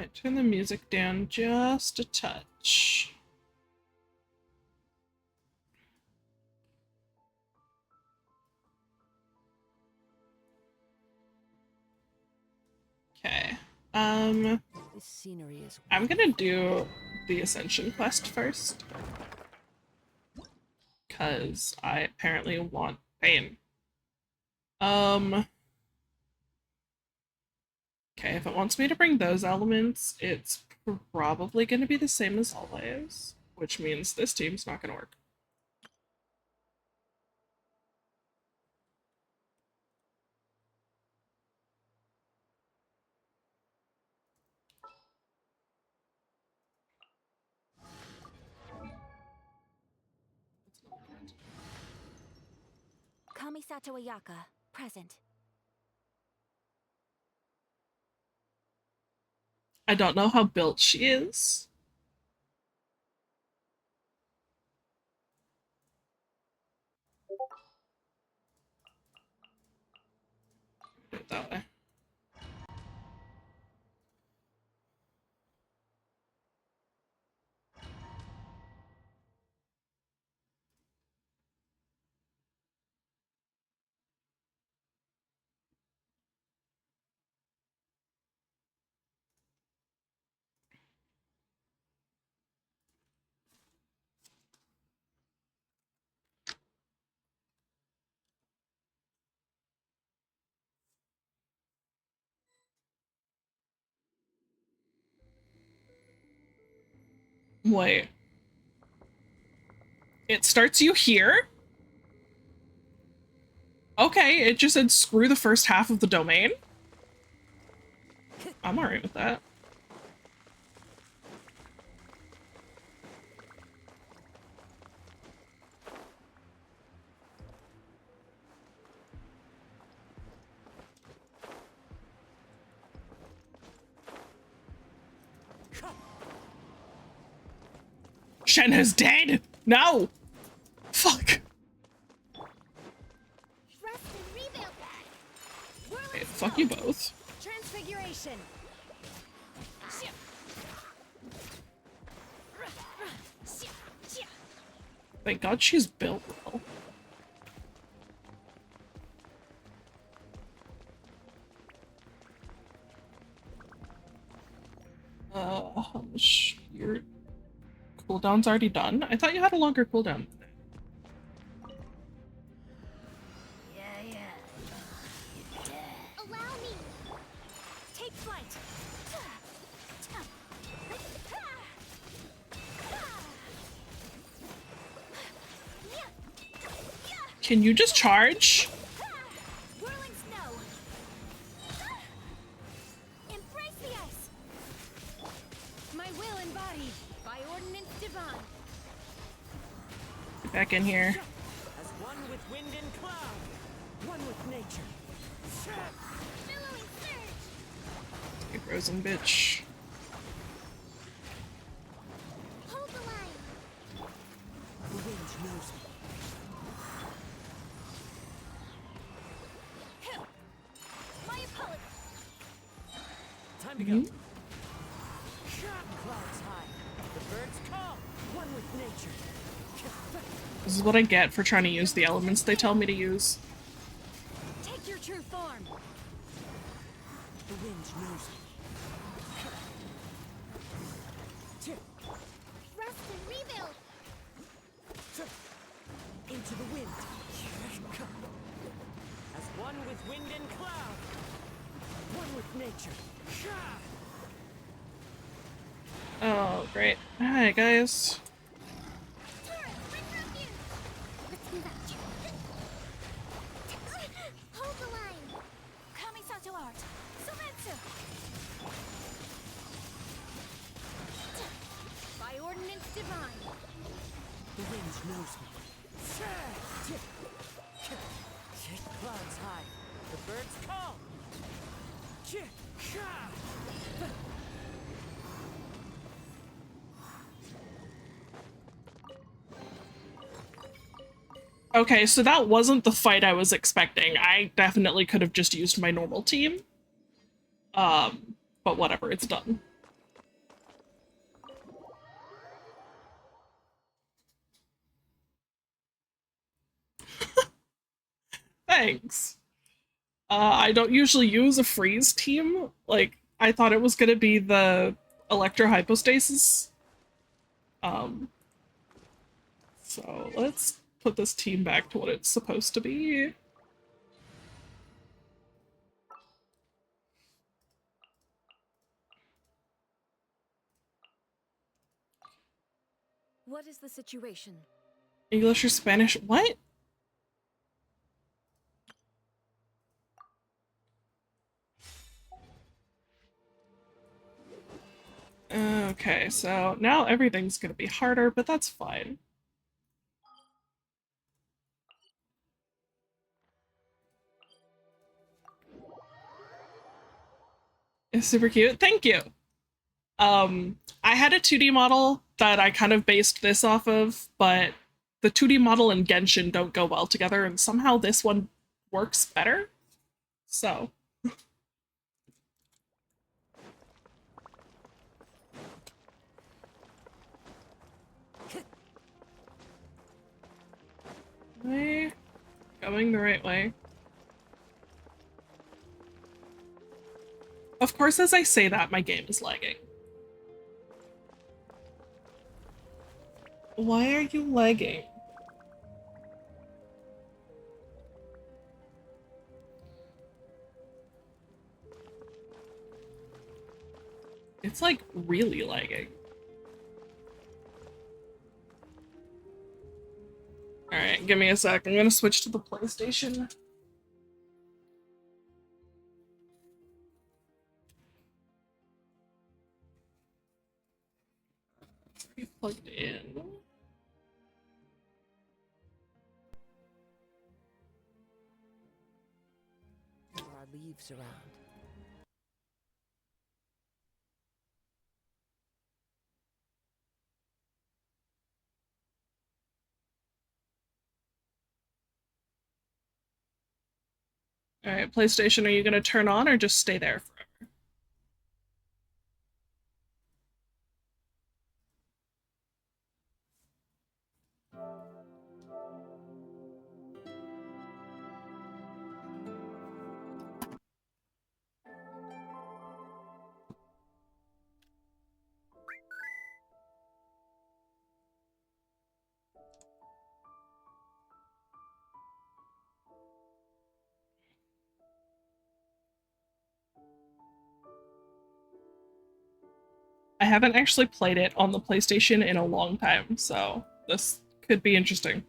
Might turn the music down just a touch. Okay. This scenery is I'm gonna do the Ascension quest first. Because I apparently want pain. Okay, if it wants me to bring those elements, it's probably gonna be the same as always, which means this team's not gonna work. Kamisato Ayaka, present. I don't know how built she is. Put it that way. Wait. It starts you here? Okay, it just said screw the first half of the domain? I'm alright with that. Shen is dead! No! Fuck! Rest and rebuild. Okay, fuck you both. Transfiguration. Thank God she's built well. Your cooldown's already done? I thought you had a longer cooldown. Allow me. Take flight. Can you just charge? Whirling snow. Embrace the ice. My will embodied by ordinance divine. Get back in here. as one with wind and cloud, one with nature. Billowing surge. You frozen bitch. Hold the line. The wind knows me. My apologies. Time to go. Clouds high, the birds call, one with nature. This is what I get for trying to use the elements they tell me to use. Take your true form. The wind knows me. Rest and rebuild. Into the wind. As one with wind and cloud, one with nature. Oh, great. Hi, guys. Let's move out. Hold the line. Kamisato art. Sometsu. By ordinance divine. The wind knows me. Clouds high, the birds call. Okay, so that wasn't the fight I was expecting. I definitely could have just used my normal team. But whatever, it's done. Thanks. I don't usually use a freeze team. Like, I thought it was gonna be the Electro Hypostasis. Um, so let's put this team back to what it's supposed to be. What is the situation? English or Spanish? What? Okay, so now everything's gonna be harder, but that's fine. It's super cute. Thank you. I had a 2D model that I kind of based this off of, but the 2D model and Genshin don't go well together, and somehow this one works better. So, am I going the right way? Of course, as I say that, my game is lagging. Why are you lagging? It's like really lagging. Alright, give me a sec. I'm gonna switch to the PlayStation. Be plugged in. There are leaves around. Alright, PlayStation, are you gonna turn on or just stay there forever? I haven't actually played it on the PlayStation in a long time, so this could be interesting.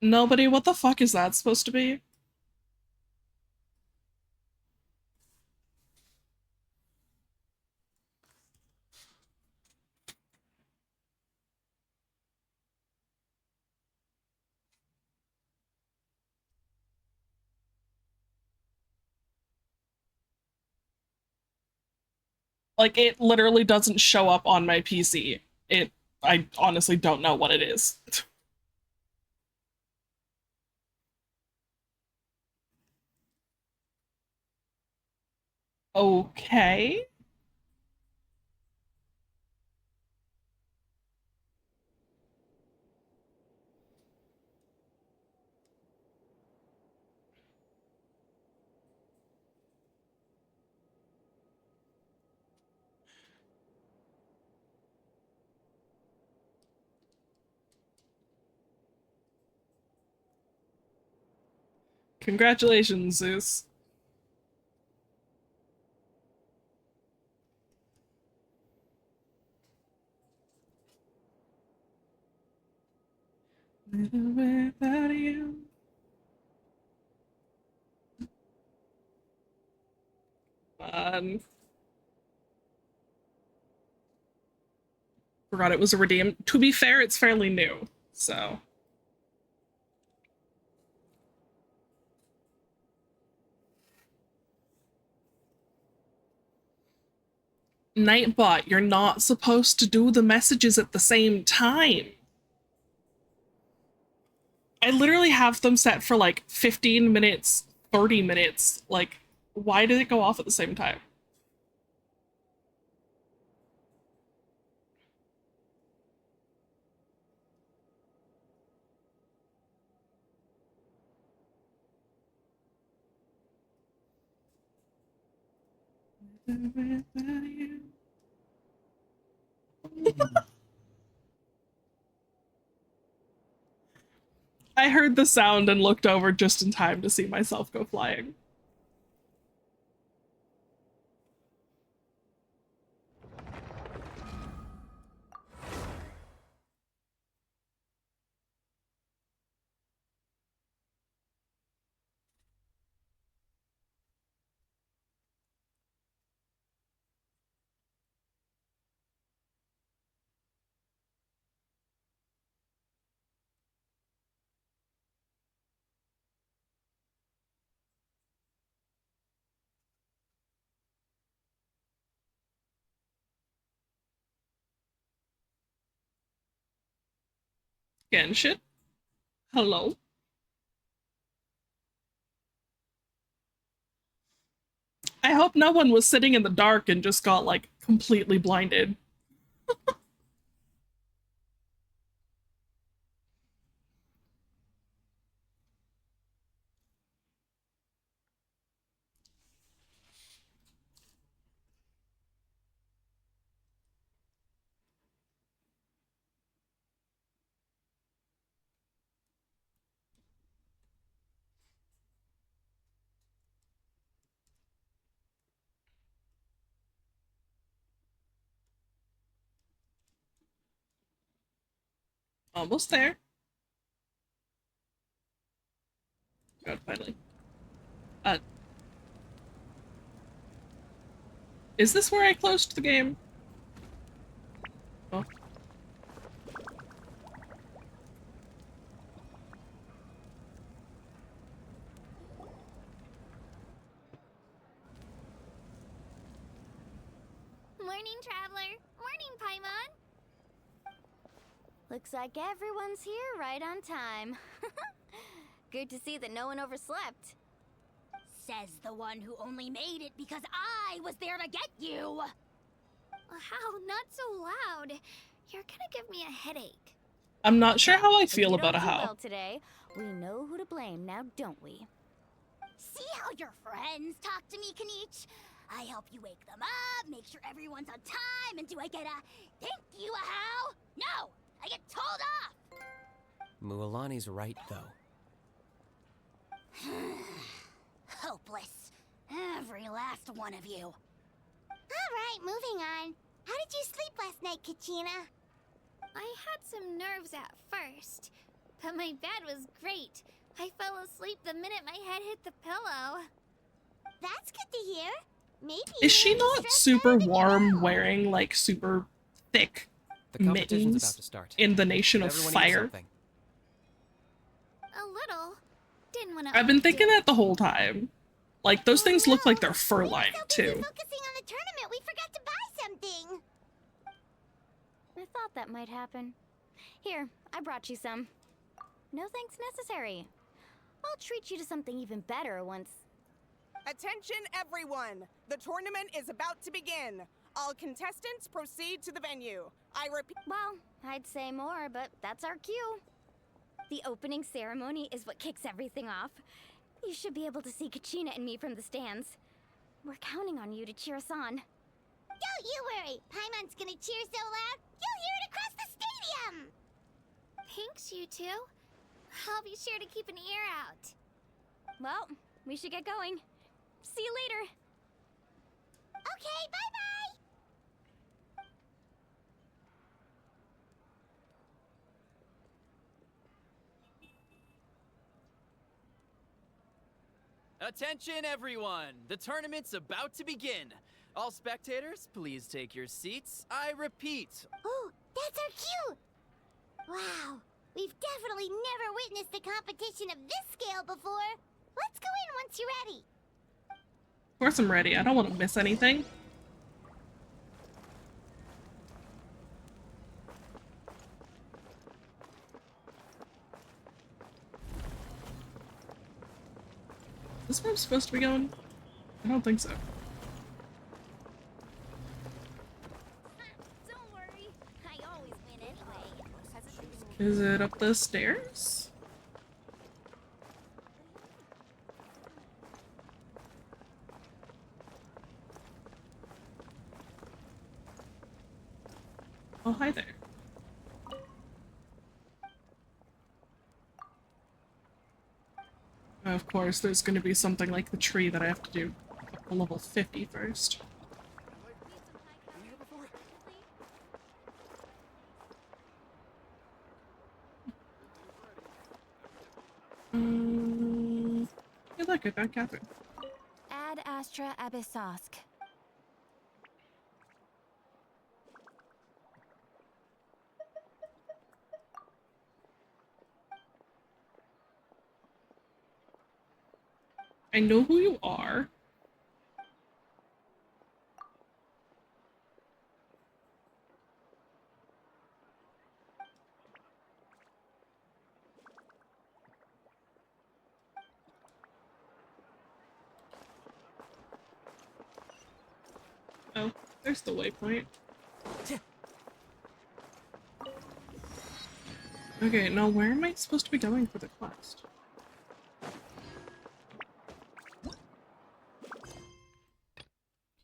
Nobody, what the fuck is that supposed to be? Like, it literally doesn't show up on my PC. I honestly don't know what it is. Okay. Congratulations, Zeus. Without you. man. Forgot it was a redeem. To be fair, it's fairly new, so. Nightbot, you're not supposed to do the messages at the same time. I literally have them set for like 15 minutes, 30 minutes. Like, why did it go off at the same time? I heard the sound and looked over just in time to see myself go flying. Genshin? Hello? I hope no one was sitting in the dark and just got, like, completely blinded. Almost there. God, finally. Uh, is this where I closed the game? Oh. Morning, traveler. Morning, Paimon. Looks like everyone's here right on time. Good to see that no one overslept. Says the one who only made it because I was there to get you! How? Not so loud. You're gonna give me a headache. I'm not sure how I If feel you about a don't do how. well today, we know who to blame now, don't we? See how your friends talk to me, Kanich? I help you wake them up, make sure everyone's on time, and do I get a thank you a how? No! I get told off! Mualani's right, though. Hopeless. Every last one of you. Alright, moving on. How did you sleep last night, Kachina? I had some nerves at first, but my bed was great. I fell asleep the minute my head hit the pillow. That's good to hear. Maybe Is she you're not stressed super better than you warm know. wearing, like, super thick The competition's about mittens to start. in the Nation of Everyone eat Fire? something. A little. Didn't want to. I've been thinking that the whole time. Like, those things look like they're We fur were lined, so busy too. focusing on the tournament, we forgot to buy something. I thought that might happen. Here, I brought you some. No thanks necessary. I'll treat you to something even better once. Attention everyone! The tournament is about to begin. All contestants proceed to the venue. I repeat. Well, I'd say more, but that's our cue. The opening ceremony is what kicks everything off. You should be able to see Kachina and me from the stands. We're counting on you to cheer us on. Don't you worry. Paimon's gonna cheer so loud, you'll hear it across the stadium. Thanks, you two. I'll be sure to keep an ear out. Well, we should get going. See you later. Okay, bye-bye. Attention, everyone! The tournament's about to begin. All spectators, please take your seats. I repeat. Oh, that's our cue! Wow, we've definitely never witnessed a competition of this scale before. Let's go in once you're ready. Of course I'm ready. I don't want to miss anything. Is this where I'm supposed to be going? I don't think so. Don't worry, I always win anyway. Is it up the stairs? Oh, hi there. Of course, there's going to be something like the tree that I have to do up to level 50 first. Hey look, I found Catherine. Ad Astra Abyssosk. I know who you are. Oh, there's the waypoint. Okay, now where am I supposed to be going for the quest?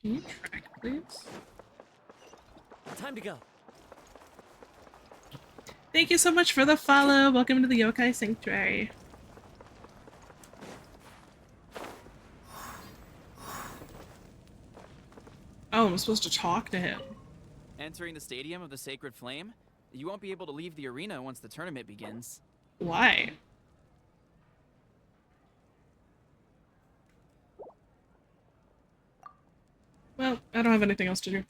Can you track, please? Time to go. Thank you so much for the follow. Welcome to the Yokai Sanctuary. Oh, I'm supposed to talk to him. Entering the Stadium of the Sacred Flame? You won't be able to leave the arena once the tournament begins. Why? Well, I don't have anything else to do.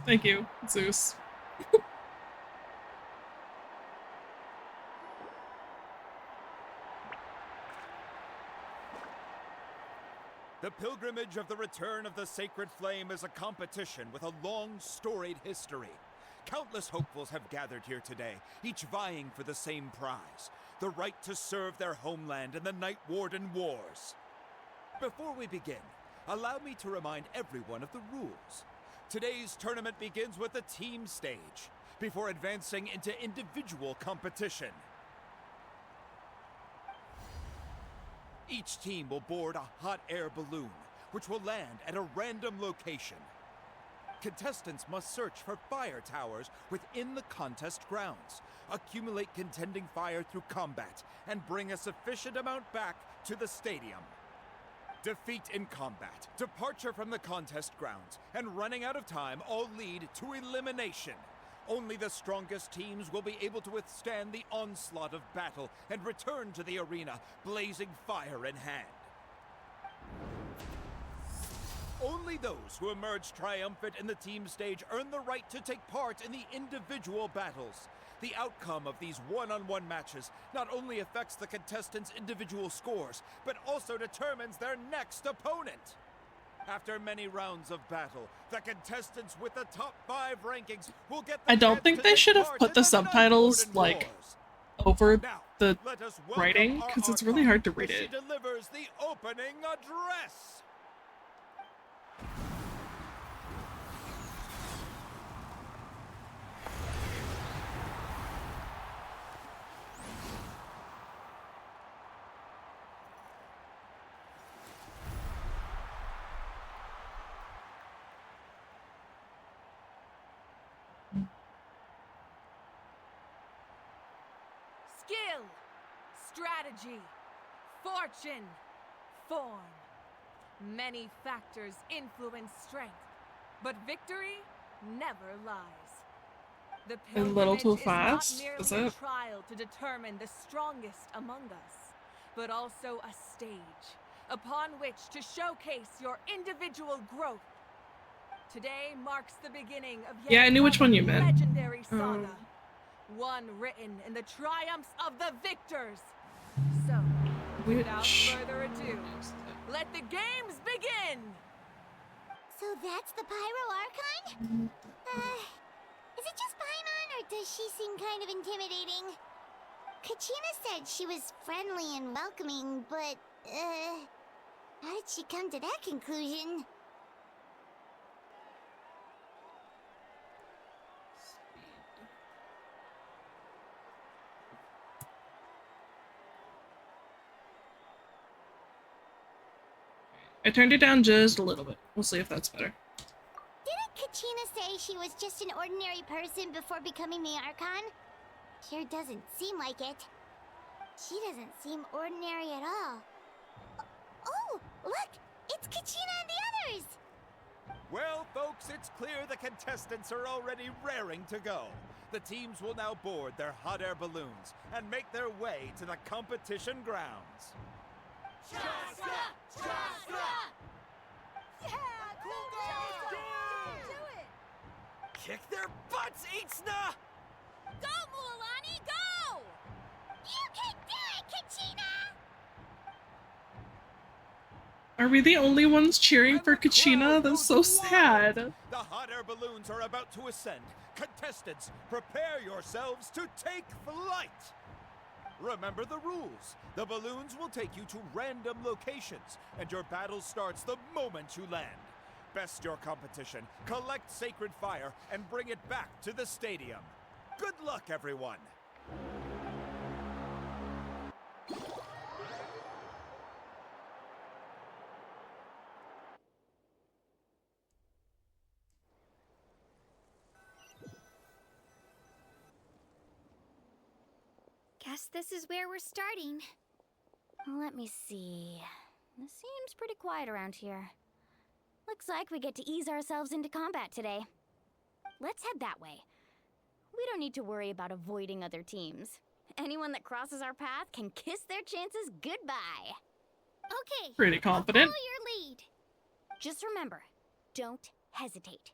Thank you, Zeus. The pilgrimage of the return of the Sacred Flame is a competition with a long, storied history. Countless hopefuls have gathered here today, each vying for the same prize, the right to serve their homeland in the Night Warden Wars. Before we begin, allow me to remind everyone of the rules. Today's tournament begins with the team stage, before advancing into individual competition. Each team will board a hot air balloon, which will land at a random location. Contestants must search for fire towers within the contest grounds, accumulate contending fire through combat, and bring a sufficient amount back to the stadium. Defeat in combat, departure from the contest grounds, and running out of time all lead to elimination. Only the strongest teams will be able to withstand the onslaught of battle and return to the arena, blazing fire in hand. Only those who emerge triumphant in the team stage earn the right to take part in the individual battles. The outcome of these one-on-one matches not only affects the contestants' individual scores, but also determines their next opponent. After many rounds of battle, the contestants with the top 5 rankings will get the I don't chance think to they take should have part put in the Night subtitles, Warden like, Wars. over Now, the let us welcome writing, because it's really hard to read as she it. delivers the opening address. skill, strategy, fortune, form. Many factors influence strength, but victory never lies. The A little too pilgrimage fast, is not is merely a it? trial to determine the strongest among us, but also a stage upon which to showcase your individual growth. Today marks the beginning of yet Yeah, I knew which one you another meant. legendary saga, one written in the triumphs of the victors. So, without Which? further ado, let the games begin! So that's the Pyro Archon? Is it just Paimon, or does she seem kind of intimidating? Kachina said she was friendly and welcoming, but, how did she come to that conclusion? I turned it down just a little bit. We'll see if that's better. Didn't Kachina say she was just an ordinary person before becoming the Archon? Sure doesn't seem like it. She doesn't seem ordinary at all. Oh, look! It's Kachina and the others! Well, folks, it's clear the contestants are already raring to go. The teams will now board their hot air balloons and make their way to the competition grounds. Chaska! Chaska! Yeah, cool girl! Do it! Kick their butts, Itzna! Go, Mualani, go! You can do it, Kachina! Are we the only ones cheering for And the Kachina? crowd That's goes so wild. sad. The hot air balloons are about to ascend. Contestants, prepare yourselves to take flight. Remember the rules. The balloons will take you to random locations, and your battle starts the moment you land. Best your competition, collect sacred fire, and bring it back to the stadium. Good luck, everyone. Guess this is where we're starting. Let me see. This seems pretty quiet around here. Looks like we get to ease ourselves into combat today. Let's head that way. We don't need to worry about avoiding other teams. Anyone that crosses our path can kiss their chances goodbye. Okay. Pretty confident. Follow your lead. Just remember, don't hesitate.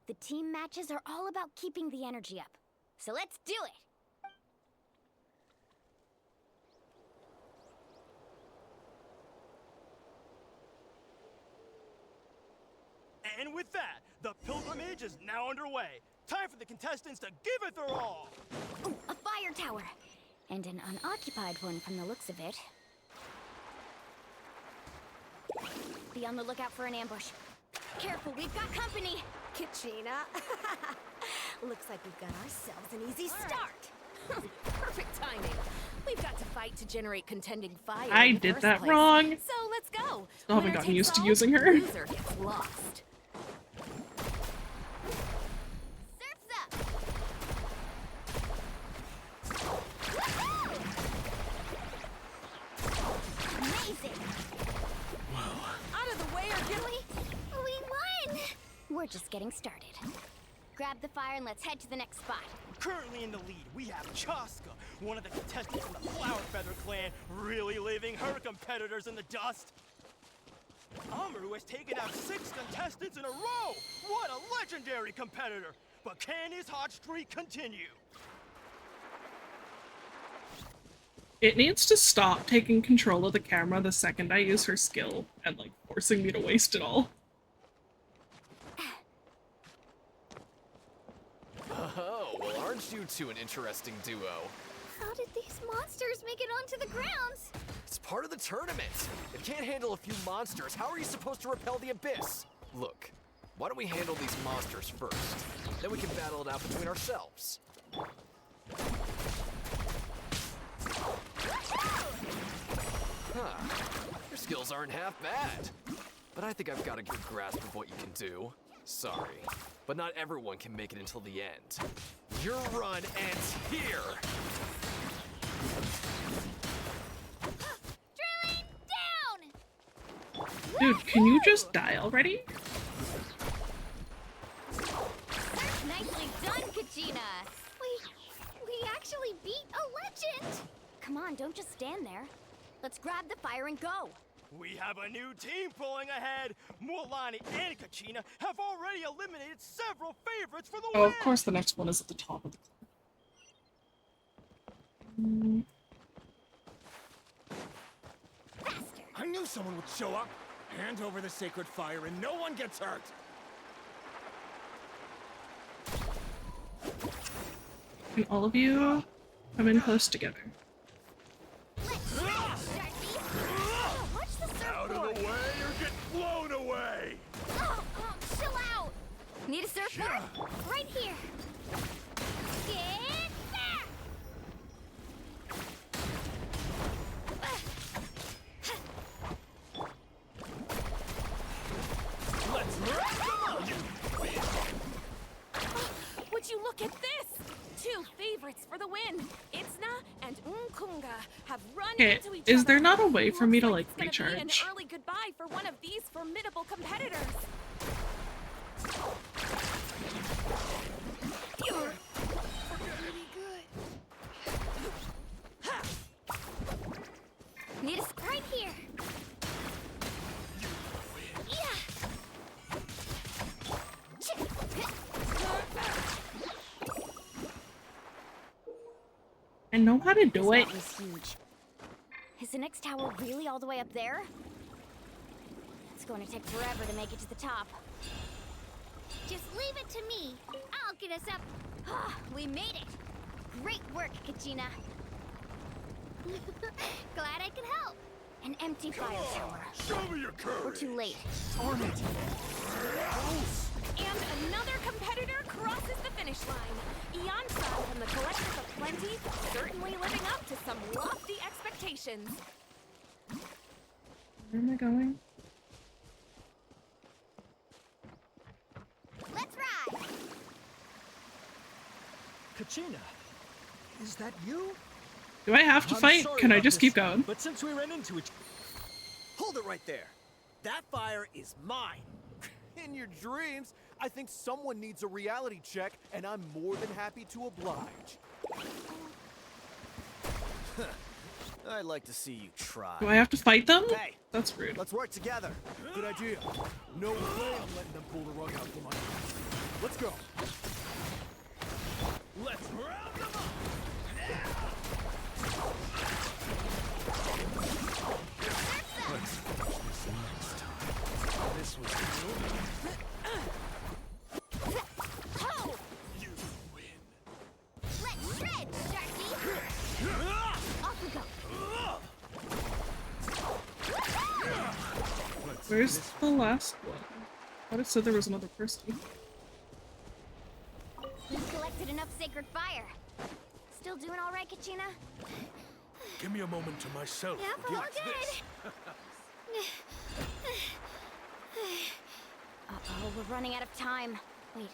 The team matches are all about keeping the energy up. So let's do it! And with that, the pilgrimage is now underway. Time for the contestants to give it their all. Ooh, a fire tower! And an unoccupied one from the looks of it. Be on the lookout for an ambush. Careful, we've got company! Kachina. Looks like we've got ourselves an easy start. Perfect timing. We've got to fight to generate contending fire. I in the did first that place. wrong. So let's go. Still haven't Winner gotten takes used to all, using her. Loser gets lost. Surf's up! Amazing! Out of the way or get We won! We're just getting started. Grab the fire and let's head to the next spot. Currently in the lead, we have Chaska, one of the contestants from the Flower Feather clan, really leaving her competitors in the dust. Amaru has taken out 6 contestants in a row! What a legendary competitor! But can his hot streak continue? It needs to stop taking control of the camera the second I use her skill and like forcing me to waste it all. Oh, well, aren't you two an interesting duo? How did these monsters make it onto the grounds? It's part of the tournament. If you can't handle a few monsters, how are you supposed to repel the abyss? Look, why don't we handle these monsters first? Then we can battle it out between ourselves. Huh. Your skills aren't half bad. But I think I've got a good grasp of what you can do. Sorry, but not everyone can make it until the end. Your run ends here! Drilling down! Dude, can you just die already? Nicely done, Kachina! We actually beat a legend! Come on, don't just stand there. Let's grab the fire and go. We have a new team pulling ahead. Mulani and Kachina have already eliminated several favorites for the Oh, win. of course the next one is at the top of the cliff. I knew someone would show up. Hand over the sacred fire and no one gets hurt. And all of you come in close together. Watch the surfboard! Out of the way or get blown away! Chill out! Need a surfboard? Right here! Get back! Let's rock! Would you look at this? Two favorites for the win. Itzna and Unkunga have run Okay, into each is other. there not a way for me to, like, Looks it's gonna be recharge? an early goodbye for one of these formidable competitors. You're Need a right here. I know how to do it. That was huge. Is the next tower really all the way up there? It's going to take forever to make it to the top. Just leave it to me. I'll get us up. We made it! Great work, Kachina. Glad I could help. An empty fire tower. Show me your courage! We're too late. And another competitor crosses the finish line. Ian-san from the Collective of Plenty certainly living up to some lofty expectations. Where am I going? Let's ride. Kachina, is that you? Do I have to fight? Can I just keep going? But since we ran into each... Hold it right there. That fire is mine. In your dreams, I think someone needs a reality check, and I'm more than happy to oblige. I'd like to see you try. Do I have to fight them? Hey, That's rude. let's work together. Good idea. No way I'm letting them pull the rug out from under me. Let's go. Let's round them up! Let's finish this next time. This was You win. Let's shred, Sharky. Off we go. Where's the last one? I thought it said there was another person. We've collected enough sacred fire. Still doing all right, Kachina? Give me a moment to myself. Yep, all against this. Uh-oh, we're running out of time. Wait,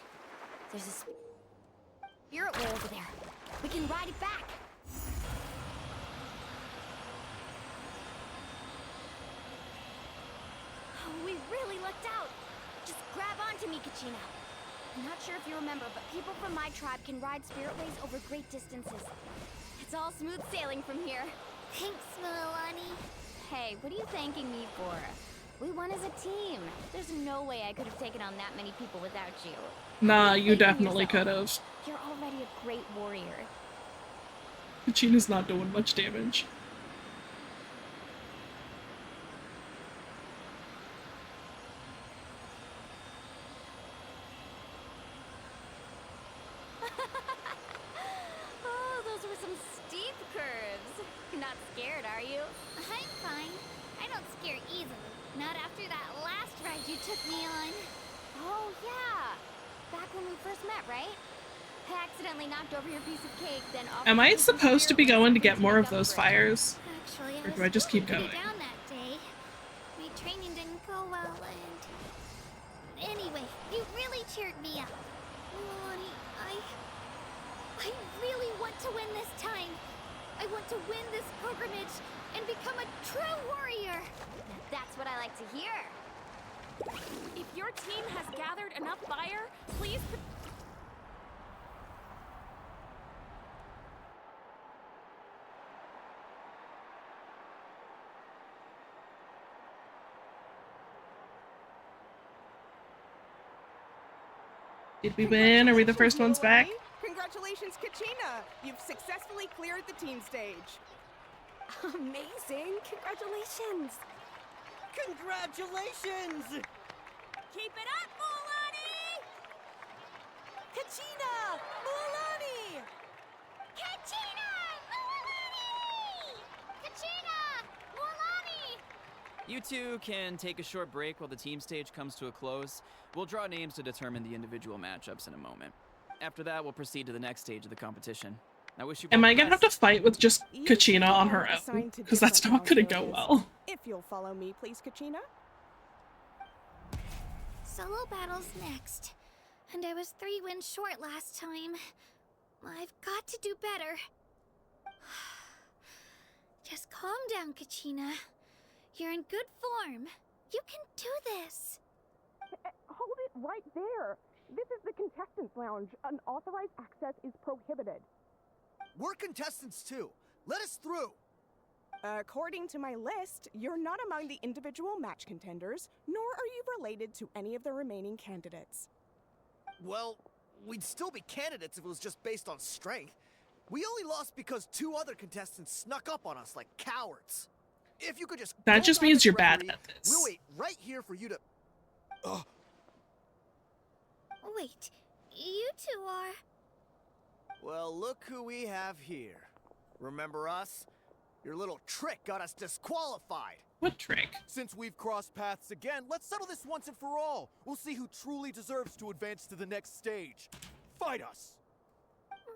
there's a spirit way over there. We can ride it back. Oh, we really lucked out. Just grab onto me, Kachina. I'm not sure if you remember, but people from my tribe can ride spirit ways over great distances. It's all smooth sailing from here. Thanks, Milani. Hey, what are you thanking me for? We won as a team. There's no way I could have taken on that many people without you. Nah, you Thanking definitely yourself. could have. You're already a great warrior. Kachina's not doing much damage. Oh, those were some steep curves. You're not scared, are you? I'm fine. I don't scare easily. Not after that last ride you took me on. Oh, yeah. Back when we first met, right? I accidentally knocked over your piece of cake, then Am I supposed to be going to get more of those fires? Actually, Or I do I was just keep feeling going? pretty down that day. My training didn't go well, and anyway, you really cheered me up. Milani, I really want to win this time. I want to win this pilgrimage and become a true warrior. That's what I like to hear. If your team has gathered enough fire, please. Did we win? Are we the first ones back? Congratulations, Kachina! You've successfully cleared the team stage. Amazing! Congratulations! Congratulations! Keep it up, Mualani! Kachina! Mualani! Kachina! Mualani! Kachina! Mualani! You two can take a short break while the team stage comes to a close. We'll draw names to determine the individual matchups in a moment. After that, we'll proceed to the next stage of the competition. I wish you both Am I the gonna have best. to fight with just You Kachina on are her own? assigned to Because that's different not gonna round go areas. well. If you'll follow me, please, Kachina. Solo battles next. And I was 3 wins short last time. I've got to do better. Just calm down, Kachina. You're in good form. You can do this. Hold it right there. This is the contestants' lounge. Unauthorized access is prohibited. We're contestants too. Let us through. According to my list, you're not among the individual match contenders, nor are you related to any of the remaining candidates. Well, we'd still be candidates if it was just based on strength. We only lost because 2 other contestants snuck up on us like cowards. If you could just That go just back means to you're the bad referee, at this. We'll wait right here for you to. Ugh. Wait, you two are... Well, look who we have here. Remember us? Your little trick got us disqualified. What trick? Since we've crossed paths again, let's settle this once and for all. We'll see who truly deserves to advance to the next stage. Fight us!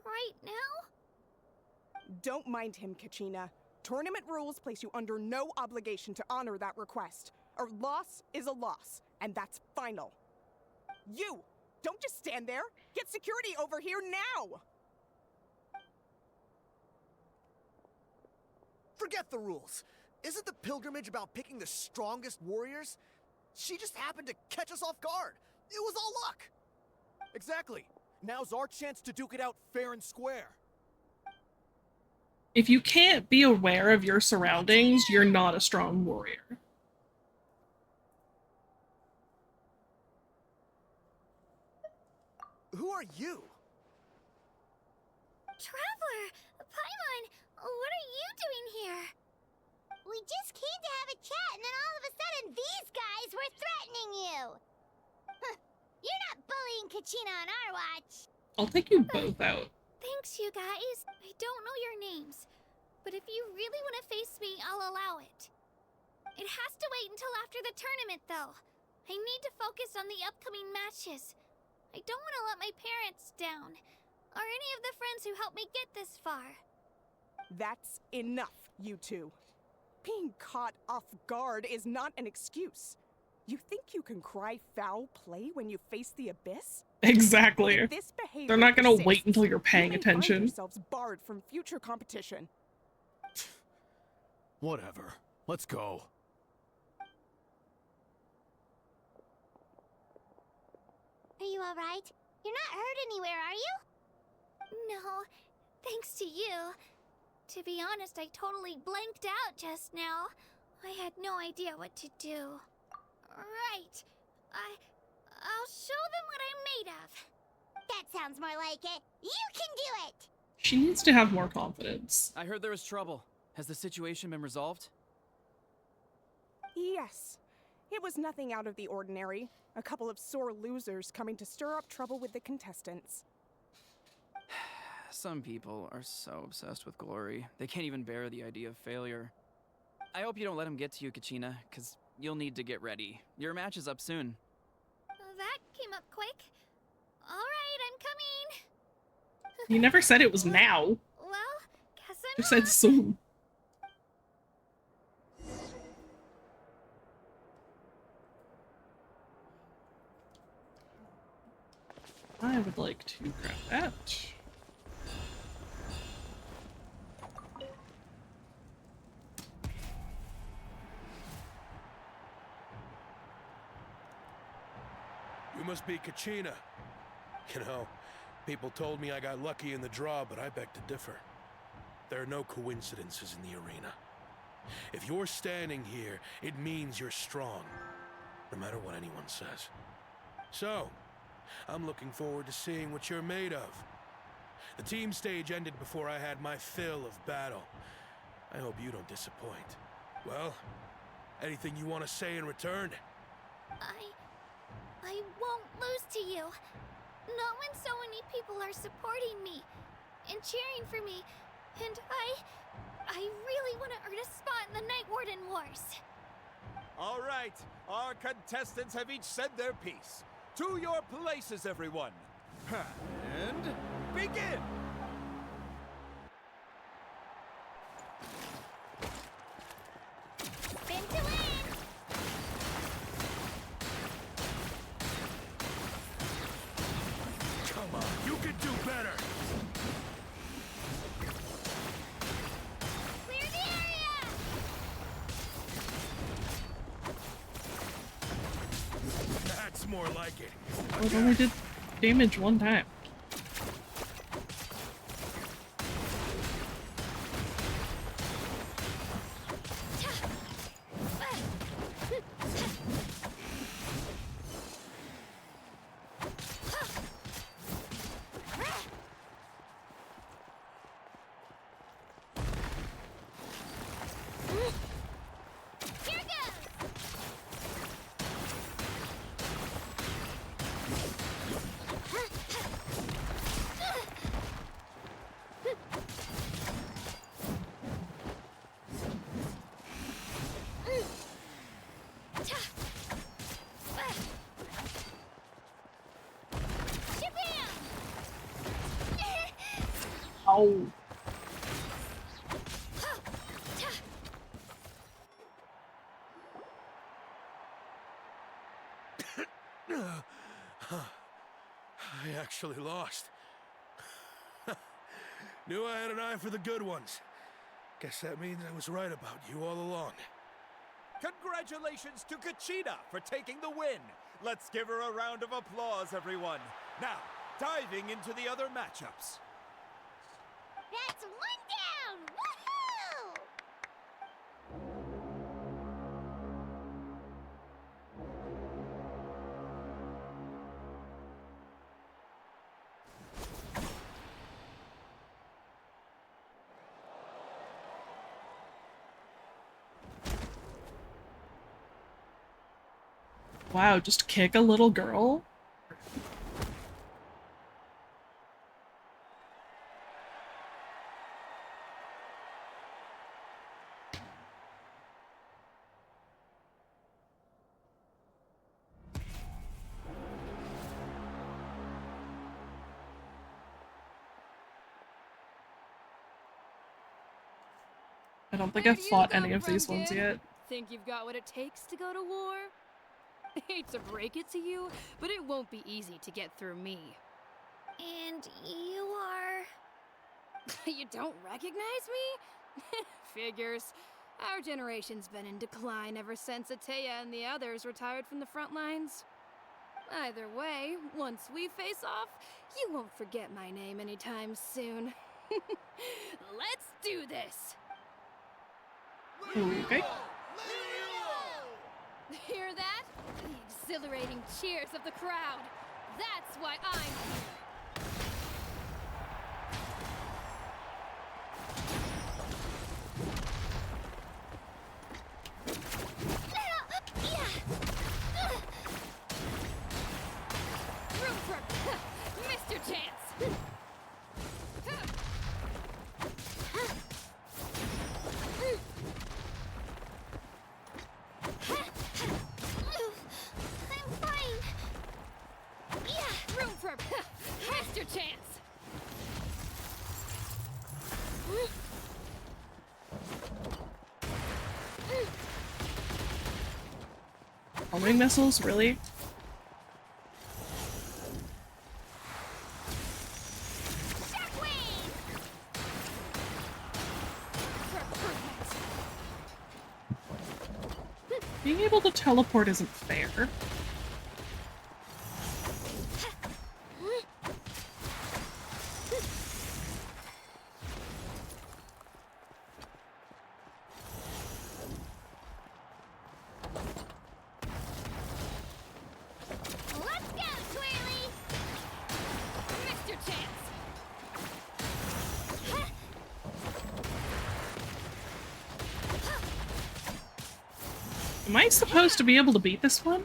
right now? Don't mind him, Kachina. Tournament rules place you under no obligation to honor that request. A loss is a loss, and that's final. You! Don't just stand there! Get security over here now! Forget the rules. Isn't the pilgrimage about picking the strongest warriors? She just happened to catch us off guard. It was all luck. Exactly. Now's our chance to duke it out fair and square. If you can't be aware of your surroundings, you're not a strong warrior. Who are you? Traveler! Paimon! What are you doing here? We just came to have a chat, and then all of a sudden these guys were threatening you! Huh. You're not bullying Kachina on our watch! I'll take you both out. Thanks, you guys. I don't know your names, but if you really want to face me, I'll allow it. It has to wait until after the tournament, though. I need to focus on the upcoming matches. I don't want to let my parents down, or any of the friends who helped me get this far. That's enough, you two. Being caught off guard is not an excuse. You think you can cry foul play when you face the abyss? Exactly. If this behavior They're not gonna wait persists, until you're paying you may attention. Find yourselves barred from future competition. Whatever. Let's go. Are you alright? You're not hurt anywhere, are you? No, thanks to you. To be honest, I totally blanked out just now. I had no idea what to do. Right. I'll show them what I'm made of. That sounds more like it. You can do it! She needs to have more confidence. I heard there was trouble. Has the situation been resolved? Yes. It was nothing out of the ordinary. A couple of sore losers coming to stir up trouble with the contestants. Some people are so obsessed with glory, they can't even bear the idea of failure. I hope you don't let them get to you, Kachina, because you'll need to get ready. Your match is up soon. That came up quick. Alright, I'm coming. You never said it was now. Well, guess I'm You said soon. I would like to grab that. must be Kachina. You know, people told me I got lucky in the draw, but I beg to differ. There are no coincidences in the arena. If you're standing here, it means you're strong, no matter what anyone says. So, I'm looking forward to seeing what you're made of. The team stage ended before I had my fill of battle. I hope you don't disappoint. Well, anything you want to say in return? I won't lose to you. Not when so many people are supporting me and cheering for me. And I really want to earn a spot in the Night Warden Wars. All right, our contestants have each said their piece. To your places, everyone. And begin! Spin to win! Come on, you can do better! Clear the area! That's more like it. Oh, it only did damage one time. Here goes! Oh. I actually lost. Knew I had an eye for the good ones. Guess that means I was right about you all along. Congratulations to Kachina for taking the win. Let's give her a round of applause, everyone. Now, diving into the other matchups. That's one down! Woohoo! Wow, just kick a little girl? I don't think I've fought any of these ones yet. Think you've got what it takes to go to war? Hate to break it to you, but it won't be easy to get through me. And you are... You don't recognize me? Figures. Our generation's been in decline ever since Ateya and the others retired from the front lines. Either way, once we face off, you won't forget my name anytime soon. Let's do this! Okay. Hear that? The exhilarating cheers of the crowd. That's why I'm here. Room for Mr. Chance. I'm fine. Yeah, room for Mr. Chance. Homing missiles? Really? Being able to teleport isn't fair. Am I supposed to be able to beat this one?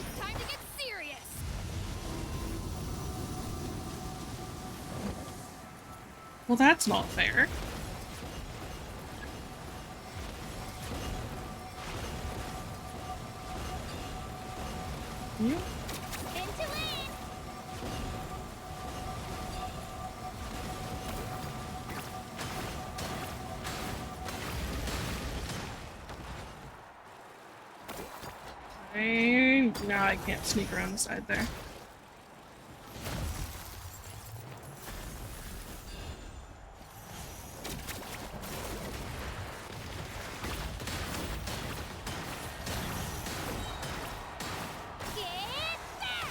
It's time to get serious. Well, that's not fair. You? Into lane! No, I can't sneak around the side there. Get back!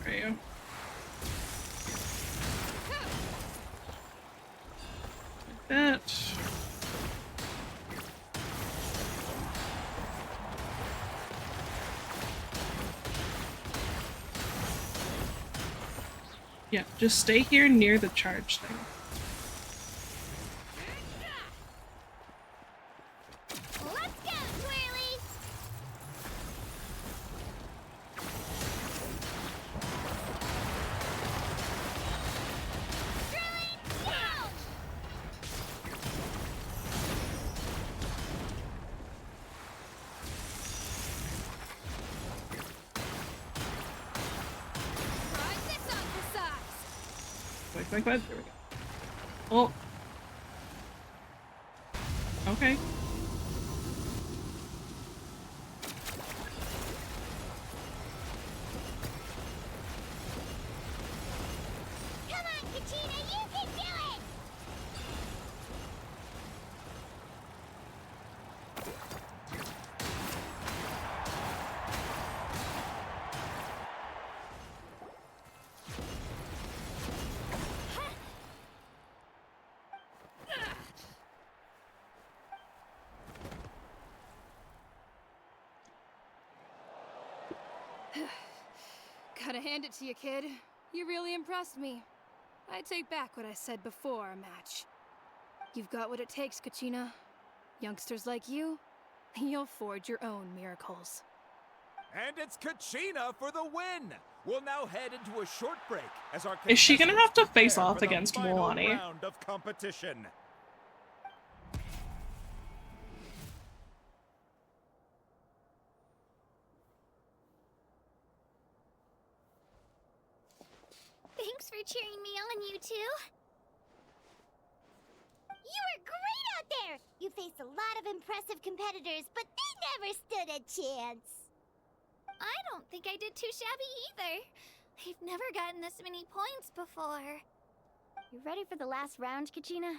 Where are you? Like that. Yeah, just stay here near the charge thing. Let's go, Twirly! Drilling down! Try this on for size. Quick. There we go. Oh. Okay. Come on, Kachina, you can do it! Gotta hand it to you, kid. You really impressed me. I take back what I said before our match. You've got what it takes, Kachina. Youngsters like you, you'll forge your own miracles. And it's Kachina for the win! We'll now head into a short break as our Is she gonna have to contestants face prepare off for the against final Milani? round of competition. Thanks for cheering me on, you two. You were great out there! You faced a lot of impressive competitors, but they never stood a chance. I don't think I did too shabby either. I've never gotten this many points before. You ready for the last round, Kachina?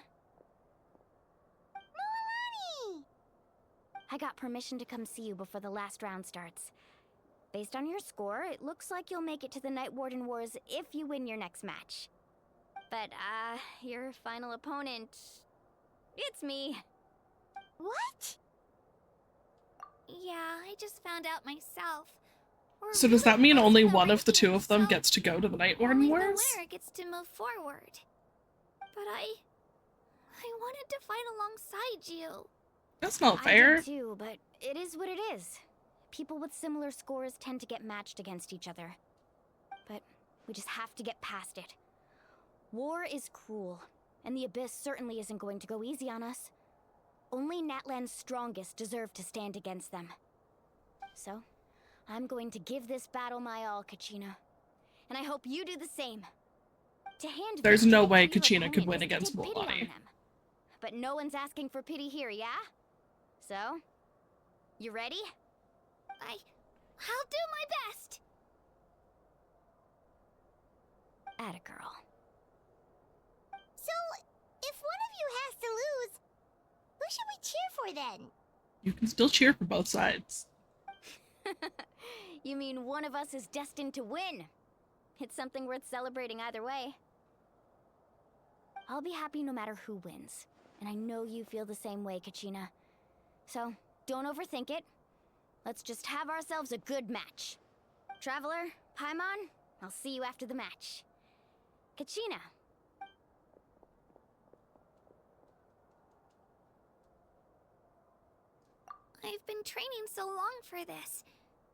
Milani! I got permission to come see you before the last round starts. Based on your score, it looks like you'll make it to the Night Warden Wars if you win your next match. But, your final opponent... It's me. What? Yeah, I just found out myself. We're So does that really mean close only to the one of the two rankings, of them so gets to go to the Night Warden only Wars? the winner gets to move forward. But I wanted to fight alongside you. That's not I fair. did too, but it is what it is. People with similar scores tend to get matched against each other. But we just have to get past it. War is cruel, and the Abyss certainly isn't going to go easy on us. Only Natlan's strongest deserve to stand against them. So, I'm going to give this battle my all, Kachina. And I hope you do the same. To hand There's victory no to way your Kachina could opponent win is to against take pity on Milani. them. But no one's asking for pity here, yeah? So, you ready? I'll do my best! Atta girl. So, if one of you has to lose, who should we cheer for then? You can still cheer for both sides. You mean one of us is destined to win? It's something worth celebrating either way. I'll be happy no matter who wins. And I know you feel the same way, Kachina. So, don't overthink it. Let's just have ourselves a good match. Traveler, Paimon, I'll see you after the match. Kachina. I've been training so long for this,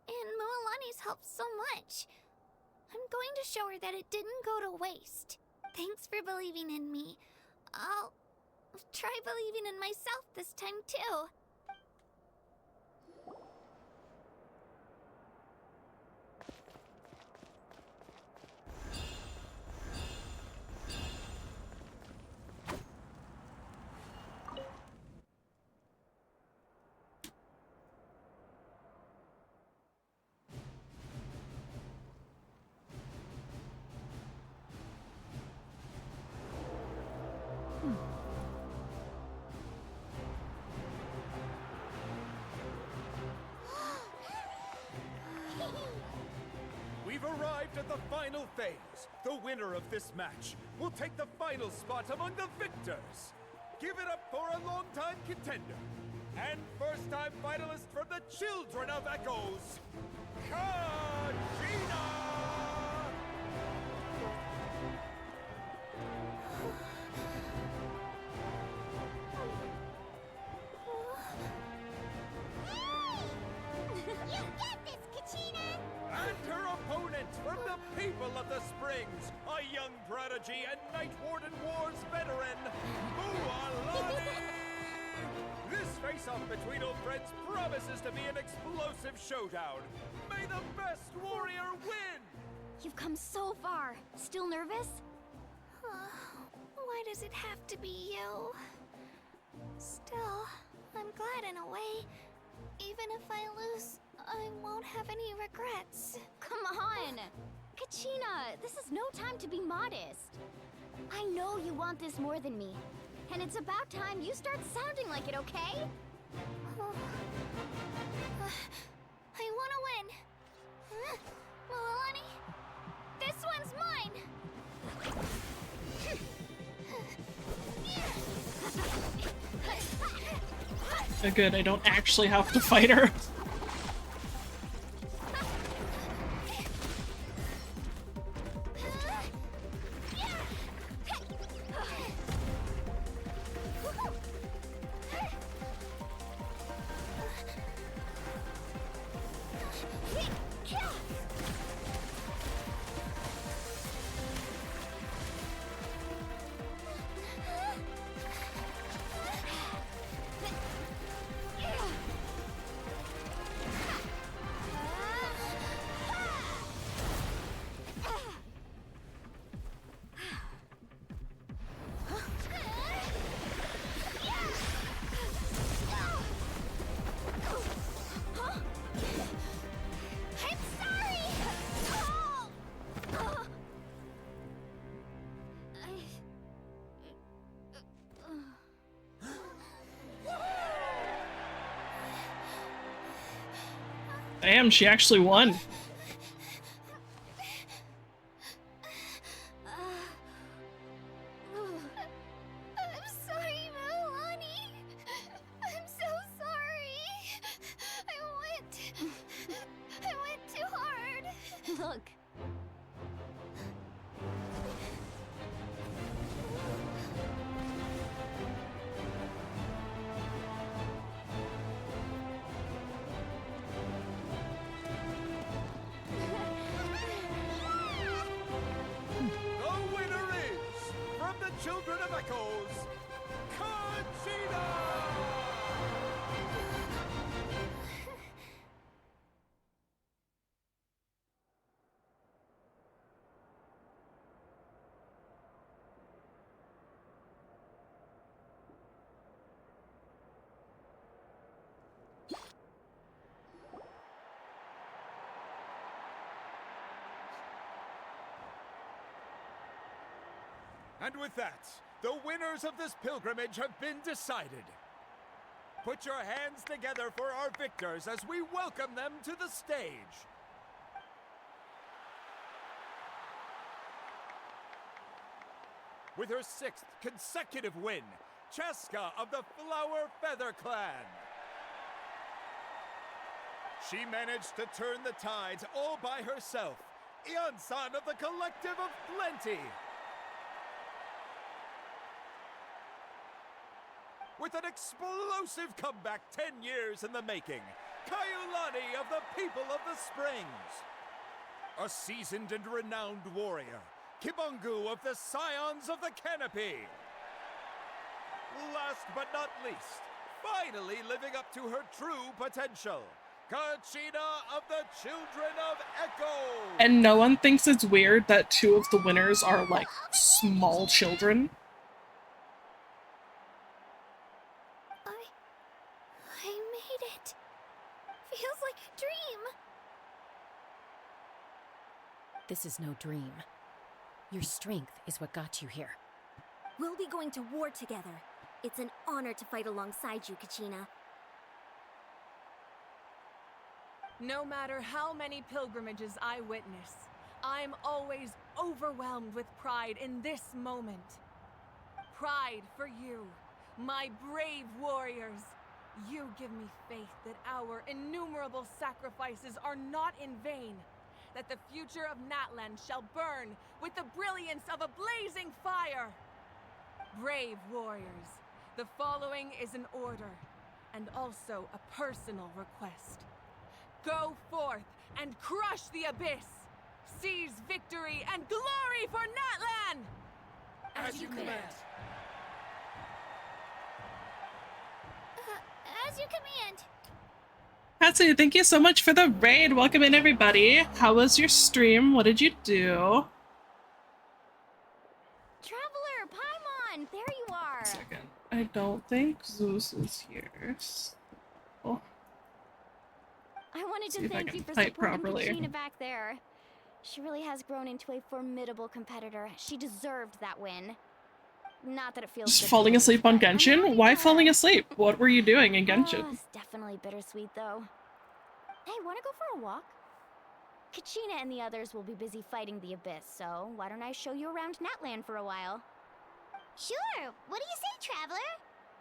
and Moalani's helped so much. I'm going to show her that it didn't go to waste. Thanks for believing in me. I'll try believing in myself this time too. We've arrived at the final phase. The winner of this match will take the final spot among the victors. Give it up for a long-time contender and first-time finalist from the Children of Echoes, Kachina! You get this, Kachina! And her opponent from the people of the Springs, a young prodigy and Night Warden Wars veteran, Mualani! This face-off between old friends promises to be an explosive showdown. May the best warrior win! You've come so far. Still nervous? Why does it have to be you? Still, I'm glad in a way. Even if I lose, I won't have any regrets. Come on! Kachina, this is no time to be modest. I know you want this more than me. And it's about time you start sounding like it, okay? I want to win. Mualani, this one's mine. Good, I don't actually have to fight her. Damn, she actually won. I'm sorry, Mualani. I'm so sorry. I went too hard. Look. The winner is, from the Children of Echoes, Kachina! And with that, the winners of this pilgrimage have been decided. Put your hands together for our victors as we welcome them to the stage. With her 6th consecutive win, Cheska of the Flower Feather Clan. She managed to turn the tides all by herself. Ian-san of the Collective of Plenty. With an explosive comeback 10 years in the making, Kaiulani of the People of the Springs. A seasoned and renowned warrior, Kibungu of the Scions of the Canopy. Last but not least, finally living up to her true potential, Kachina of the Children of Echo! And no one thinks it's weird that 2 of the winners are, like, small children. I made it. Feels like a dream. This is no dream. Your strength is what got you here. We'll be going to war together. It's an honor to fight alongside you, Kachina. No matter how many pilgrimages I witness, I'm always overwhelmed with pride in this moment. Pride for you, my brave warriors. You give me faith that our innumerable sacrifices are not in vain, that the future of Natlan shall burn with the brilliance of a blazing fire. Brave warriors, the following is an order, and also a personal request. Go forth and crush the abyss! Seize victory and glory for Natlan! As you command. As you command. Hatsu, thank you so much for the raid. Welcome in, everybody. How was your stream? What did you do? Traveler, Paimon, there you are. Second. I don't think Zeus is here. Oh. I wanted See to if I thank can you for type supporting properly. Kachina back there. She really has grown into a formidable competitor. She deserved that win. Not that it feels Just good falling to lose, asleep on but I'm Genshin? happy Why for falling her. asleep? What were you doing in Genshin? It's definitely bittersweet, though. Hey, wanna go for a walk? Kachina and the others will be busy fighting the Abyss, so why don't I show you around Natlan for a while? Sure. What do you say, Traveler?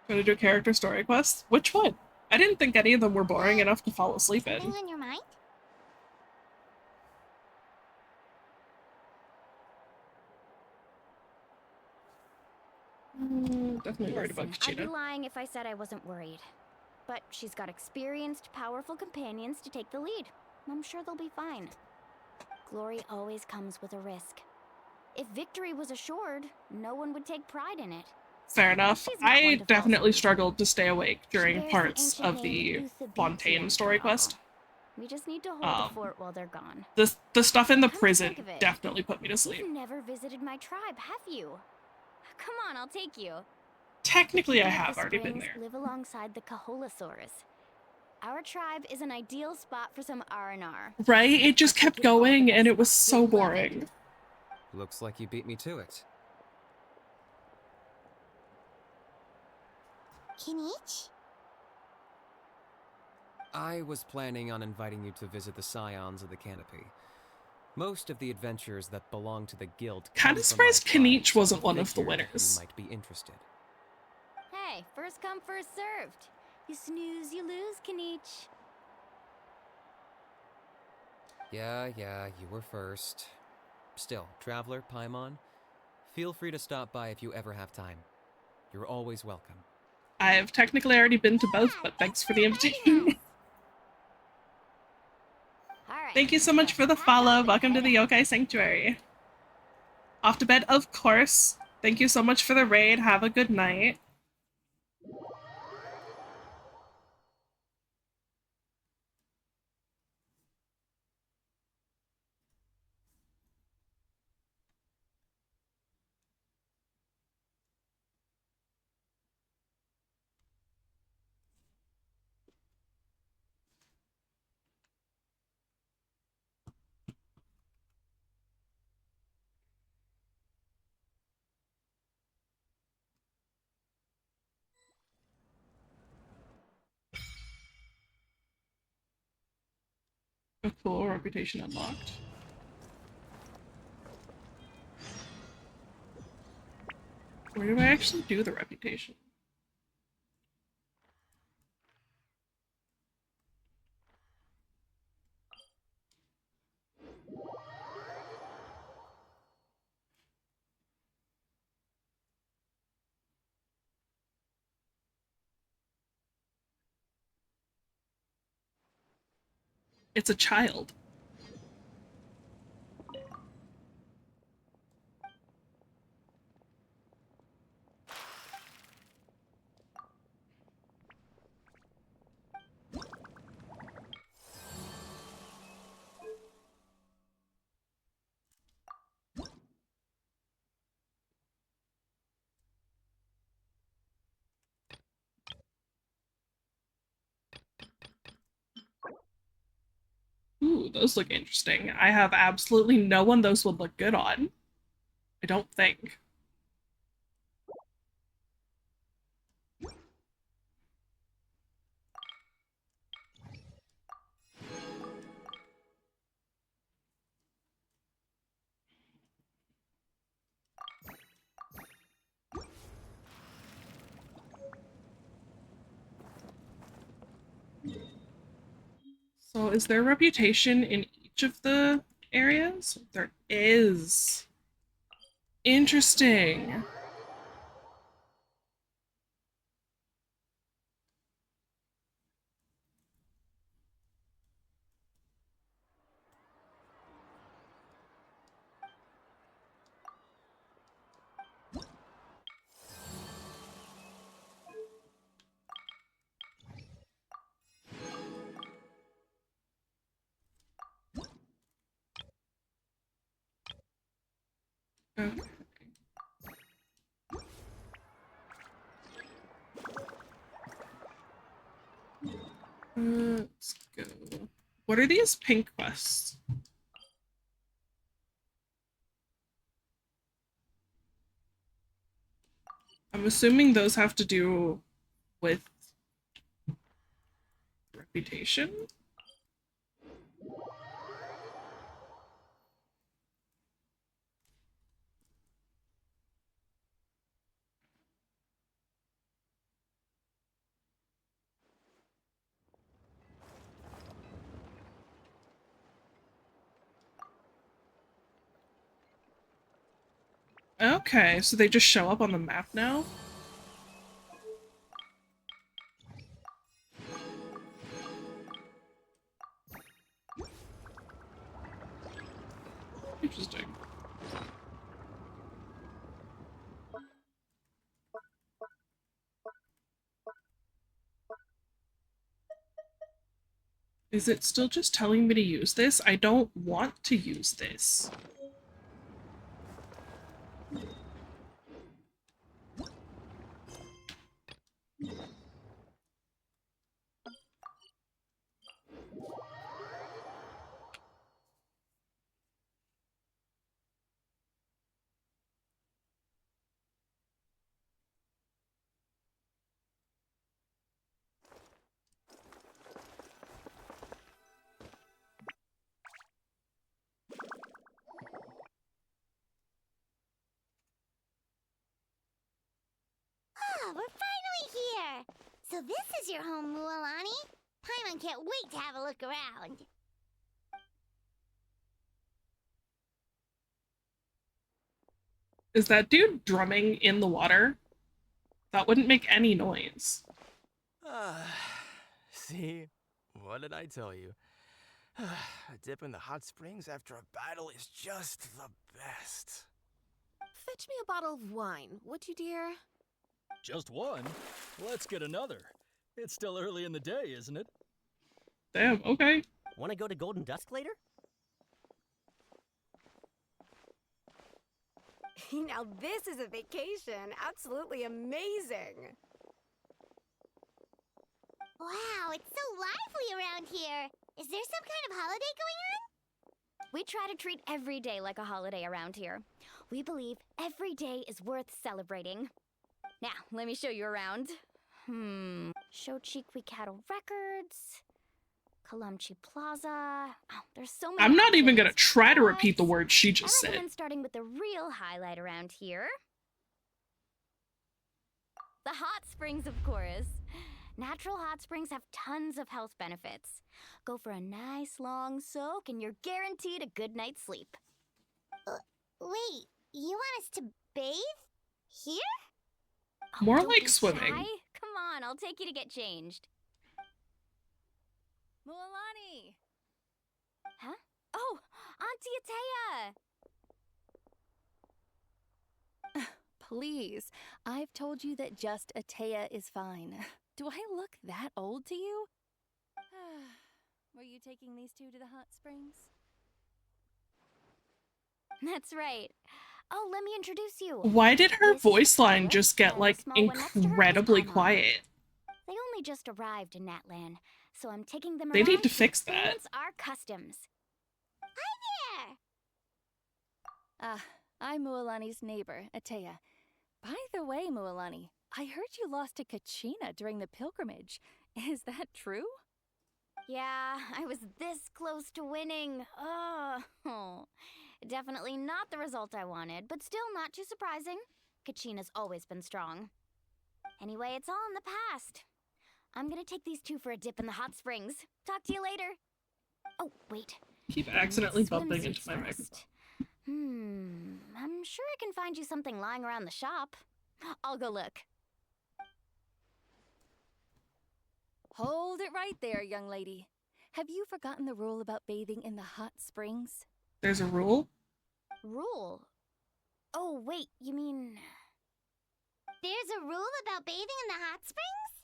Trying to do character story quests? Which one? I didn't think any of them were boring enough to fall asleep Something in. on your mind? Definitely worried about Listen, I'd be Kachina. lying if I said I wasn't worried. But she's got experienced, powerful companions to take the lead. I'm sure they'll be fine. Glory always comes with a risk. If victory was assured, no one would take pride in it. Fair enough. She's not one I to fall definitely asleep. struggled to stay awake during bears the parts ancient of name the Uthabiti Fontaine story after all. quest. We just need to hold the fort while they're gone. The stuff in the Come to prison think of it, definitely put me to sleep. You've never visited my tribe, have you? Come on, I'll take you. Technically, I People of have the already been Springs there. live alongside the Kaholasaurus. Our tribe is an ideal spot for some R&R. Right? It just kept going, and it was so boring. Looks like you beat me to it. Kinich? I was planning on inviting you to visit the Scions of the Canopy. Most of the adventures that belong to the guild Kinda come from surprised my tribe, Kinich so I wasn't one of the figured winners. You might be interested. Hey, first come, first served. You snooze, you lose, Kinich. Yeah, you were first. Still, Traveler, Paimon, feel free to stop by if you ever have time. You're always welcome. I've technically already been to both, but thanks for the invitation. Thank you so much for the follow. Welcome to the Yokai Sanctuary. Off to bed, of course. Thank you so much for the raid. Have a good night. A cool reputation unlocked. Where do I actually do the reputation? It's a child. Ooh, those look interesting. I have absolutely no one those would look good on. I don't think. So is there reputation in each of the areas? There is. Interesting. Okay. Let's go. What are these pink quests? I'm assuming those have to do with reputation? Okay, so they just show up on the map now? Interesting. Is it still just telling me to use this? I don't want to use this. Ah, we're finally here! So this is your home, Mualani? Paimon can't wait to have a look around. Is that dude drumming in the water? That wouldn't make any noise. See? What did I tell you? A dip in the hot springs after a battle is just the best. Fetch me a bottle of wine, would you, dear? Just one? Let's get another. It's still early in the day, isn't it? Damn, okay. Want to go to Golden Dusk later? Now this is a vacation. Absolutely amazing. Wow, it's so lively around here. Is there some kind of holiday going on? We try to treat every day like a holiday around here. We believe every day is celebrating. Now, let me show you around. Show Cheekweed Cattle Records. Kalamchi Plaza. Oh, there's so many. I'm not even gonna options, try to but repeat the words she I just said. recommend starting with the real highlight around here. The hot springs, of course. Natural hot springs have tons of health benefits. Go for a nice long soak and you're guaranteed a good night's sleep. Wait, you want us to bathe? Here? More Don't like be swimming. shy. Come on, I'll take you to get changed. Mualani! Huh? Oh, Auntie Atea! Please, I've told you that just Atea is fine. Do I look that old to you? Were you taking these two to the hot springs? That's right. Oh, let me introduce you. Why did her This is voice line Violet, just get, and the like, small one next to her is incredibly Paimon. quiet? They only just arrived in Natlan, so I'm taking them They around need to fix that. experience our customs. Hi there! I'm Mualani's neighbor, Atea. By the way, Mualani, I heard you lost to Kachina during the pilgrimage. Is that true? Yeah, I was this close to winning. Oh, definitely not the result I wanted, but still not too surprising. Kachina's always been strong. Anyway, it's all in the past. I'm gonna take these two for a dip in the hot springs. Talk to you later. Oh, wait. Keep accidentally bumping Swimsuits into my first. microphone. I'm sure I can find you something lying around the shop. I'll go look. Hold it right there, young lady. Have you forgotten the rule about bathing in the hot springs? There's a rule? Rule? Oh, wait, you mean... There's a rule about bathing in the hot springs?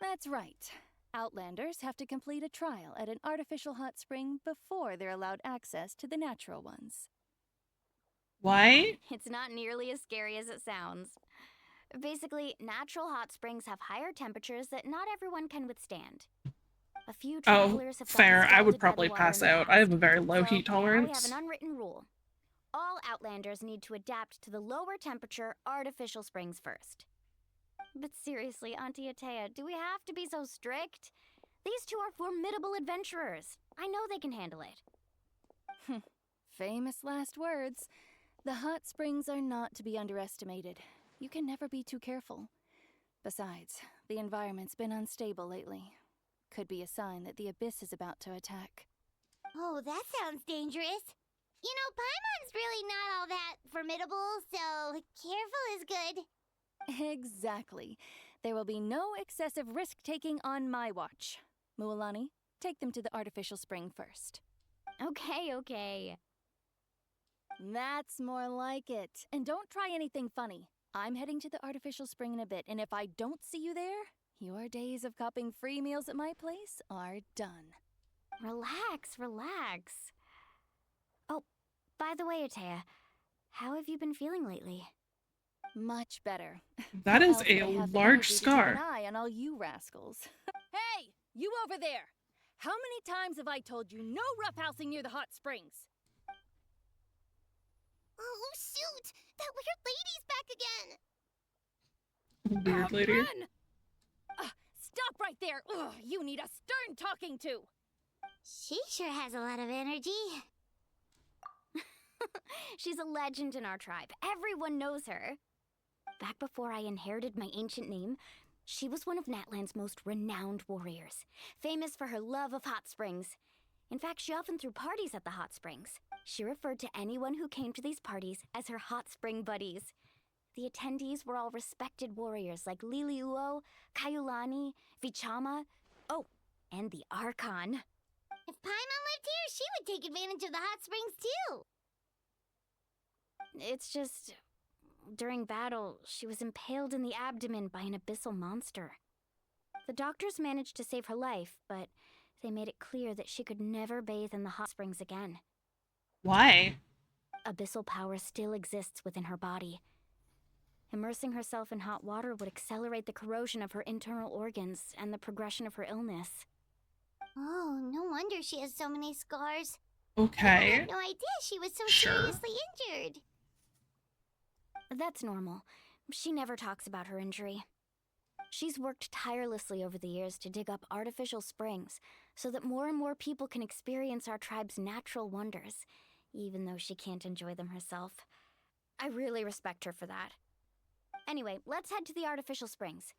That's right. Outlanders have to complete a trial at an artificial hot spring before they're allowed access to the natural ones. Why? It's not nearly as scary as it sounds. Basically, natural hot springs have higher temperatures that not everyone can withstand. A few Oh, travelers have gotten fair. I would scalded by the probably water pass in the out. I have a very low So, heat now we have tolerance. an unwritten rule. All Outlanders need to adapt to the lower temperature artificial springs first. But seriously, Auntie Atea, do we have to be so strict? These two are formidable adventurers. I know they can handle it. Famous last words. The hot springs are not to be underestimated. You can never be too careful. Besides, the environment's been unstable lately. Could be a sign that the abyss is about to attack. Oh, that sounds dangerous. You know, Paimon's really not all that formidable, so careful is good. Exactly. There will be no excessive risk-taking on my watch. Mualani, take them to the artificial spring first. Okay. That's more like it. And don't try anything funny. I'm heading to the artificial spring in a bit, and if I don't see you there, your days of copping free meals at my place are done. Relax. Oh, by the way, Atea, how have you been feeling lately? Much better. That How is else would a I have the large energy to keep scar. an eye on all you rascals. Hey, you over there! How many times have I told you no roughhousing near the hot springs? Oh, shoot! That weird lady's back again! Weird lady. Run! Stop right there! Ugh, you need a stern talking to! She sure has a lot of energy. She's a legend in our tribe. Everyone knows her. Back before I inherited my ancient name, she was one of Natlan's most renowned warriors, famous for her love of hot springs. In fact, she often threw parties at the hot springs. She referred to anyone who came to these parties as her hot spring buddies. The attendees were all respected warriors like Liliuo, Kaiulani, Vichama, oh, and the Archon. If Paimon lived here, she would take advantage of the hot springs too. It's just, during battle, she was impaled in the abdomen by an abyssal monster. The doctors managed to save her life, but they made it clear that she could never bathe in the hot springs again. Why? Abyssal power still exists within her body. Immersing herself in hot water would accelerate the corrosion of her internal organs and the progression of her illness. Oh, no wonder she has so many scars. Okay. I had no idea she was so Sure. seriously injured. That's normal. She never talks about her injury. She's worked tirelessly over the years to dig up artificial springs so that more and more people can experience our tribe's natural wonders, even though she can't enjoy them herself. I really respect her for that. Anyway, let's head to the artificial springs.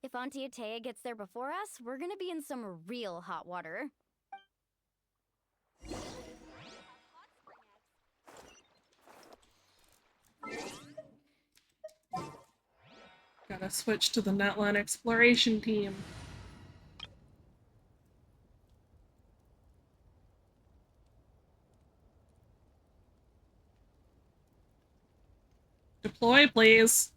If Auntie Atea gets there before us, we're gonna be in some real hot water. Gotta switch to the Natlan exploration team. Deploy, please.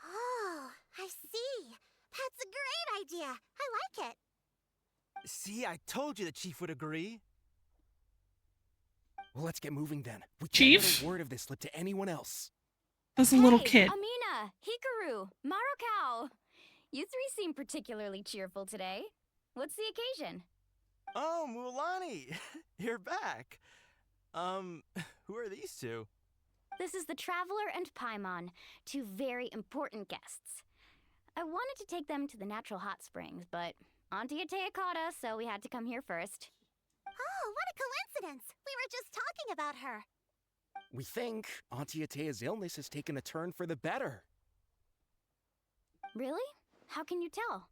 Oh, I see. That's a great idea. I like it. See, I told you the chief would agree. Well, let's get moving then. We can't Chief? let a word of this slip to anyone else. As a little kid. Amina, Hikaru, Marukao. You three seem particularly cheerful today. What's the occasion? Oh, Mulani, you're back. Who are these two? This is the Traveler and Paimon, two very important guests. I wanted to take them to the natural hot springs, but Auntie Atea caught us, so we had to come here first. Oh, what a coincidence. We were just talking about her. We think Auntie Atea's illness has taken a turn for the better. Really? How can you tell?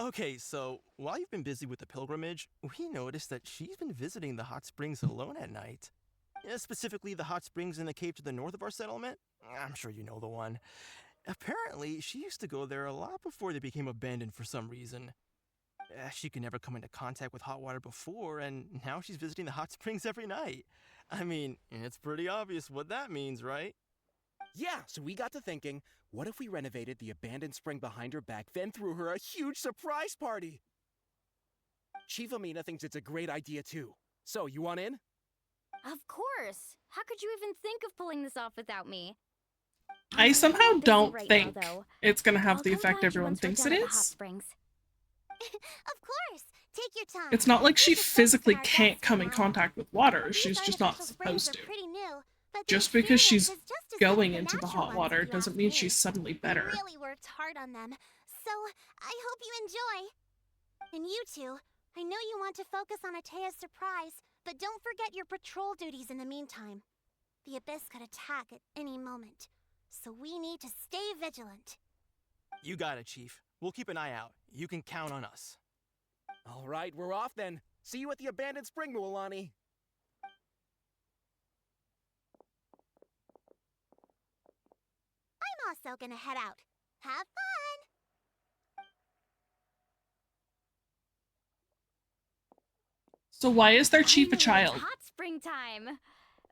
Okay, so while you've been busy with the pilgrimage, we noticed that she's been visiting the hot springs alone at night. Specifically, the hot springs in the cave to the north of our settlement. I'm sure you know the one. Apparently, she used to go there a lot before they became abandoned for some reason. She could never come into contact with hot water before, and now she's visiting the hot springs every night. I mean, it's pretty obvious what that means, right? Yeah, so we got to thinking, what if we renovated the abandoned spring behind her back, then threw her a huge surprise party? Chief Amina thinks it's a great idea too. So, you want in? Of course! How could you even think of pulling this off without me? I somehow busy don't right think now, though. it's gonna have I'll the come effect find you everyone once we're thinks done it at the hot is. springs. Of course. Take your time. It's not like she We're just physically focusing our can't best come in on- contact with water, These she's just not artificial springs supposed are to. pretty new, but the Just because she's experience is just as good going as into the natural hot ones, water if you doesn't ask mean me. she's suddenly better. We really worked hard on them, so I hope you enjoy. And you two, I know you want to focus on Atea's surprise, but don't forget your patrol duties in the meantime. The Abyss could attack at any moment, so we need to stay vigilant. You got it, Chief. We'll keep an eye out. You can count on us. All right, we're off then. See you at the abandoned spring, Mualani. I'm also gonna head out. Have fun! So why is their chief a Finally, child? it's hot springtime!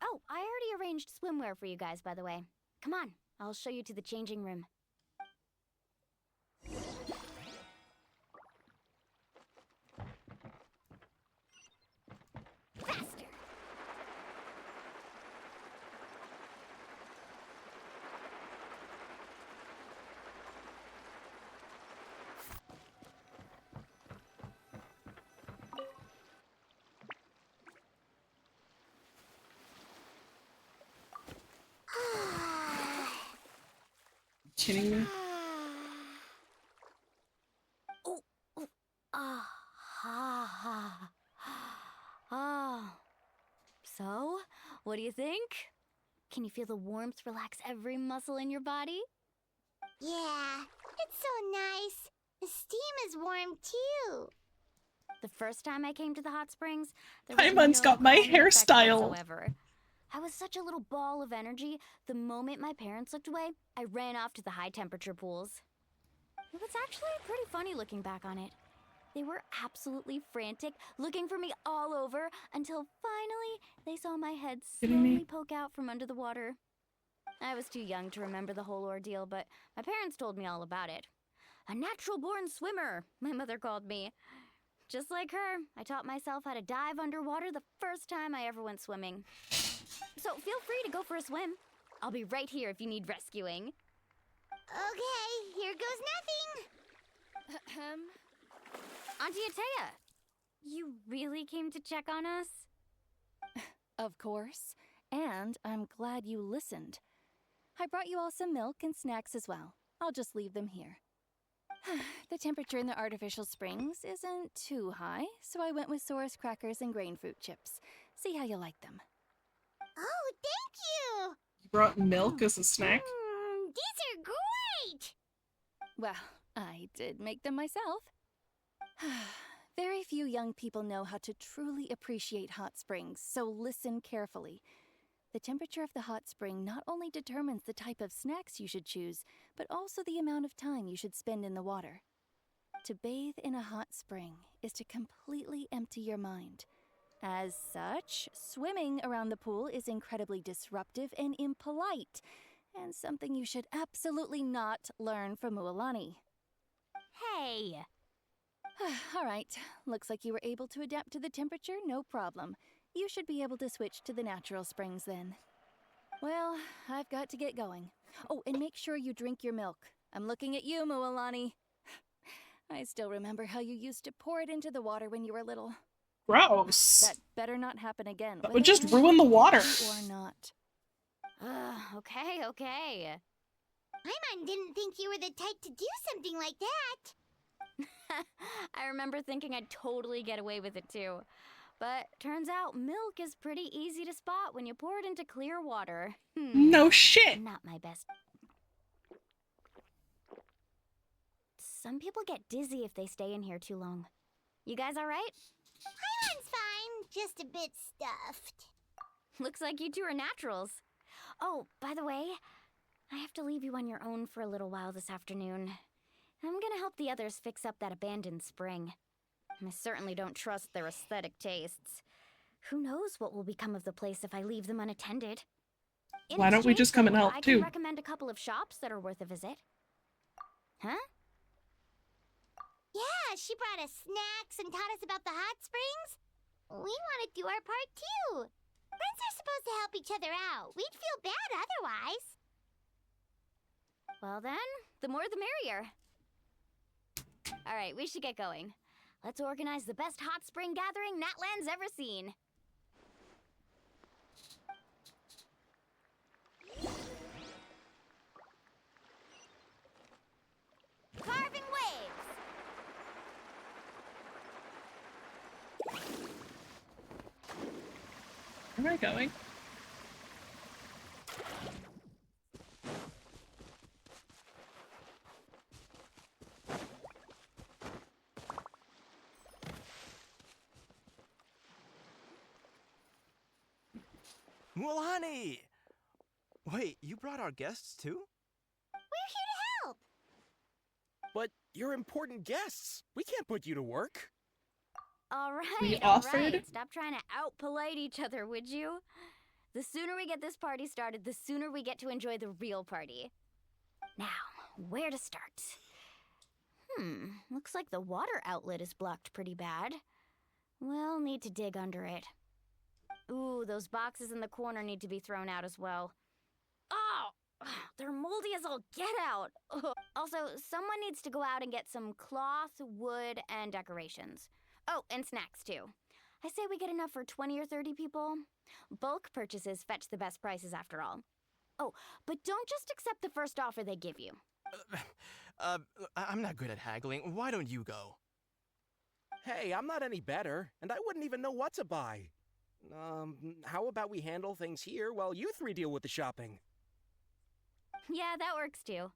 Oh, I already arranged swimwear for you guys, by the way. Come on, I'll show you to the changing room. Faster! Kidding me? So, what do you think? Can you feel the warmth relax every muscle in your body? Yeah, it's so nice. The steam is warm too. The first time I came to the hot springs, there was Paimon's no got my calming effect hairstyle. whatsoever. I was such a little ball of energy. The moment my parents looked away, I ran off to the high temperature pools. It was actually pretty funny looking back on it. They were absolutely frantic, looking for me all over, until finally they saw my head Kidding me? slowly poke out from under the water. I was too young to remember the whole ordeal, but my parents told me all about it. A natural-born swimmer, my mother called me. Just like her, I taught myself how to dive underwater the first time I ever went swimming. So feel free to go for a swim. I'll be right here if you need rescuing. Okay, here goes nothing. Auntie Atea, you really came to check on us? Of course. And I'm glad you listened. I brought you all some milk and snacks as well. I'll just leave them here. The temperature in the artificial springs isn't too high, so I went with Saurus crackers and grain fruit chips. See how you like them. Oh, thank you! You brought milk as a snack? These are great! Well, I did make them myself. Very few young people know how to truly appreciate hot springs, so listen carefully. The temperature of the hot spring not only determines the type of snacks you should choose, but also the amount of time you should spend in the water. To bathe in a hot spring is to completely empty your mind. As such, swimming around the pool is incredibly disruptive and impolite, and something you should absolutely not learn from Mualani. Hey! All right, looks like you were able to adapt to the temperature, no problem. You should be able to switch to the natural springs then. Well, I've got to get going. Oh, and make sure you drink your milk. I'm looking at you, Mualani. I still remember how you used to pour it into the water when you were little. Gross. That better not happen again. That would just ruin the water. Or not. Okay. Paimon didn't think you were the type to do something like that. I remember thinking I'd totally get away with it too. But turns out milk is pretty easy to spot when you pour it into clear water. No shit! Not my best. Some people get dizzy if they stay in here too long. You guys alright? Paimon's fine, just a bit stuffed. Looks like you two are naturals. Oh, by the way, I have to leave you on your own for a little while this afternoon. I'm gonna help the others fix up that abandoned spring. I certainly don't trust their aesthetic tastes. Who knows what will become of the place if I leave them unattended? Why don't we just come and help I too? can recommend a couple of shops that are worth a visit. Huh? Yeah, she brought us snacks and taught us about the hot springs. We want to do our part too. Friends are supposed to help each other out. We'd feel bad otherwise. Well then, the more the merrier. Alright, we should get going. Let's organize the best hot spring gathering Natlan's ever seen. Carving waves! Where am I going? Mualani! Wait, you brought our guests too? We're here to help. But you're important guests. We can't put you to work. We Alright. offered? Stop trying to out-polite each other, would you? The sooner we get this party started, the sooner we get to enjoy the real party. Now, where to start? Looks like the water outlet is blocked pretty bad. We'll need to dig under it. Ooh, those boxes in the corner need to be thrown out as well. Oh, they're moldy as all get out. Ugh. Also, someone needs to go out and get some cloth, wood, and decorations. Oh, and snacks too. I say we get enough for 20 or 30 people. Bulk purchases fetch the best prices after all. Oh, but don't just accept the first offer they give you. I'm not good at haggling. Why don't you go? Hey, I'm not any better, and I wouldn't even know what to buy. How about we handle things here while you three deal with the shopping? Yeah, that works too.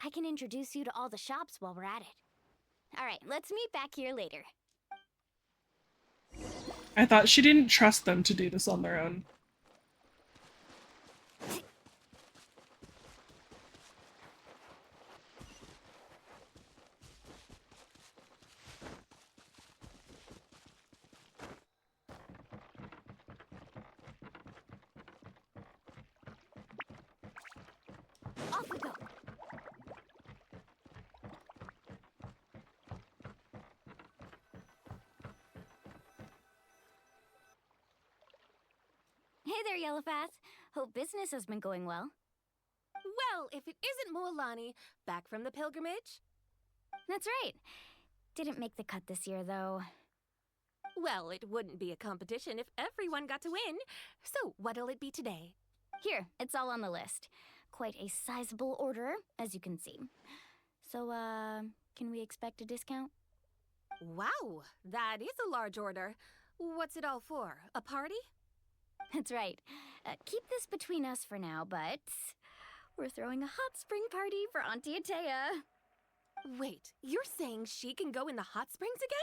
I can introduce you to all the shops while we're at it. All right, let's meet back here later. I thought she didn't trust them to do this on their own. Off we go. Hey there, Yellowfast. Hope business has been going well. Well, if it isn't Mualani, back from the pilgrimage? That's right. Didn't make the cut this year, though. Well, it wouldn't be a competition if everyone got to win. So, what'll it be today? Here, it's all on the list. Quite a sizable order, as you can see. So, can we expect a discount? Wow, that is a large order. What's it all for? A party? That's right. Keep this between us for now, but we're throwing a hot spring party for Auntie Atea. Wait, you're saying she can go in the hot springs again?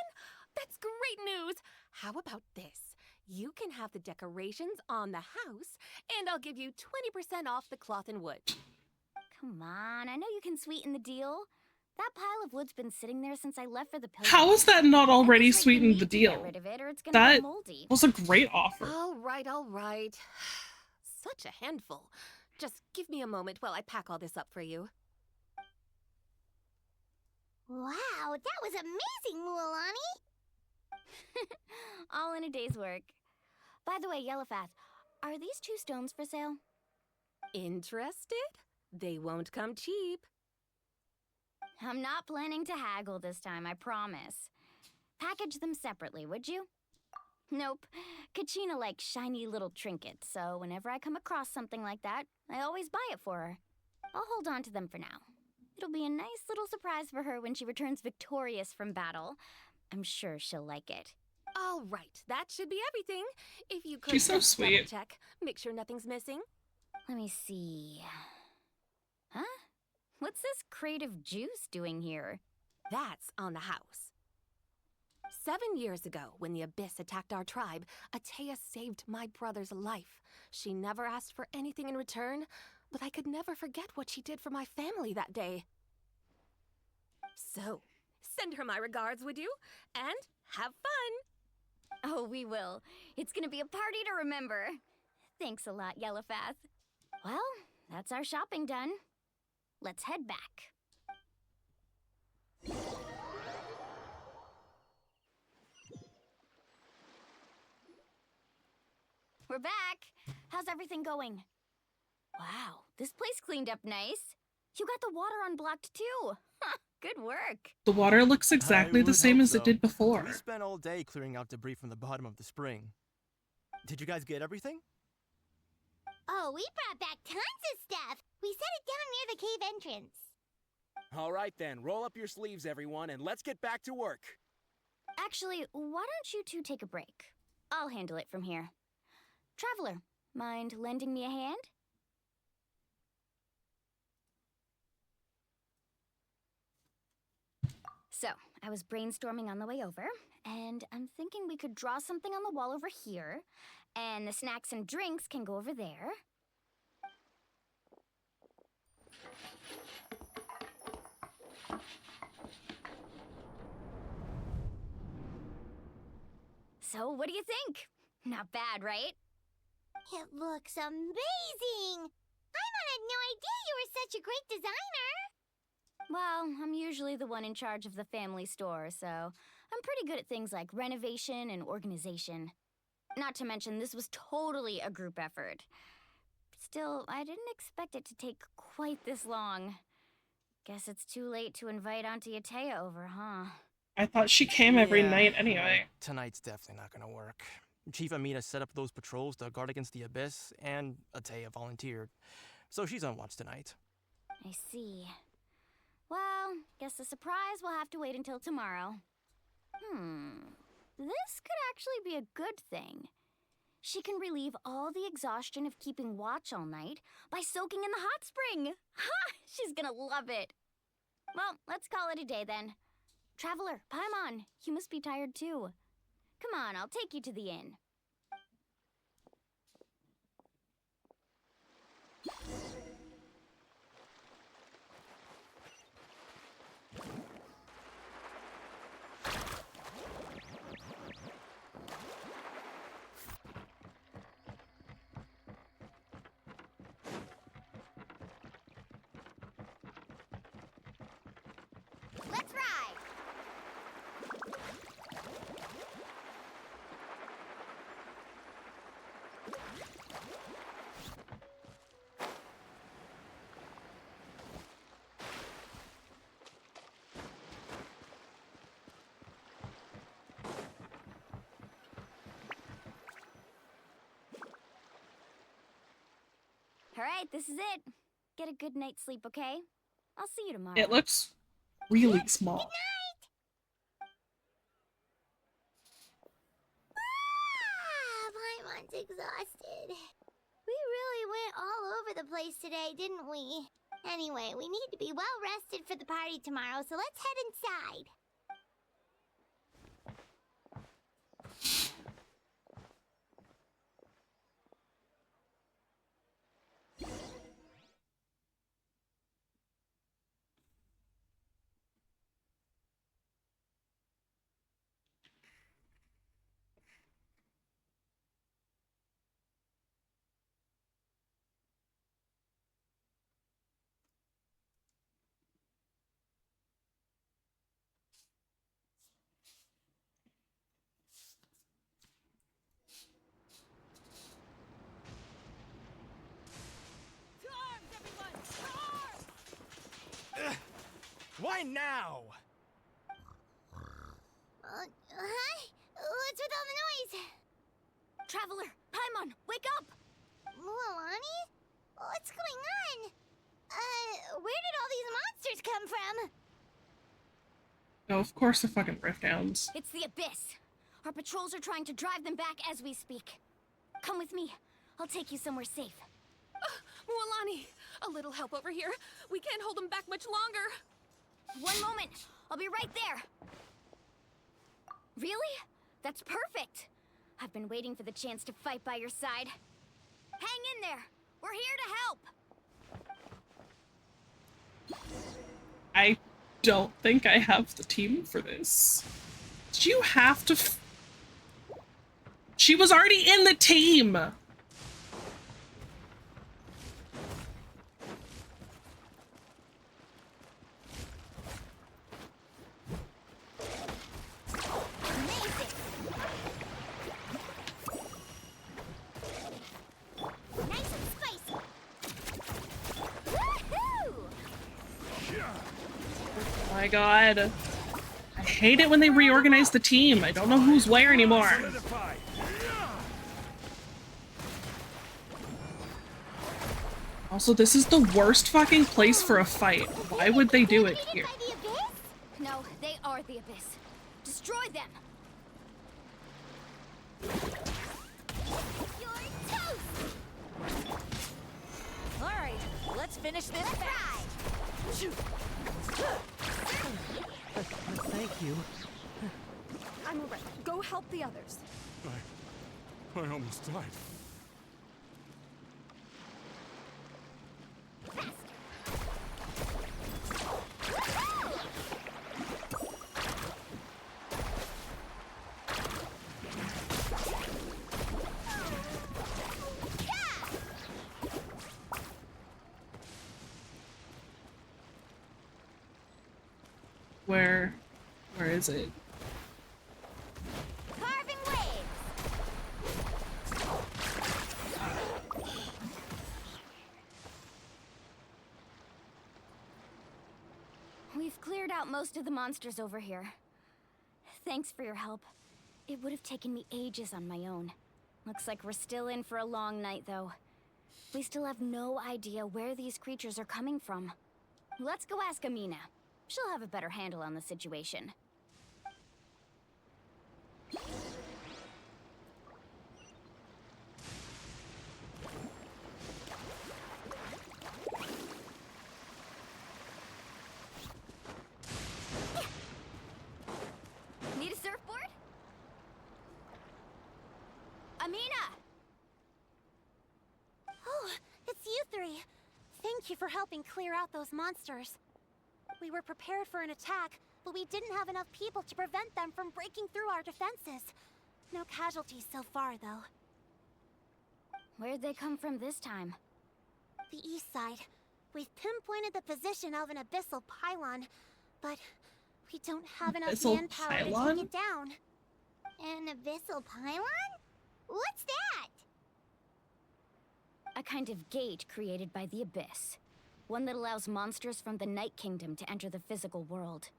That's great news! How about this? You can have the decorations on the house, and I'll give you 20% off the cloth and wood. Come on, I know you can sweeten the deal. That pile of wood's been sitting there since I left for the pilgrimage. How is that not already sweetened the deal? Get rid of it or it's gonna That go moldy. was a great offer. All right. Such a handful. Just give me a moment while I pack all this up for you. Wow, that was amazing, Mualani! All in a day's work. By the way, Yellowfath, are these 2 stones for sale? Interested? They won't come cheap. I'm not planning to haggle this time, I promise. Package them separately, would you? Nope. Kachina likes shiny little trinkets, so whenever I come across something like that, I always buy it for her. I'll hold on to them for now. It'll be a nice little surprise for her when she returns victorious from battle. I'm sure she'll like it. All right, that should be everything. If you could She's so just sweet. double check, make sure nothing's missing. Let me see. Huh? What's this crate of juice doing here? That's on the house. 7 years ago, when the Abyss attacked our tribe, Atea saved my brother's life. She never asked for anything in return, but I could never forget what she did for my family that day. So, send her my regards, would you? And have fun! Oh, we will. It's gonna be a party to remember. Thanks a lot, Yellowfath. Well, that's our shopping done. Let's head back. We're back. How's everything going? Wow, this place cleaned up nice. You got the water unblocked too. Good work. The water looks exactly the same as it did before. We spent all day clearing out debris from the bottom of the spring. Did you guys get everything? Oh, we brought back tons of stuff! We set it down near the cave entrance. All right then, roll up your sleeves, everyone, and let's get back to work. Actually, why don't you two take a break? I'll handle it from here. Traveler, mind lending me a hand? So, I was brainstorming on the way over, and I'm thinking we could draw something on the wall over here, and the snacks and drinks can go over there. So, what do you think? Not bad, right? It looks amazing! Paimon had no idea you were such a great designer! Well, I'm usually the one in charge of the family store, so I'm pretty good at things like renovation and organization. Not to mention, this was totally a group effort. Still, I didn't expect it to take quite this long. Guess it's too late to invite Auntie Atea over, huh? I thought she came every Yeah, night anyway. Tonight's definitely not gonna work. Chief Amina set up those patrols to guard against the Abyss, and Atea volunteered. So she's on watch tonight. I see. Well, guess the surprise will have to wait until tomorrow. This could actually be a good thing. She can relieve all the exhaustion of keeping watch all night by soaking in the hot spring. Ha! She's gonna love it. Well, let's call it a day then. Traveler, Paimon, you must be tired too. Come on, I'll take you to the inn. Let's ride! Alright, this is it. Get a good night's sleep, okay? I'll see you tomorrow. It looks really small. Paimon's exhausted. We really went all over the place today, didn't we? Anyway, we need to be well rested for the party tomorrow, so let's head inside. Why now? Huh? What's with all the noise? Traveler, Paimon, wake up! Mualani? What's going on? Where did all these monsters come from? Oh, of course the fucking Rift Hounds. It's the Abyss. Our patrols are trying to drive them back as we speak. Come with me. I'll take you somewhere safe. Mualani, a little help over here. We can't hold them back much longer. One moment. I'll be right there. Really? That's perfect. I've been waiting for the chance to fight by your side. Hang in there. We're here to help. I don't think I have the team for this. Did you have to She was already in the team! Oh my god. I hate it when they reorganize the team. I don't know who's where anymore. Also, this is the worst fucking place for a fight. Why would they do it here? No, they are the Abyss. Destroy them! Alright, let's finish this fast. Thank you. I'm alright. Go help the others. I almost died. Where is it? Carving waves! We've cleared out most of the monsters over here. Thanks for your help. It would have taken me ages on my own. Looks like we're still in for a long night, though. We still have no idea where these creatures are coming from. Let's go ask Amina. She'll have a better handle on the situation. Need a surfboard? Amina! Oh, it's you three. Thank you for helping clear out those monsters. We were prepared for an attack, but we didn't have enough people to prevent them from breaking through our defenses. No casualties so far, though. Where'd they come from this time? The east side. We've pinpointed the position of an abyssal pylon, but we don't have enough Abyssal manpower to pylon? take it down. An abyssal pylon? What's that? A kind of gate created by the Abyss. One that allows monsters from the Night Kingdom to enter the physical world.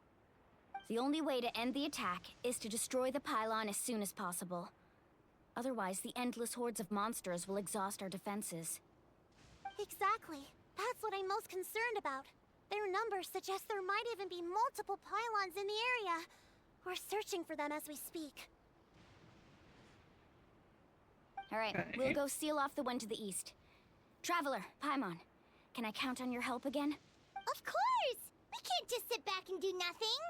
The only way to end the attack is to destroy the pylon as soon as possible. Otherwise, the endless hordes of monsters will exhaust our defenses. Exactly. That's what I'm most concerned about. Their numbers suggest there might even be multiple pylons in the area. We're searching for them as we speak. All right, we'll go seal off the one to the east. Traveler, Paimon, can I count on your help again? Of course! We can't just sit back and do nothing!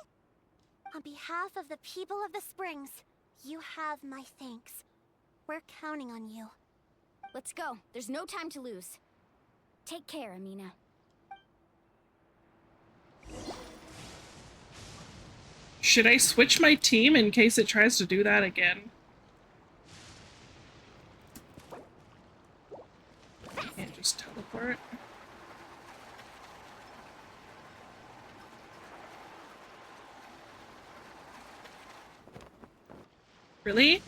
On behalf of the people of the Springs, you have my thanks. We're counting on you. Let's go. There's no time to lose. Take care, Amina. Should I switch my team in case it tries to do that again? Can't just teleport. Really?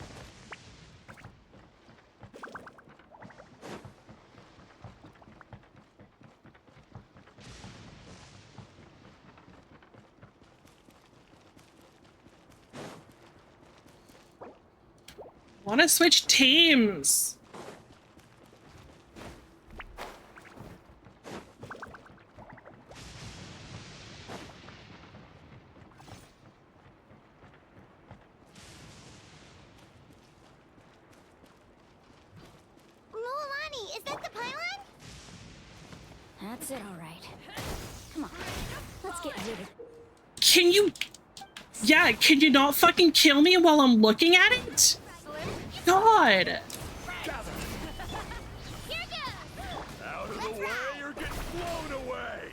Want to switch teams? Mualani, is that the pylon? That's it, all right. Come on, let's get rooted. Can you... Yeah, can you not fucking kill me while I'm looking at it? God! Out of the way, you're getting blown away!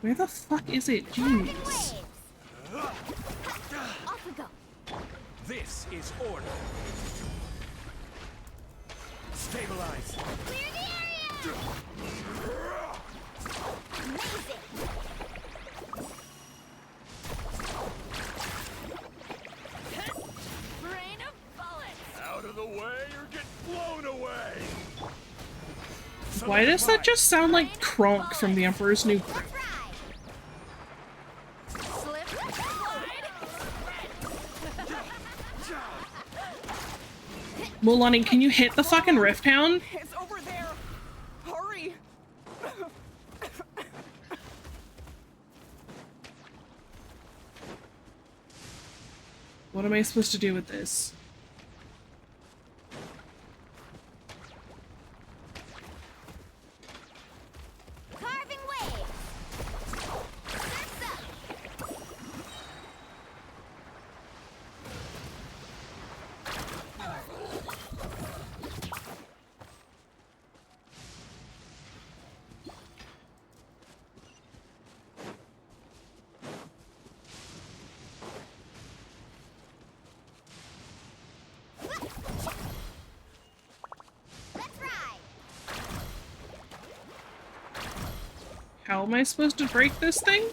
Where the fuck is it? Jeez. Off we go. This is order. Stabilize. Clear the area! Amazing! Rain of bullets! Out of the way, you're getting blown away! Why does that just sound like Kronk from The Emperor's New Groove? Mualani, can you hit the fucking Rift Hound? It's over there! Hurry! What am I supposed to do with this? Carving waves! Surf's up! Let's ride! How am I supposed to break this thing?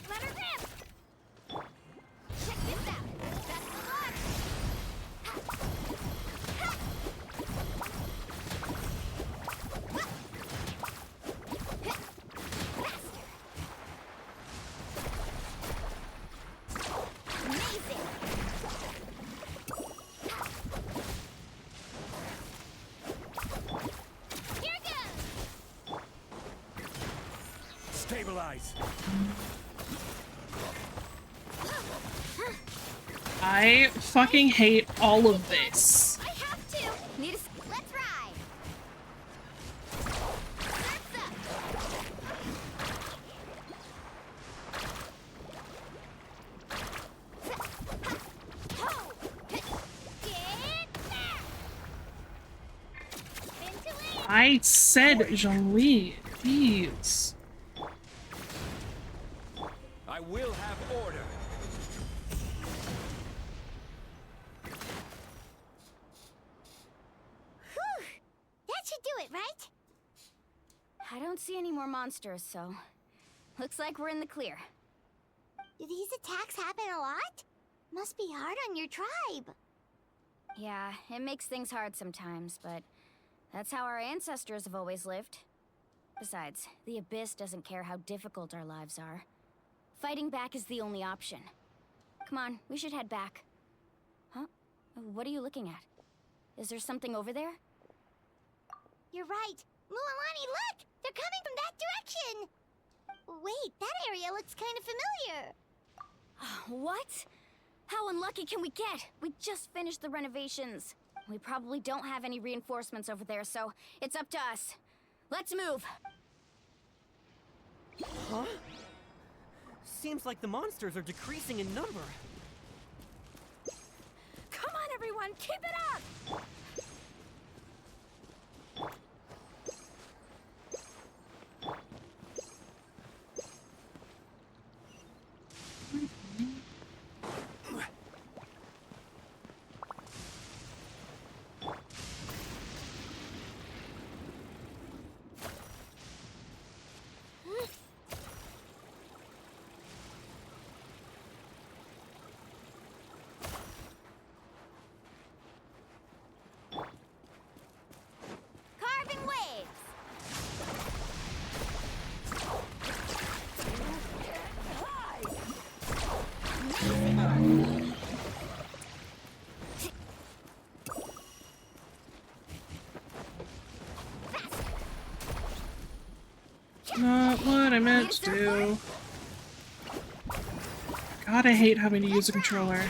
Let her rip! Check this out! That's the one! Amazing! Here goes! Stabilize. I fucking hate all of this. I have to! Need a... Let's ride! Surf's up! Ho! Get there! Spin to land! I said Jean-Louis. Jeez. I will have order. Whew! That should do it, right? I don't see any more monsters, so looks like we're in the clear. Do these attacks happen a lot? Must be hard on your tribe. Yeah, it makes things hard sometimes, but that's how our ancestors have always lived. Besides, the Abyss doesn't care how difficult our lives are. Fighting back is the only option. Come on, we should head back. Huh? What are you looking at? Is there something over there? You're right. Mualani, look! They're coming from that direction! Wait, that area looks kind of familiar. What? How unlucky can we get? We just finished the renovations. We probably don't have any reinforcements over there, so it's up to us. Let's move! Huh? Seems like the monsters are decreasing in number. Come on, everyone, keep it up! Carving waves! Not what I meant to do. God, I hate having to use a controller.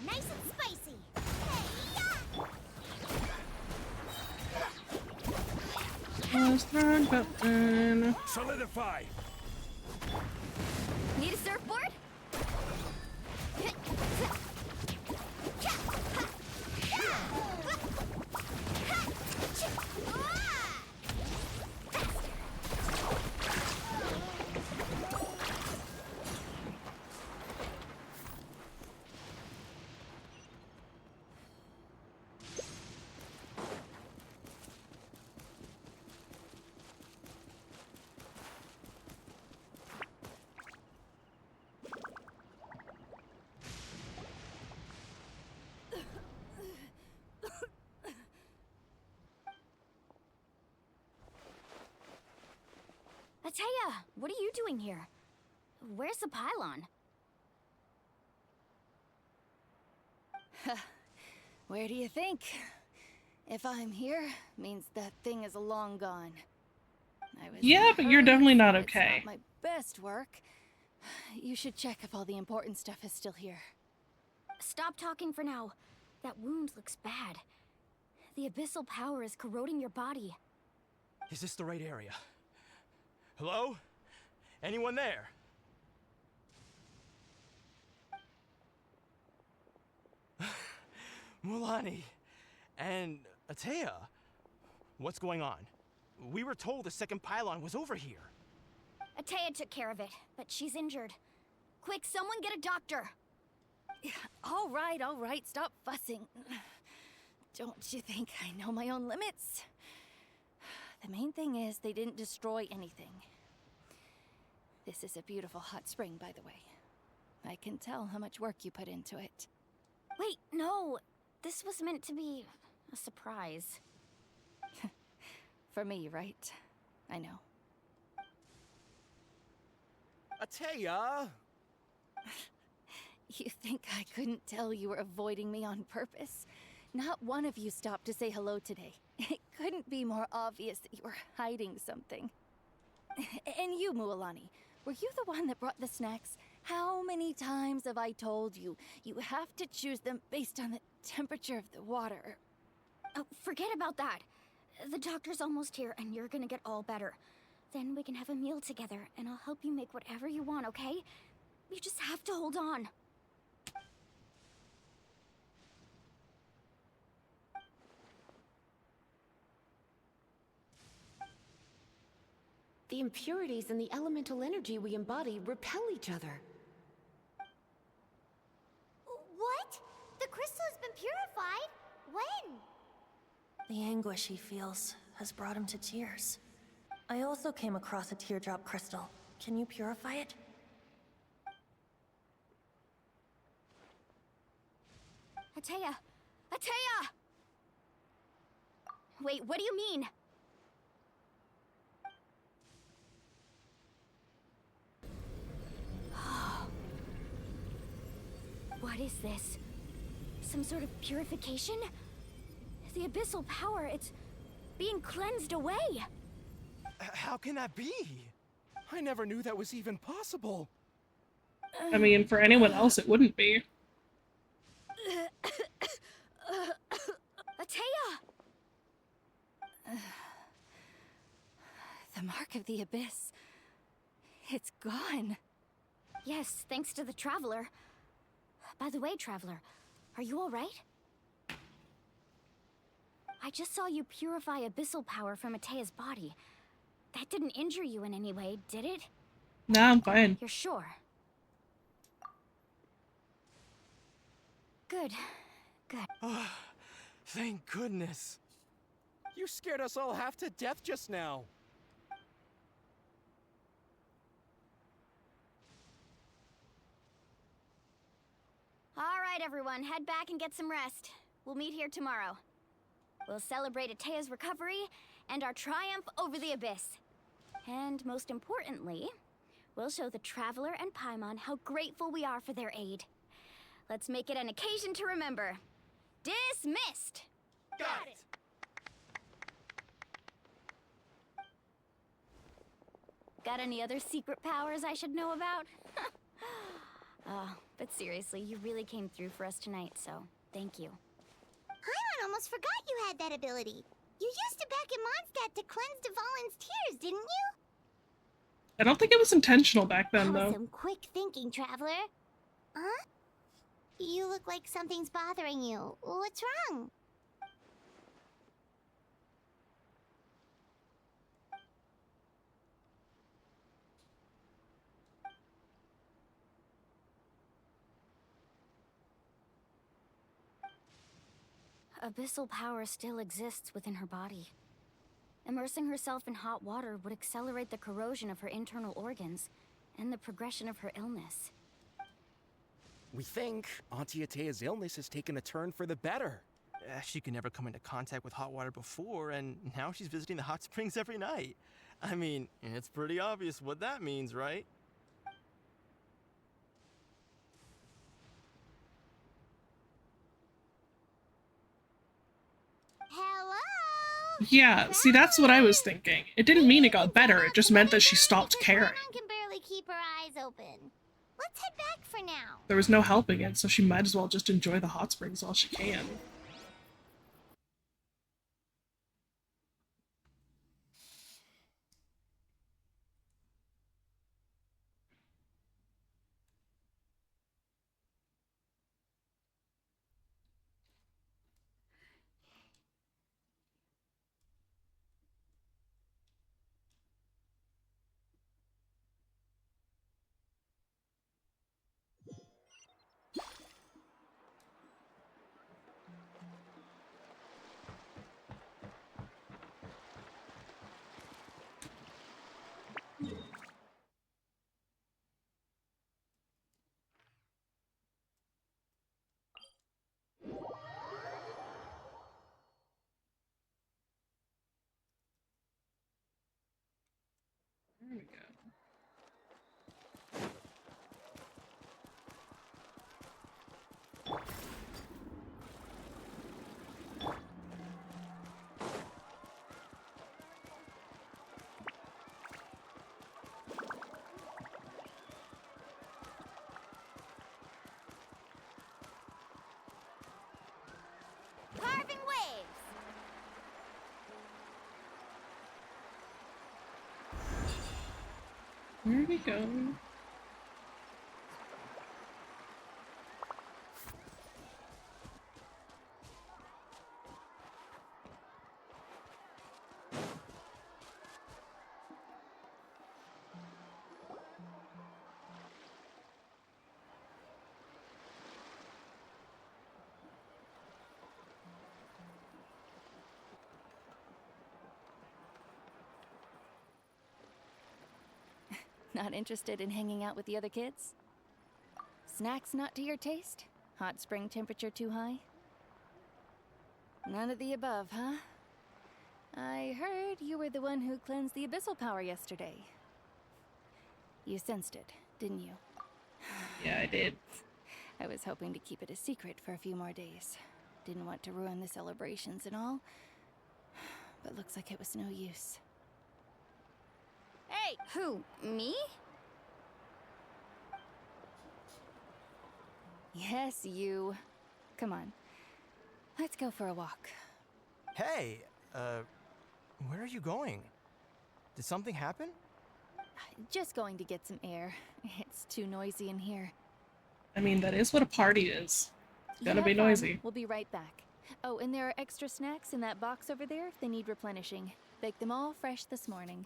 Nice and spicy. Was thrown button. Solidify! Need a surfboard? Ataya, what are you doing here? Where's the pylon? Where do you think? If I'm here, means that thing is long gone. I was Yeah, in a but you're hurry, definitely not so it's okay. not my best work. You should check if all the important stuff is still here. Stop talking for now. That wound looks bad. The abyssal power is corroding your body. Is this the right area? Hello? Anyone there? Mulani and Ataya, what's going on? We were told the second pylon was over here. Ataya took care of it, but she's injured. Quick, someone get a doctor! All right, stop fussing. Don't you think I know my own limits? The main thing is they didn't destroy anything. This is a beautiful hot spring, by the way. I can tell how much work you put into it. Wait, no! This was meant to be a surprise. For me, right? I know. Ataya! You think I couldn't tell you were avoiding me on purpose? Not one of you stopped to say hello today. It couldn't be more obvious that you were hiding something. And you, Mualani, were you the one that brought the snacks? How many times have I told you, you have to choose them based on the temperature of the water? Oh, forget about that. The doctor's almost here, and you're gonna get all better. Then we can have a meal together, and I'll help you make whatever you want, okay? You just have to hold on. The impurities in the elemental energy we embody repel each other. What? The crystal has been purified? When? The anguish he feels has brought him to tears. I also came across a teardrop crystal. Can you purify it? Atea! Atea! Wait, what do you mean? What is this? Some sort of purification? The abyssal power, it's being cleansed away. How can that be? I never knew that was even possible. I mean, for anyone else, it wouldn't be. Atea! The mark of the abyss. It's gone. Yes, thanks to the Traveler. By the way, Traveler, are you alright? I just saw you purify abyssal power from Atea's body. That didn't injure you in any way, did it? Nah, I'm fine. You're sure? Good. Good. Thank goodness. You scared us all half to death just now. Alright, everyone, head back and get some rest. We'll meet here tomorrow. We'll celebrate Atea's recovery and our triumph over the abyss. And most importantly, we'll show the Traveler and Paimon how grateful we are for their aid. Let's make it an occasion to remember. Dismissed! Got it! Got any other secret powers I should know about? But seriously, you really came through for us tonight, so thank you. Paimon almost forgot you had that ability. You used it back in Mondstadt to cleanse Dvalin's tears, didn't you? I don't think it was intentional back then, That was though. some quick thinking, Traveler. Huh? You look like something's bothering you. What's wrong? Abyssal power still exists within her body. Immersing herself in hot water would accelerate the corrosion of her internal organs and the progression of her illness. We think Auntie Atea's illness has taken a turn for the better. She could never come into contact with hot water before, and now she's visiting the hot springs every night. I mean, it's pretty obvious what that means, right? Hello? Yeah, see, that's what I was thinking. It didn't mean it got better, it just meant that she stopped caring. Paimon can barely keep her eyes open. Let's head back for now. There was no helping it, so she might as well just enjoy the hot springs while she can. There we go. Carving waves. Where we go? Not interested in hanging out with the other kids? Snacks not to your taste? Hot spring temperature too high? None of the above, huh? I heard you were the one who cleansed the abyssal power yesterday. You sensed it, didn't you? Yeah, I did. I was hoping to keep it a secret for a few more days. Didn't want to ruin the celebrations and all. But looks like it was no use. Hey! Who? Me? Yes, you. Come on. Let's go for a walk. Hey, where are you going? Did something happen? Just going to get some air. It's too noisy in here. I mean, that is what a party is. It's gonna You be have fun. noisy. We'll be right back. Oh, and there are extra snacks in that box over there if they need replenishing. Baked them all fresh this morning.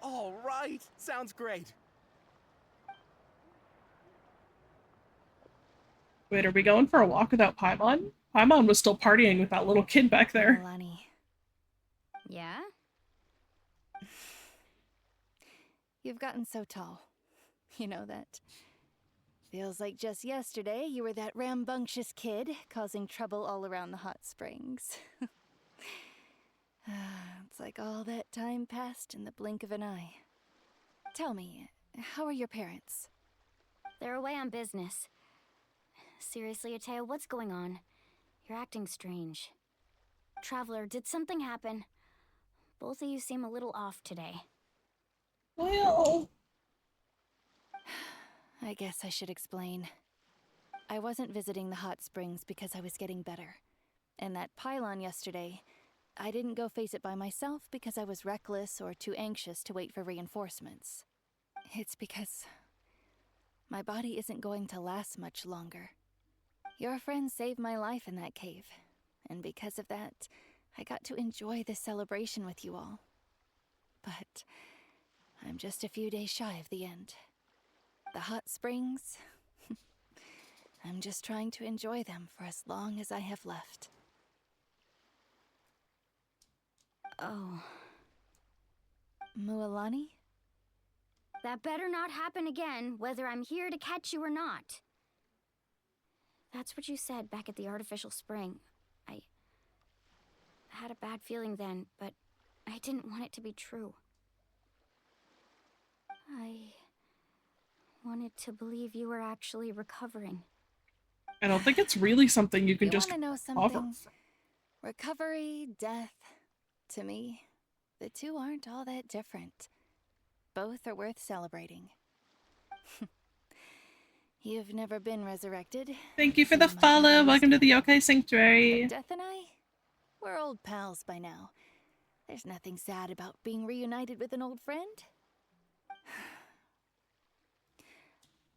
All right, sounds great. Wait, are we going for a walk without Paimon? Paimon was still partying with that little kid back there. Milani. Yeah? You've gotten so tall. You know that. Feels like just yesterday you were that rambunctious kid causing trouble all around the hot springs. It's like all that time passed in the blink of an eye. Tell me, how are your parents? They're away on business. Seriously, Atea, what's going on? You're acting strange. Traveler, did something happen? Both of you seem a little off today. Well... I guess I should explain. I wasn't visiting the hot springs because I was getting better. And that pylon yesterday, I didn't go face it by myself because I was reckless or too anxious to wait for reinforcements. It's because my body isn't going to last much longer. Your friend saved my life in that cave, and because of that, I got to enjoy this celebration with you all. But I'm just a few days shy of the end. The hot springs, I'm just trying to enjoy them for as long as I have left. Oh. Mualani? That better not happen again, whether I'm here to catch you or not. That's what you said back at the artificial spring. I had a bad feeling then, but I didn't want it to be true. I wanted to believe you were actually recovering. I don't think it's really something you can just wanna know offer. something? Recovery, death, to me, the two aren't all that different. Both are worth celebrating. You've never been resurrected. Thank you for the follow. Welcome to the Yokai Sanctuary. But Death and I, we're old pals by now. There's nothing sad about being reunited with an old friend.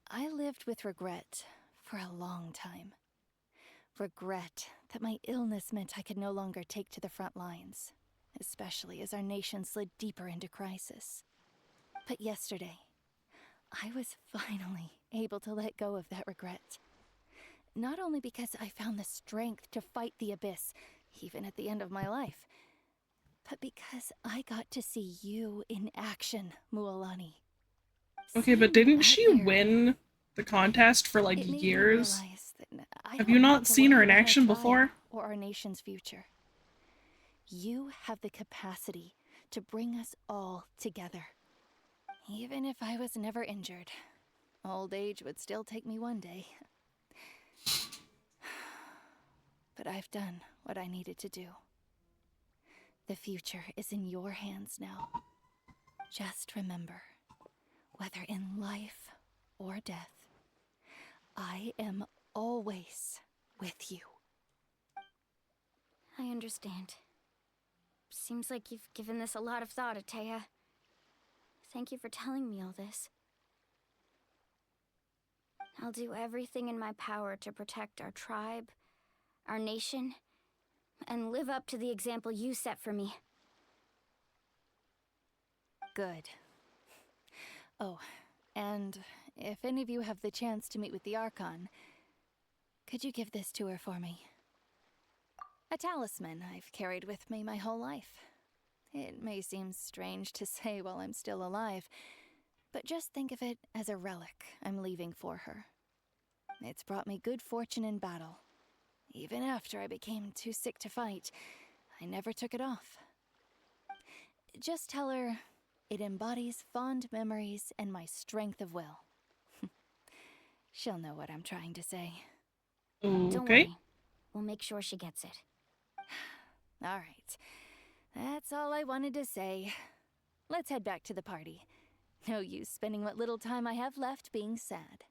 I lived with regret for a long time. Regret that my illness meant I could no longer take to the front lines, especially as our nation slid deeper into crisis. But yesterday, I was finally able to let go of that regret. Not only because I found the strength to fight the abyss, even at the end of my life, but because I got to see you in action, Mualani. Okay, but didn't she win the contest for like years? Have you not seen her in action before? Or our nation's future. You have the capacity to bring us all together. Even if I was never injured, old age would still take me one day. But I've done what I needed to do. The future is in your hands now. Just remember, whether in life or death, I am always with you. I understand. Seems like you've given this a lot of thought, Atea. Thank you for telling me all this. I'll do everything in my power to protect our tribe, our nation, and live up to the example you set for me. Good. Oh, and if any of you have the chance to meet with the Archon, could you give this to her for me? A talisman I've carried with me my whole life. It may seem strange to say while I'm still alive, But just think of it as a relic I'm leaving for her. It's brought me good fortune in battle. Even after I became too sick to fight, I never took it off. Just tell her it embodies fond memories and my strength of will. She'll know what I'm trying to say. Don't Okay. worry. We'll make sure she gets it. All right. That's all I wanted to say. Let's head back to the party. No use spending what little time I have left being sad.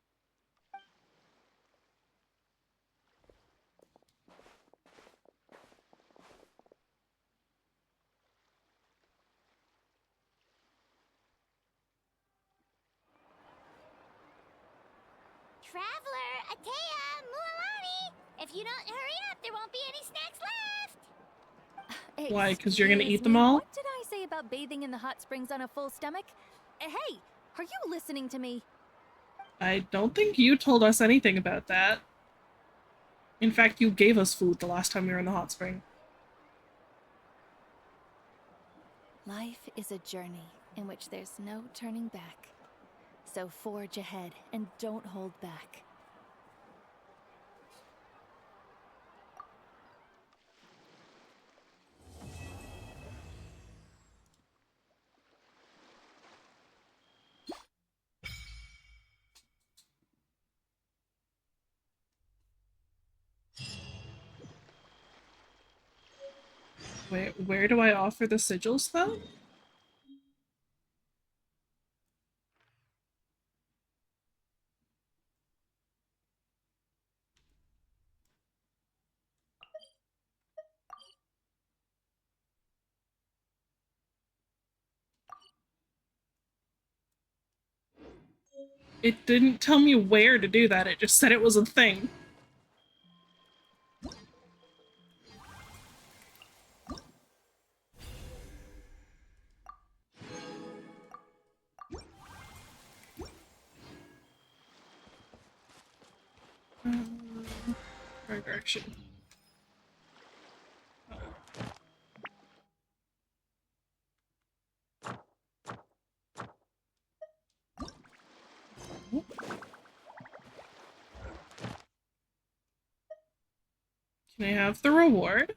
Traveler, Atea, Mualani! If you don't hurry up, there won't be any snacks left! Why? Because you're gonna Excuse eat them me, all? What did I say about bathing in the hot springs on a full stomach? Hey, are you listening to me? I don't think you told us anything about that. In fact, you gave us food the last time we were in the hot spring. Life is a journey in which there's no turning back. So forge ahead and don't hold back. Wait, where do I offer the sigils, though? It didn't tell me where to do that, it just said it was a thing. Right direction. Can I have the reward?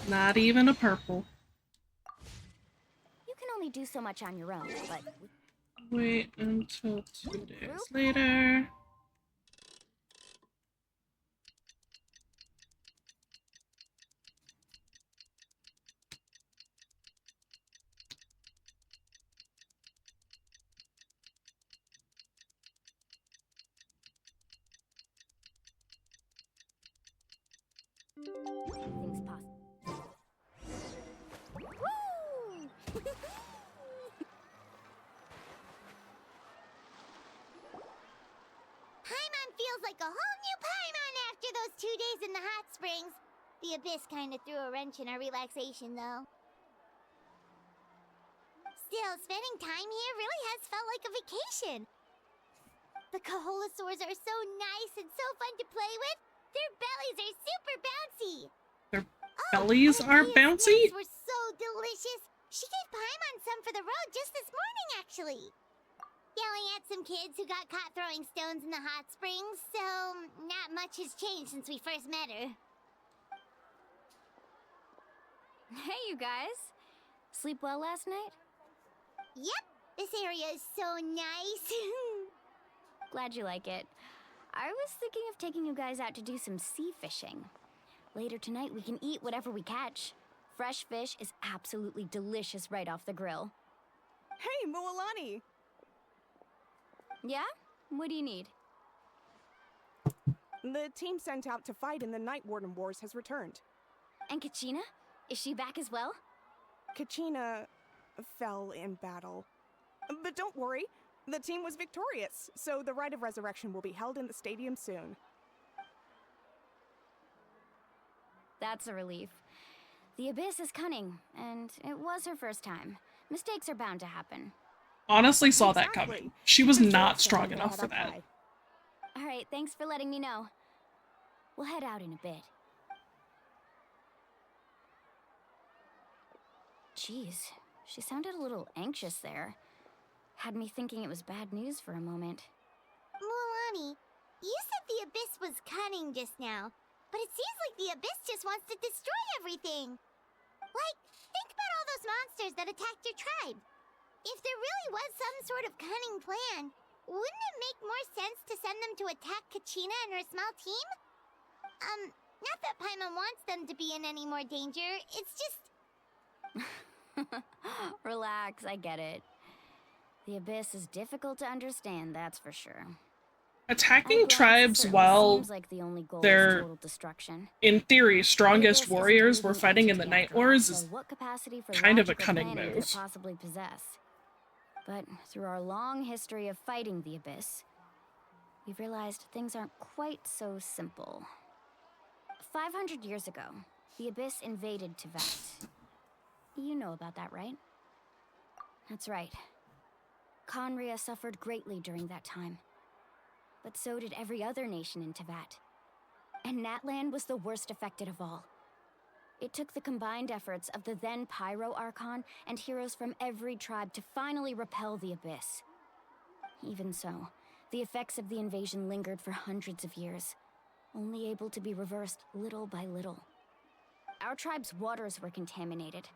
Not even a purple. You can only do so much on your own, but... Wait until 2 days later. Anything's possible. Woo! Paimon feels like a whole new Paimon after those 2 days in the hot springs. The Abyss kind of threw a wrench in our relaxation, though. Still, spending time here really has felt like a vacation. The Kaholosaurs are so nice and so fun to play with. Their bellies are super bouncy. Their bellies are bouncy? Snacks were so delicious. She gave Paimon some for the road just this morning, actually. Yelling at some kids who got caught throwing stones in the hot springs, so not much has changed since we first met her. Hey, you guys. Sleep well last night? Yep, this area is so nice. Glad you like it. I was thinking of taking you guys out to do some sea fishing. Later tonight, we can eat whatever we catch. Fresh fish is absolutely delicious right off the grill. Hey, Mualani! Yeah? What do you need? The team sent out to fight in the Night Warden Wars has returned. And Kachina? Is she back as well? Kachina fell in battle. But don't worry, the team was victorious, so the Rite of Resurrection will be held in the stadium soon. That's a relief. The Abyss is cunning, and it was her first time. Mistakes are bound to happen. Honestly saw that coming. She was not strong enough for that. Alright, thanks for letting me know. We'll head out in a bit. Jeez, she sounded a little anxious there. Had me thinking it was bad news for a moment. Mualani, you said the Abyss was cunning just now, but it seems like the Abyss just wants to destroy everything. Like, think about all those monsters that attacked your tribe. If there really was some sort of cunning plan, wouldn't it make more sense to send them to attack Kachina and her small team? Not that Paimon wants them to be in any more danger, it's just... Relax, I get it. The Abyss is difficult to understand, that's for sure. Attacking tribes while their, in theory, strongest warriors were fighting in the Night Wars is kind of a cunning move. Possibly possess. But through our long history of fighting the Abyss, we've realized things aren't quite so simple. 500 years ago, the Abyss invaded Teyvat. You know about that, right? That's right. Conria suffered greatly during that time. But so did every other nation in Teyvat. And Natlan was the worst affected of all. It took the combined efforts of the then Pyro Archon and heroes from every tribe to finally repel the Abyss. Even so, the effects of the invasion lingered for hundreds of years, only able to be reversed little by little. Our tribe's waters were contaminated.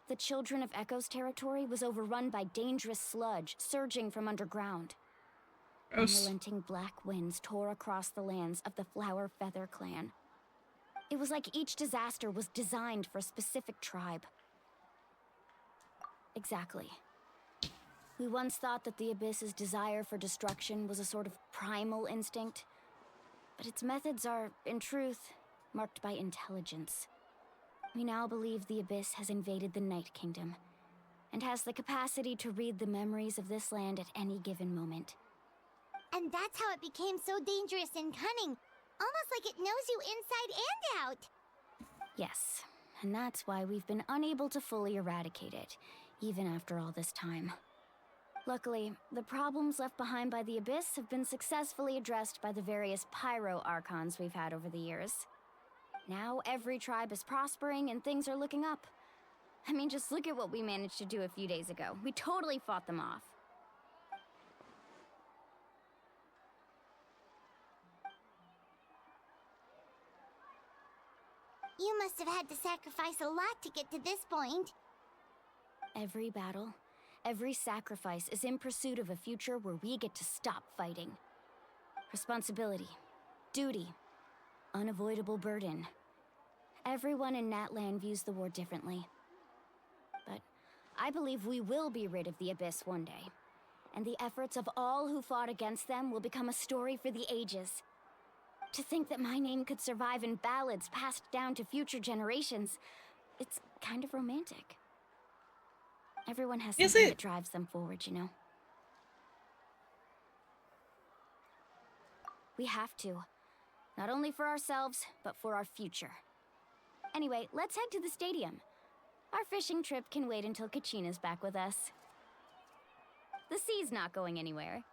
The Children of Echo's territory was overrun by dangerous sludge surging from underground. Unrelenting black winds tore across the lands of the Flower Feather clan. It was like each disaster was designed for a specific tribe. Exactly. We once thought that the Abyss's desire for destruction was a sort of primal instinct, but its methods are, in truth, marked by intelligence. We now believe the Abyss has invaded the Night Kingdom, and has the capacity to read the memories of this land at any given moment. And that's how it became so dangerous and cunning. Almost like it knows you inside and out. Yes, and that's why we've been unable to fully eradicate it, even after all this time. Luckily, the problems left behind by the Abyss have been successfully addressed by the various Pyro Archons we've had over the years. Now every tribe is prospering and things are looking up. I mean, just look at what we managed to do a few days ago. We totally fought them off. You must have had to sacrifice a lot to get to this point. Every battle, every sacrifice is in pursuit of a future where we get to stop fighting. Responsibility, duty, unavoidable burden. Everyone in Natlan views the war differently. But I believe we will be rid of the Abyss one day, and the efforts of all who fought against them will become a story for the ages. To think that my name could survive in ballads passed down to future generations, it's kind of romantic. Everyone has something that drives them forward, you know? We have to. Not only for ourselves, but for our future. Anyway, let's head to the stadium. Our fishing trip can wait until Kachina's back with us. The sea's not going anywhere.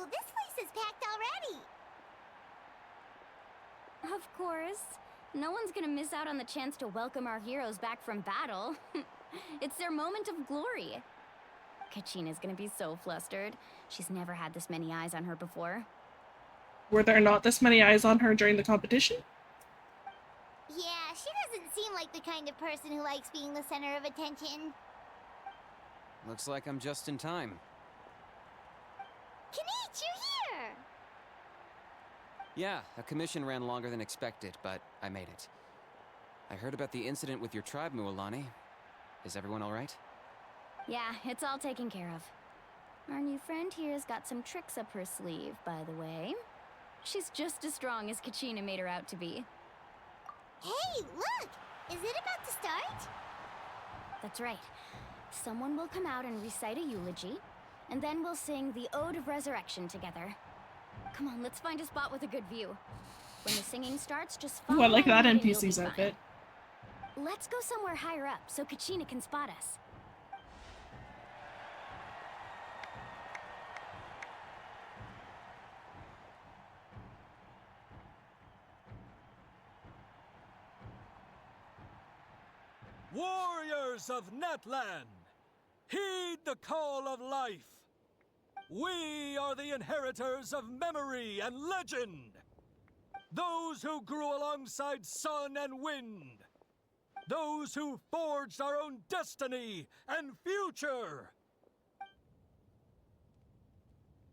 Ooh, this place is packed already. Of course. No one's gonna miss out on the chance to welcome our heroes back from battle. It's their moment of glory. Kachina's gonna be so flustered. She's never had this many eyes on her before. Were there not this many eyes on her during the competition? Yeah, she doesn't seem like the kind of person who likes being the center of attention. Looks like I'm just in time. Kanich, you're here! Yeah, a commission ran longer than expected, but I made it. I heard about the incident with your tribe, Mualani. Is everyone alright? Yeah, it's all taken care of. Our new friend here's got some tricks up her sleeve, by the way. She's just as strong as Kachina made her out to be. Hey, look! Is it about to start? That's right. Someone will come out and recite a eulogy, and then we'll sing the Ode of Resurrection together. Come on, let's find a spot with a good view. When the singing starts, just follow Ooh, I like my that lead and you'll NPC's be outfit. fine. Let's go somewhere higher up so Kachina can spot us. Warriors of Natlan, heed the call of life. We are the inheritors of memory and legend. Those who grew alongside sun and wind. Those who forged our own destiny and future.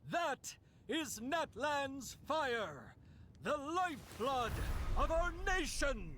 That is Natlan's fire, the lifeblood of our nation.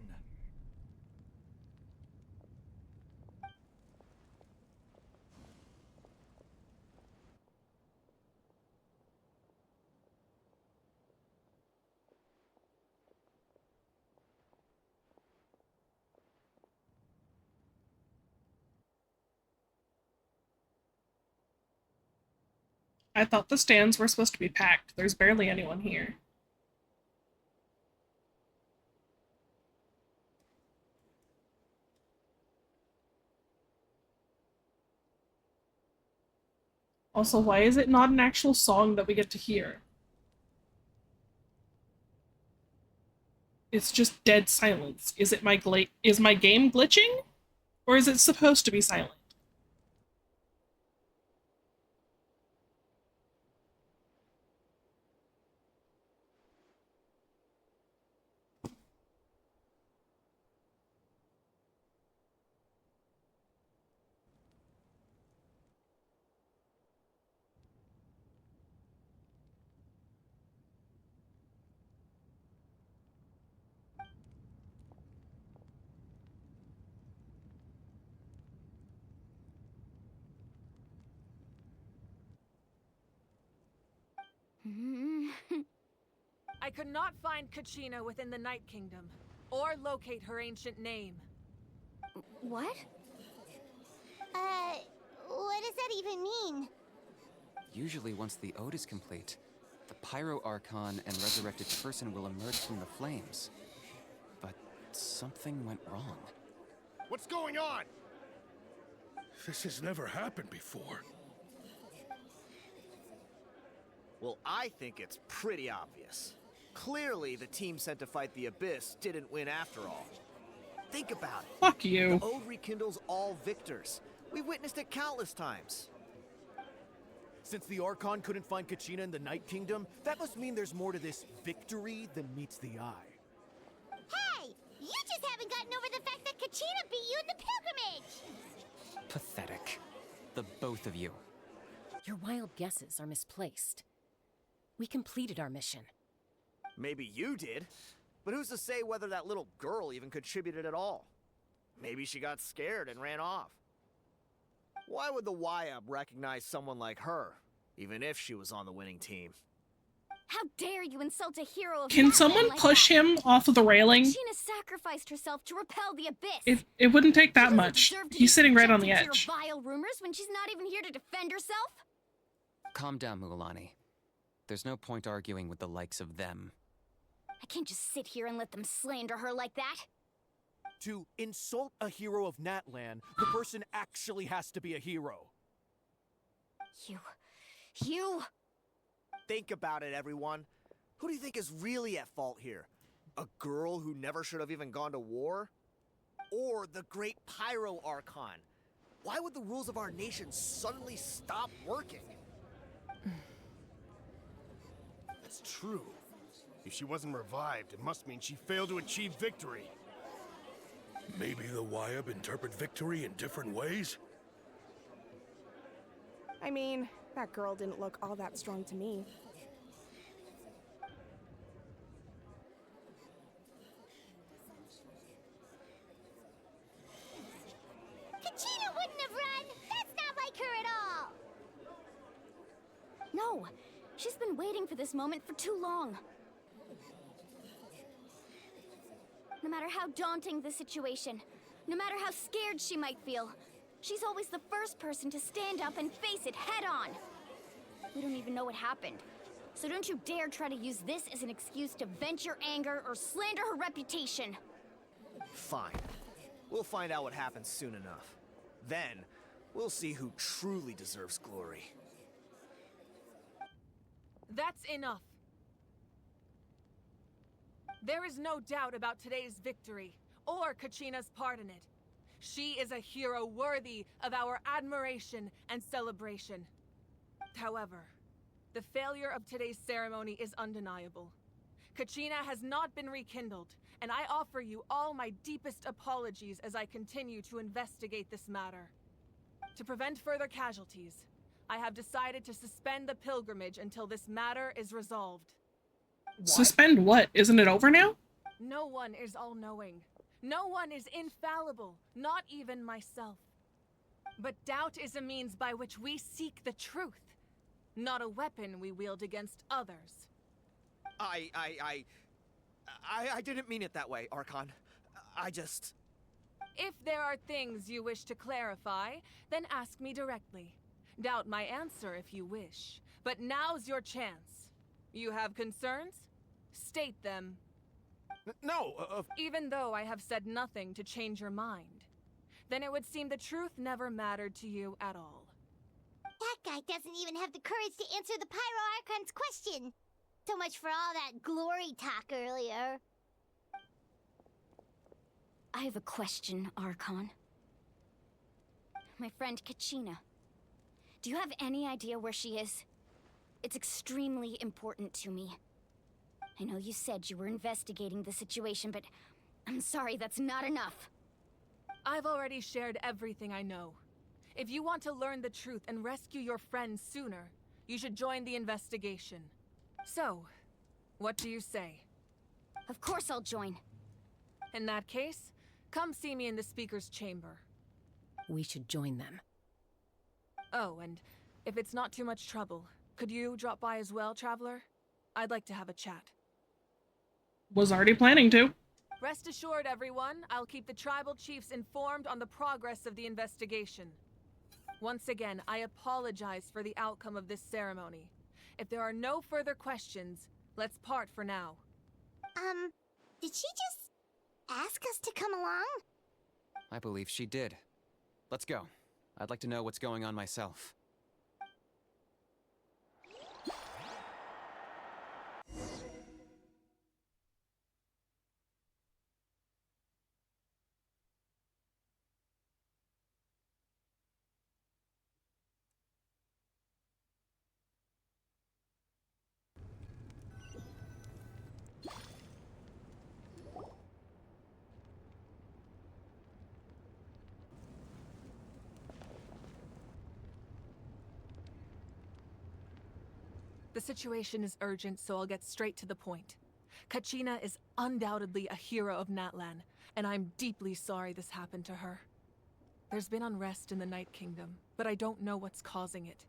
I thought the stands were supposed to be packed. There's barely anyone here. Also, why is it not an actual song that we get to hear? It's just dead silence. Is it my game glitching? Or is it supposed to be silent? I could not find Kachina within the Night Kingdom, or locate her ancient name. What? What does that even mean? Usually once the ode is complete, the Pyro Archon and resurrected person will emerge from the flames. But something went wrong. What's going on? This has never happened before. Well, I think it's pretty obvious. Clearly, the team sent to fight the Abyss didn't win after all. Think about it. Fuck you. The Ode rekindles all victors. We've witnessed it countless times. Since the Archon couldn't find Kachina in the Night Kingdom, that must mean there's more to this victory than meets the eye. Hey! You just haven't gotten over the fact that Kachina beat you in the pilgrimage! Pathetic. The both of you. Your wild guesses are misplaced. We completed our mission. Maybe you did, but who's to say whether that little girl even contributed at all? Maybe she got scared and ran off. Why would the YAB recognize someone like her, even if she was on the winning team? How dare you insult a hero of Can Natlan someone like push that? him off of the railing? Kachina sacrificed herself to repel the Abyss. It wouldn't take that much. Deserve to He's be sitting right on the subjected edge. to your vile rumors when she's not even here to defend herself? Calm down, Mualani. There's no point arguing with the likes of them. I can't just sit here and let them slander her like that. To insult a hero of Natlan, the person actually has to be a hero. You... Think about it, everyone. Who do you think is really at fault here? A girl who never should have even gone to war? Or the great Pyro Archon? Why would the rules of our nation suddenly stop working? That's true. If she wasn't revived, it must mean she failed to achieve victory. Maybe the Wyab interpret victory in different ways? I mean, that girl didn't look all that strong to me. Kachina wouldn't have run! That's not like her at all! No, she's been waiting for this moment for too long. No matter how daunting the situation, no matter how scared she might feel, she's always the first person to stand up and face it head on. We don't even know what happened, so don't you dare try to use this as an excuse to vent your anger or slander her reputation. Fine. We'll find out what happens soon enough. Then, we'll see who truly deserves glory. That's enough. There is no doubt about today's victory, or Kachina's part in it. She is a hero worthy of our admiration and celebration. However, the failure of today's ceremony is undeniable. Kachina has not been rekindled, and I offer you all my deepest apologies as I continue to investigate this matter. To prevent further casualties, I have decided to suspend the pilgrimage until this matter is resolved. Suspend what? Isn't it over now? No one is all-knowing. No one is infallible, not even myself. But doubt is a means by which we seek the truth, not a weapon we wield against others. I didn't mean it that way, Archon. I just... If there are things you wish to clarify, then ask me directly. Doubt my answer if you wish, but now's your chance. You have concerns? State them. No, Even though I have said nothing to change your mind, then it would seem the truth never mattered to you at all. That guy doesn't even have the courage to answer the Pyro Archon's question. So much for all that glory talk earlier. I have a question, Archon. My friend Kachina. Do you have any idea where she is? It's extremely important to me. I know you said you were investigating the situation, but I'm sorry, that's not enough. I've already shared everything I know. If you want to learn the truth and rescue your friend sooner, you should join the investigation. So, what do you say? Of course I'll join. In that case, come see me in the speaker's chamber. We should join them. Oh, and if it's not too much trouble, could you drop by as well, Traveler? I'd like to have a chat. Was already planning to. Rest assured, everyone, I'll keep the tribal chiefs informed on the progress of the investigation. Once again, I apologize for the outcome of this ceremony. If there are no further questions, let's part for now. Did she just ask us to come along? I believe she did. Let's go. I'd like to know what's going on myself. The situation is urgent, so I'll get straight to the point. Kachina is undoubtedly a hero of Natlan, and I'm deeply sorry this happened to her. There's been unrest in the Night Kingdom, but I don't know what's causing it.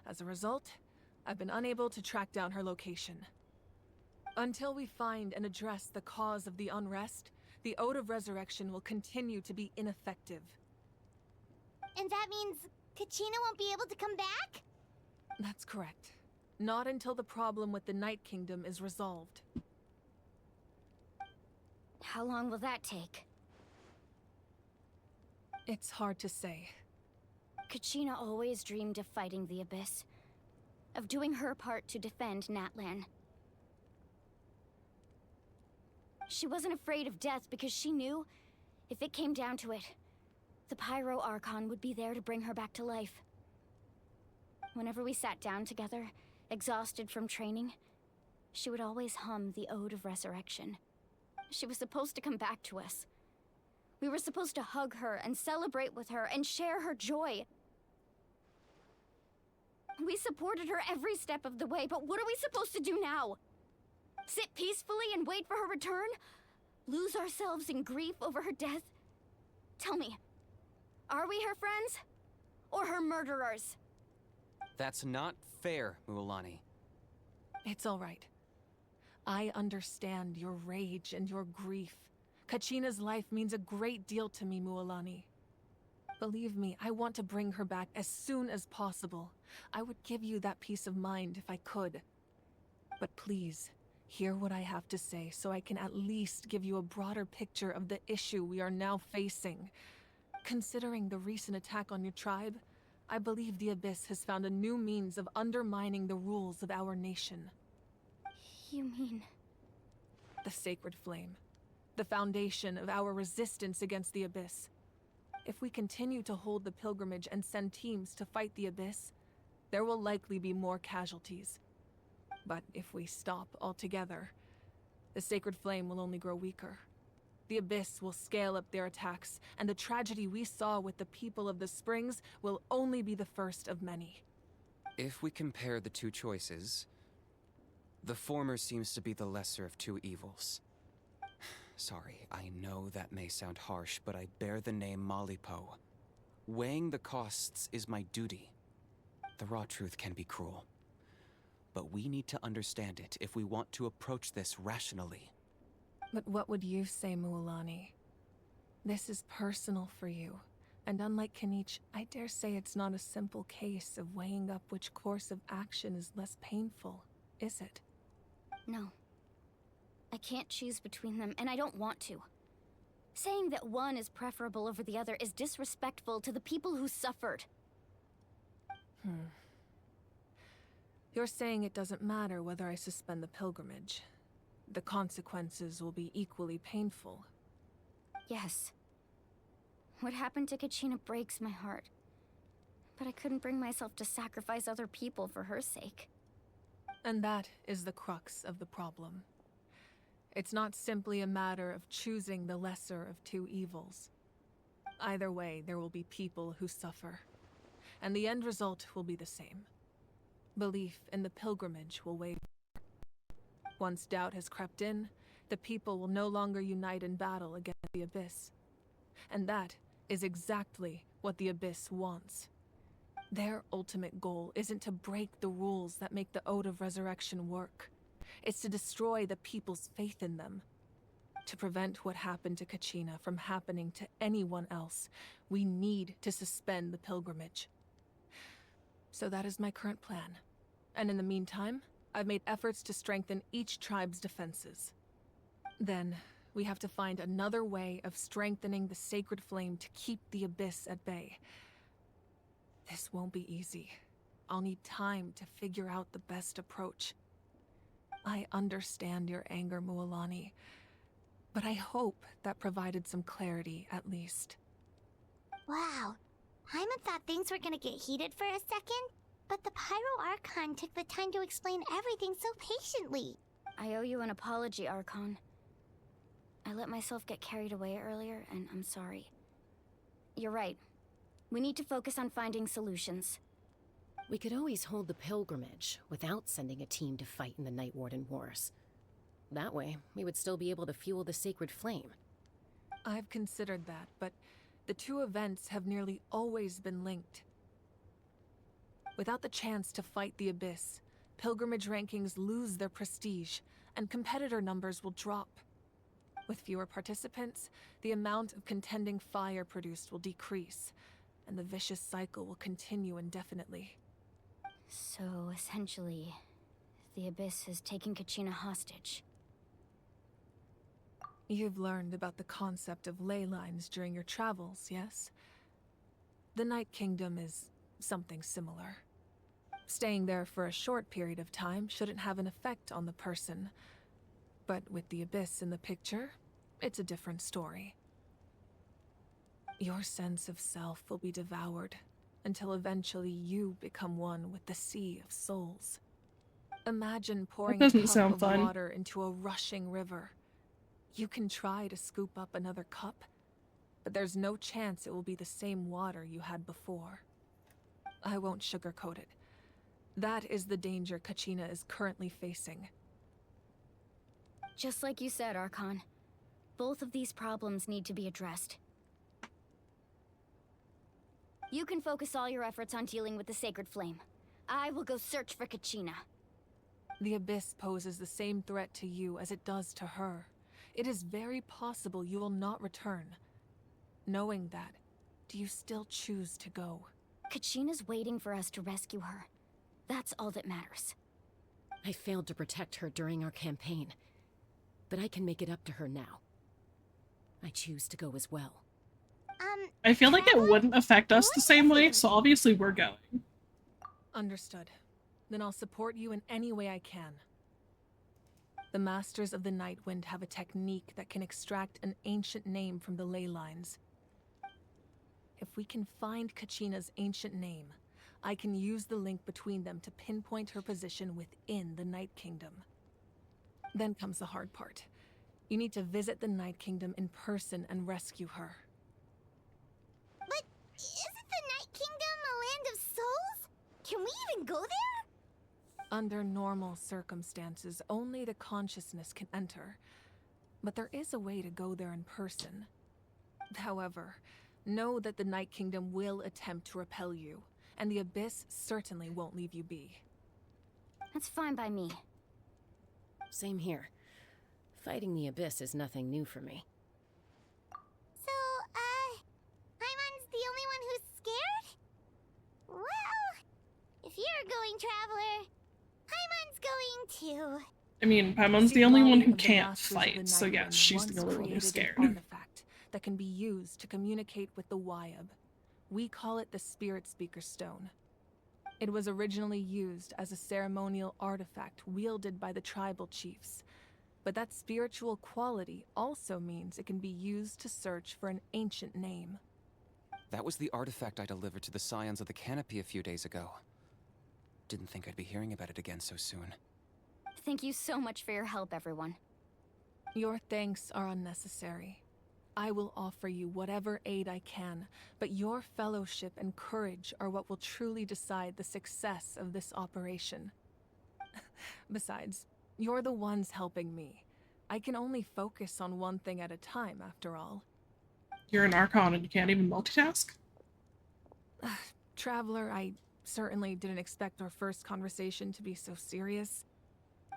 As a result, I've been unable to track down her location. Until we find and address the cause of the unrest, the Ode of Resurrection will continue to be ineffective. And that means Kachina won't be able to come back? That's correct. Not until the problem with the Night Kingdom is resolved. How long will that take? It's hard to say. Kachina always dreamed of fighting the Abyss. of doing her part to defend Natlan. She wasn't afraid of death because she knew, if it came down to it, the Pyro Archon would be there to bring her back to life. Whenever we sat down together, exhausted from training, she would always hum the Ode of Resurrection. She was supposed to come back to us. We were supposed to hug her and celebrate with her and share her joy. We supported her every step of the way, but what are we supposed to do now? Sit peacefully and wait for her return? Lose ourselves in grief over her death? Tell me, are we her friends? Or her murderers? That's not fair, Mualani. It's all right. I understand your rage and your grief. Kachina's life means a great deal to me, Mualani. Believe me, I want to bring her back as soon as possible. I would give you that peace of mind if I could. But please, hear what I have to say so I can at least give you a broader picture of the issue we are now facing. Considering the recent attack on your tribe, I believe the Abyss has found a new means of undermining the rules of our nation. You mean... The Sacred Flame. The foundation of our resistance against the Abyss. If we continue to hold the pilgrimage and send teams to fight the Abyss, there will likely be more casualties. But if we stop altogether, the Sacred Flame will only grow weaker. The Abyss will scale up their attacks, and the tragedy we saw with the people of the Springs will only be the first of many. If we compare the two choices, the former seems to be the lesser of two evils. Sorry, I know that may sound harsh, but I bear the name Malipo. Weighing the costs is my duty. The raw truth can be cruel. But we need to understand it if we want to approach this rationally. But what would you say, Mualani? This is personal for you, and unlike Kanich, I dare say it's not a simple case of weighing up which course of action is less painful, is it? No. I can't choose between them, and I don't want to. Saying that one is preferable over the other is disrespectful to the people who suffered. You're saying it doesn't matter whether I suspend the pilgrimage. The consequences will be equally painful. Yes. What happened to Kachina breaks my heart. But I couldn't bring myself to sacrifice other people for her sake. And that is the crux of the problem. It's not simply a matter of choosing the lesser of two evils. Either way, there will be people who suffer. And the end result will be the same. Belief in the pilgrimage will waver. Once doubt has crept in, the people will no longer unite in battle against the Abyss. And that is exactly what the Abyss wants. Their ultimate goal isn't to break the rules that make the Ode of Resurrection work. It's to destroy the people's faith in them. To prevent what happened to Kachina from happening to anyone else, we need to suspend the pilgrimage. So that is my current plan. And in the meantime, I've made efforts to strengthen each tribe's defenses. Then, we have to find another way of strengthening the Sacred Flame to keep the Abyss at bay. This won't be easy. I'll need time to figure out the best approach. I understand your anger, Mualani, but I hope that provided some clarity at least. Wow. Hyman thought things were gonna get heated for a second, but the Pyro Archon took the time to explain everything so patiently. I owe you an apology, Archon. I let myself get carried away earlier, and I'm sorry. You're right. We need to focus on finding solutions. We could always hold the pilgrimage without sending a team to fight in the Night Warden Wars. That way, we would still be able to fuel the Sacred Flame. I've considered that, but the two events have nearly always been linked. Without the chance to fight the Abyss, pilgrimage rankings lose their prestige, and competitor numbers will drop. With fewer participants, the amount of contending fire produced will decrease, and the vicious cycle will continue indefinitely. So, essentially, the Abyss has taken Kachina hostage. You've learned about the concept of ley lines during your travels, yes? The Night Kingdom is something similar. Staying there for a short period of time shouldn't have an effect on the person. But with the Abyss in the picture, it's a different story. Your sense of self will be devoured until eventually you become one with the sea of souls. Imagine pouring a doesn't cup sound of fun. water into a rushing river. You can try to scoop up another cup, but there's no chance it will be the same water you had before. I won't sugarcoat it. That is the danger Kachina is currently facing. Just like you said, Archon. Both of these problems need to be addressed. You can focus all your efforts on dealing with the Sacred Flame. I will go search for Kachina. The Abyss poses the same threat to you as it does to her. It is very possible you will not return. Knowing that, do you still choose to go? Kachina's waiting for us to rescue her. That's all that matters. I failed to protect her during our campaign, but I can make it up to her now. I choose to go as well. I feel like it wouldn't affect us the same way, so obviously we're going. Understood. Then I'll support you in any way I can. The Masters of the Nightwind have a technique that can extract an ancient name from the ley lines. If we can find Kachina's ancient name, I can use the link between them to pinpoint her position within the Night Kingdom. Then comes the hard part. You need to visit the Night Kingdom in person and rescue her. But isn't the Night Kingdom a land of souls? Can we even go there? Under normal circumstances, only the consciousness can enter. But there is a way to go there in person. However, know that the Night Kingdom will attempt to repel you, and the Abyss certainly won't leave you be. That's fine by me. Same here. Fighting the Abyss is nothing new for me. So, Paimon's the only one who's scared? Well, if you're going, Traveler, Paimon's going too. I mean, Paimon's the only one who can't fight, so yes, she's the only one who's scared. Artifact that can be used to communicate with the Wyab. We call it the Spirit Speaker Stone. It was originally used as a ceremonial artifact wielded by the tribal chiefs, but that spiritual quality also means it can be used to search for an ancient name. That was the artifact I delivered to the Scions of the Canopy a few days ago. Didn't think I'd be hearing about it again so soon. Thank you so much for your help, everyone. Your thanks are unnecessary. I will offer you whatever aid I can, but your fellowship and courage are what will truly decide the success of this operation. Besides, you're the ones helping me. I can only focus on one thing at a time, after all. You're an Archon and you can't even multitask? Traveler, I certainly didn't expect our first conversation to be so serious.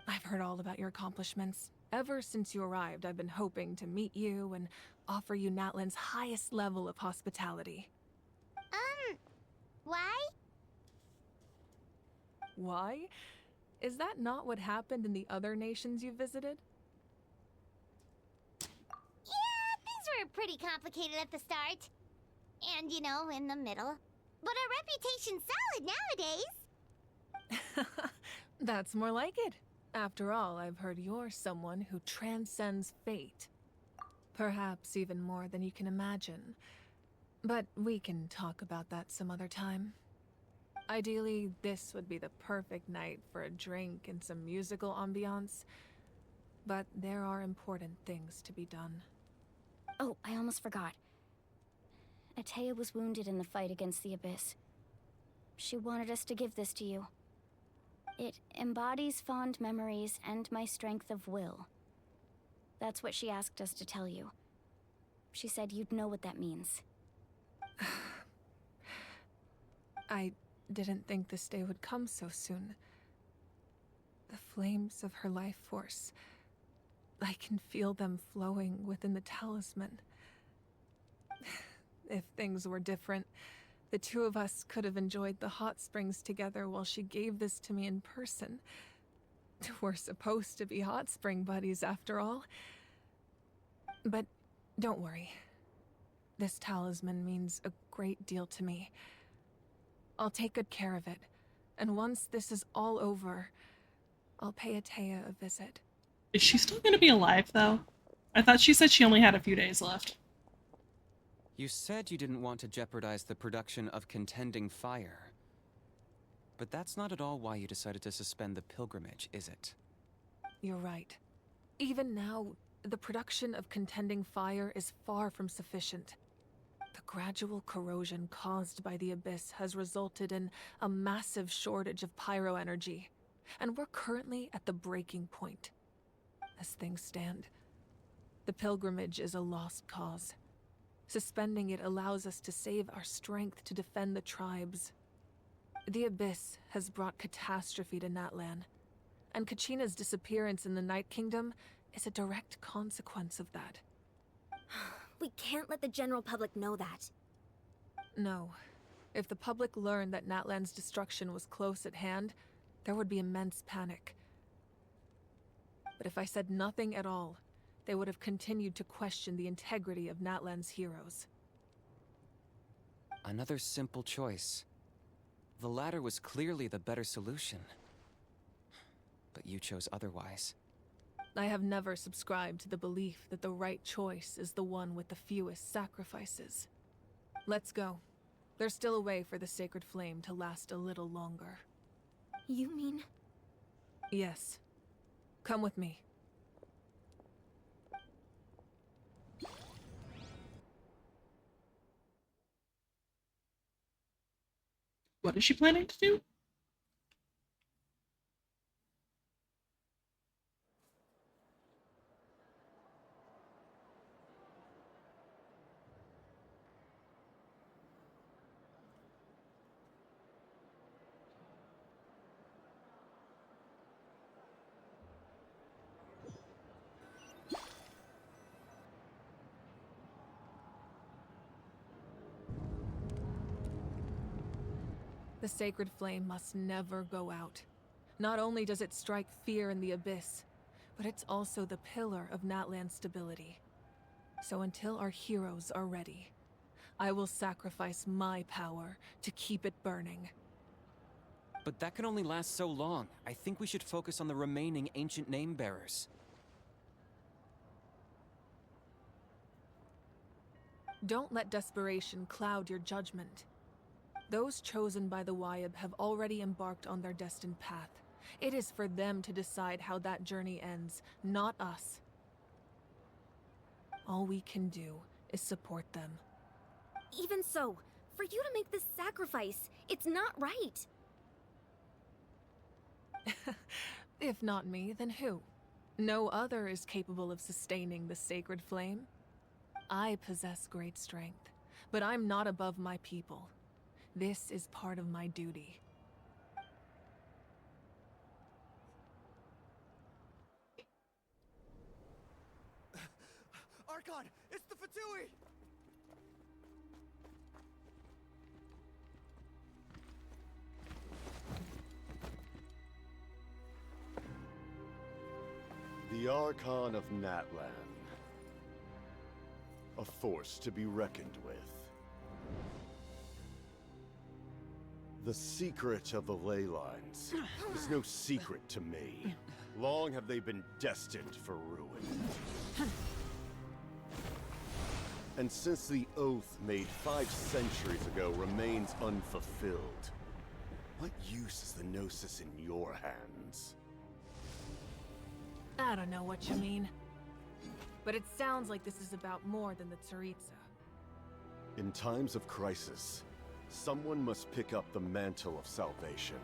I've heard all about your accomplishments. Ever since you arrived, I've been hoping to meet you and offer you Natlan's highest level of hospitality. Why? Why? Is that not what happened in the other nations you visited? Yeah, things were pretty complicated at the start. And, you know, in the middle. But our reputation's solid nowadays. That's more like it. After all, I've heard you're someone who transcends fate. Perhaps even more than you can imagine. But we can talk about that some other time. Ideally, this would be the perfect night for a drink and some musical ambiance. But there are important things to be done. Oh, I almost forgot. Atea was wounded in the fight against the Abyss. She wanted us to give this to you. It embodies fond memories and my strength of will. That's what she asked us to tell you. She said you'd know what that means. I didn't think this day would come so soon. The flames of her life force. I can feel them flowing within the talisman. If things were different, the two of us could have enjoyed the hot springs together while she gave this to me in person. We're supposed to be hot spring buddies after all. But don't worry. This talisman means a great deal to me. I'll take good care of it, And once this is all over, I'll pay Atea a visit. Is she still gonna be alive, though? I thought she said she only had a few days left. You said you didn't want to jeopardize the production of contending fire. But that's not at all why you decided to suspend the pilgrimage, is it? You're right. Even now, the production of contending fire is far from sufficient. The gradual corrosion caused by the Abyss has resulted in a massive shortage of pyro energy, and we're currently at the breaking point. As things stand, the pilgrimage is a lost cause. Suspending it allows us to save our strength to defend the tribes. The Abyss has brought catastrophe to Natlan, and Kachina's disappearance in the Night Kingdom is a direct consequence of that. We can't let the general public know that. No. If the public learned that Natlan's destruction was close at hand, there would be immense panic. But if I said nothing at all, they would have continued to question the integrity of Natlan's heroes. Another simple choice. The latter was clearly the better solution. But you chose otherwise. I have never subscribed to the belief that the right choice is the one with the fewest sacrifices. Let's go. There's still a way for the sacred flame to last a little longer. You mean? Yes. Come with me. What is she planning to do? The sacred flame must never go out. Not only does it strike fear in the Abyss, but it's also the pillar of Natlan's stability. So until our heroes are ready, I will sacrifice my power to keep it burning. But that can only last so long. I think we should focus on the remaining ancient name-bearers. Don't let desperation cloud your judgment. Those chosen by the Wyab have already embarked on their destined path. It is for them to decide how that journey ends, not us. All we can do is support them. Even so, for you to make this sacrifice, it's not right. If not me, then who? No other is capable of sustaining the sacred flame. I possess great strength, but I'm not above my people. This is part of my duty. Archon, it's the Fatui! The Archon of Natlan. A force to be reckoned with. The secret of the ley lines is no secret to me. Long have they been destined for ruin. And since the oath made 5 centuries ago remains unfulfilled, what use is the Gnosis in your hands? I don't know what you mean. But it sounds like this is about more than the Tsaritsa. In times of crisis, someone must pick up the mantle of salvation.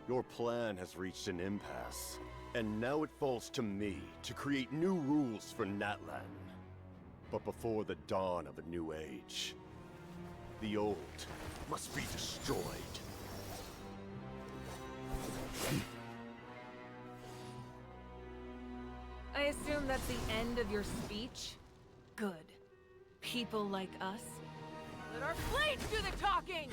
Your plan has reached an impasse, and now it falls to me to create new rules for Natlan. But before the dawn of a new age, the old must be destroyed. I assume that's the end of your speech? Good. People like us. Let our blades do the talking!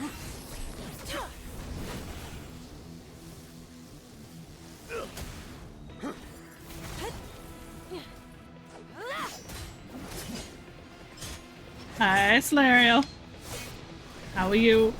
Hi, Slario. How are you?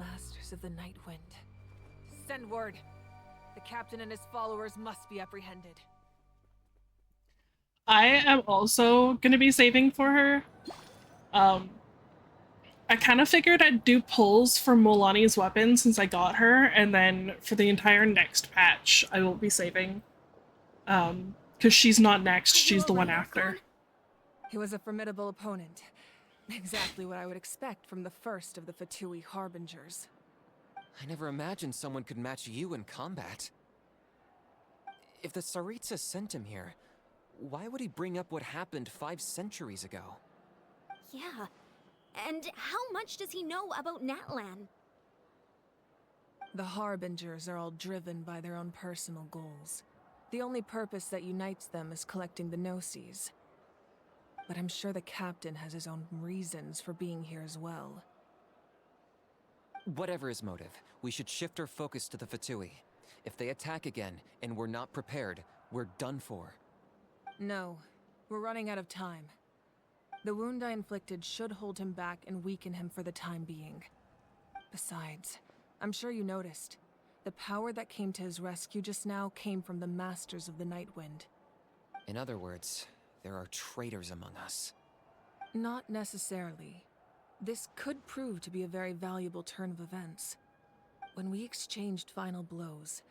Masters of the Night Wind. Send word. The captain and his followers must be apprehended. I am also gonna be saving for her. I kind of figured I'd do pulls for Mualani's weapon since I got her, and then for the entire next patch, I will be saving. Because she's not next, she's the one after. He was a formidable opponent. Exactly what I would expect from the first of the Fatui Harbingers. I never imagined someone could match you in combat. If the Tsaritsa sent him here, why would he bring up what happened 5 centuries ago? Yeah. And how much does he know about Natlan? The Harbingers are all driven by their own personal goals. The only purpose that unites them is collecting the Gnosis. But I'm sure the captain has his own reasons for being here as well. Whatever his motive, we should shift our focus to the Fatui. If they attack again, and we're not prepared, we're done for. No, we're running out of time. The wound I inflicted should hold him back and weaken him for the time being. Besides, I'm sure you noticed, the power that came to his rescue just now came from the Masters of the Night Wind. In other words, there are traitors among us. Not necessarily. This could prove to be a very valuable turn of events. When we exchanged final blows,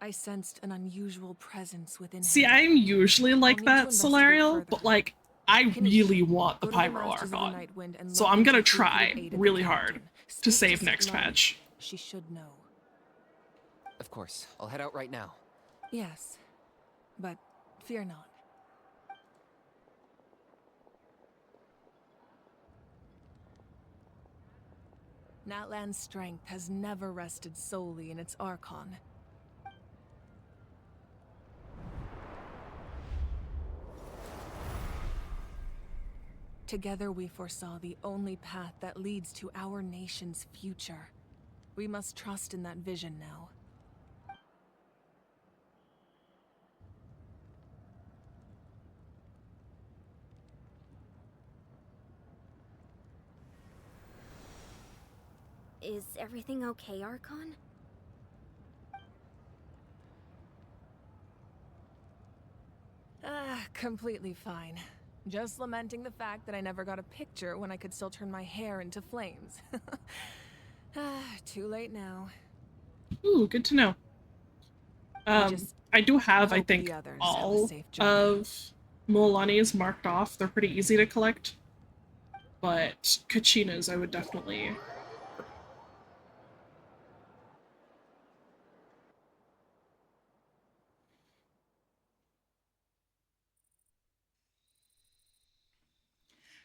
I sensed an unusual presence within him. See, I'm usually like that, Solarial, but like, I really want the Pyro Archon. So I'm gonna try really hard to save next patch. She should know. Of course, I'll head out right now. Yes, but fear not. Natlan's strength has never rested solely in its Archon. Together we foresaw the only path that leads to our nation's future. We must trust in that vision now. Is everything okay, Archon? Completely fine. Just lamenting the fact that I never got a picture when I could still turn my hair into flames. Too late now. Ooh, good to know. I do have, I think, all of Mualani's marked off. They're pretty easy to collect. But Kachina's I would definitely...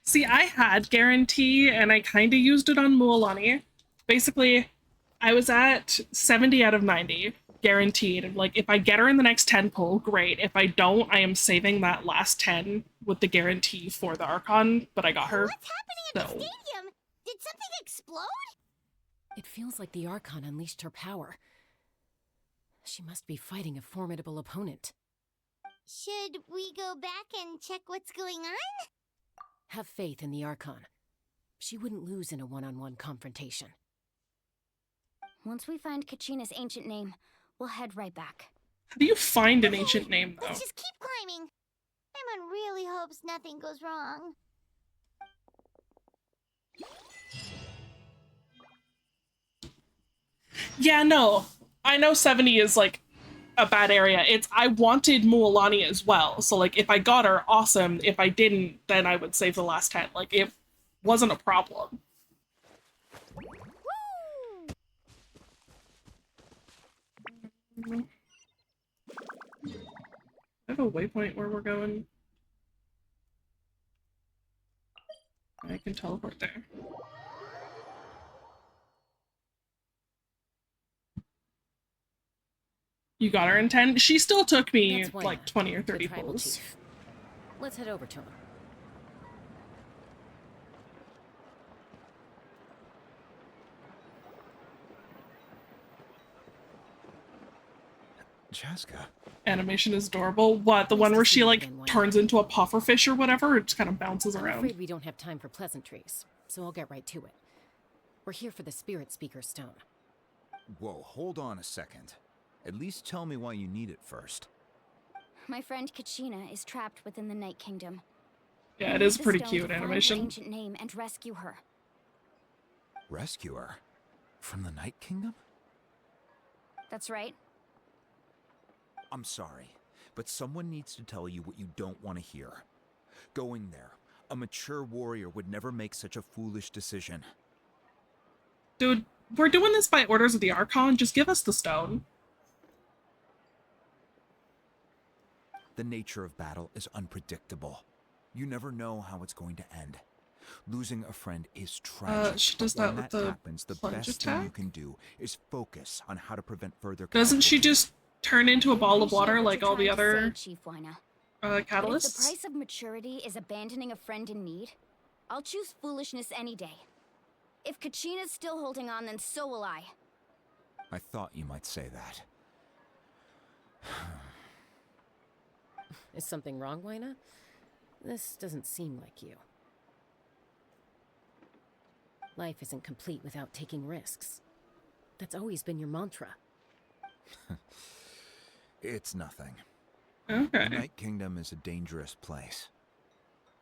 See, I had Guarantee, and I kind of used it on Mualani. Basically, I was at 70 out of 90, guaranteed. Like, if I get her in the next 10 pull, great. If I don't, I am saving that last 10 with the guarantee for the Archon, but I got her. What's happening at the stadium? Did something explode? It feels like the Archon unleashed her power. She must be fighting a formidable opponent. Should we go back and check what's going on? Have faith in the Archon. She wouldn't lose in a one-on-one confrontation. Once we find Kachina's ancient name, we'll head right back. How do you find an ancient name, though? Let's just keep climbing. Emon really hopes nothing goes wrong. Yeah, no. I know 70 is, like, a bad area. I wanted Mualani as well, so, like, if I got her, awesome. If I didn't, then I would save the last 10. Like, it wasn't a problem. I have a waypoint where we're going. I can teleport there. You got her in 10? She still took me like 20 or 30 pulls. Let's head over to him. Chaska. Animation is adorable. What, the one where she like turns into a pufferfish or whatever? It just kind of bounces I'm around. afraid we don't have time for pleasantries, so I'll get right to it. We're here for the Spirit Speaker Stone. Whoa, hold on a second. At least tell me why you need it first. My friend Kachina is trapped within the Night Kingdom. Yeah, it We is need the pretty stone cute to find her animation. ancient name and rescue her. Rescue her? From the Night Kingdom? That's right. I'm sorry, but someone needs to tell you what you don't want to hear. Going there, a mature warrior would never make such a foolish decision. Dude, we're doing this by orders of the Archon. Just give us the stone. The nature of battle is unpredictable. You never know how it's going to end. Losing a friend is tragic. She does but when that with that the happens, the plunge best thing you attack? can do is focus on how to prevent further Doesn't she just turn into a ball of water Appreciate what like you're all the trying to other say, Chief Wina. But if the catalysts? price of maturity is abandoning a friend in need, I'll choose foolishness any day. If Kachina's still holding on, then so will I. I thought you might say that. Is something wrong, Wina? This doesn't seem like you. Life isn't complete without taking risks. That's always been your mantra. It's nothing. Okay. The Night Kingdom is a dangerous place.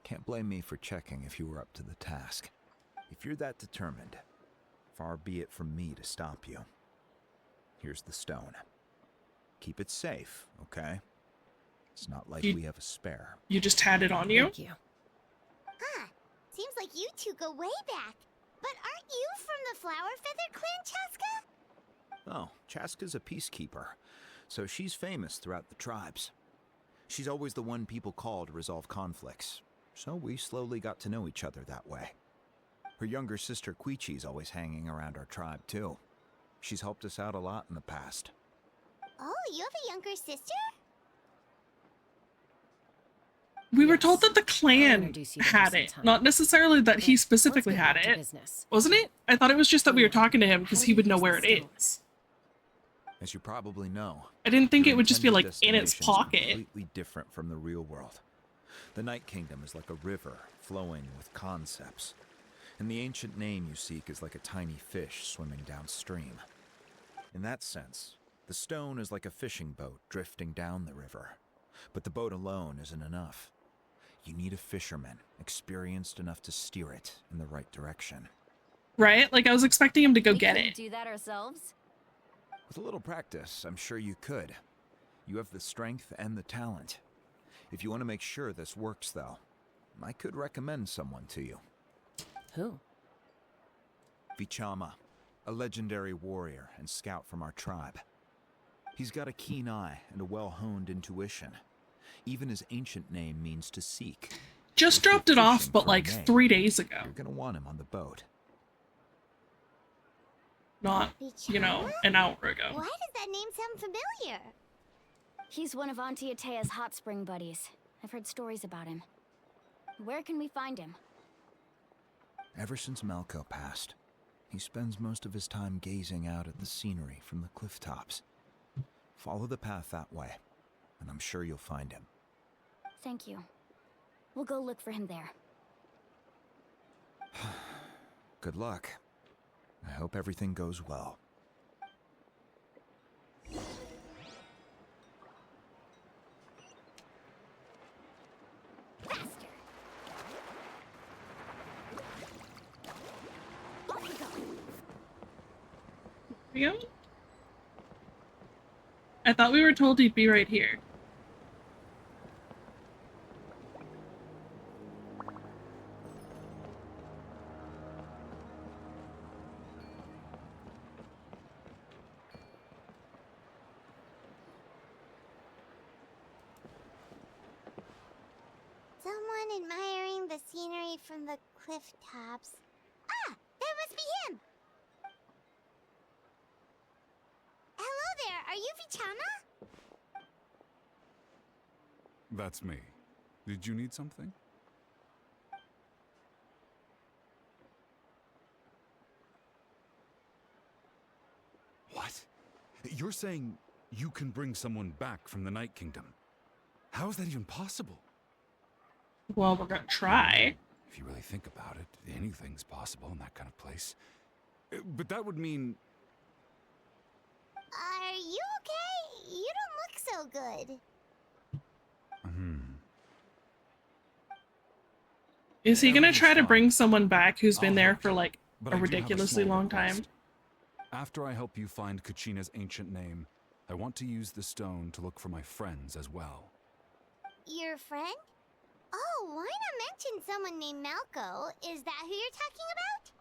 Can't blame me for checking if you were up to the task. If you're that determined, far be it from me to stop you. Here's the stone. Keep it safe, okay? It's not like we have a spare. You just had it on you? Thank you. Huh. Seems like you two go way back. But aren't you from the Flower Feather Clan, Chaska? Oh, Chaska's a peacekeeper, so she's famous throughout the tribes. She's always the one people call to resolve conflicts, so we slowly got to know each other that way. Her younger sister Quichi's always hanging around our tribe, too. She's helped us out a lot in the past. Oh, you have a younger sister? We were told that the clan introduce you to had her it, sometime. not necessarily that he Let's specifically get had back to it. business. Wasn't it? I thought it was just that we were talking to him because he would know where it is. As you probably know, I didn't think your it would just be intended like in its destination is pocket. completely different from the real world. The Night Kingdom is like a river flowing with concepts, and the ancient name you seek is like a tiny fish swimming downstream. In that sense, the stone is like a fishing boat drifting down the river, but the boat alone isn't enough. You need a fisherman experienced enough to steer it in the right direction. Right? Like I was expecting him to go We get couldn't it. do that ourselves? With a little practice, I'm sure you could. You have the strength and the talent. If you want to make sure this works, though, I could recommend someone to you. Who? Vichama, a legendary warrior and scout from our tribe. He's got a keen eye and a well-honed intuition. Even his ancient name means to seek. Just If you're dropped it off, fishing but for a like name, 3 days ago. You're gonna want him on the boat. Not, you know, an hour ago. Why does that name sound familiar? He's one of Auntie Atea's hot spring buddies. I've heard stories about him. Where can we find him? Ever since Malco passed, he spends most of his time gazing out at the scenery from the cliff tops. Follow the path that way, and I'm sure you'll find him. Thank you. We'll go look for him there. Good luck. I hope everything goes well. Yeah? I thought we were told he'd be right here. Someone admiring the scenery from the cliff tops. Ah, that must be him! Hello there, are you Vichama? That's me. Did you need something? What? You're saying you can bring someone back from the Night Kingdom? How is that even possible? Well, we're gonna try. If you really think about it, anything's possible in that kind of place. But that would mean... Are you okay? You don't look so good. Is he gonna try to bring someone back who's been I'll there help for you, like but a I do have ridiculously small long time? request. After I help you find Kachina's ancient name, I want to use the stone to look for my friends as well. Your friend? Oh, why not mention someone named Malco? Is that who you're talking about?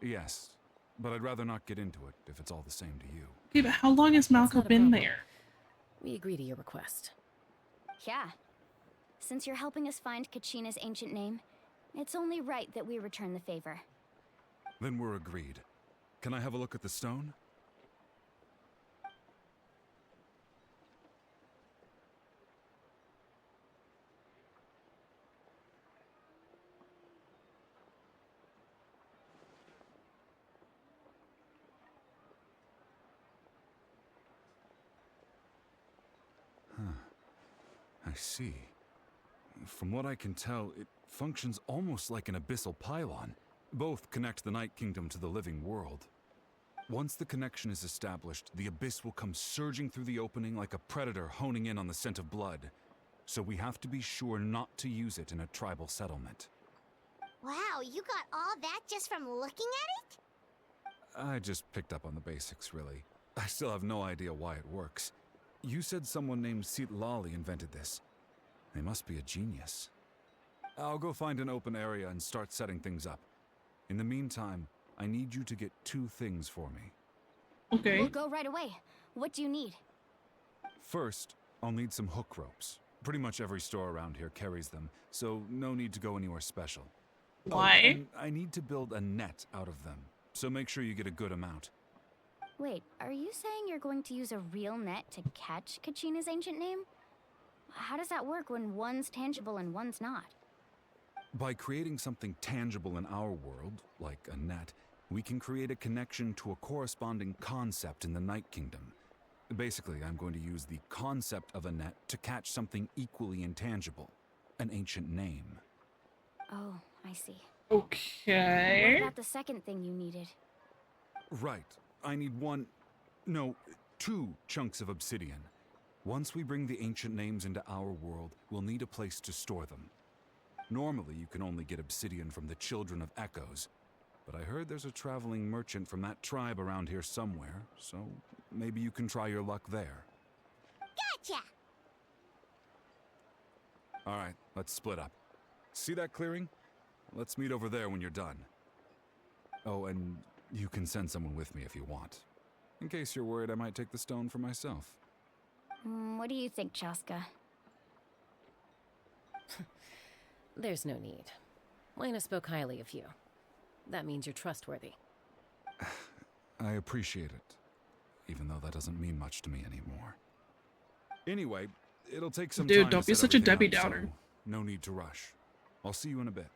Yes, but I'd rather not get into it if it's all the same to you. Okay, but how long has That's Malco not a been problem. there? We agree to your request. Yeah. Since you're helping us find Kachina's ancient name, it's only right that we return the favor. Then we're agreed. Can I have a look at the stone? I see. From what I can tell, it functions almost like an abyssal pylon. Both connect the Night Kingdom to the living world. Once the connection is established, the abyss will come surging through the opening like a predator honing in on the scent of blood. So we have to be sure not to use it in a tribal settlement. Wow, you got all that just from looking at it? I just picked up on the basics, really. I still have no idea why it works. You said someone named Lali invented this. They must be a genius. I'll go find an open area and start setting things up. In the meantime, I need you to get 2 things for me. Okay. We'll go right away. What do you need? First, I'll need some hook ropes. Pretty much every store around here carries them, so no need to go anywhere special. Why? Oh, and I need to build a net out of them, so make sure you get a good amount. Wait, are you saying you're going to use a real net to catch Kachina's ancient name? How does that work when one's tangible and one's not? By creating something tangible in our world, like a net, we can create a connection to a corresponding concept in the Night Kingdom. Basically, I'm going to use the concept of a net to catch something equally intangible, an ancient name. Oh, I see. Okay. What about the second thing you needed? Right. I need 2 chunks of obsidian. Once we bring the ancient names into our world, we'll need a place to store them. Normally, you can only get obsidian from the Children of Echoes, but I heard there's a traveling merchant from that tribe around here somewhere, so maybe you can try your luck there. Gotcha! Alright, let's split up. See that clearing? Let's meet over there when you're done. Oh, and you can send someone with me if you want. In case you're worried I might take the stone for myself. What do you think, Chaska? There's no need. Lena spoke highly of you. That means you're trustworthy. I appreciate it, even though that doesn't mean much to me anymore. Anyway, it'll take some time. Dude, don't to be set such a everything Debbie up, Downer. so no need to rush. I'll see you in a bit.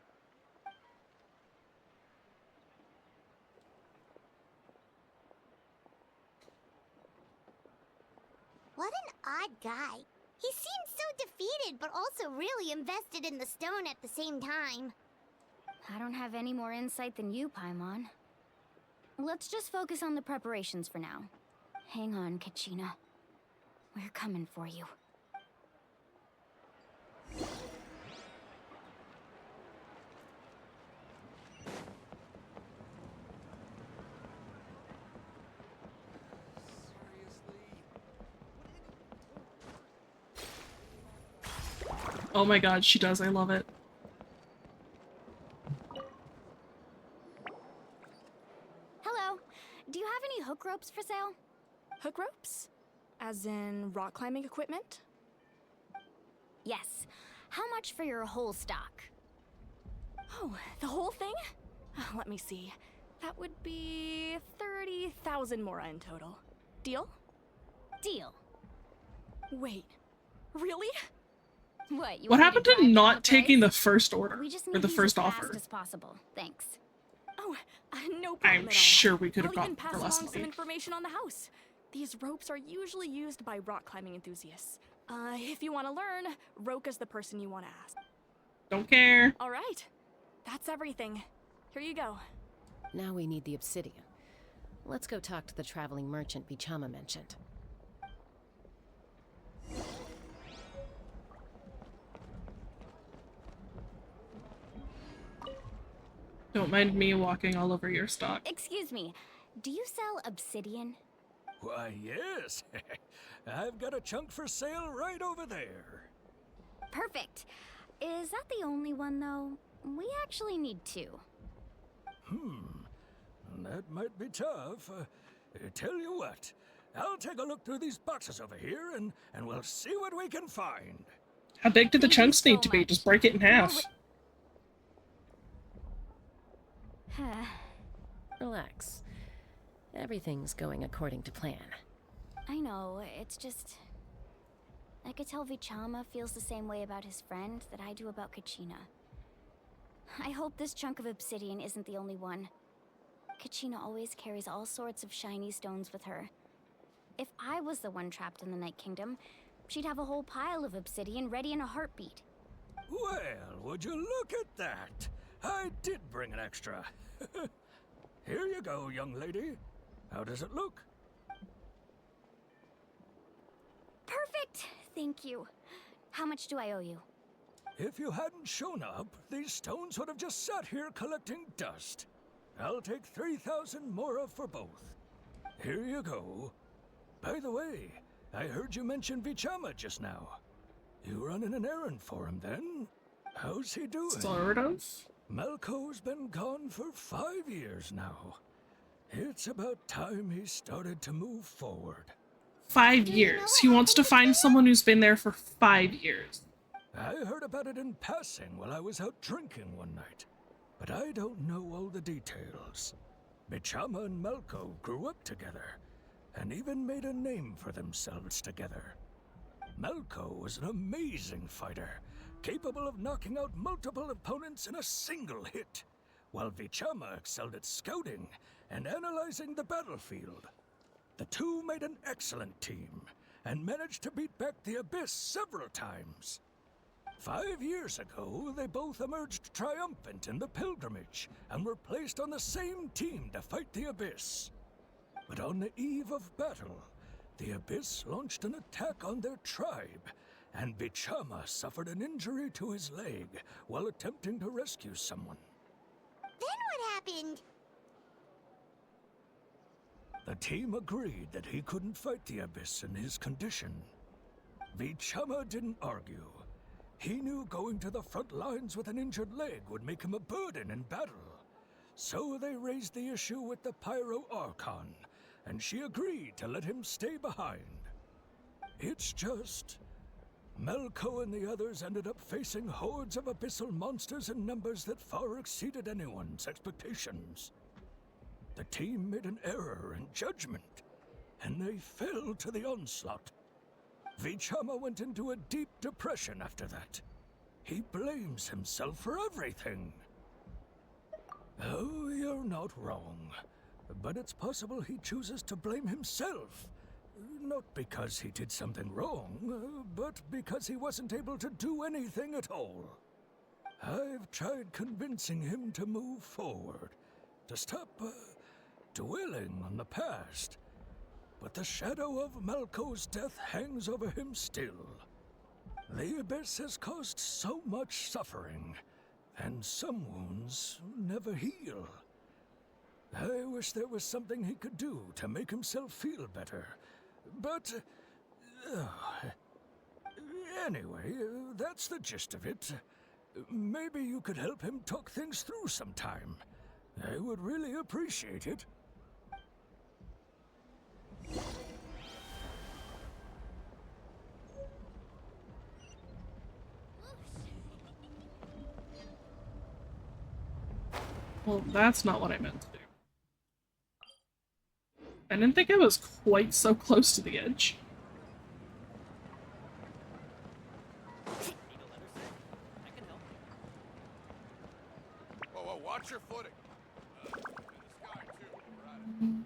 What an odd guy. He seemed so defeated, but also really invested in the stone at the same time. I don't have any more insight than you, Paimon. Let's just focus on the preparations for now. Hang on, Kachina. We're coming for you. Oh my god, she does. I love it. Hello. Do you have any hook ropes for sale? Hook ropes? As in rock climbing equipment? Yes. How much for your whole stock? Oh, the whole thing? Let me see. That would be 30,000 mora in total. Deal? Deal. Wait, really? What? You What want me happened drive to down not the taking price? the first order We just or need the these first as offer? fast as possible. Thanks. Oh, no problem I'm at all. sure we could have I'll even gotten pass for less along some money. information on the house. These ropes are usually used by rock climbing enthusiasts. If you want to learn, Roka's the person you want to ask. Don't care. All right, that's everything. Here you go. Now we need the obsidian. Let's go talk to the traveling merchant Bichama mentioned. Don't mind me walking all over your stock. Excuse me, do you sell obsidian? Why, yes. I've got a chunk for sale right over there. Perfect. Is that the only one, though? We actually need two. That might be tough. Tell you what, I'll take a look through these boxes over here, and we'll see what we can find. How big do the chunks need to be? Just break it in half. Relax. Everything's going according to plan. I know, it's just... I could tell Vichama feels the same way about his friend that I do about Kachina. I hope this chunk of obsidian isn't the only one. Kachina always carries all sorts of shiny stones with her. If I was the one trapped in the Night Kingdom, she'd have a whole pile of obsidian ready in a heartbeat. Well, would you look at that? I did bring an extra. Here you go, young lady. How does it look? Perfect! Thank you. How much do I owe you? If you hadn't shown up, these stones would have just sat here collecting dust. I'll take 3,000 mora for both. Here you go. By the way, I heard you mention Vichama just now. You running an errand for him then? How's he doing? Sort of. Malco's been gone for 5 years now. It's about time he started to move forward. 5 years. He wants to find someone who's been there for 5 years. I heard about it in passing while I was out drinking one night, but I don't know all the details. Bichama and Malco grew up together, and even made a name for themselves together. Malco was an amazing fighter, capable of knocking out multiple opponents in a single hit, while Vichama excelled at scouting and analyzing the battlefield. The two made an excellent team, and managed to beat back the Abyss several times. 5 years ago, they both emerged triumphant in the pilgrimage, and were placed on the same team to fight the Abyss. But on the eve of battle, the Abyss launched an attack on their tribe, and Bichama suffered an injury to his leg while attempting to rescue someone. Then what happened? The team agreed that he couldn't fight the Abyss in his condition. Vichama didn't argue. He knew going to the front lines with an injured leg would make him a burden in battle. So they raised the issue with the Pyro Archon, and she agreed to let him stay behind. It's just... Malco and the others ended up facing hordes of abyssal monsters in numbers that far exceeded anyone's expectations. The team made an error in judgment, and they fell to the onslaught. Vichama went into a deep depression after that. He blames himself for everything. Oh, you're not wrong. But it's possible he chooses to blame himself. Not because he did something wrong, but because he wasn't able to do anything at all. I've tried convincing him to move forward, to stop dwelling on the past. But the shadow of Malco's death hangs over him still. The Abyss has caused so much suffering, and some wounds never heal. I wish there was something he could do to make himself feel better, but... anyway, that's the gist of it. Maybe you could help him talk things through sometime. I would really appreciate it. Well, that's not what I meant to do. I didn't think I was quite so close to the edge. Whoa, whoa, watch your footing. In the sky, too. We're at it.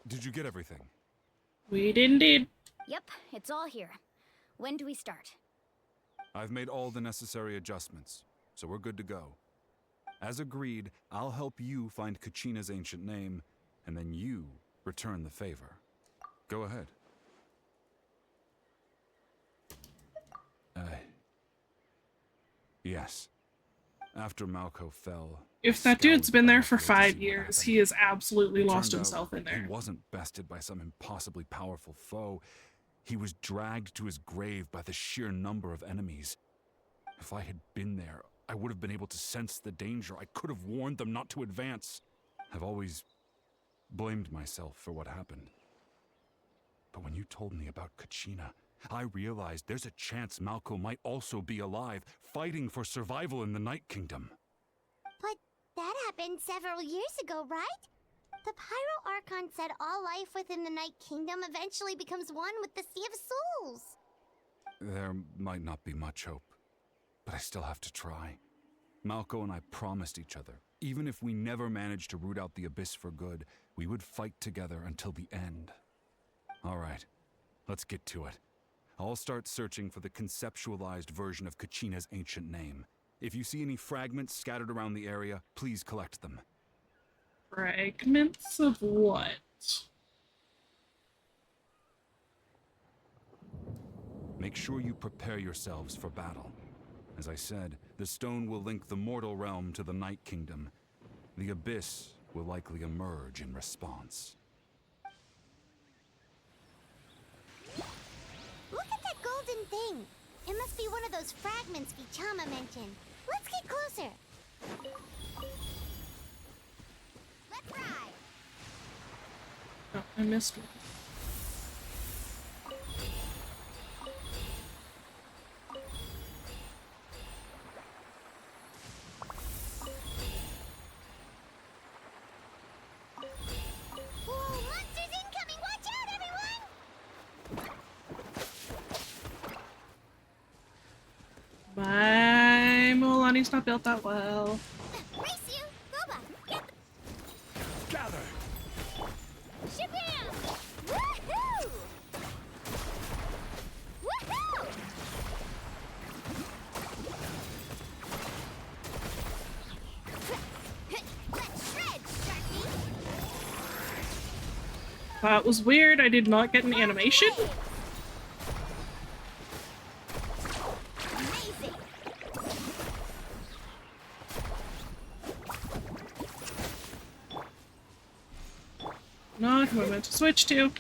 Did you get everything? We did indeed. Yep, it's all here. When do we start? I've made all the necessary adjustments, so we're good to go. As agreed, I'll help you find Kachina's ancient name, and then you return the favor. Go ahead. Yes. After Malco fell... If that dude's been there for 5 years, he has absolutely lost himself in there. He wasn't bested by some impossibly powerful foe. He was dragged to his grave by the sheer number of enemies. If I had been there, I would have been able to sense the danger. I could have warned them not to advance. I've always blamed myself for what happened. But when you told me about Kachina, I realized there's a chance Malco might also be alive, fighting for survival in the Night Kingdom. But that happened several years ago, right? The Pyro Archon said all life within the Night Kingdom eventually becomes one with the Sea of Souls. There might not be much hope, but I still have to try. Malco and I promised each other, even if we never managed to root out the Abyss for good, we would fight together until the end. All right, let's get to it. I'll start searching for the conceptualized version of Kachina's ancient name. If you see any fragments scattered around the area, please collect them. Fragments of what? Make sure you prepare yourselves for battle. As I said, the stone will link the mortal realm to the Night Kingdom. The Abyss will likely emerge in response. Look at that golden thing. It must be one of those fragments Vichama mentioned. Let's get closer. Let's ride. Oh, I missed one. Whoa, monsters incoming! Watch out, everyone! My Mulaney's not built that well. Race you! Boba! Get the... Gather! Shabam! Woohoo! Woohoo! Let's shred, Sharky! That was weird. I did not get an animation. Amazing! Not who I meant to switch to.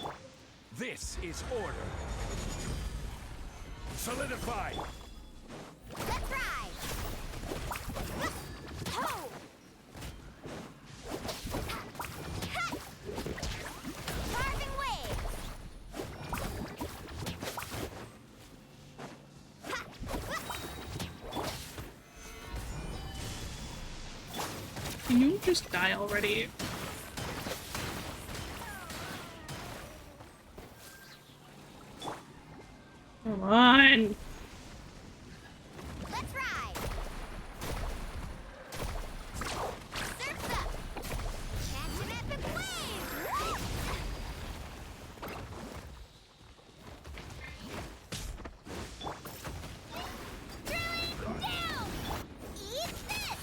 This is order. Solidify! Let's ride! Ho! Carving waves! Can you just die already? Come on. Let's ride! Surf's up! Catch an epic wave! Drilling down! Eat this!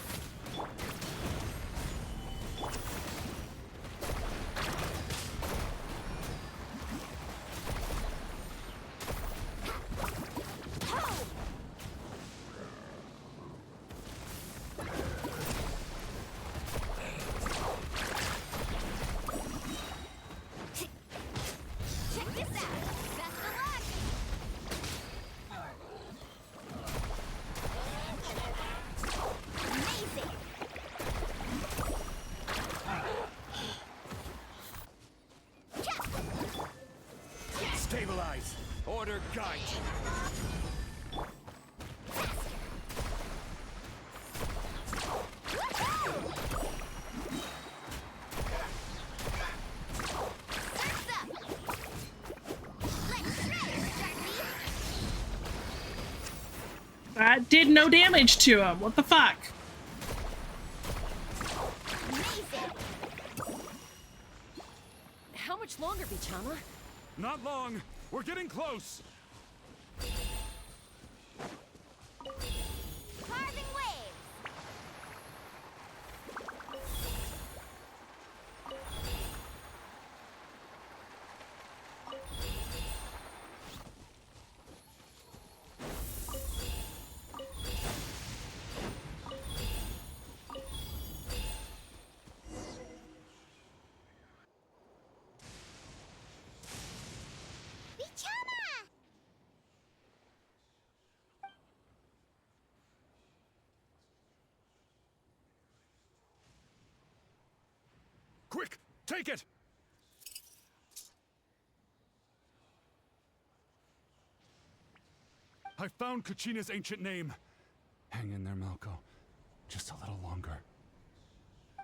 Ho! Check this out! Best of luck! Amazing! Stabilize! Order guide! Surf's up! Let's shred it, Sharky! That did no damage to him. What the fuck? Amazing! How much longer, Vichama? Not long. We're getting close. Carving waves! Vichama! Quick, take it! I found Kachina's ancient name. Hang in there, Malco. Just a little longer.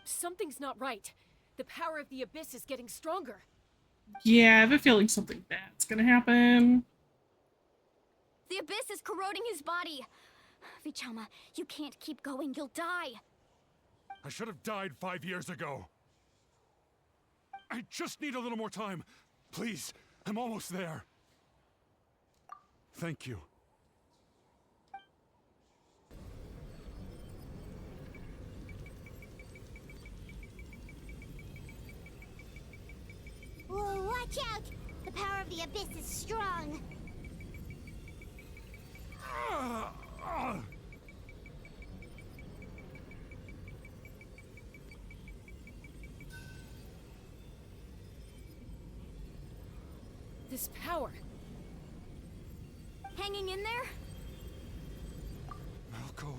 Something's not right. The power of the Abyss is getting stronger. Yeah, I have a feeling something bad's gonna happen. The Abyss is corroding his body. Vichama, you can't keep going. You'll die. I should have died 5 years ago. I just need a little more time. Please, I'm almost there. Thank you. Whoa, watch out! The power of the Abyss is strong. This power. Hanging in there? Malco.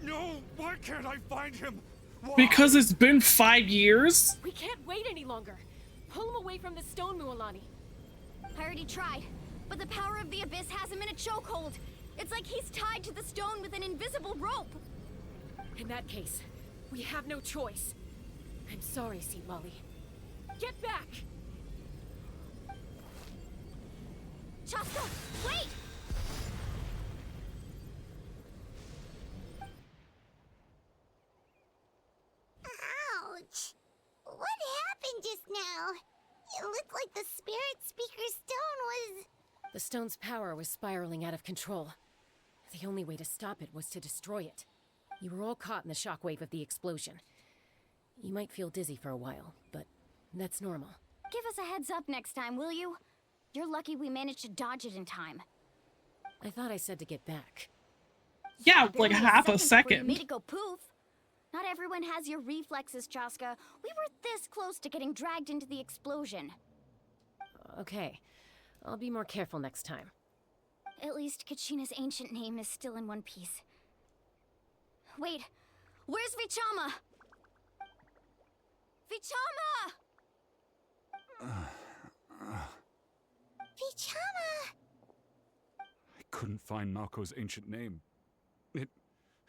No! Why can't I find him? Why? Because it's been 5 years? We can't wait any longer. Pull him away from the stone, Mualani. I already tried, but the power of the Abyss has him in a chokehold. It's like he's tied to the stone with an invisible rope. In that case, we have no choice. I'm sorry, Seat Molly. Get back! Chaska, wait! Ouch! What happened just now? It looked like the Spirit Speaker's stone was... The stone's power was spiraling out of control. The only way to stop it was to destroy it. You were all caught in the shockwave of the explosion. You might feel dizzy for a while, but that's normal. Give us a heads up next time, will you? You're lucky we managed to dodge it in time. I thought I said to get back. Yeah, like half a before you second. made it go poof. Not everyone has your reflexes, Chaska. We were this close to getting dragged into the explosion. Okay, I'll be more careful next time. At least Kachina's ancient name is still in one piece. Wait, where's Vichama? Vichama! Vichama! I couldn't find Malco's ancient name. It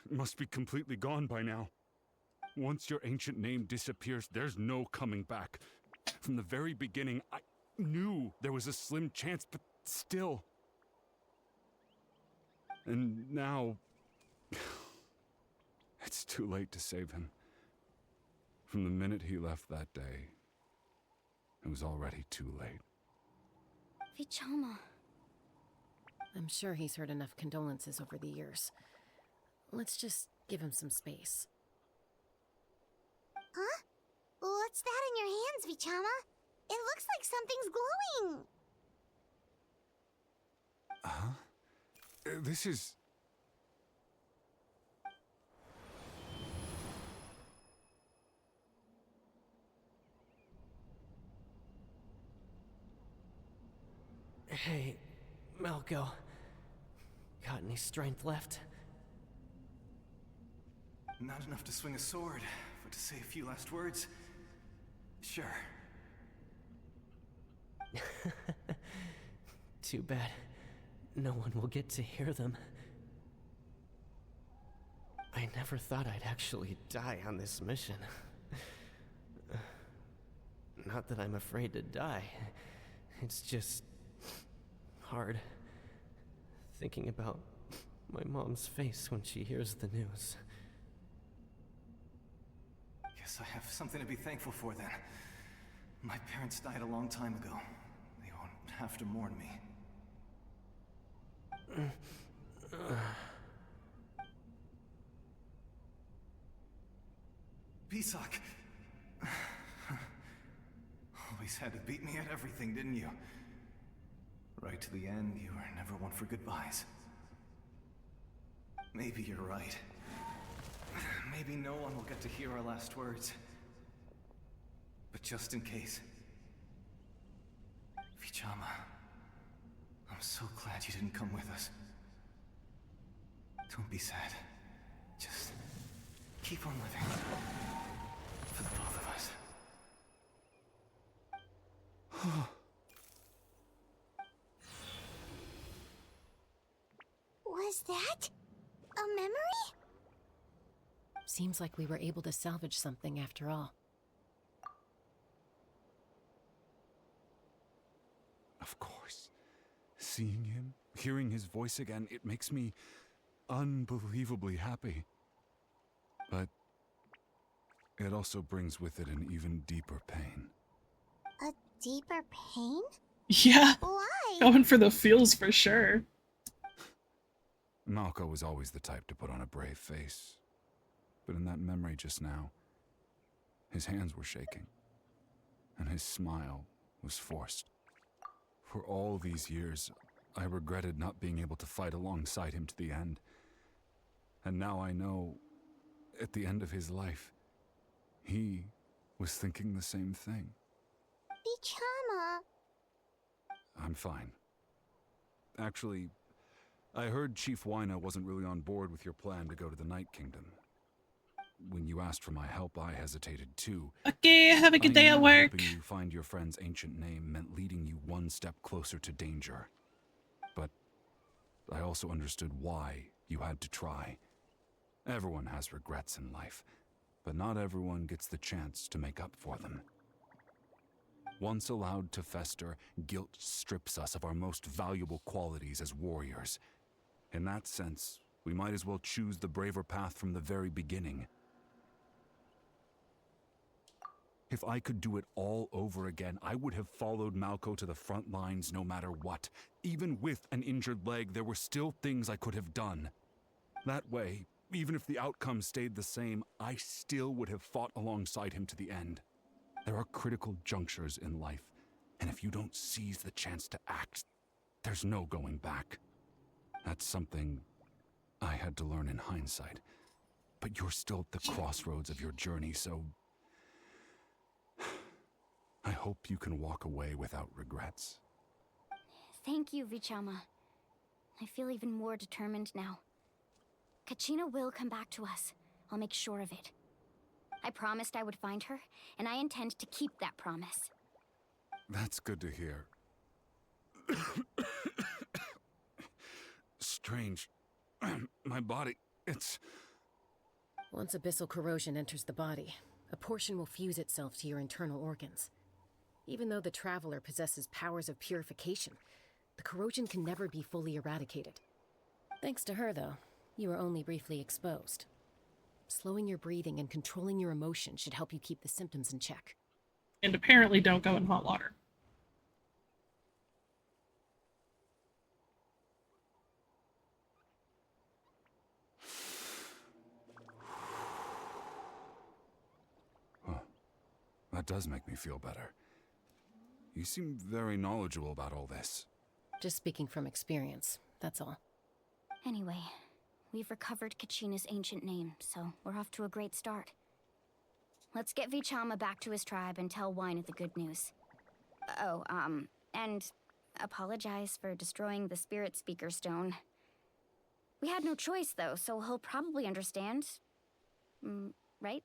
must be completely gone by now. Once your ancient name disappears, there's no coming back. From the very beginning, I knew there was a slim chance, but still. And now... it's too late to save him. From the minute he left that day, it was already too late. Vichama. I'm sure he's heard enough condolences over the years. Let's just give him some space. Huh? What's that in your hands, Vichama? It looks like something's glowing. Huh? This is... Hey, Malco. Got any strength left? Not enough to swing a sword, but to say a few last words? Sure. Too bad. No one will get to hear them. I never thought I'd actually die on this mission. Not that I'm afraid to die. It's just... hard. Thinking about my mom's face when she hears the news. Guess I have something to be thankful for then. My parents died a long time ago. They won't have to mourn me. Pisak! Always had to beat me at everything, didn't you? Right to the end, you were never one for goodbyes. Maybe you're right. Maybe no one will get to hear our last words. But just in case... Vichama... I'm so glad you didn't come with us. Don't be sad. Just... keep on living. For the both of us. Was that a memory? Seems like we were able to salvage something after all. Of course. Seeing him, hearing his voice again, it makes me unbelievably happy. But it also brings with it an even deeper pain. A deeper pain? Yeah. Why? Going for the feels for sure. Malco was always the type to put on a brave face. But in that memory just now, his hands were shaking, and his smile was forced. For all these years, I regretted not being able to fight alongside him to the end. And now I know, at the end of his life, he was thinking the same thing. Vichama. I'm fine. Actually, I heard Chief Wyna wasn't really on board with your plan to go to the Night Kingdom. When you asked for my help, I hesitated too. Okay, have a good day at work. Helping you find your friend's ancient name meant leading you one step closer to danger. But I also understood why you had to try. Everyone has regrets in life, but not everyone gets the chance to make up for them. Once allowed to fester, guilt strips us of our most valuable qualities as warriors. In that sense, we might as well choose the braver path from the very beginning. If I could do it all over again, I would have followed Malco to the front lines no matter what. Even with an injured leg, there were still things I could have done. That way, even if the outcome stayed the same, I still would have fought alongside him to the end. There are critical junctures in life, and if you don't seize the chance to act, there's no going back. That's something I had to learn in hindsight. But you're still at the crossroads of your journey, so I hope you can walk away without regrets. Thank you, Vichama. I feel even more determined now. Kachina will come back to us. I'll make sure of it. I promised I would find her, and I intend to keep that promise. That's good to hear. Strange. My body, it's... Once abyssal corrosion enters the body, a portion will fuse itself to your internal organs. Even though the Traveler possesses powers of purification, the corrosion can never be fully eradicated. Thanks to her, though, you are only briefly exposed. Slowing your breathing and controlling your emotions should help you keep the symptoms in check. And apparently don't go in hot water. That does make me feel better. You seem very knowledgeable about all this. Just speaking from experience, that's all. Anyway, we've recovered Kachina's ancient name, so we're off to a great start. Let's get Vichama back to his tribe and tell Wyna the good news. Oh, and apologize for destroying the Spirit Speaker Stone. We had no choice, though, so he'll probably understand. Right?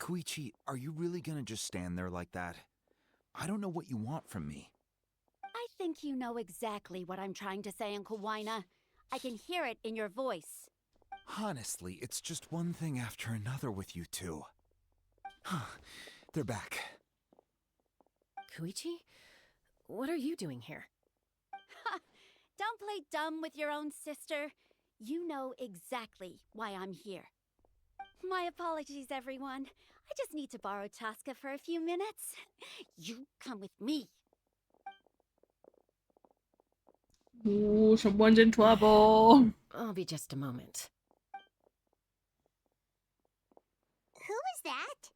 Koichi, are you really gonna just stand there like that? I don't know what you want from me. I think you know exactly what I'm trying to say, Uncle Wyna. I can hear it in your voice. Honestly, it's just one thing after another with you two. They're back. Koichi? What are you doing here? Ha! Don't play dumb with your own sister. You know exactly why I'm here. My apologies, everyone. I just need to borrow Chaska for a few minutes. You come with me. Ooh, someone's in trouble. I'll be just a moment. Who was that?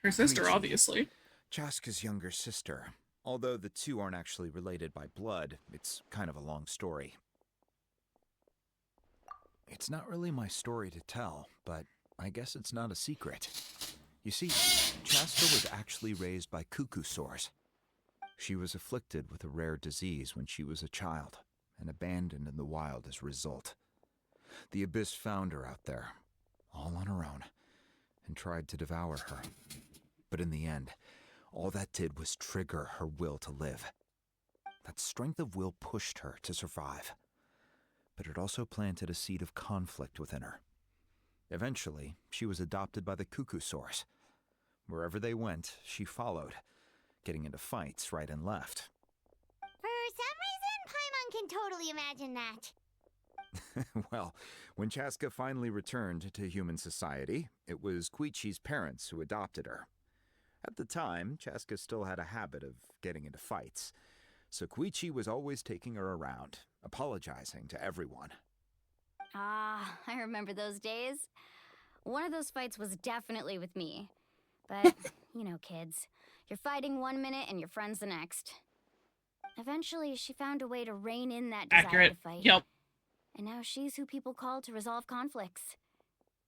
Her sister, Koichi, obviously. Chaska's younger sister. Although the two aren't actually related by blood, it's kind of a long story. It's not really my story to tell, but I guess it's not a secret. You see, Chaska was actually raised by cuckoo sores. She was afflicted with a rare disease when she was a child, and abandoned in the wild as a result. The Abyss found her out there, all on her own, and tried to devour her. But in the end, all that did was trigger her will to live. That strength of will pushed her to survive, but it also planted a seed of conflict within her. Eventually, she was adopted by the cuckoo sores. Wherever they went, she followed, getting into fights right and left. For some reason, Paimon can totally imagine that. Well, when Chaska finally returned to human society, it was Koichi's parents who adopted her. At the time, Chaska still had a habit of getting into fights, so Koichi was always taking her around, apologizing to everyone. Ah, I remember those days. One of those fights was definitely with me. But, you know, kids. You're fighting one minute and your friend's the next. Eventually, she found a way to rein in that desire Accurate. to fight. Yep. And now she's who people call to resolve conflicts.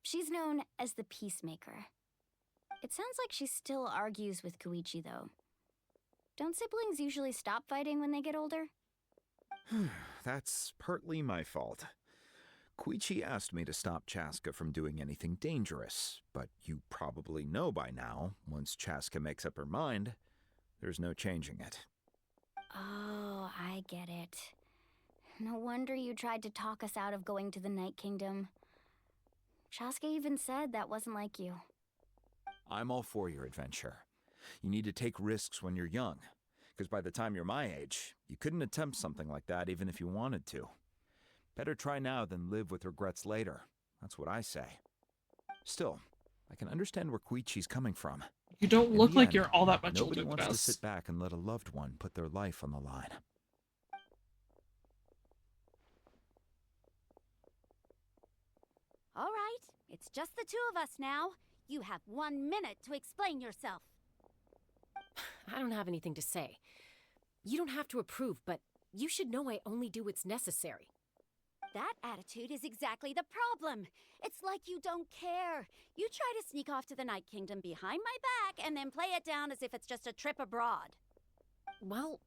She's known as the Peacemaker. It sounds like she still argues with Koichi, though. Don't siblings usually stop fighting when they get older? That's partly my fault. Koichi asked me to stop Chaska from doing anything dangerous, but you probably know by now, once Chaska makes up her mind, there's no changing it. Oh, I get it. No wonder you tried to talk us out of going to the Night Kingdom. Chaska even said that wasn't like you. I'm all for your adventure. You need to take risks when you're young, because by the time you're my age, you couldn't attempt something like that even if you wanted to. Better try now than live with regrets later. That's what I say. Still, I can understand where Koichi's coming from. You don't In look the like end, you're all that much nobody older than wants to us. sit back and let a loved one put their life on the line. All right, it's just the two of us now. You have 1 minute to explain yourself. I don't have anything to say. You don't have to approve, but you should know I only do what's necessary. That attitude is exactly the problem. It's like you don't care. You try to sneak off to the Night Kingdom behind my back and then play it down as if it's just a trip abroad. Well,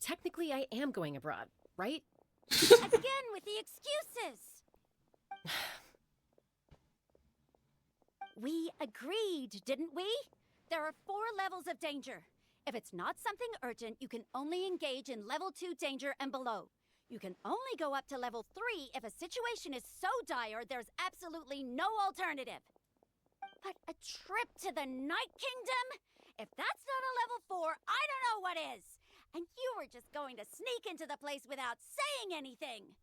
technically I am going abroad, right? Again with the excuses. We agreed, didn't we? There are 4 levels of danger. If it's not something urgent, you can only engage in level 2 danger and below. You can only go up to level 3 if a situation is so dire there's absolutely no alternative. But a trip to the Night Kingdom? If that's not a level 4, I don't know what is. And you were just going to sneak into the place without saying anything.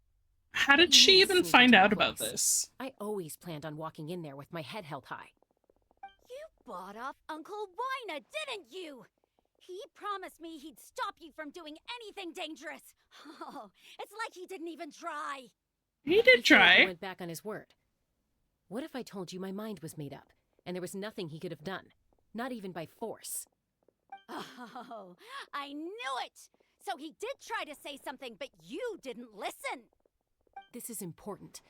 How did she even find out about this? I always planned on walking in there with my head held high. You bought off Uncle Wina, didn't you? He promised me he'd stop you from doing anything dangerous. Oh, it's like he didn't even try. He did try. He went back on his word. What if I told you my mind was made up, and there was nothing he could have done? Not even by force. Oh, I knew it! So he did try to say something, but you didn't listen. This is important.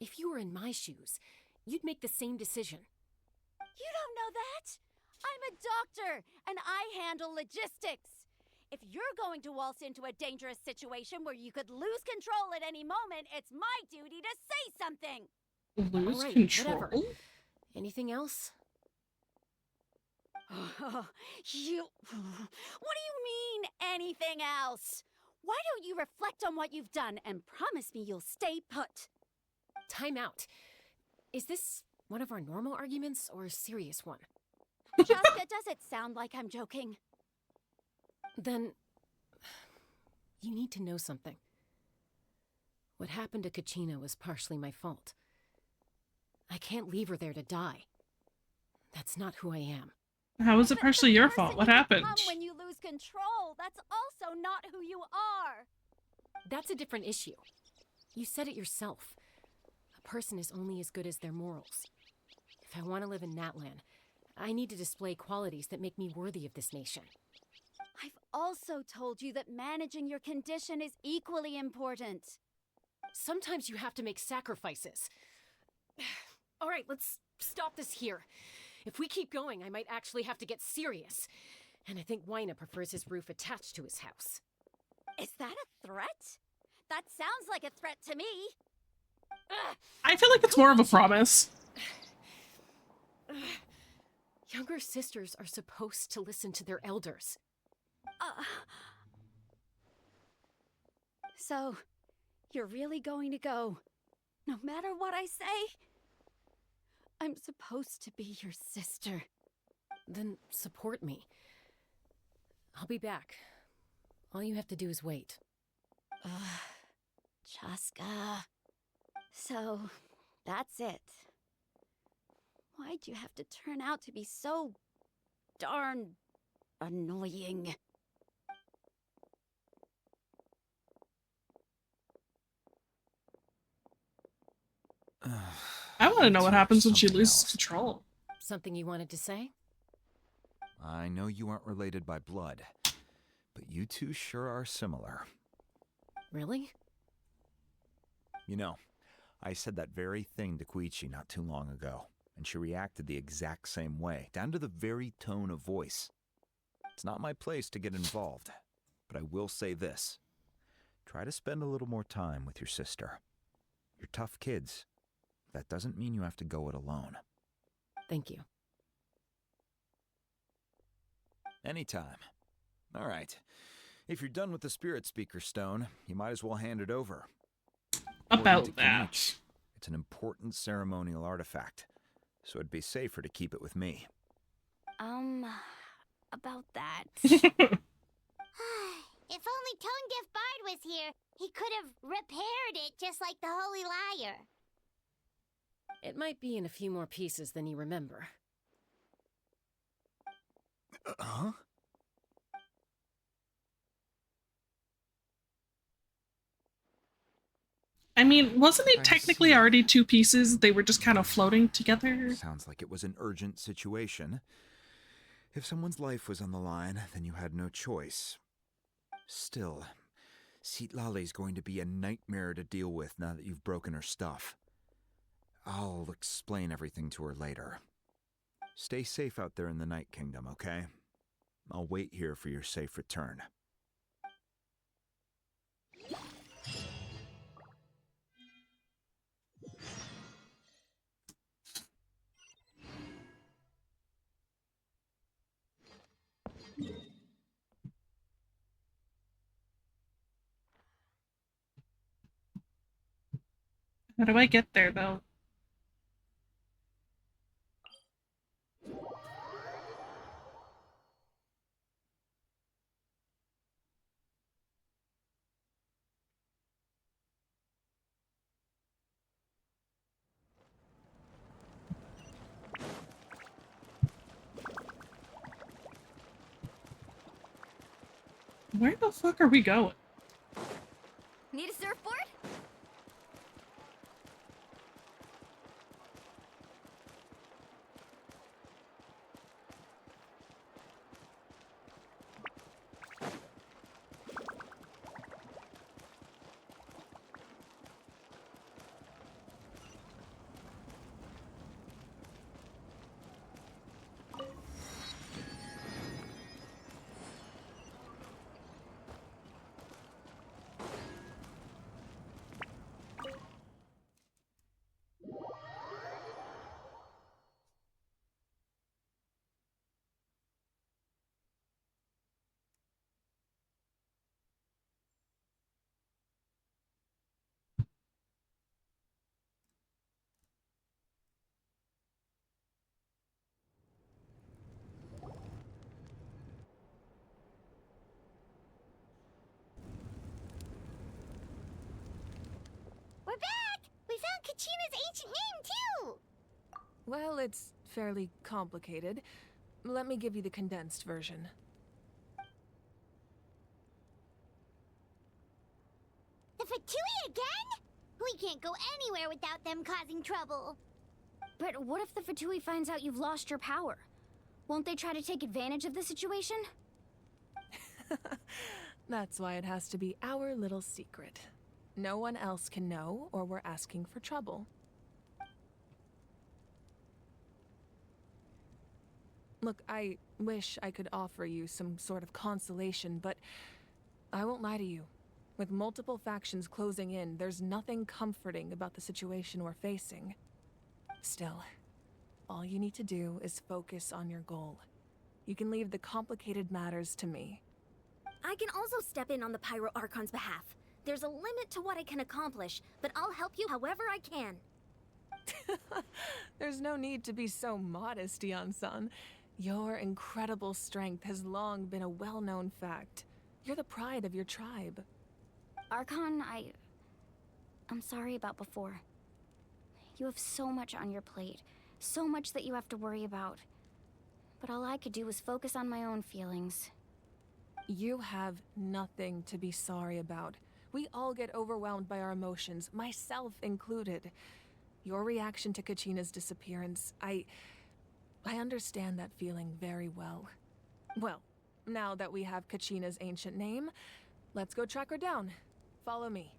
If you were in my shoes, you'd make the same decision. You don't know that? I'm a doctor, and I handle logistics. If you're going to waltz into a dangerous situation where you could lose control at any moment, it's my duty to say something. Lose right, control? whatever. Anything else? What do you mean, anything else? Why don't you reflect on what you've done and promise me you'll stay put? Time out. Is this one of our normal arguments or a serious one? Jessica, does it sound like I'm joking? Then you need to know something. What happened to Kachina was partially my fault. I can't leave her there to die. That's not who I am. How is it partially your fault? What happened? When you lose control, that's also not who you are. That's a different issue. You said it yourself. A person is only as good as their morals. If I want to live in Natlan, I need to display qualities that make me worthy of this nation. I've also told you that managing your condition is equally important. Sometimes you have to make sacrifices. All right, let's stop this here. If we keep going, I might actually have to get serious. And I think Wyna prefers his roof attached to his house. Is that a threat? That sounds like a threat to me. I feel like it's more of a promise. Younger sisters are supposed to listen to their elders. So, you're really going to go, no matter what I say? I'm supposed to be your sister. Then support me. I'll be back. All you have to do is wait. Chaska. So, that's it. Why'd you have to turn out to be so darn annoying? I want to know what happens when she loses control. Something you wanted to say? I know you aren't related by blood, but you two sure are similar. Really? You know, I said that very thing to Koichi not too long ago, and she reacted the exact same way, down to the very tone of voice. It's not my place to get involved, but I will say this. Try to spend a little more time with your sister. You're tough kids. That doesn't mean you have to go it alone. Thank you. Anytime. All right. If you're done with the Spirit Speaker Stone, you might as well hand it over. About that. It's an important ceremonial artifact, so it'd be safer to keep it with me. About that. If only Tone-Deaf Bard was here, he could have repaired it just like the Holy Liar. It might be in a few more pieces than you remember. Huh? I mean, wasn't it technically already two pieces? They were just kind of floating together? Sounds like it was an urgent situation. If someone's life was on the line, then you had no choice. Still, Citlali's going to be a nightmare to deal with now that you've broken her stuff. I'll explain everything to her later. Stay safe out there in the Night Kingdom, okay? I'll wait here for your safe return. How do I get there, though? Where the fuck are we going? Need a surfboard? We're back! We found Kachina's ancient name, too! Well, it's fairly complicated. Let me give you the condensed version. The Fatui again? We can't go anywhere without them causing trouble. But what if the Fatui finds out you've lost your power? Won't they try to take advantage of the situation? That's why it has to be our little secret. No one else can know, or we're asking for trouble. Look, I wish I could offer you some sort of consolation, but I won't lie to you. With multiple factions closing in, there's nothing comforting about the situation we're facing. Still, all you need to do is focus on your goal. You can leave the complicated matters to me. I can also step in on the Pyro Archon's behalf. There's a limit to what I can accomplish, but I'll help you however I can. There's no need to be so modest, Yan-san. Your incredible strength has long been a well-known fact. You're the pride of your tribe. Archon, I'm sorry about before. You have so much on your plate, so much that you have to worry about. But all I could do was focus on my own feelings. You have nothing to be sorry about. We all get overwhelmed by our emotions, myself included. Your reaction to Kachina's disappearance, I understand that feeling very well. Well, now that we have Kachina's ancient name, let's go track her down. Follow me.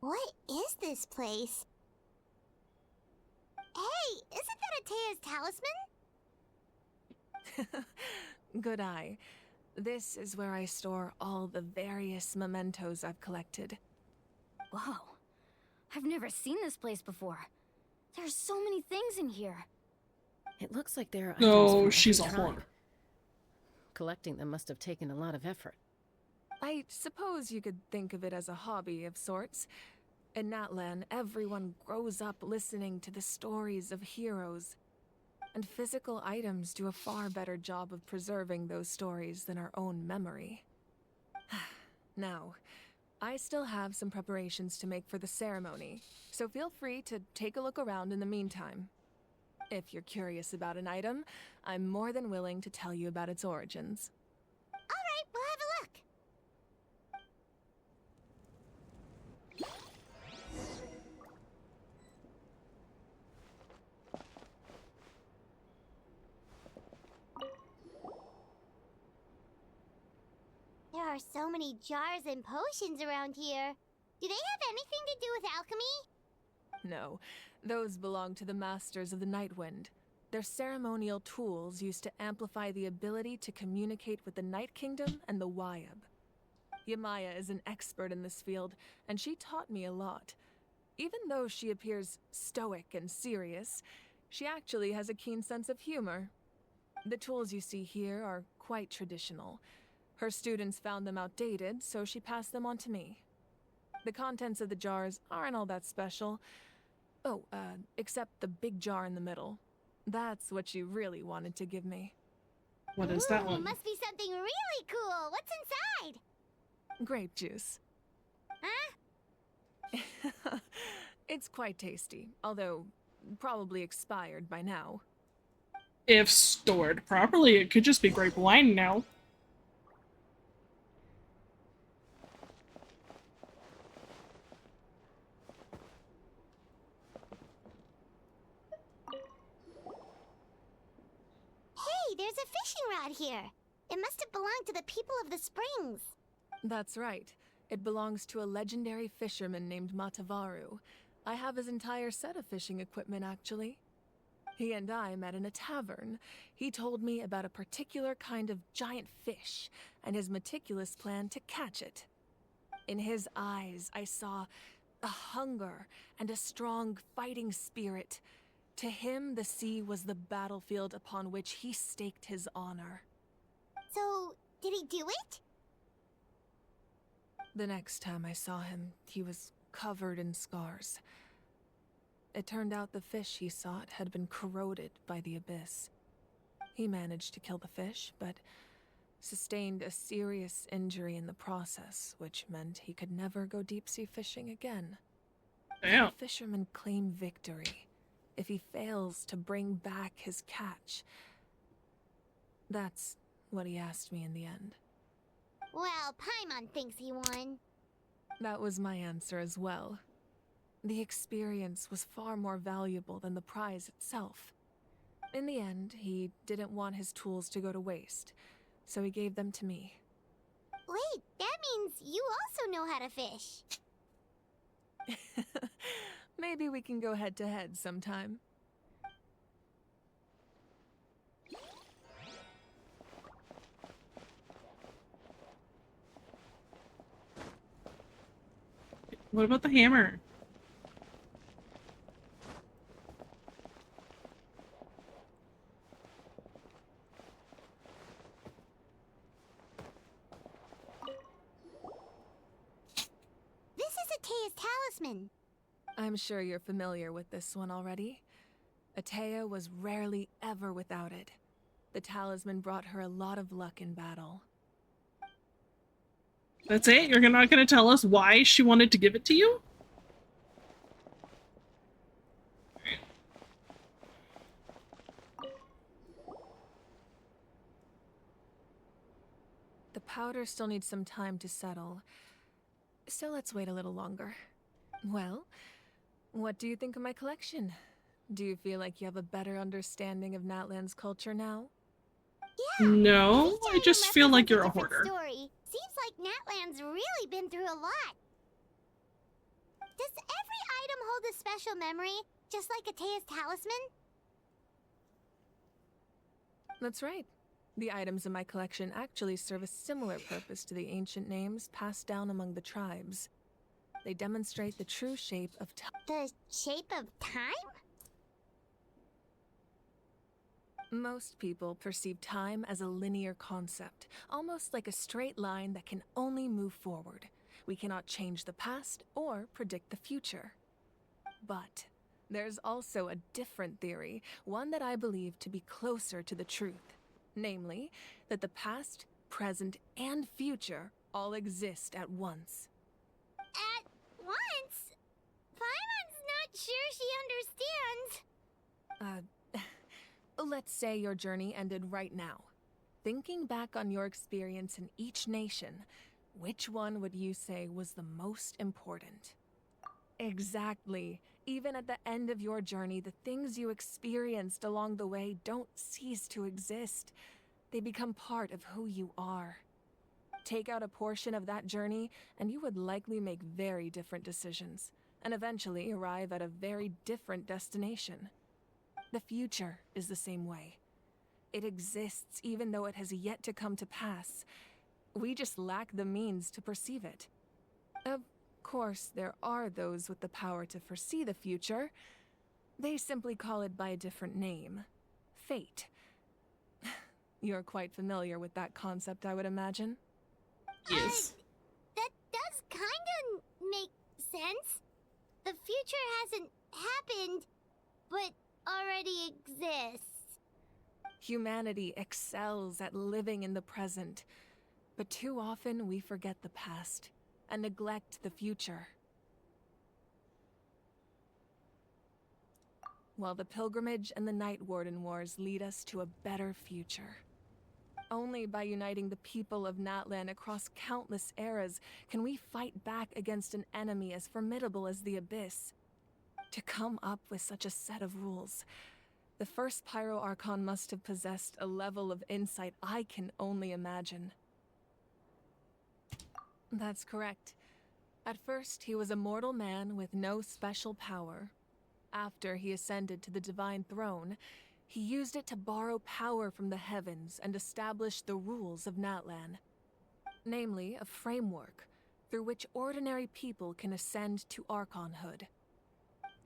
What is this place? Hey, isn't that Atea's talisman? Good eye. This is where I store all the various mementos I've collected. Whoa. I've never seen this place before. There's so many things in here. It looks like there are No, items from she's a every whore. tribe. Collecting them must have taken a lot of effort. I suppose you could think of it as a hobby of sorts. In Natlan, everyone grows up listening to the stories of heroes. And physical items do a far better job of preserving those stories than our own memory. Now, I still have some preparations to make for the ceremony, so feel free to take a look around in the meantime. If you're curious about an item, I'm more than willing to tell you about its origins. Alright, we'll have a look. There are so many jars and potions around here. Do they have anything to do with alchemy? No, those belong to the Masters of the Nightwind. They're ceremonial tools used to amplify the ability to communicate with the Night Kingdom and the Wyab. Yamaya is an expert in this field, and she taught me a lot. Even though she appears stoic and serious, she actually has a keen sense of humor. The tools you see here are quite traditional. Her students found them outdated, so she passed them on to me. The contents of the jars aren't all that special. Oh, except the big jar in the middle. That's what you really wanted to give me. What is that one? Must be something really cool. What's inside? Grape juice. Huh? It's quite tasty, although probably expired by now. If stored properly, it could just be grape wine now. Hey, there's a fishing rod here. It must have belonged to the people of the springs. That's right. It belongs to a legendary fisherman named Matavaru. I have his entire set of fishing equipment, actually. He and I met in a tavern. He told me about a particular kind of giant fish and his meticulous plan to catch it. In his eyes, I saw a hunger and a strong fighting spirit. To him, the sea was the battlefield upon which he staked his honor. So, did he do it? The next time I saw him, he was covered in scars. It turned out the fish he sought had been corroded by the abyss. He managed to kill the fish, but sustained a serious injury in the process, which meant he could never go deep-sea fishing again. Damn. The fisherman claimed victory if he fails to bring back his catch. That's what he asked me in the end. Well, Paimon thinks he won. That was my answer as well. The experience was far more valuable than the prize itself. In the end, he didn't want his tools to go to waste, so he gave them to me. Wait, that means you also know how to fish. Maybe we can go head-to-head sometime. What about the hammer? This is Atea's talisman. I'm sure you're familiar with this one already. Atea was rarely ever without it. The talisman brought her a lot of luck in battle. That's it? You're not going to tell us why she wanted to give it to you? The powder still needs some time to settle, so let's wait a little longer. Well, what do you think of my collection? Do you feel like you have a better understanding of Natlan's culture now? Yeah. No, I just feel like you're a Different hoarder. story. Seems like Natlan's really been through a lot. Does every item hold a special memory, just like Atea's talisman? That's right. The items in my collection actually serve a similar purpose to the ancient names passed down among the tribes. They demonstrate the true shape of time. The shape of time? Most people perceive time as a linear concept, almost like a straight line that can only move forward. We cannot change the past or predict the future. But there's also a different theory, one that I believe to be closer to the truth. Namely, that the past, present, and future all exist at once. At once? Paimon's not sure she understands. Let's say your journey ended right now. Thinking back on your experience in each nation, which one would you say was the most important? Exactly. Even at the end of your journey, the things you experienced along the way don't cease to exist. They become part of who you are. Take out a portion of that journey, and you would likely make very different decisions, and eventually arrive at a very different destination. The future is the same way. It exists even though it has yet to come to pass. We just lack the means to perceive it. Of course, there are those with the power to foresee the future. They simply call it by a different name. Fate. You're quite familiar with that concept, I would imagine? Yes. That does kinda make sense. The future hasn't happened, but already exists. Humanity excels at living in the present, but too often we forget the past and neglect the future. While the Pilgrimage and the Night Warden Wars lead us to a better future. Only by uniting the people of Natlan across countless eras can we fight back against an enemy as formidable as the Abyss. To come up with such a set of rules, the first Pyro Archon must have possessed a level of insight I can only imagine. That's correct. At first, he was a mortal man with no special power. After he ascended to the Divine Throne, he used it to borrow power from the heavens and establish the rules of Natlan. Namely, a framework through which ordinary people can ascend to Archonhood.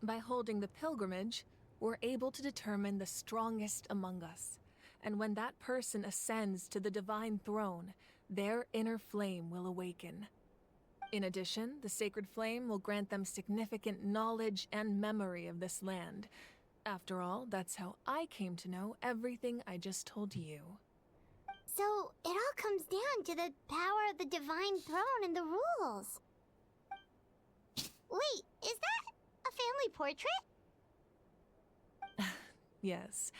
By holding the pilgrimage, we're able to determine the strongest among us. And when that person ascends to the divine throne, their inner flame will awaken. In addition, the sacred flame will grant them significant knowledge and memory of this land. After all, that's how I came to know everything I just told you. So, it all comes down to the power of the divine throne and the rules. Wait, is that a family portrait? Yes,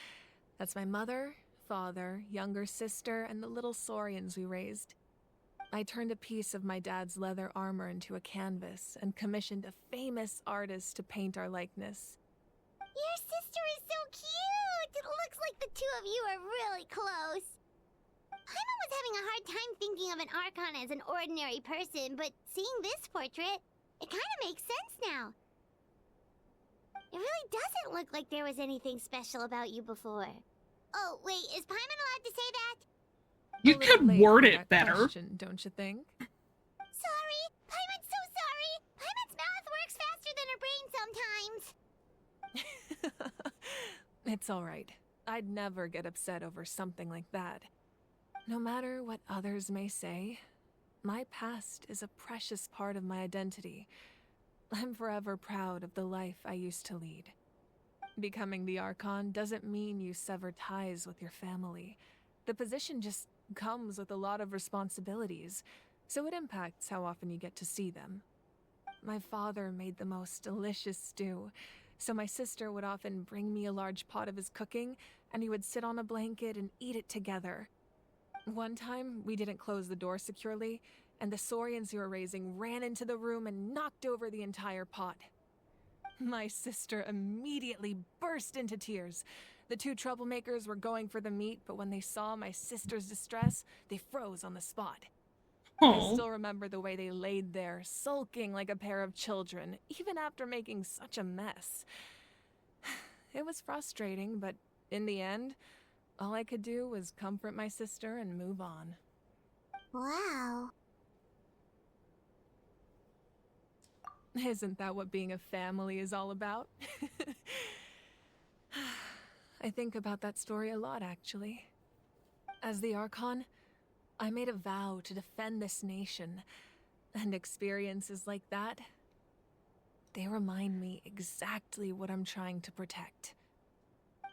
that's my mother, father, younger sister, and the little saurians we raised. I turned a piece of my dad's leather armor into a canvas and commissioned a famous artist to paint our likeness. Your sister is so cute! It looks like the two of you are really close. Paimon was having a hard time thinking of an Archon as an ordinary person, but seeing this portrait, it kind of makes sense now. It really doesn't look like there was anything special about you before. Oh, wait, is Paimon allowed to say that? You could word it better. Question, don't you think? Sorry! Paimon's so sorry! Paimon's mouth works faster than her brain sometimes! It's alright. I'd never get upset over something like that. No matter what others may say, my past is a precious part of my identity. I'm forever proud of the life I used to lead. Becoming the Archon doesn't mean you sever ties with your family. The position just comes with a lot of responsibilities, so it impacts how often you get to see them. My father made the most delicious stew, so my sister would often bring me a large pot of his cooking, and we would sit on a blanket and eat it together. One time, we didn't close the door securely, and the saurians we were raising ran into the room and knocked over the entire pot. My sister immediately burst into tears. The two troublemakers were going for the meat, but when they saw my sister's distress, they froze on the spot. I still remember the way they laid there, sulking like a pair of children, even after making such a mess. It was frustrating, but in the end, all I could do was comfort my sister and move on. Wow. Isn't that what being a family is all about? I think about that story a lot, actually. As the Archon, I made a vow to defend this nation, and experiences like that, they remind me exactly what I'm trying to protect.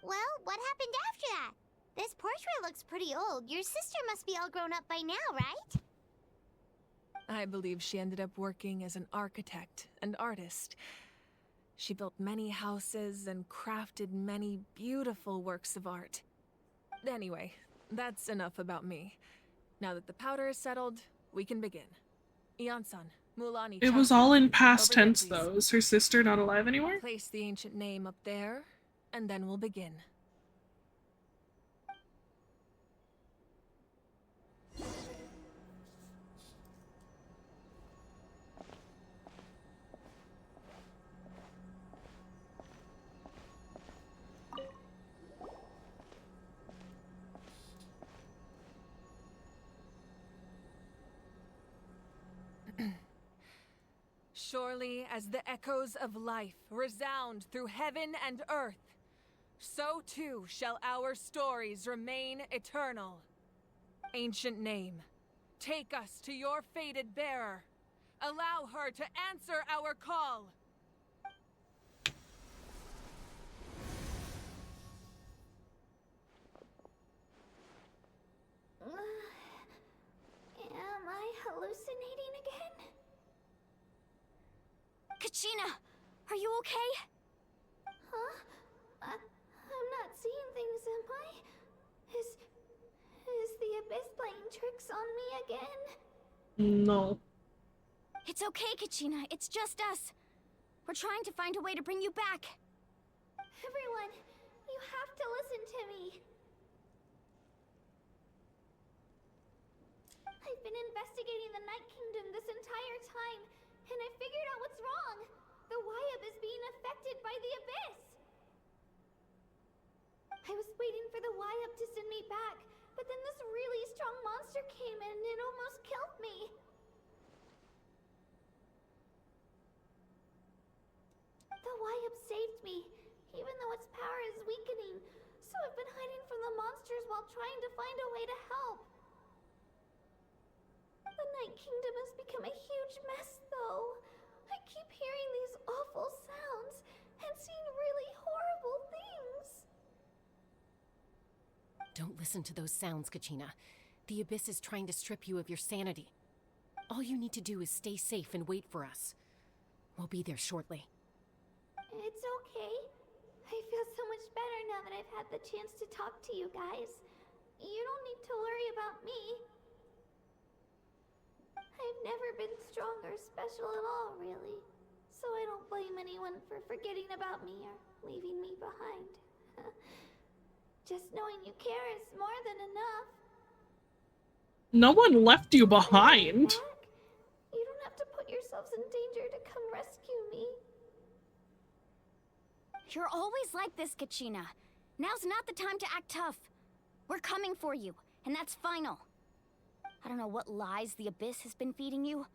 Well, what happened after that? This portrait looks pretty old. Your sister must be all grown up by now, right? I believe she ended up working as an architect and artist. She built many houses and crafted many beautiful works of art. Anyway, that's enough about me. Now that the powder is settled, we can begin. Ian-san, Mulani. It was all in past tense, though. Is her sister not alive anymore? Place the ancient name up there, and then we'll begin. Surely as the echoes of life resound through heaven and earth, so too shall our stories remain eternal. Ancient name, take us to your fated bearer. Allow her to answer our call. Am I hallucinating again? Kachina, are you okay? Huh? I'm not seeing things, am I? Is the Abyss playing tricks on me again? No. It's okay, Kachina. It's just us. We're trying to find a way to bring you back. Everyone, you have to listen to me. I've been investigating the Night Kingdom this entire time, and I figured out what's wrong. The Wyab is being affected by the Abyss. I was waiting for the Wyab to send me back, but then this really strong monster came in and it almost killed me. The Wyab saved me. even though its power is weakening. So I've been hiding from the monsters while trying to find a way to help. The Night Kingdom has become a huge mess, though. I keep hearing these awful sounds and seeing really horrible things. Don't listen to those sounds, Kachina. The Abyss is trying to strip you of your sanity. All you need to do is stay safe and wait for us. We'll be there shortly. It's okay. I feel so much better now that I've had the chance to talk to you guys. You don't need to worry about me. I've never been strong or special at all, really. So I don't blame anyone for forgetting about me or leaving me behind. Just knowing you care is more than enough. No one left you behind. You don't have to put yourselves in danger to come rescue me. You're always like this, Kachina. Now's not the time to act tough. We're coming for you, and that's final. I don't know what lies the Abyss has been feeding you,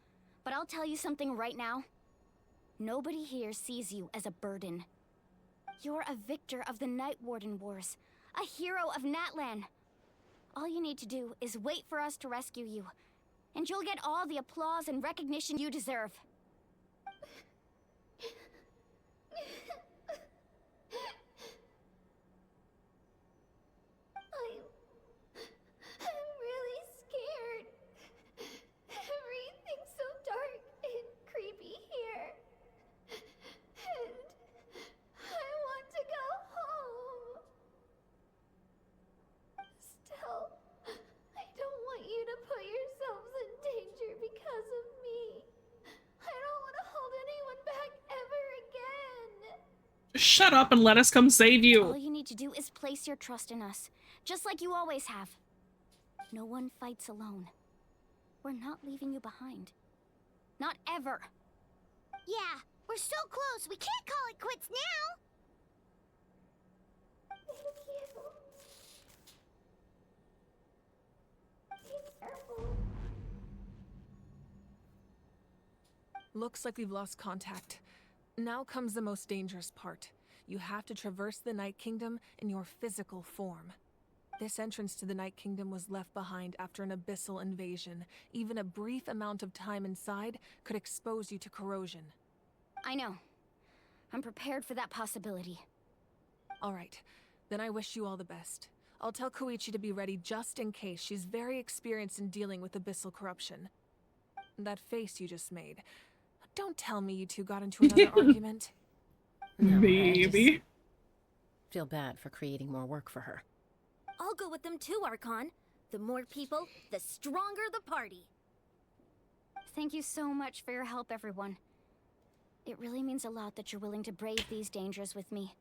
but I'll tell you something right now. Nobody here sees you as a burden. You're a victor of the Night Warden Wars, a hero of Natlan. All you need to do is wait for us to rescue you, and you'll get all the applause and recognition you deserve. I'm really scared. Everything's so dark and creepy here. And I want to go home. Still, I don't want you to put yourselves in danger because of me. I don't want to hold anyone back ever again. Shut up and let us come save you. All you need to do is place your trust in us, just like you always have. No one fights alone. We're not leaving you behind. Not ever. Yeah, we're so close. We can't call it quits now. Thank you. Be careful. Looks like we've lost contact. Now comes the most dangerous part. You have to traverse the Night Kingdom in your physical form. This entrance to the Night Kingdom was left behind after an abyssal invasion. Even a brief amount of time inside could expose you to corrosion. I know. I'm prepared for that possibility. All right, then I wish you all the best. I'll tell Koichi to be ready just in case. She's very experienced in dealing with abyssal corruption. That face you just made. Don't tell me you two got into another argument. No, Baby. Feel bad for creating more work for her. I'll go with them too, Archon. The more people, the stronger the party. Thank you so much for your help, everyone. It really means a lot that you're willing to brave these dangers with me.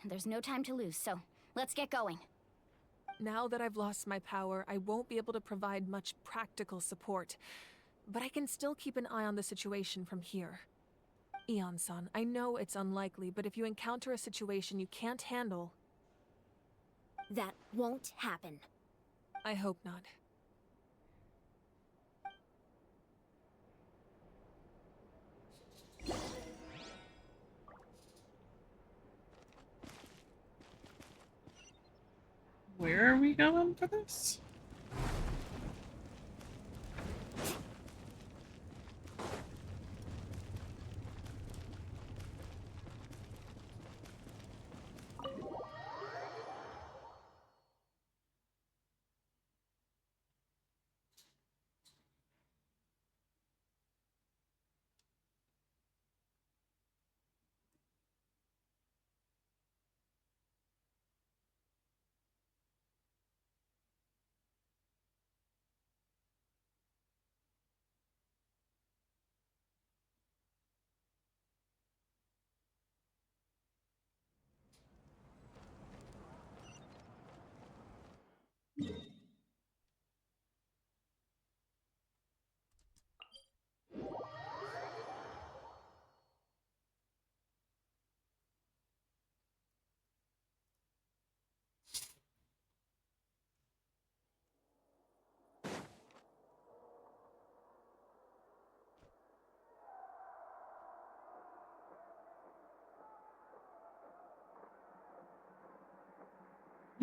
And there's no time to lose, so let's get going. Now that I've lost my power, I won't be able to provide much practical support. But I can still keep an eye on the situation from here. Eon-san, I know it's unlikely, but if you encounter a situation you can't handle... That won't happen. I hope not. Where are we going for this?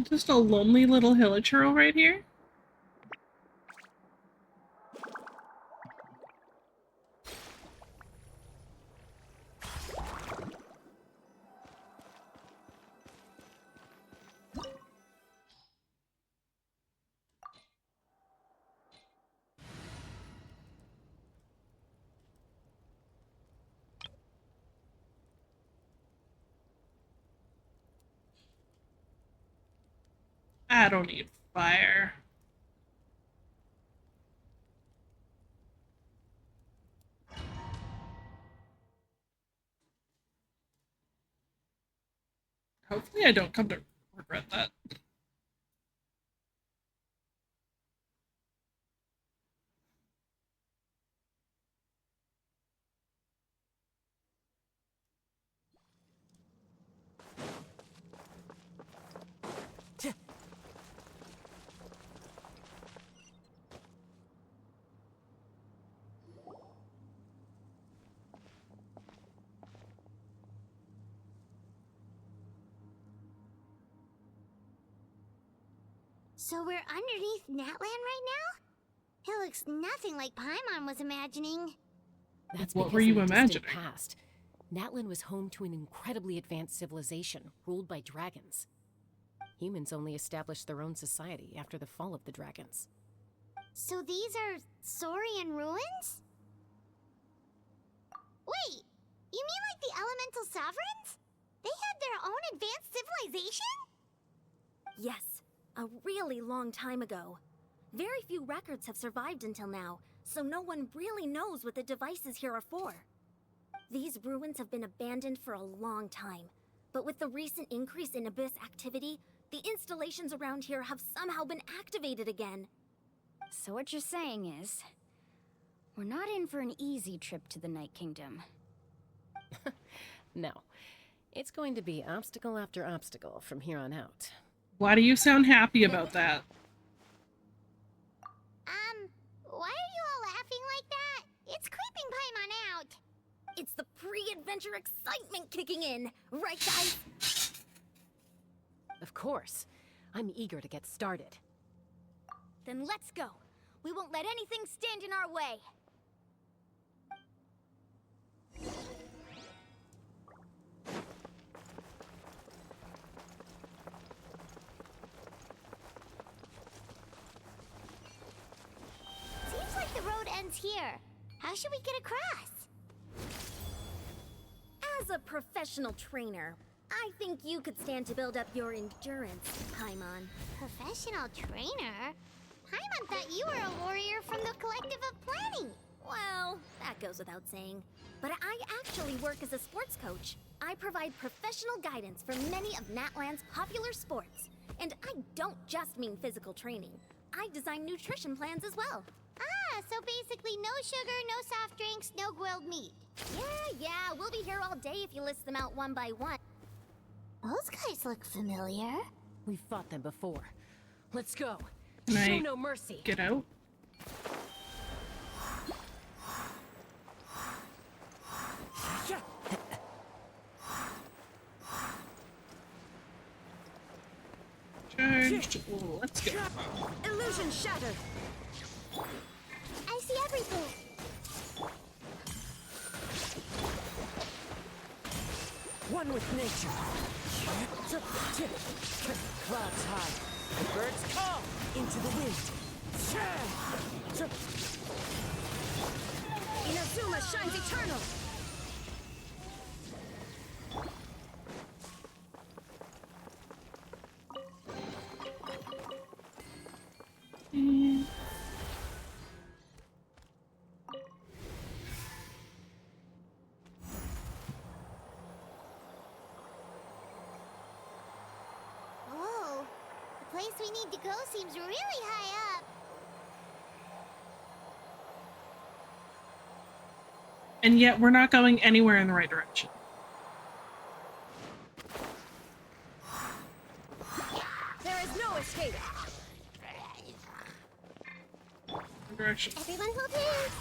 Just a lonely little hilichurl right here. I don't need fire. Hopefully I don't come to regret that. So we're underneath Natlan right now? It looks nothing like Paimon was imagining. That's What because were you in the distant imagining? past, Natlan was home to an incredibly advanced civilization ruled by dragons. Humans only established their own society after the fall of the dragons. So these are Saurian ruins? Wait, you mean like the elemental sovereigns? They had their own advanced civilization? Yes, a really long time ago. Very few records have survived until now, so no one really knows what the devices here are for. These ruins have been abandoned for a long time, but with the recent increase in Abyss activity, the installations around here have somehow been activated again. So what you're saying is, we're not in for an easy trip to the Night Kingdom. No, it's going to be obstacle after obstacle from here on out. Why do you sound happy about that? Why are you all laughing like that? It's creeping Paimon out. It's the pre-adventure excitement kicking in, right guys? Of course. I'm eager to get started. Then let's go. We won't let anything stand in our way. Seems like the road ends here. How should we get across? As a professional trainer, I think you could stand to build up your endurance, Paimon. Professional trainer? Paimon thought you were a warrior from the Collective of Planning. Well, that goes without saying. But I actually work as a sports coach. I provide professional guidance for many of Natlan's popular sports. And I don't just mean physical training. I design nutrition plans as well. Ah, so basically no sugar, no soft drinks, no grilled meat. Yeah, we'll be here all day if you list them out one by one. Those guys look familiar. We've fought them before. Let's go. Can Show I no mercy. get out? Charged. Let's go. Illusion shattered. I see everything. One with nature. Clouds high. The birds call into the wind. Inazuma shines eternal. Whoa, the place we need to go seems really high up. And yet we're not going anywhere in the right direction. There is no escape. Direction. Everyone hold hands.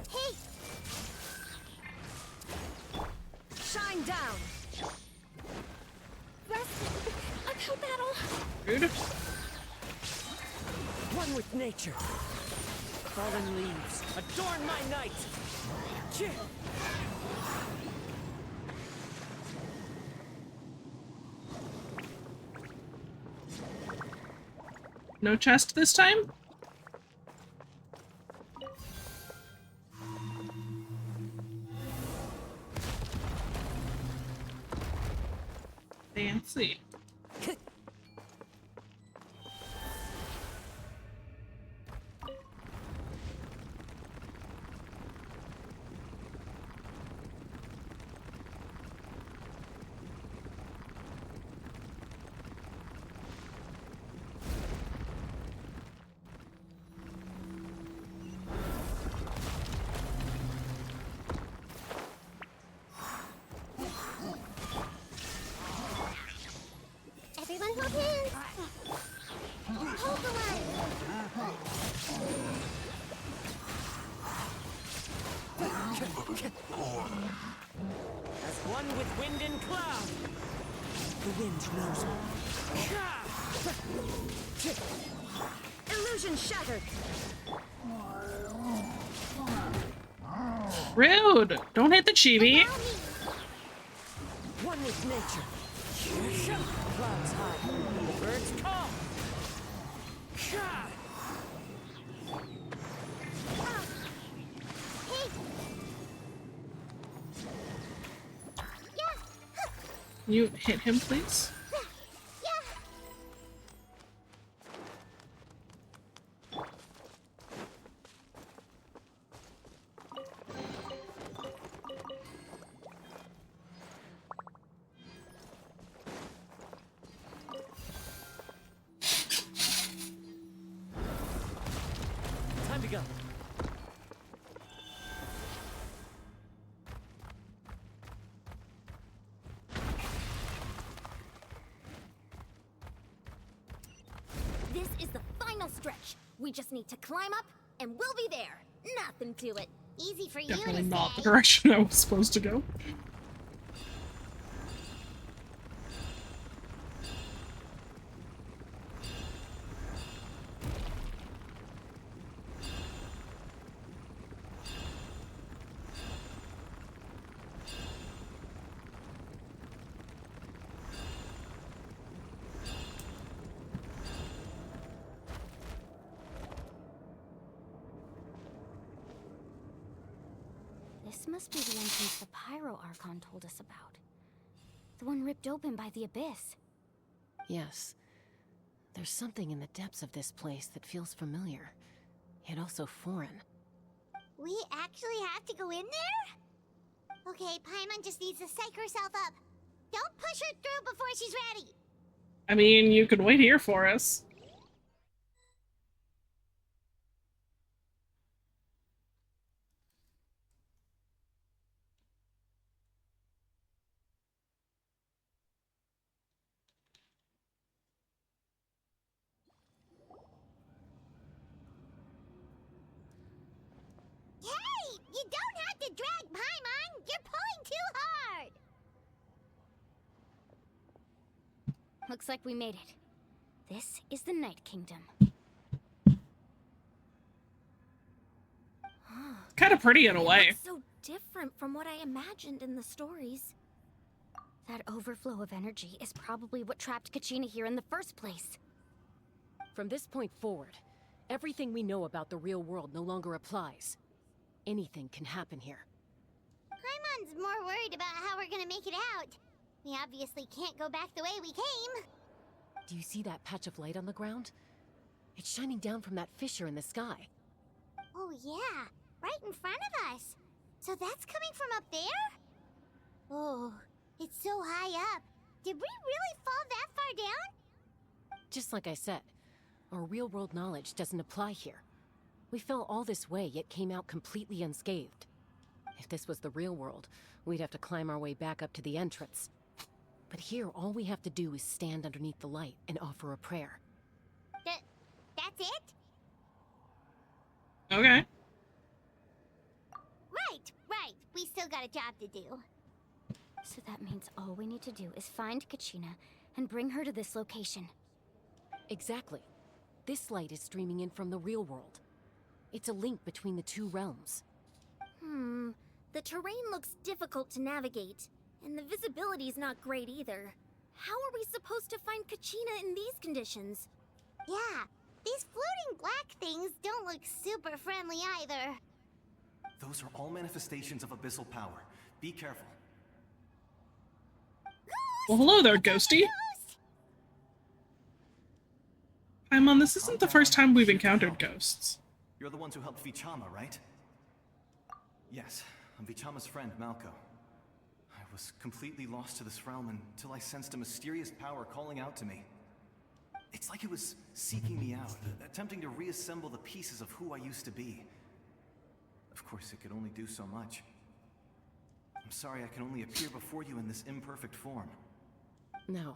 Hey, down. Rest. Uphill battle. Rude. One with nature. Fallen leaves, adorn my night. No chest this time? Fancy. Everyone hold hands. Hold the line. As one with wind and cloud. The wind knows me. Illusion shattered. Rude! Don't hit the chibi. One with nature. Clouds high. The birds come. You hit him, please? Time to go. This is the final stretch. We just need to climb up, and we'll be there. Nothing to it. Easy for you Definitely to not say. the direction I was supposed to go. This must be the entrance the Pyro Archon told us about. The one ripped open by the Abyss. Yes. There's something in the depths of this place that feels familiar, yet also foreign. We actually have to go in there? Okay, Paimon just needs to psych herself up. Don't push her through before she's ready. I mean, you can wait here for us. Hey! You don't have to drag Paimon! You're pulling too hard! Looks like we made it. This is the Night Kingdom. Kind of pretty in a way. It's so different from what I imagined in the stories. That overflow of energy is probably what trapped Kachina here in the first place. From this point forward, everything we know about the real world no longer applies. Anything can happen here. Paimon's more worried about how we're gonna make it out. We obviously can't go back the way we came. Do you see that patch of light on the ground? It's shining down from that fissure in the sky. Oh yeah, right in front of us. So that's coming from up there? Oh, it's so high up. Did we really fall that far down? Just like I said, our real-world knowledge doesn't apply here. We fell all this way, yet came out completely unscathed. If this was the real world, we'd have to climb our way back up to the entrance. But here, all we have to do is stand underneath the light and offer a prayer. That's it? Okay. Right. We still got a job to do. So that means all we need to do is find Kachina and bring her to this location. Exactly. This light is streaming in from the real world. It's a link between the two realms. The terrain looks difficult to navigate, and the visibility's not great either. How are we supposed to find Kachina in these conditions? Yeah, these floating black things don't look super friendly either. Those are all manifestations of abyssal power. Be careful. Well, hello there, Ghosty. Paimon, this isn't the first time we've encountered ghosts. You're the ones who helped Vichama, right? Yes, I'm Vichama's friend, Malco. I was completely lost to this realm until I sensed a mysterious power calling out to me. It's like it was seeking me out, attempting to reassemble the pieces of who I used to be. Of course, it could only do so much. I'm sorry I can only appear before you in this imperfect form. No,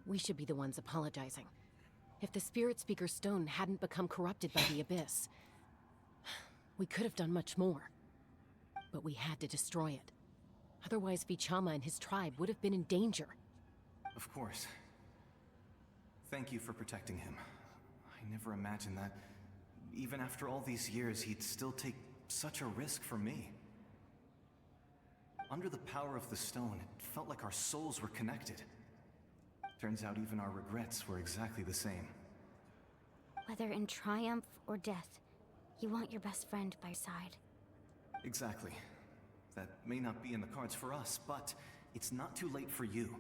we should be the ones apologizing. If the Spirit Speaker's stone hadn't become corrupted by the Abyss, we could have done much more. But we had to destroy it. Otherwise, Vichama and his tribe would have been in danger. Of course. Thank you for protecting him. I never imagined that, even after all these years, he'd still take such a risk for me. Under the power of the stone, it felt like our souls were connected. Turns out even our regrets were exactly the same. Whether in triumph or death, you want your best friend by your side. Exactly. That may not be in the cards for us, but it's not too late for you.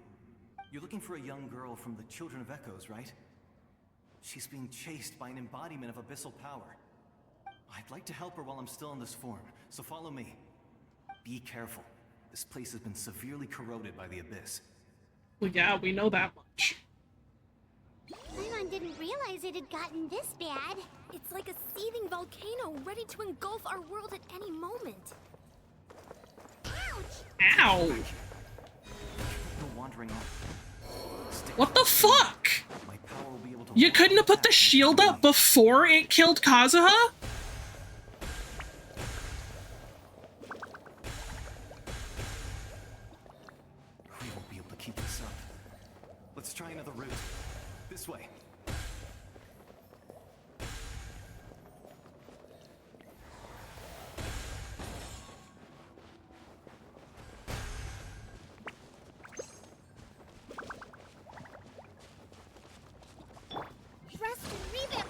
You're looking for a young girl from the Children of Echoes, right? She's being chased by an embodiment of abyssal power. I'd like to help her while I'm still in this form, so follow me. Be careful. This place has been severely corroded by the Abyss. Well, yeah, we know that much. Paimon didn't realize it had gotten this bad. It's like a seething volcano ready to engulf our world at any moment. Ouch! Ow! No wandering off. What the fuck? My power will be able to You couldn't have put the shield up before it killed Kazuha? We won't be able to keep this up. Let's try another route. This way. Rest and revamp.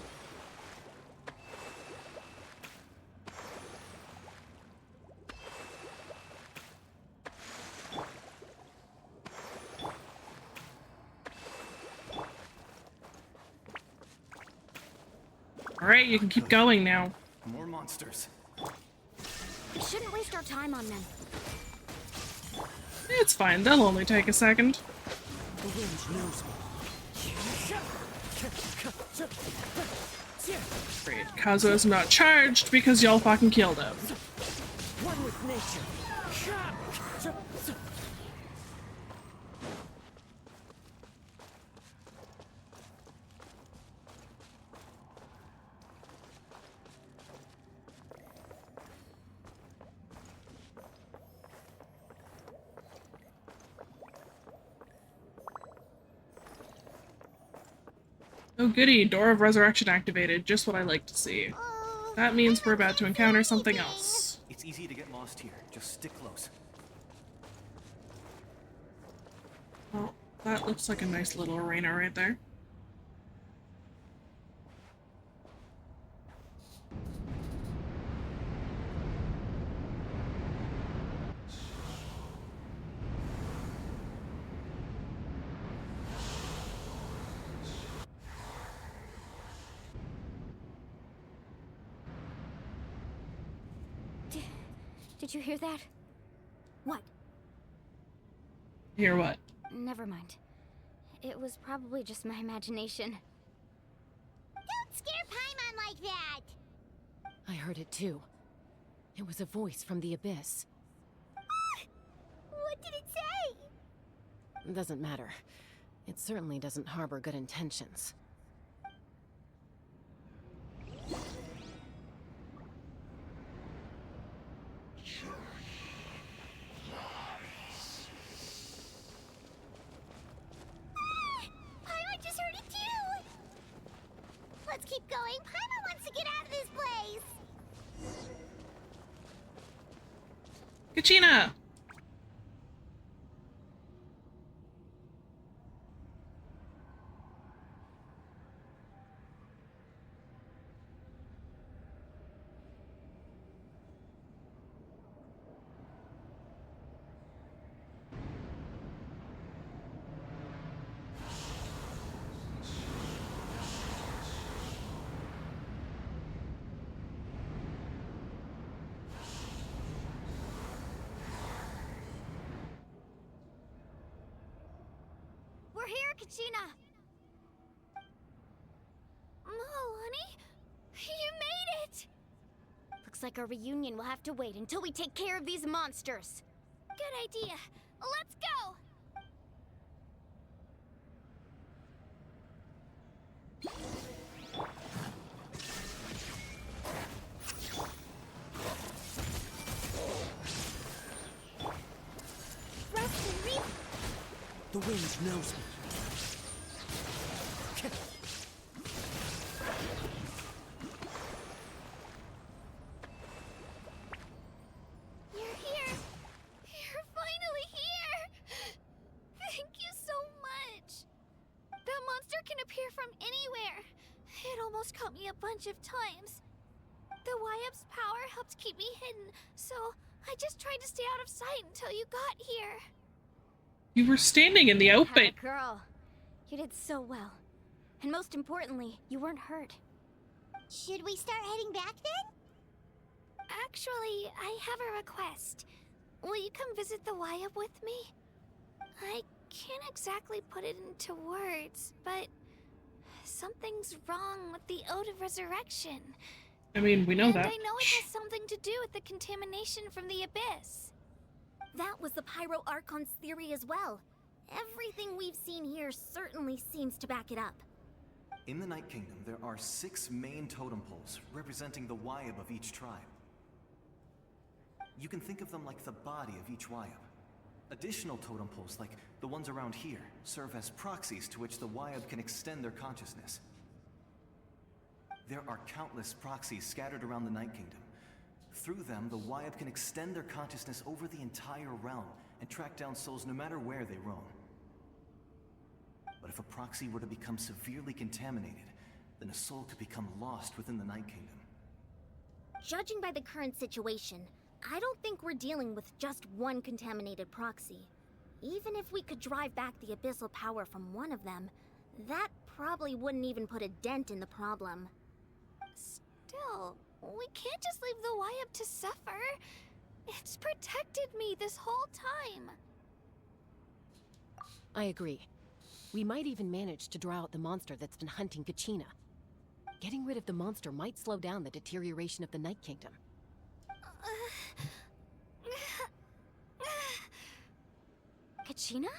Alright, you can keep going now. More monsters. We shouldn't waste our time on them. It's fine, they'll only take a second. The wind knows me. Great, Kazuha's not charged because y'all fucking killed him. One with nature. Oh goody, Door of Resurrection activated, just what I like to see. That means we're about to encounter something else. It's easy to get lost here. Just stick close. Well, that looks like a nice little arena right there. Did you hear that? What? Hear what? Never mind. It was probably just my imagination. Don't scare Paimon like that! I heard it too. It was a voice from the Abyss. What did it say? Doesn't matter. It certainly doesn't harbor good intentions. going. Paimon wants to get out of this place. Kachina! We're here, Kachina! Oh, honey? You made it! Looks like our reunion will have to wait until we take care of these monsters. Good idea. Let's go! The wind knows me. You're here! You're finally here! Thank you so much! That monster can appear from anywhere. It almost caught me a bunch of times. The Wyab's power helped keep me hidden, so I just tried to stay out of sight until you got here. You were standing in the open. Girl, you did so well. And most importantly, you weren't hurt. Should we start heading back then? Actually, I have a request. Will you come visit the Wyab with me? I can't exactly put it into words, but something's wrong with the Ode of Resurrection. I mean, we know And that. I know it has something to do with the contamination from the Abyss. That was the Pyro Archon's theory as well. Everything we've seen here certainly seems to back it up. In the Night Kingdom, there are 6 main totem poles representing the Wyab of each tribe. You can think of them like the body of each Wyab. Additional totem poles, like the ones around here, serve as proxies to which the Wyab can extend their consciousness. There are countless proxies scattered around the Night Kingdom. Through them, the Wyab can extend their consciousness over the entire realm and track down souls no matter where they roam. But if a proxy were to become severely contaminated, then a soul could become lost within the Night Kingdom. Judging by the current situation, I don't think we're dealing with just one contaminated proxy. Even if we could drive back the abyssal power from one of them, that probably wouldn't even put a dent in the problem. Still, we can't just leave the Wyab to suffer. It's protected me this whole time. I agree. We might even manage to draw out the monster that's been hunting Kachina. Getting rid of the monster might slow down the deterioration of the Night Kingdom. Kachina?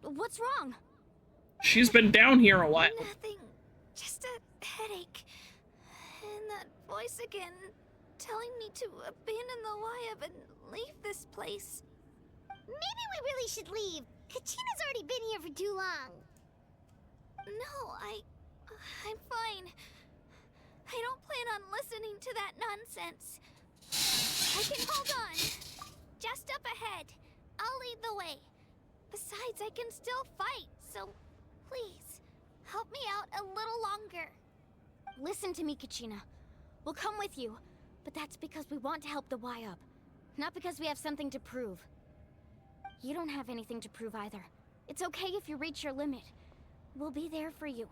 What's wrong? She's been down here a while. Nothing. Just a headache. And that voice again, telling me to abandon the Wyab and leave this place. Maybe we really should leave. Kachina's already been here for too long. No, I'm fine. I don't plan on listening to that nonsense. I can hold on. Just up ahead. I'll lead the way. Besides, I can still fight, so please, help me out a little longer. Listen to me, Kachina. We'll come with you, but that's because we want to help the Wyab, not because we have something to prove. You don't have anything to prove either. It's okay if you reach your limit. We'll be there for you.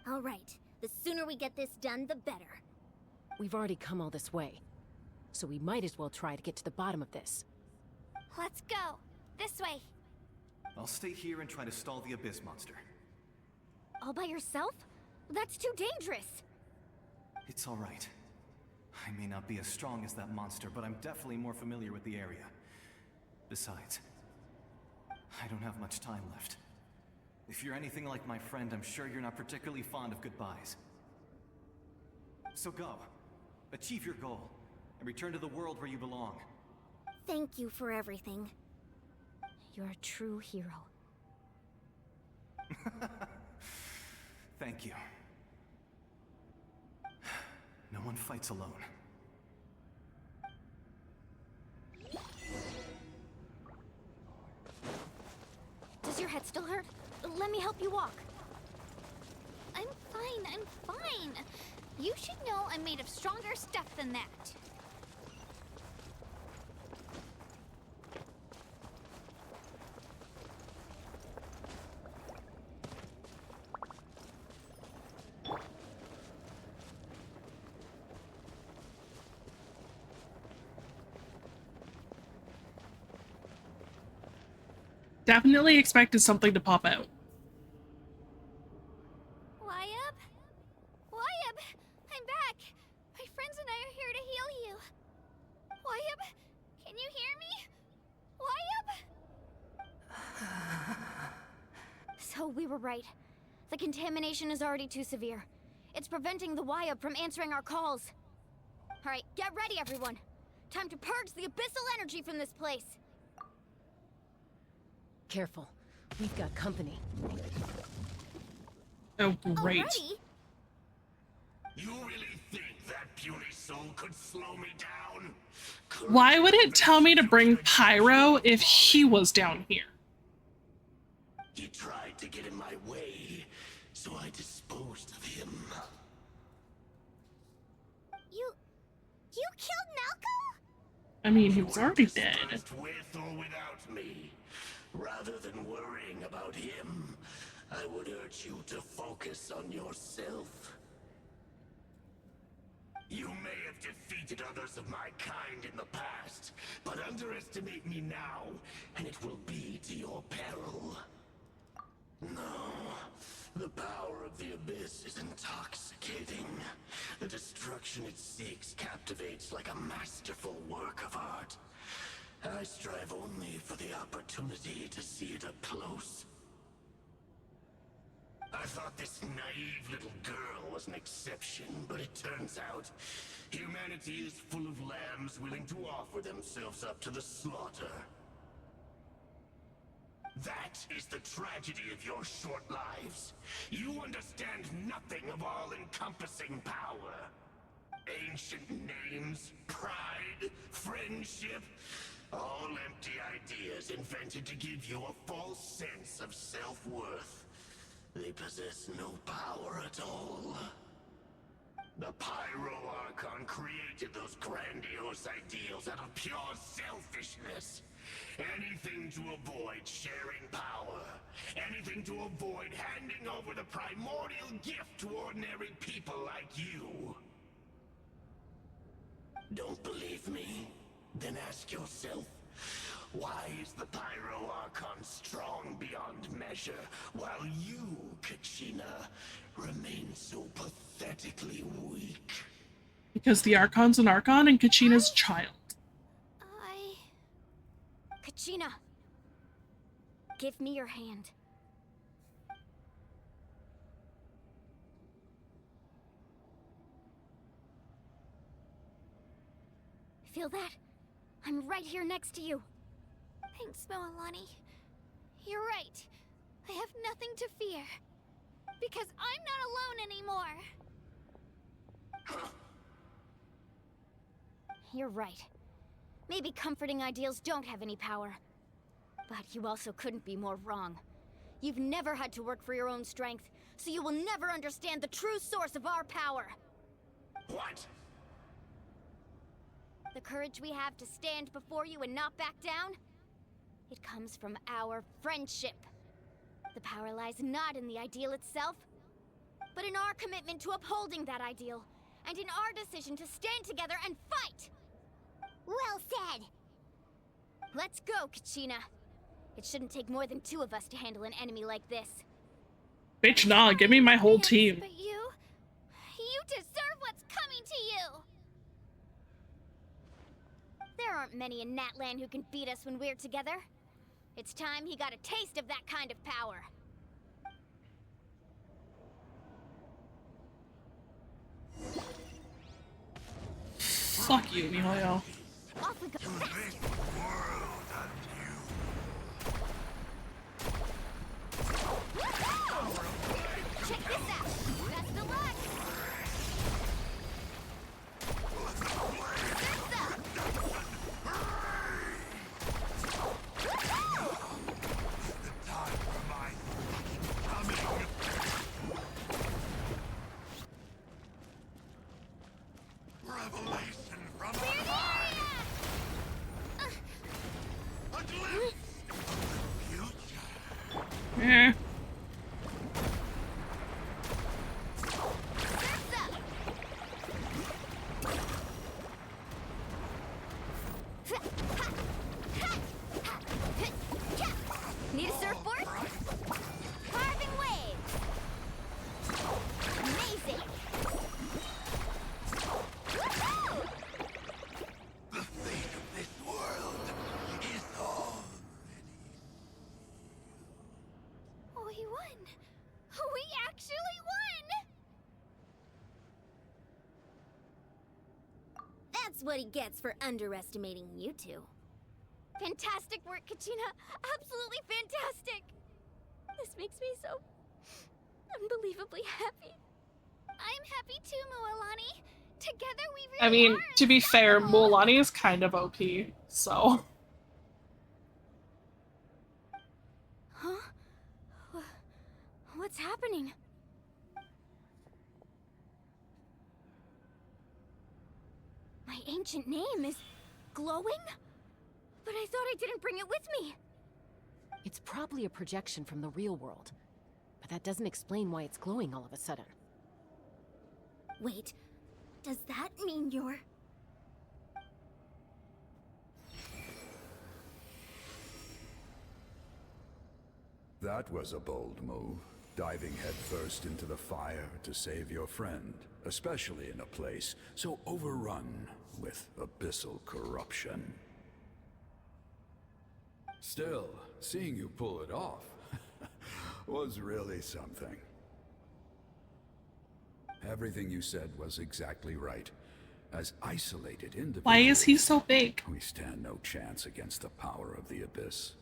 All right. The sooner we get this done, the better. We've already come all this way, so we might as well try to get to the bottom of this. Let's go. This way. I'll stay here and try to stall the Abyss monster. All by yourself? That's too dangerous. It's all right. I may not be as strong as that monster, but I'm definitely more familiar with the area. Besides, I don't have much time left. If you're anything like my friend, I'm sure you're not particularly fond of goodbyes. So go. Achieve your goal, and return to the world where you belong. Thank you for everything. You're a true hero. Thank you. No one fights alone. Does your head still hurt? Let me help you walk. I'm fine. You should know I'm made of stronger stuff than that. Definitely expected something to pop out. Wyab? Wyab! I'm back! My friends and I are here to heal you. Wyab, can you hear me? Wyab? So we were right. The contamination is already too severe. It's preventing the Wyab from answering our calls. Alright, get ready everyone. Time to purge the abyssal energy from this place. Careful. We've got company. Oh, great. Already? You really think that puny soul could slow me down? Why would it tell me to bring Pyro if he was down here? He tried to get in my way, so I disposed of him. You killed Malco? I mean, he was already dead. With or without me. Rather than worrying about him, I would urge you to focus on yourself. You may have defeated others of my kind in the past, but underestimate me now, and it will be to your peril. No, the power of the Abyss is intoxicating. The destruction it seeks captivates like a masterful work of art. I strive only for the opportunity to see it up close. I thought this naive little girl was an exception, but it turns out humanity is full of lambs willing to offer themselves up to the slaughter. That is the tragedy of your short lives. You understand nothing of all-encompassing power. Ancient names, pride, friendship, all empty ideas invented to give you a false sense of self-worth. They possess no power at all. The Pyro Archon created those grandiose ideals out of pure selfishness. Anything to avoid sharing power. Anything to avoid handing over the primordial gift to ordinary people like you. Don't believe me? Then ask yourself, why is the Pyro Archon strong beyond measure, while you, Kachina, remain so pathetically weak? Because the Archon's an Archon and Kachina's child. Kachina, give me your hand. Feel that? I'm right here next to you. Thanks, Moalani. You're right. I have nothing to fear. Because I'm not alone anymore. You're right. Maybe comforting ideals don't have any power. But you also couldn't be more wrong. You've never had to work for your own strength, so you will never understand the true source of our power. What? The courage we have to stand before you and not back down? It comes from our friendship. The power lies not in the ideal itself, but in our commitment to upholding that ideal, and in our decision to stand together and fight! Well said! Let's go, Kachina. It shouldn't take more than 2 of us to handle an enemy like this. Bitch, nah, give me my whole team. But you deserve what's coming to you! There aren't many in Natlan who can beat us when we're together. It's time he got a taste of that kind of power. Fuck you, Mihoyo. Off we go. Check this out. Best of luck. Eh. Need a surfboard? Carving waves! Amazing! Woohoo! The fate of this world is all. Oh, we won! We actually won! That's what he gets for underestimating you two. Fantastic work, Kachina! Absolutely fantastic! This makes me so unbelievably happy. I'm happy too, Mualani. Together we really I mean, are to be fair, Mualani is kind of OP, so. Huh? What's happening? My ancient name is glowing? But I thought I didn't bring it with me. It's probably a projection from the real world. But that doesn't explain why it's glowing all of a sudden. Wait, does that mean you're... That was a bold move, diving headfirst into the fire to save your friend, especially in a place so overrun with abyssal corruption. Still, seeing you pull it off was really something. Everything you said was exactly right. As isolated individuals, Why is he so big? we stand no chance against the power of the Abyss.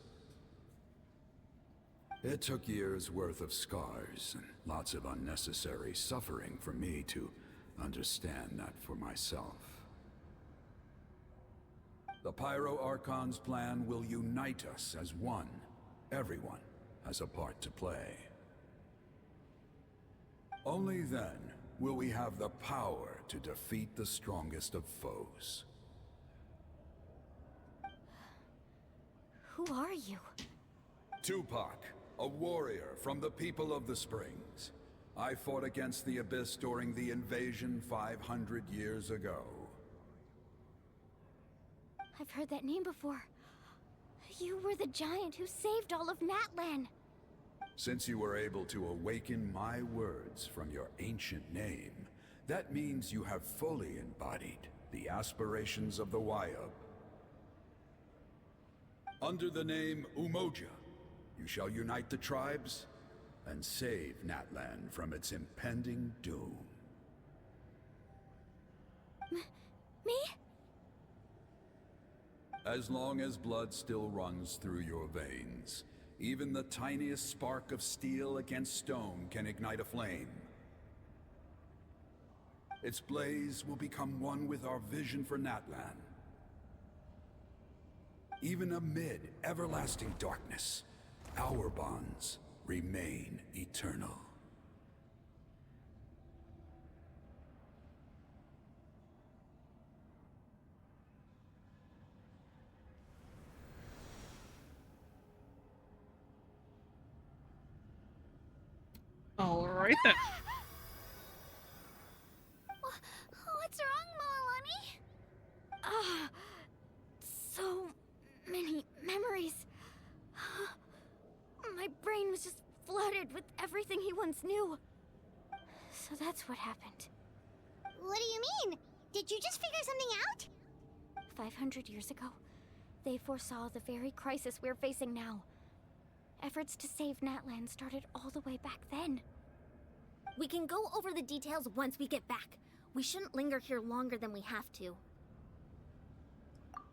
It took years' worth of scars and lots of unnecessary suffering for me to understand that for myself. The Pyro Archon's plan will unite us as one. Everyone has a part to play. Only then will we have the power to defeat the strongest of foes. Who are you? Tupac, a warrior from the people of the Springs. I fought against the Abyss during the invasion 500 years ago. I've heard that name before. You were the giant who saved all of Natlan. Since you were able to awaken my words from your ancient name, that means you have fully embodied the aspirations of the Wyab. Under the name Umoja, you shall unite the tribes and save Natlan from its impending doom. Me? As long as blood still runs through your veins, even the tiniest spark of steel against stone can ignite a flame. Its blaze will become one with our vision for Natlan. Even amid everlasting darkness, our bonds remain eternal. Alright then. What's wrong, Mualani? Ah, so many memories. My brain was just flooded with everything he once knew. So that's what happened. What do you mean? Did you just figure something out? 500 years ago, they foresaw the very crisis we're facing now. Efforts to save Natlan started all the way back then. We can go over the details once we get back. We shouldn't linger here longer than we have to.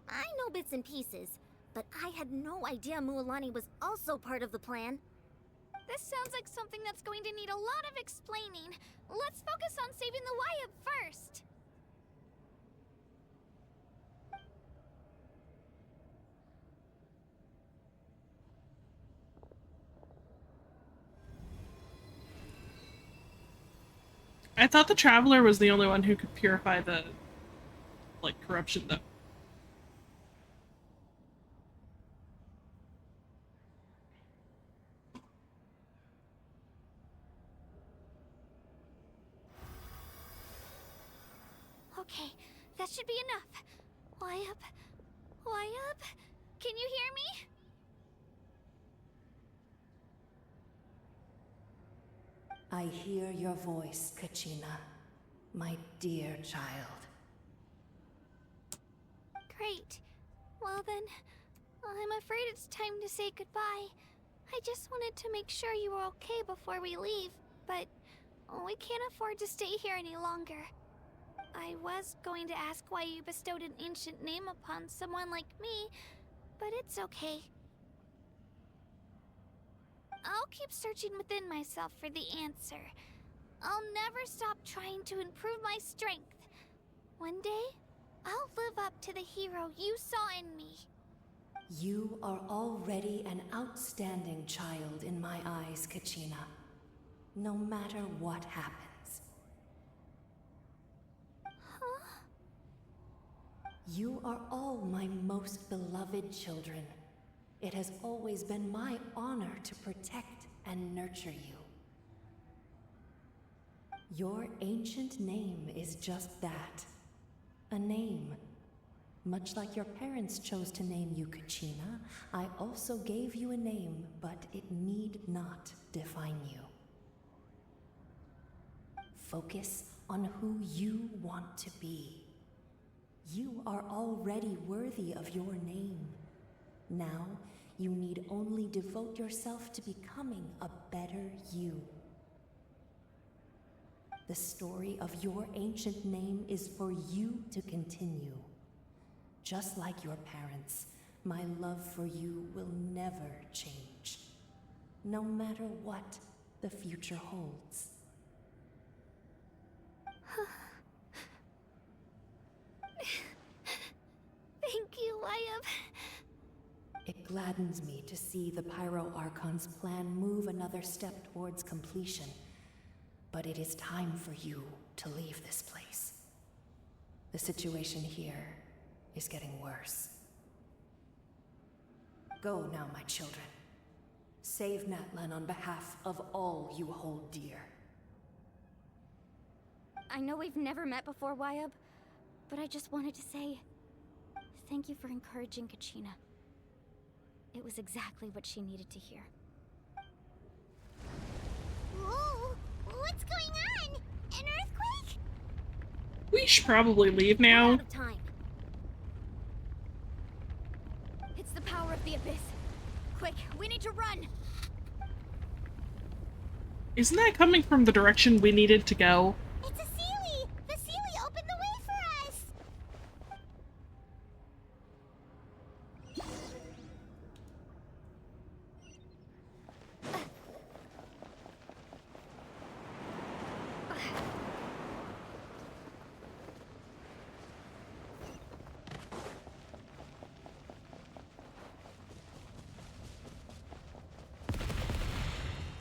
I know bits and pieces, but I had no idea Mualani was also part of the plan. This sounds like something that's going to need a lot of explaining. Let's focus on saving the Wyab first. I thought the Traveler was the only one who could purify the, like, corruption, though. Okay, that should be enough. Why up? Can you hear me? I hear your voice, Kachina, my dear child. Great. Well then, I'm afraid it's time to say goodbye. I just wanted to make sure you were okay before we leave, but we can't afford to stay here any longer. I was going to ask why you bestowed an ancient name upon someone like me, but it's okay. I'll keep searching within myself for the answer. I'll never stop trying to improve my strength. One day, I'll live up to the hero you saw in me. You are already an outstanding child in my eyes, Kachina. No matter what happens. Huh? You are all my most beloved children. It has always been my honor to protect and nurture you. Your ancient name is just that. A name. Much like your parents chose to name you Kachina, I also gave you a name, but it need not define you. Focus on who you want to be. You are already worthy of your name. Now, you need only devote yourself to becoming a better you. The story of your ancient name is for you to continue. Just like your parents, my love for you will never change, no matter what the future holds. Thank you, Wyatt. It gladdens me to see the Pyro Archon's plan move another step towards completion. But it is time for you to leave this place. The situation here is getting worse. Go now, my children. Save Natlan on behalf of all you hold dear. I know we've never met before, Wyatt, but I just wanted to say thank you for encouraging Kachina. It was exactly what she needed to hear. Whoa! What's going on? An earthquake? We should probably leave now. We're out of time. It's the power of the abyss. Quick, we need to run! Isn't that coming from the direction we needed to go? It's a Seelie! The Seelie opened the way for us!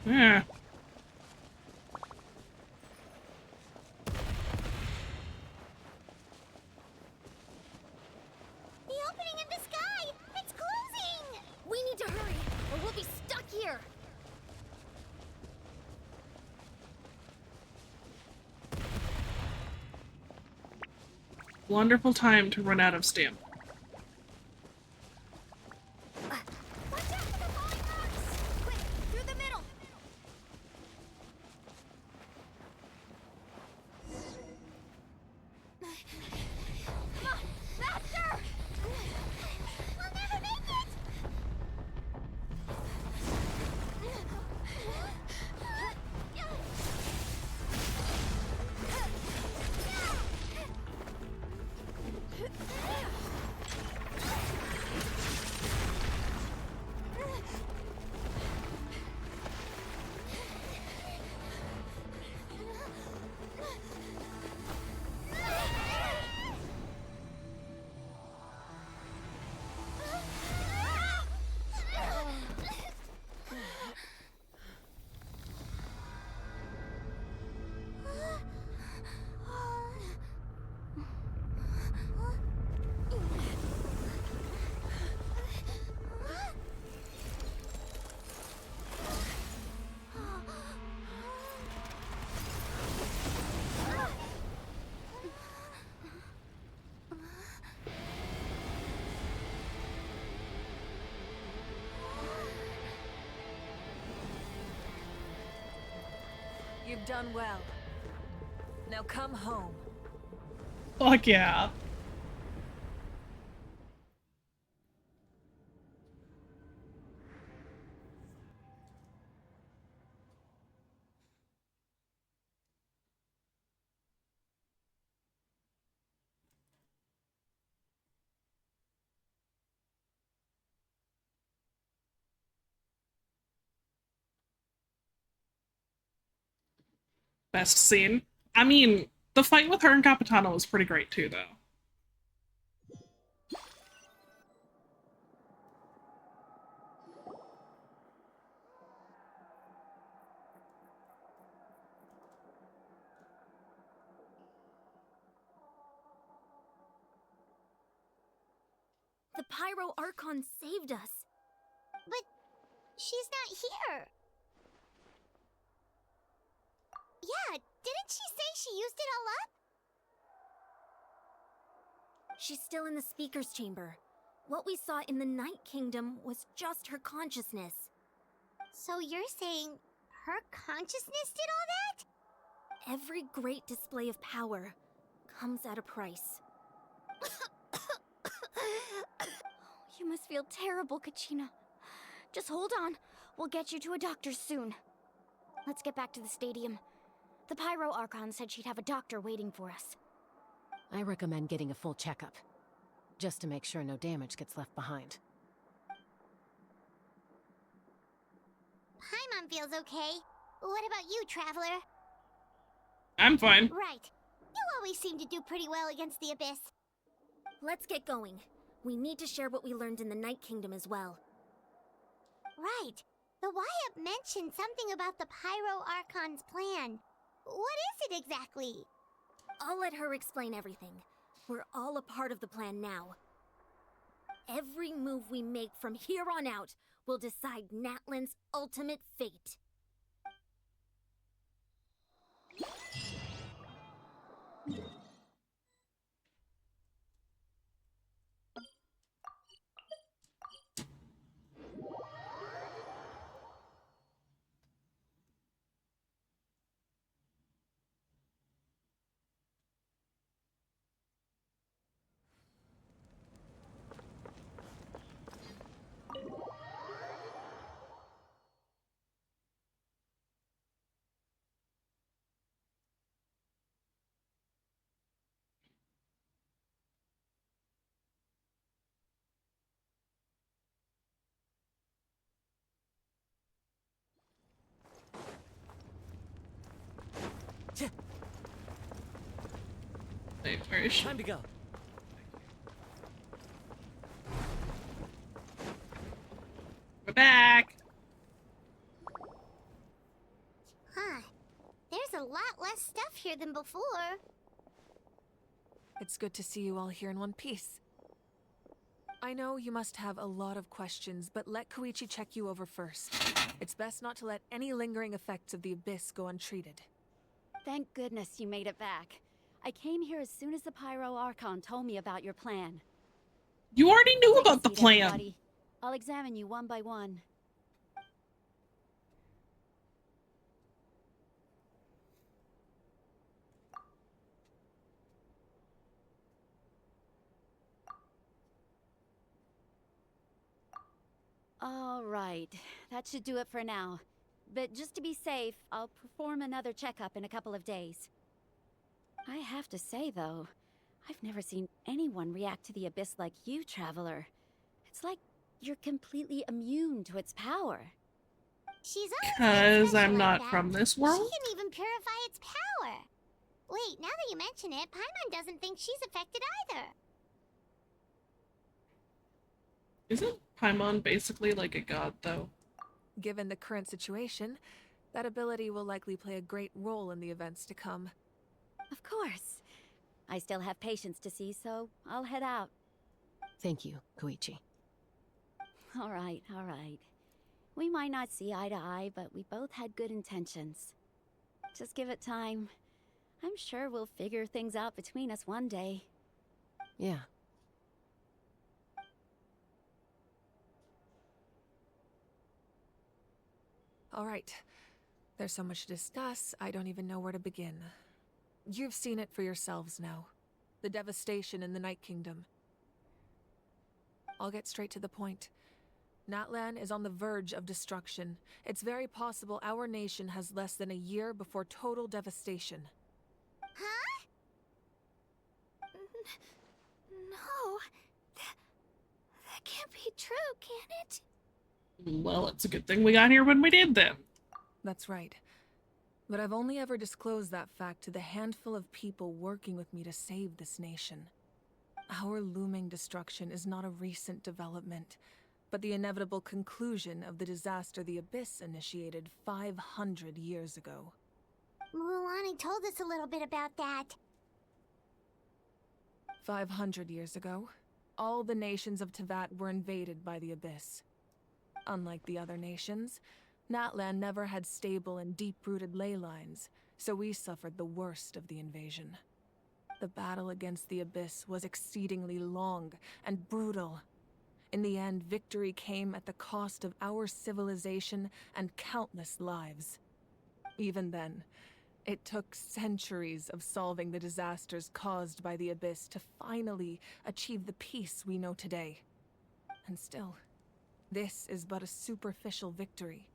Yeah. The opening in the sky! It's closing! We need to hurry, or we'll be stuck here! Wonderful time to run out of stamina. Watch out for the falling rocks! Quick, through the middle! Come on, faster! We'll never make it! You've done well. Now come home. Fuck yeah. Best scene. I mean, the fight with her and Capitano was pretty great too, though. The Pyro Archon saved us. But she's not here. Yeah, didn't she say she used it all up? She's still in the Speaker's Chamber. What we saw in the Night Kingdom was just her consciousness. So you're saying her consciousness did all that? Every great display of power comes at a price. You must feel terrible, Kachina. Just hold on. We'll get you to a doctor soon. Let's get back to the stadium. The Pyro Archon said she'd have a doctor waiting for us. I recommend getting a full checkup, just to make sure no damage gets left behind. Paimon feels okay. What about you, Traveler? I'm fine. Right. You always seem to do pretty well against the Abyss. Let's get going. We need to share what we learned in the Night Kingdom as well. Right. The Wyatt mentioned something about the Pyro Archon's plan. What is it exactly? I'll let her explain everything. We're all a part of the plan now. Every move we make from here on out will decide Natlan's ultimate fate. Wait, where is she? Time to go. We're back. Huh. There's a lot less stuff here than before. It's good to see you all here in one piece. I know you must have a lot of questions, but let Koichi check you over first. It's best not to let any lingering effects of the Abyss go untreated. Thank goodness you made it back. I came here as soon as the Pyro Archon told me about your plan. You already knew Take a about the seat, plan. everybody. I'll examine you one by one. All right, that should do it for now. But just to be safe, I'll perform another checkup in a couple of days. I have to say, though, I've never seen anyone react to the Abyss like you, Traveler. It's like you're completely immune to its power. She's always Because special I'm like not that. from this world? She can even purify its power. Wait, now that you mention it, Paimon doesn't think she's affected either. Isn't Paimon basically like a god, though? Given the current situation, that ability will likely play a great role in the events to come. Of course. I still have patients to see, so I'll head out. Thank you, Koichi. All right, all right. We might not see eye to eye, but we both had good intentions. Just give it time. I'm sure we'll figure things out between us one day. Yeah. All right. There's so much to discuss, I don't even know where to begin. You've seen it for yourselves now. The devastation in the Night Kingdom. I'll get straight to the point. Natlan is on the verge of destruction. It's very possible our nation has less than a year before total devastation. Huh? No. That can't be true, can it? Well, it's a good thing we got here when we did then. That's right. But I've only ever disclosed that fact to the handful of people working with me to save this nation. Our looming destruction is not a recent development, but the inevitable conclusion of the disaster the Abyss initiated 500 years ago. Mulan told us a little bit about that. 500 years ago, all the nations of Teyvat were invaded by the Abyss. Unlike the other nations, Natlan never had stable and deep-rooted ley lines, so we suffered the worst of the invasion. The battle against the Abyss was exceedingly long and brutal. In the end, victory came at the cost of our civilization and countless lives. Even then, it took centuries of solving the disasters caused by the Abyss to finally achieve the peace we know today. And still, this is but a superficial victory.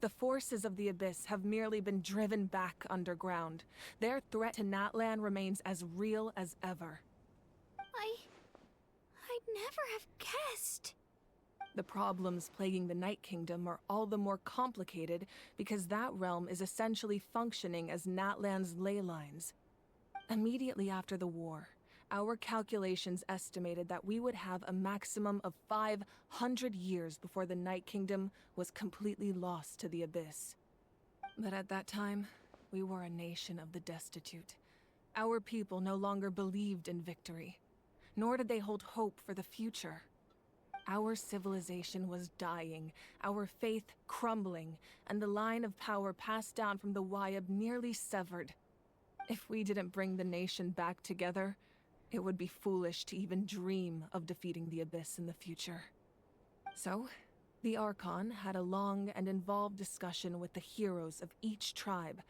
The forces of the Abyss have merely been driven back underground. Their threat to Natlan remains as real as ever. I'd never have guessed. The problems plaguing the Night Kingdom are all the more complicated because that realm is essentially functioning as Natlan's ley lines. Immediately after the war, our calculations estimated that we would have a maximum of 500 years before the Night Kingdom was completely lost to the Abyss. But at that time, we were a nation of the destitute. Our people no longer believed in victory, nor did they hold hope for the future. Our civilization was dying, our faith crumbling, and the line of power passed down from the Waib nearly severed. If we didn't bring the nation back together, it would be foolish to even dream of defeating the Abyss in the future. So, the Archon had a long and involved discussion with the heroes of each tribe,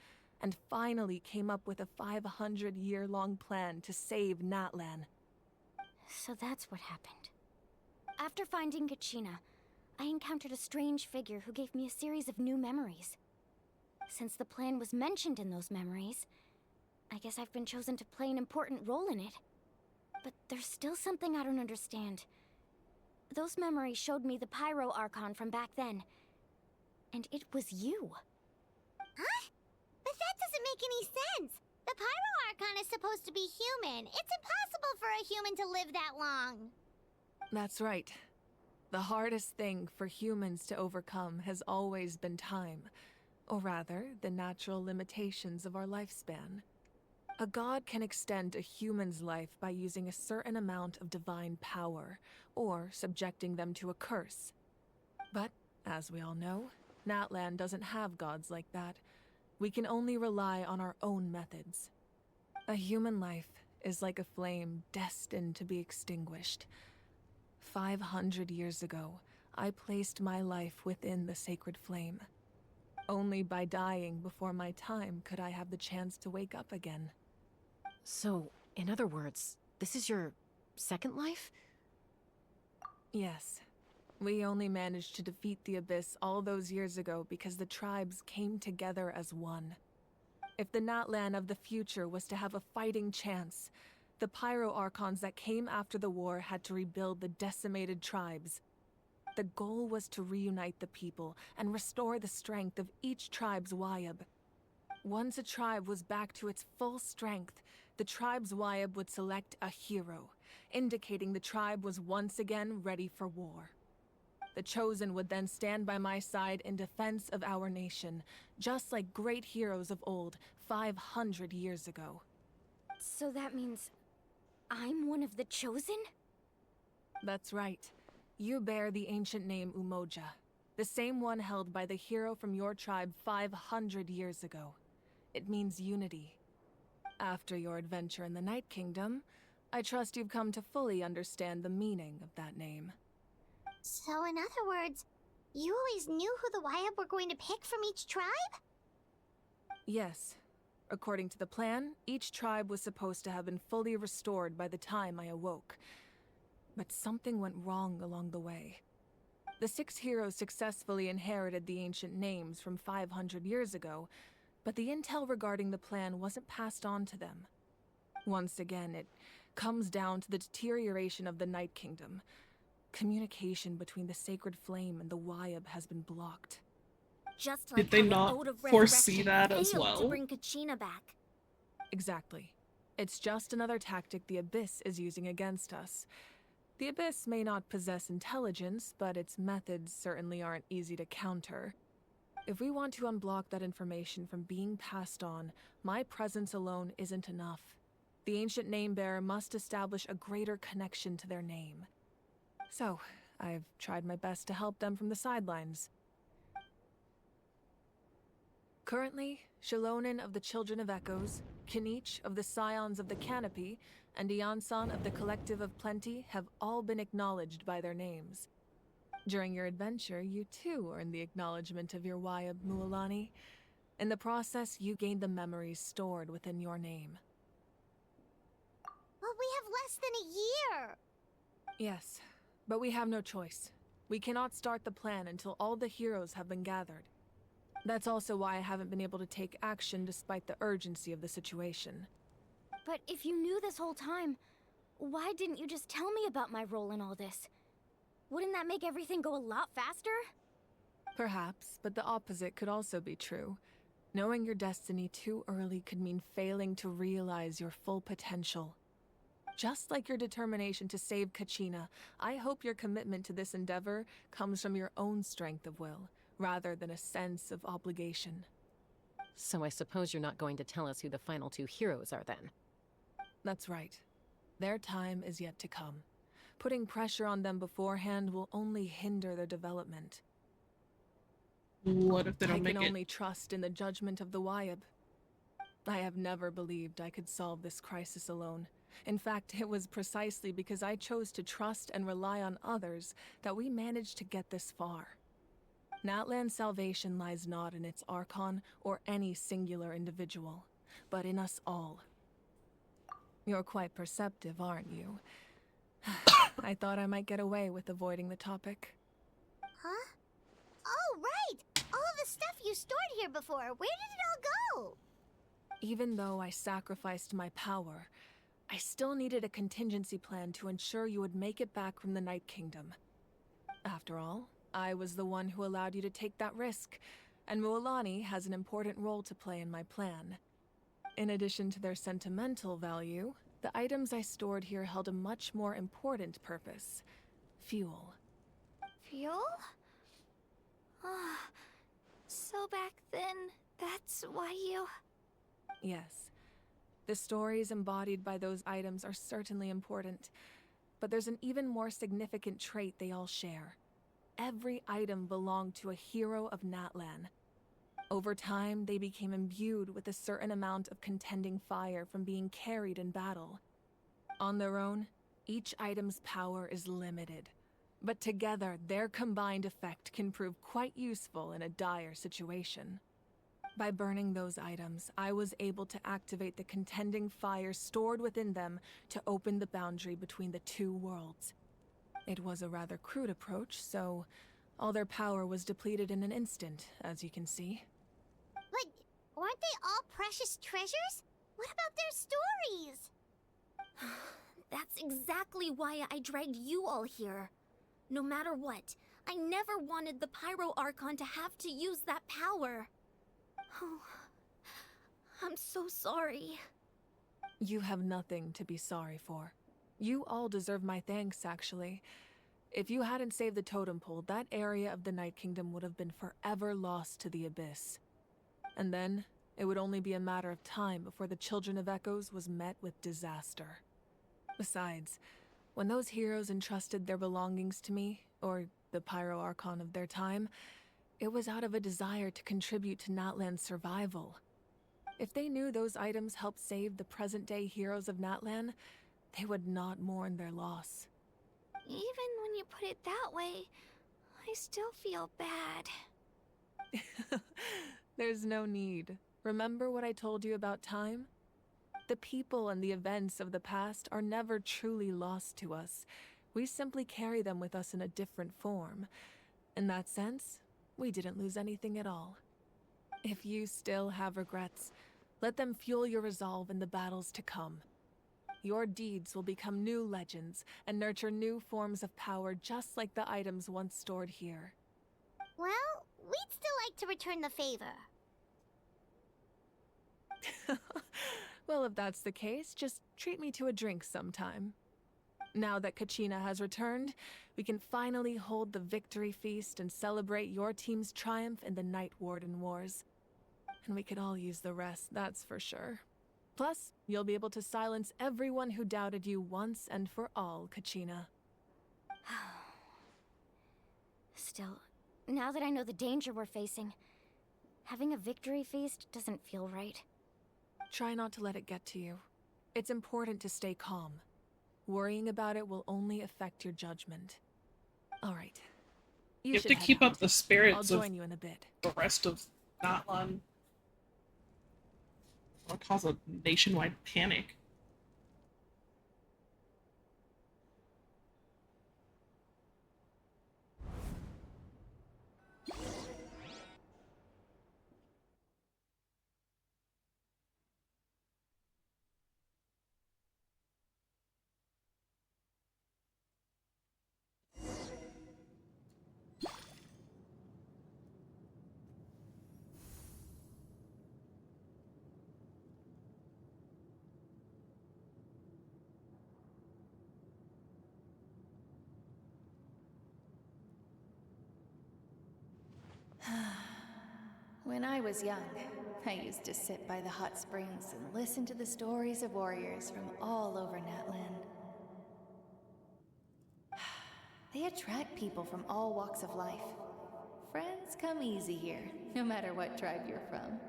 and finally came up with a 500-year-long plan to save Natlan. So that's what happened. After finding Kachina, I encountered a strange figure who gave me a series of new memories. Since the plan was mentioned in those memories, I guess I've been chosen to play an important role in it. But there's still something I don't understand. Those memories showed me the Pyro Archon from back then. And it was you. Huh? But that doesn't make any sense. The Pyro Archon is supposed to be human. It's impossible for a human to live that long. That's right. The hardest thing for humans to overcome has always been time, or rather, the natural limitations of our lifespan. A god can extend a human's life by using a certain amount of divine power, or subjecting them to a curse. But, as we all know, Natlan doesn't have gods like that. We can only rely on our own methods. A human life is like a flame destined to be extinguished. 500 years ago, I placed my life within the sacred flame. Only by dying before my time could I have the chance to wake up again. So, in other words, this is your second life? Yes. We only managed to defeat the Abyss all those years ago because the tribes came together as one. If the Natlan of the future was to have a fighting chance, the Pyro Archons that came after the war had to rebuild the decimated tribes. The goal was to reunite the people and restore the strength of each tribe's Waib. Once a tribe was back to its full strength, the tribe's Waib would select a hero, indicating the tribe was once again ready for war. The Chosen would then stand by my side in defense of our nation, just like great heroes of old 500 years ago. So that means I'm one of the Chosen? That's right. You bear the ancient name Umoja, the same one held by the hero from your tribe 500 years ago. It means unity. After your adventure in the Night Kingdom, I trust you've come to fully understand the meaning of that name. So in other words, you always knew who the Waib were going to pick from each tribe? Yes. According to the plan, each tribe was supposed to have been fully restored by the time I awoke. But something went wrong along the way. The 6 heroes successfully inherited the ancient names from 500 years ago, but the intel regarding the plan wasn't passed on to them. Once again, it comes down to the deterioration of the Night Kingdom. Communication between the Sacred Flame and the Wyab has been blocked. Just Did like they how not the Ode of foresee Resurrection that as failed to well? bring Kachina back. Exactly. It's just another tactic the Abyss is using against us. The Abyss may not possess intelligence, but its methods certainly aren't easy to counter. If we want to unblock that information from being passed on, my presence alone isn't enough. The ancient name-bearer must establish a greater connection to their name. So, I've tried my best to help them from the sidelines. Currently, Shalonen of the Children of Echoes, Kinich of the Scions of the Canopy, and Iansan of the Collective of Plenty have all been acknowledged by their names. During your adventure, you too earned the acknowledgement of your Wyab, Mualani. In the process, you gained the memories stored within your name. But we have less than a year! Yes, but we have no choice. We cannot start the plan until all the heroes have been gathered. That's also why I haven't been able to take action despite the urgency of the situation. But if you knew this whole time, why didn't you just tell me about my role in all this? Wouldn't that make everything go a lot faster? Perhaps, but the opposite could also be true. Knowing your destiny too early could mean failing to realize your full potential. Just like your determination to save Kachina, I hope your commitment to this endeavor comes from your own strength of will, rather than a sense of obligation. So I suppose you're not going to tell us who the final 2 heroes are then? That's right. Their time is yet to come. Putting pressure on them beforehand will only hinder their development. What if they don't make I it? can only trust in the judgment of the Wyab. I have never believed I could solve this crisis alone. In fact, it was precisely because I chose to trust and rely on others that we managed to get this far. Natlan's salvation lies not in its Archon or any singular individual, but in us all. You're quite perceptive, aren't you? I thought I might get away with avoiding the topic. Huh? Oh, right! All the stuff you stored here before, where did it all go? Even though I sacrificed my power, I still needed a contingency plan to ensure you would make it back from the Night Kingdom. After all, I was the one who allowed you to take that risk, and Mualani has an important role to play in my plan. In addition to their sentimental value, the items I stored here held a much more important purpose: fuel. Fuel? Ah, so back then, that's why you... Yes. The stories embodied by those items are certainly important, but there's an even more significant trait they all share. Every item belonged to a hero of Natlan. Over time, they became imbued with a certain amount of contending fire from being carried in battle. On their own, each item's power is limited, but together their combined effect can prove quite useful in a dire situation. By burning those items, I was able to activate the contending fire stored within them to open the boundary between the 2 worlds. It was a rather crude approach, so all their power was depleted in an instant, as you can see. But weren't they all precious treasures? What about their stories? That's exactly why I dragged you all here. No matter what, I never wanted the Pyro Archon to have to use that power. Oh, I'm so sorry. You have nothing to be sorry for. You all deserve my thanks, actually. If you hadn't saved the totem pole, that area of the Night Kingdom would have been forever lost to the Abyss. And then, it would only be a matter of time before the Children of Echoes was met with disaster. Besides, when those heroes entrusted their belongings to me, or the Pyro Archon of their time, it was out of a desire to contribute to Natlan's survival. If they knew those items helped save the present-day heroes of Natlan, they would not mourn their loss. Even when you put it that way, I still feel bad. There's no need. Remember what I told you about time? The people and the events of the past are never truly lost to us. We simply carry them with us in a different form. In that sense, we didn't lose anything at all. If you still have regrets, let them fuel your resolve in the battles to come. Your deeds will become new legends and nurture new forms of power just like the items once stored here. Well, we'd still like to return the favor. Well, if that's the case, just treat me to a drink sometime. Now that Kachina has returned, we can finally hold the victory feast and celebrate your team's triumph in the Night Warden Wars. And we could all use the rest, that's for sure. Plus, you'll be able to silence everyone who doubted you once and for all, Kachina. Still, now that I know the danger we're facing, having a victory feast doesn't feel right. Try not to let it get to you. It's important to stay calm. Worrying about it will only affect your judgment. All right. You have should to head keep out. up the spirits I'll of join you in a bit. the rest of Natlan. It'll cause a nationwide panic. When I was young, I used to sit by the hot springs and listen to the stories of warriors from all over Natlan. They attract people from all walks of life. Friends come easy here, no matter what tribe you're from.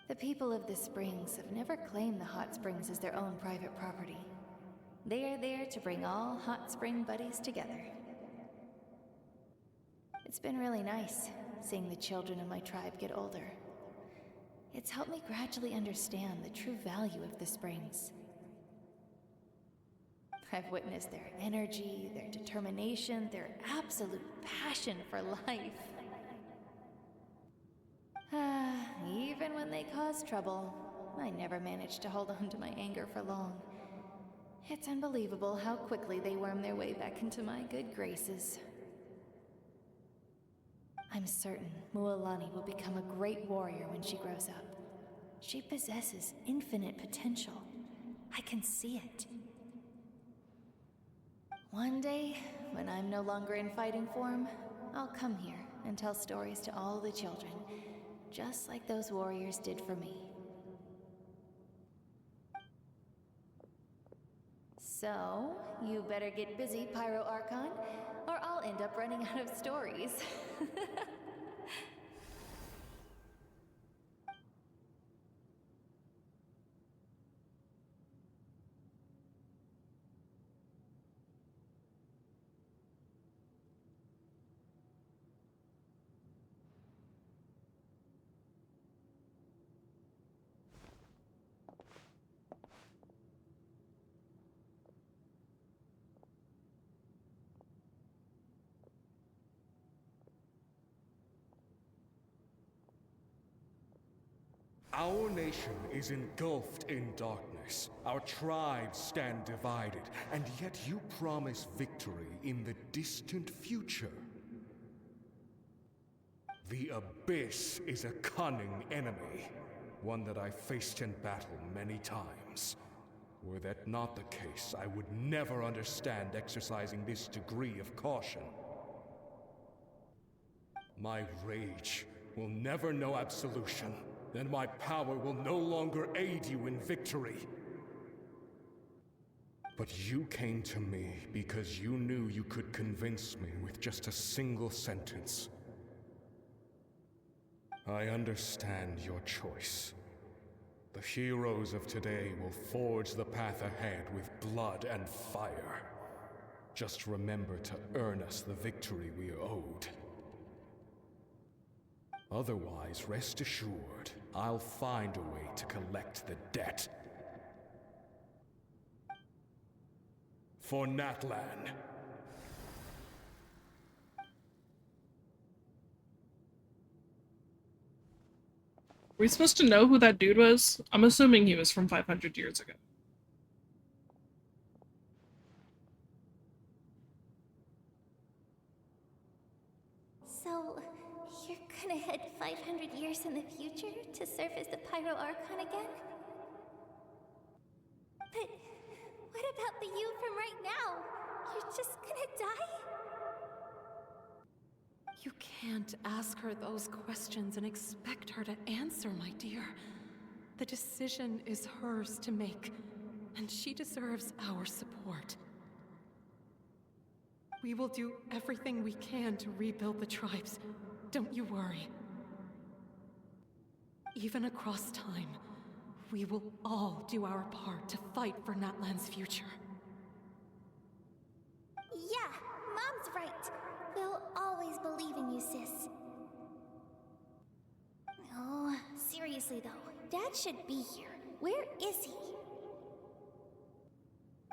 The people of the springs have never claimed the hot springs as their own private property. They are there to bring all hot spring buddies together. It's been really nice, seeing the children of my tribe get older. It's helped me gradually understand the true value of the springs. I've witnessed their energy, their determination, their absolute passion for life. Even when they cause trouble, I never managed to hold on to my anger for long. It's unbelievable how quickly they worm their way back into my good graces. I'm certain Mualani will become a great warrior when she grows up. She possesses infinite potential. I can see it. One day, when I'm no longer in fighting form, I'll come here and tell stories to all the children, just like those warriors did for me. So, you better get busy, Pyro Archon, or I'll end up running out of stories. Our nation is engulfed in darkness. Our tribes stand divided, and yet you promise victory in the distant future. The Abyss is a cunning enemy, one that I faced in battle many times. Were that not the case, I would never understand exercising this degree of caution. My rage will never know absolution, and my power will no longer aid you in victory. But you came to me because you knew you could convince me with just a single sentence. I understand your choice. The heroes of today will forge the path ahead with blood and fire. Just remember to earn us the victory we are owed. Otherwise, rest assured, I'll find a way to collect the debt. For Natlan. Were we supposed to know who that dude was? I'm assuming he was from 500 years ago. So, you're gonna head 500 years in the future to serve as the Pyro Archon again? But what about the you from right now? You're just gonna die? You can't ask her those questions and expect her to answer, my dear. The decision is hers to make, and she deserves our support. We will do everything we can to rebuild the tribes. Don't you worry. Even across time, we will all do our part to fight for Natlan's future. Yeah, Mom's right. We'll always believe in you, sis. Oh, seriously though, Dad should be here. Where is he?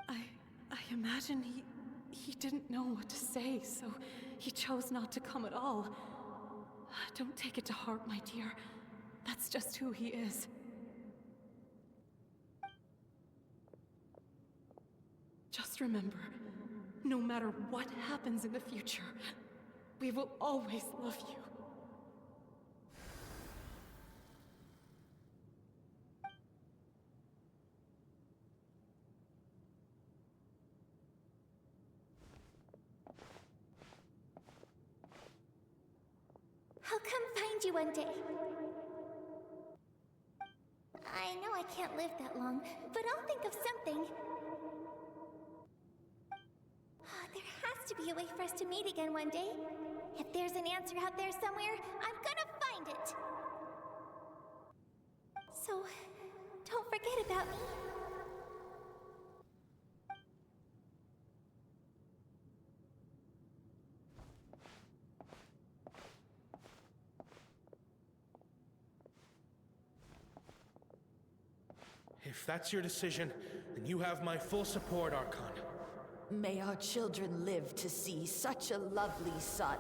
I imagine he didn't know what to say, so he chose not to come at all. Don't take it to heart, my dear. That's just who he is. Just remember, no matter what happens in the future, we will always love you. I'll come find you one day. I know I can't live that long, but I'll think of something. There has to be a way for us to meet again one day. If there's an answer out there somewhere, I'm gonna find it. So, don't forget about me. If that's your decision, then you have my full support, Archon. May our children live to see such a lovely son.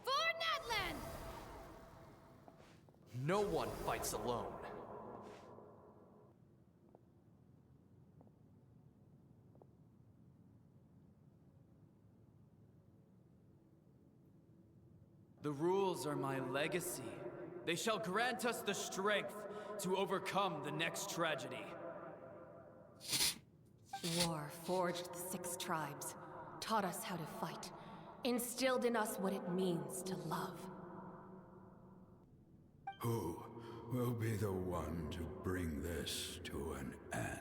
For Natlan! No one fights alone. The rules are my legacy. They shall grant us the strength to overcome the next tragedy. War forged the 6 tribes, taught us how to fight, instilled in us what it means to love. Who will be the one to bring this to an end?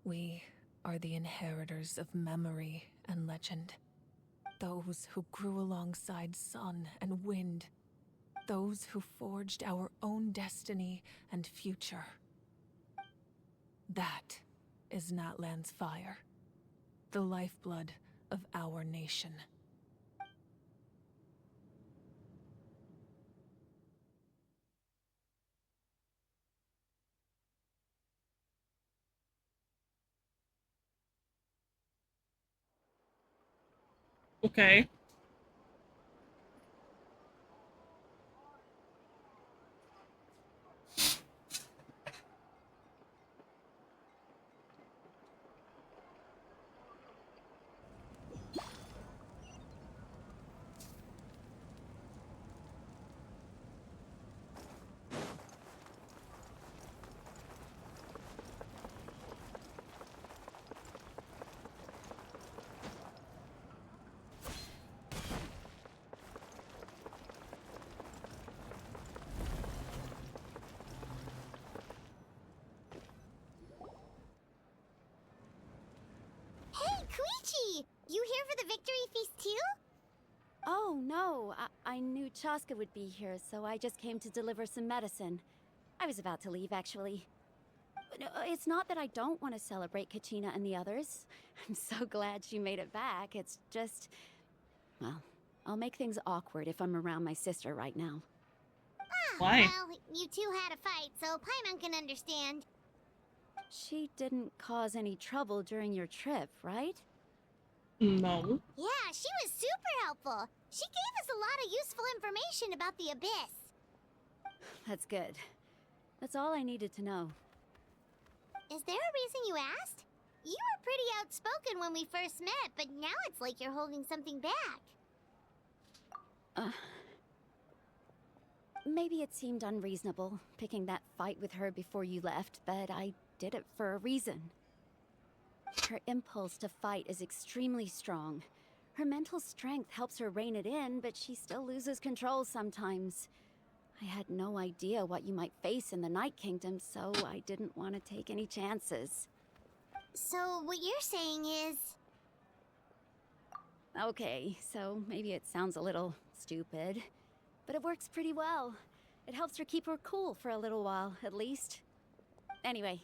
We are the inheritors of memory and legend. Those who grew alongside sun and wind. Those who forged our own destiny and future. That is Natlan's fire. The lifeblood of our nation. Okay. You here for the victory feast too? Oh, no. I knew Chaska would be here, so I just came to deliver some medicine. I was about to leave, actually. No, it's not that I don't want to celebrate Kachina and the others. I'm so glad she made it back. It's just... Well, I'll make things awkward if I'm around my sister right now. Why? Well, you two had a fight, so Paimon can understand. She didn't cause any trouble during your trip, right? No. Yeah, she was super helpful. She gave us a lot of useful information about the Abyss. That's good. That's all I needed to know. Is there a reason you asked? You were pretty outspoken when we first met, but now it's like you're holding something back. Maybe it seemed unreasonable, picking that fight with her before you left, but I did it for a reason. Her impulse to fight is extremely strong. Her mental strength helps her rein it in, but she still loses control sometimes. I had no idea what you might face in the Night Kingdom, so I didn't want to take any chances. So what you're saying is... Okay, so maybe it sounds a little stupid, but it works pretty well. It helps her keep her cool for a little while, at least. Anyway,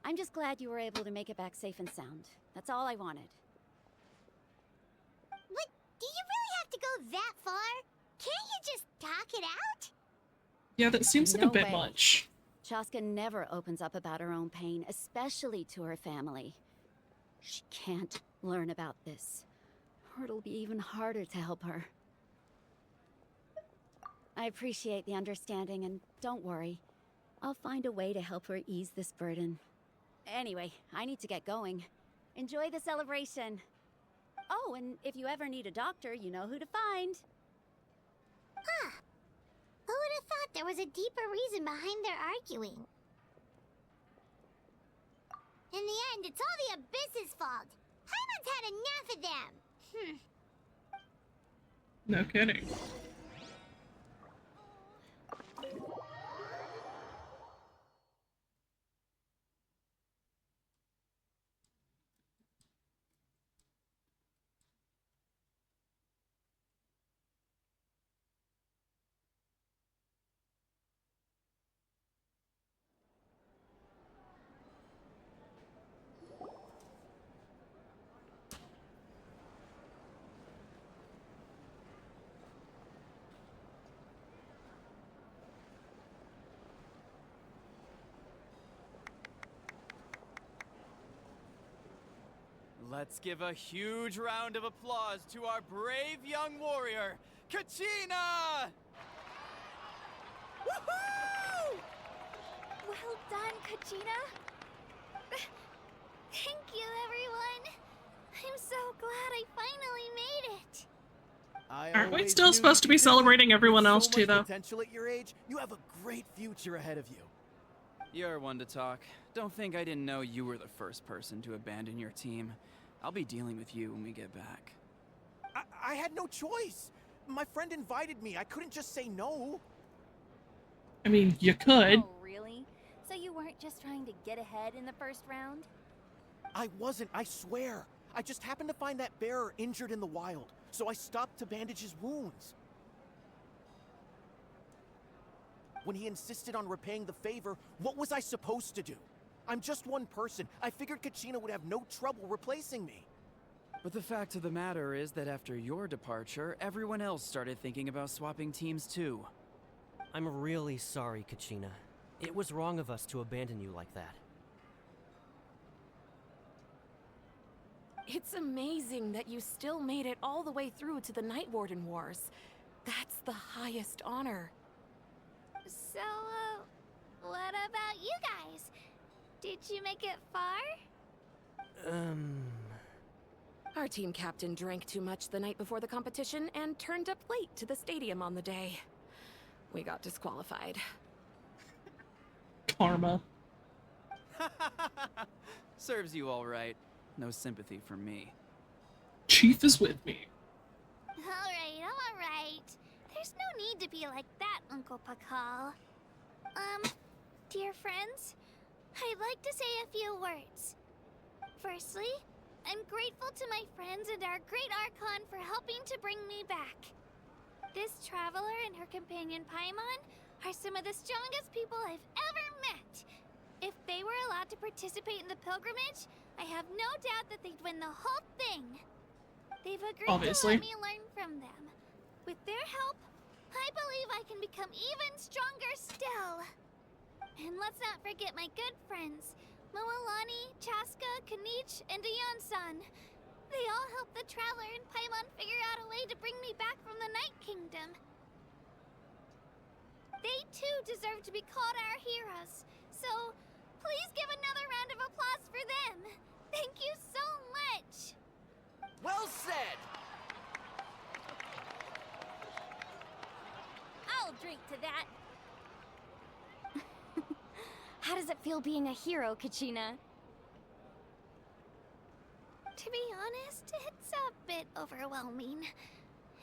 I'm just glad you were able to make it back safe and sound. That's all I wanted. What? Do you really have to go that far? Can't you just talk it out? Yeah, that seems like No a bit way. much. Chaska never opens up about her own pain, especially to her family. She can't learn about this, or it'll be even harder to help her. I appreciate the understanding, and don't worry. I'll find a way to help her ease this burden. Anyway, I need to get going. Enjoy the celebration. Oh, and if you ever need a doctor, you know who to find. Huh. Who would have thought there was a deeper reason behind their arguing? In the end, it's all the Abyss's fault. Paimon's had enough of them. No kidding. Let's give a huge round of applause to our brave young warrior, Kachina! Woohoo! Well done, Kachina. Thank you, everyone. I'm so glad I finally made it. Aren't we still supposed to be celebrating everyone else too, though? Potential at your age, you have a great future ahead of you. You're one to talk. Don't think I didn't know you were the first person to abandon your team. I'll be dealing with you when we get back. I had no choice. My friend invited me. I couldn't just say no. I mean, you could. Oh, really? So you weren't just trying to get ahead in the first round? I wasn't, I swear. I just happened to find that bearer injured in the wild, so I stopped to bandage his wounds. When he insisted on repaying the favor, what was I supposed to do? I'm just one person. I figured Kachina would have no trouble replacing me. But the fact of the matter is that after your departure, everyone else started thinking about swapping teams too. I'm really sorry, Kachina. It was wrong of us to abandon you like that. It's amazing that you still made it all the way through to the Night Warden Wars. That's the highest honor. So, what about you guys? Did you make it far? Our team captain drank too much the night before the competition and turned up late to the stadium on the day. We got disqualified. Karma. Serves you all right. No sympathy for me. Chief is with me. Alright. There's no need to be like that, Uncle Pakal. Dear friends, I'd like to say a few words. Firstly, I'm grateful to my friends and our great Archon for helping to bring me back. This traveler and her companion Paimon are some of the strongest people I've ever met. If they were allowed to participate in the pilgrimage, I have no doubt that they'd win the whole thing. They've agreed Obviously. to let me learn from them. With their help, I believe I can become even stronger still. And let's not forget my good friends, Moalani, Chaska, Kanich, and Aeon-san. They all helped the Traveler and Paimon figure out a way to bring me back from the Night Kingdom. They too deserve to be called our heroes, so please give another round of applause for them. Thank you so much. Well said! I'll drink to that. How does it feel being a hero, Kachina? To be honest, it's a bit overwhelming.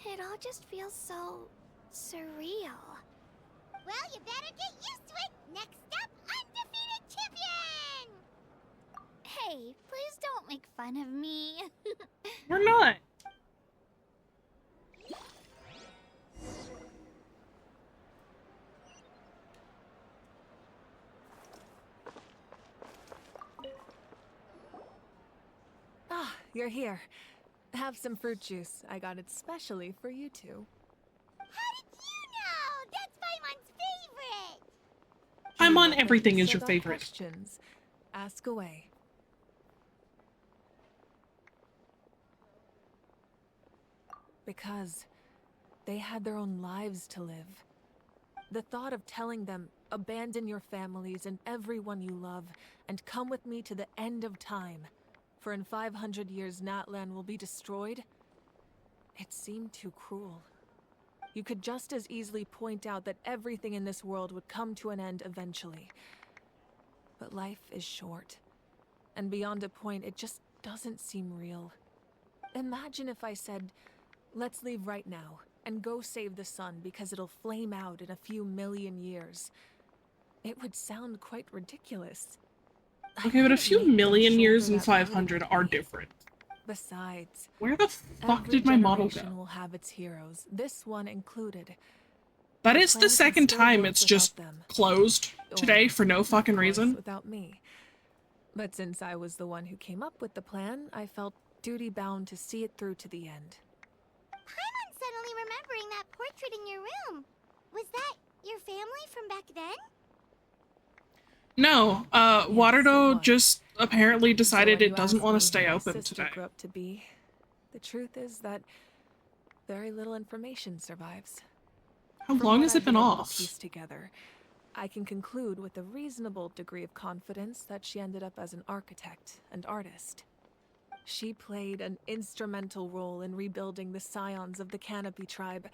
It all just feels so surreal. Well, you better get used to it. Next up, undefeated champion! Hey, please don't make fun of me. We're not. Ah, you're here. Have some fruit juice. I got it specially for you two. How did you know? That's Paimon's favorite! Paimon, everything is Still your got favorite. Questions. Ask away. Because they had their own lives to live. The thought of telling them, abandon your families and everyone you love, and come with me to the end of time, for in 500 years Natlan will be destroyed, it seemed too cruel. You could just as easily point out that everything in this world would come to an end eventually. But life is short, and beyond a point, it just doesn't seem real. Imagine if I said, let's leave right now, and go save the sun because it'll flame out in a few million years. It would sound quite ridiculous. Okay, but a few million years and 500 are different. Besides, where the fuck every did my model generation go? will have its heroes, this one included. That The is the plan can second still time work it's without just them. closed today Or, for no of fucking course, reason. without me. But since I was the one who came up with the plan, I felt duty-bound to see it through to the end. Paimon's suddenly remembering that portrait in your room. Was that your family from back then? No, Waterdo just apparently So decided when it you doesn't ask want me to who stay my open sister today. grew up to be, the truth is that very little information survives. How From long what has I've it been been able to off? piece together, I can conclude with a reasonable degree of confidence that she ended up as an architect and artist. She played an instrumental role in rebuilding the scions of the Canopy tribe,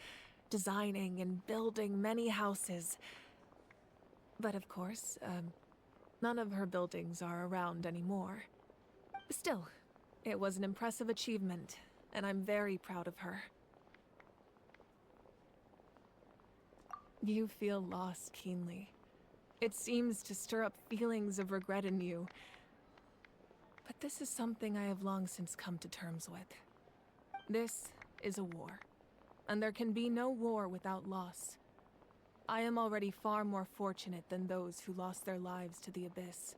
designing and building many houses. But of course, none of her buildings are around anymore. Still, it was an impressive achievement, and I'm very proud of her. You feel loss keenly. It seems to stir up feelings of regret in you. But this is something I have long since come to terms with. This is a war, and there can be no war without loss. I am already far more fortunate than those who lost their lives to the Abyss.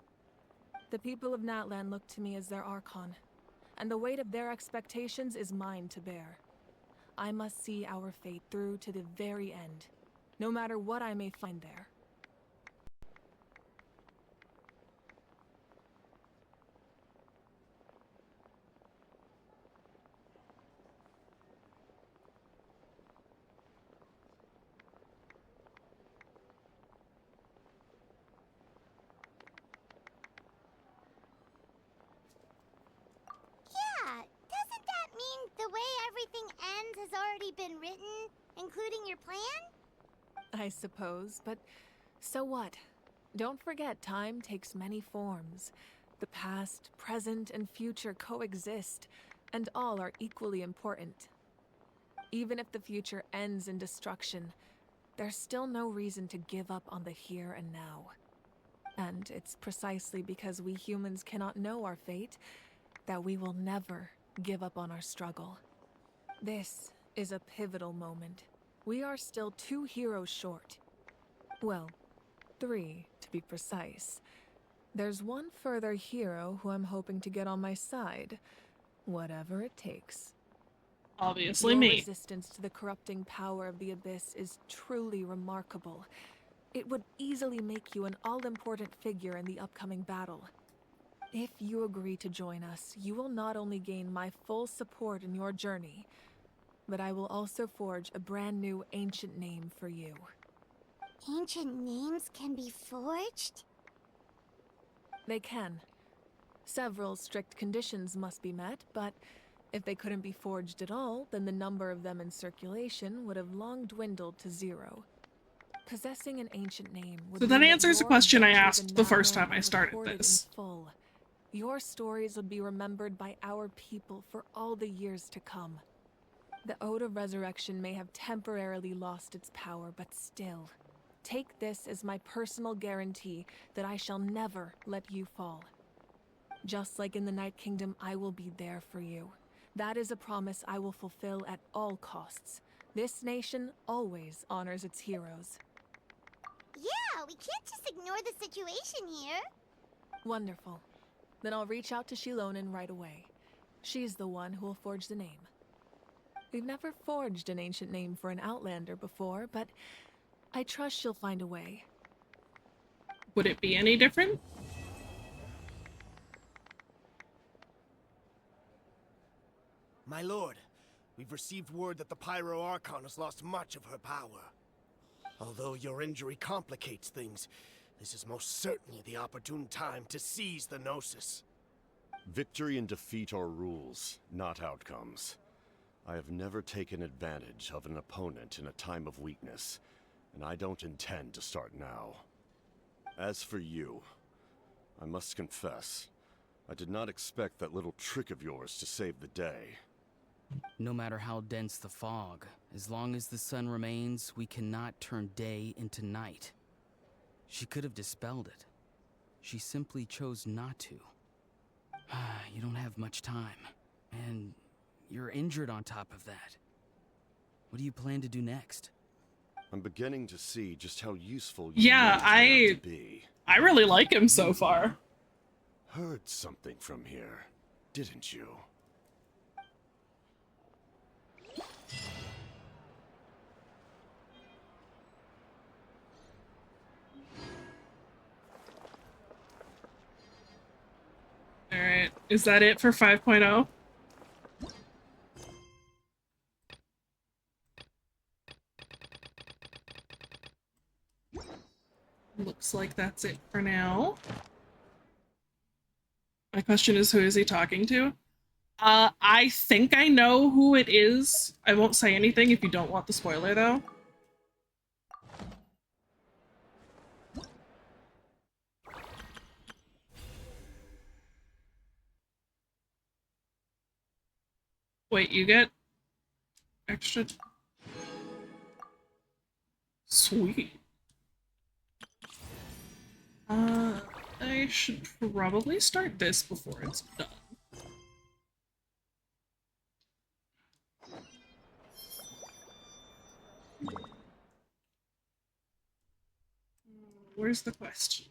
The people of Natlan look to me as their Archon, and the weight of their expectations is mine to bear. I must see our fate through to the very end, no matter what I may find there. Yeah, doesn't that mean the way everything ends has already been written, including your plan? I suppose, but so what? Don't forget, time takes many forms. The past, present, and future coexist, and all are equally important. Even if the future ends in destruction, there's still no reason to give up on the here and now. And it's precisely because we humans cannot know our fate that we will never give up on our struggle. This is a pivotal moment. We are still 2 heroes short. Well, 3 to be precise. There's one further hero who I'm hoping to get on my side, whatever it takes. Obviously Your me. resistance to the corrupting power of the Abyss is truly remarkable. It would easily make you an all-important figure in the upcoming battle. If you agree to join us, you will not only gain my full support in your journey, but I will also forge a brand new ancient name for you. Ancient names can be forged? They can. Several strict conditions must be met, but if they couldn't be forged at all, then the number of them in circulation would have long dwindled to 0. Possessing an ancient name would So that mean answers a your question I adventures asked in the first Natlan time I are started recorded this. in full. Your stories would be remembered by our people for all the years to come. The Ode of Resurrection may have temporarily lost its power, but still, take this as my personal guarantee that I shall never let you fall. Just like in the Night Kingdom, I will be there for you. That is a promise I will fulfill at all costs. This nation always honors its heroes. Yeah, we can't just ignore the situation here. Wonderful. Then I'll reach out to Shilonen right away. She's the one who will forge the name. We've never forged an ancient name for an Outlander before, but I trust she'll find a way. Would it be any different? My lord, we've received word that the Pyro Archon has lost much of her power. Although your injury complicates things, this is most certainly the opportune time to seize the Gnosis. Victory and defeat are rules, not outcomes. I have never taken advantage of an opponent in a time of weakness, and I don't intend to start now. As for you, I must confess, I did not expect that little trick of yours to save the day. No matter how dense the fog, as long as the sun remains, we cannot turn day into night. She could have dispelled it. She simply chose not to. You don't have much time, and you're injured on top of that. What do you plan to do next? I'm beginning to see just how useful Yeah, to be. I really like him so far. Heard something from here, didn't you? Alright, is that it for 5.0? Looks like that's it for now. My question is, who is he talking to? I think I know who it is. I won't say anything if you don't want the spoiler, though. Wait, you get extra... Sweet. I should probably start this before it's done. Where's the question?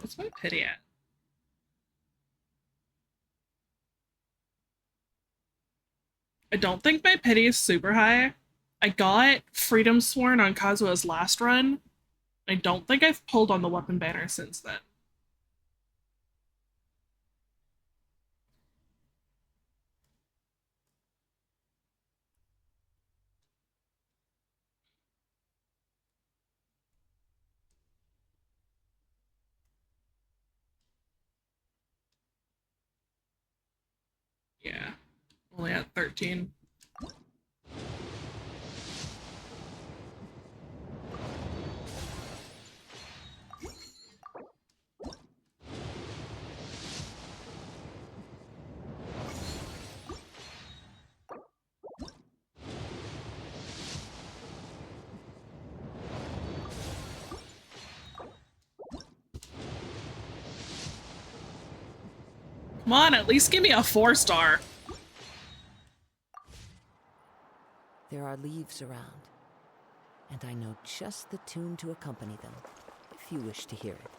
What's my pity at? I don't think my pity is super high. I got Freedom Sworn on Kazua's last run. I don't think I've pulled on the weapon banner since then. Yeah, only at 13. Come on, at least give me a 4-star. There are leaves around, and I know just the tune to accompany them, if you wish to hear it.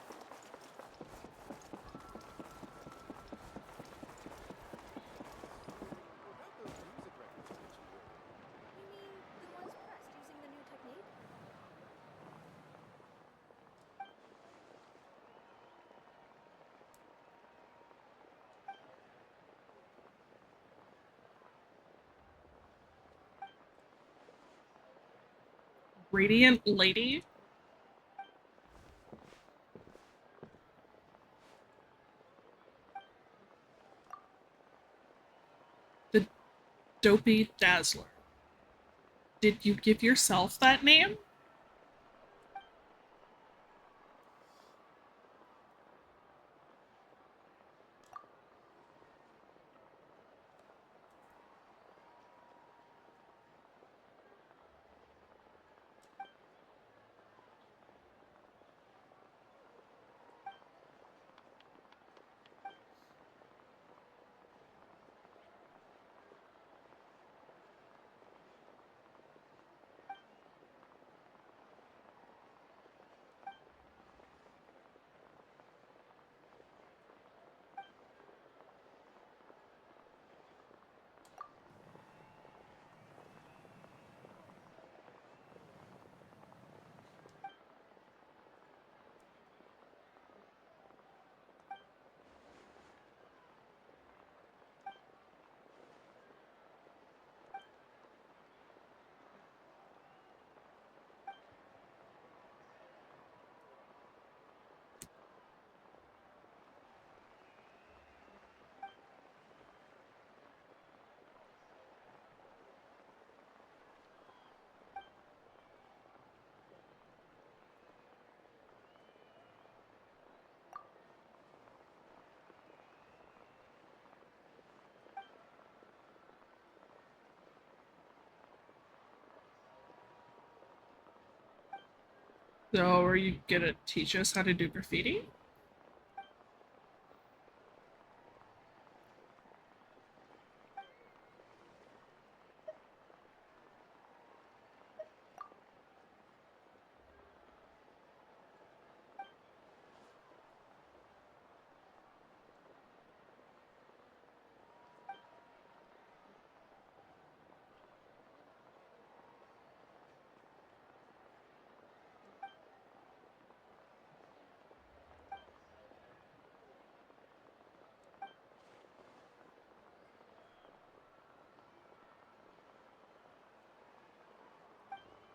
Radiant Lady? The Dopey Dazzler. Did you give yourself that name? So, are you gonna teach us how to do graffiti?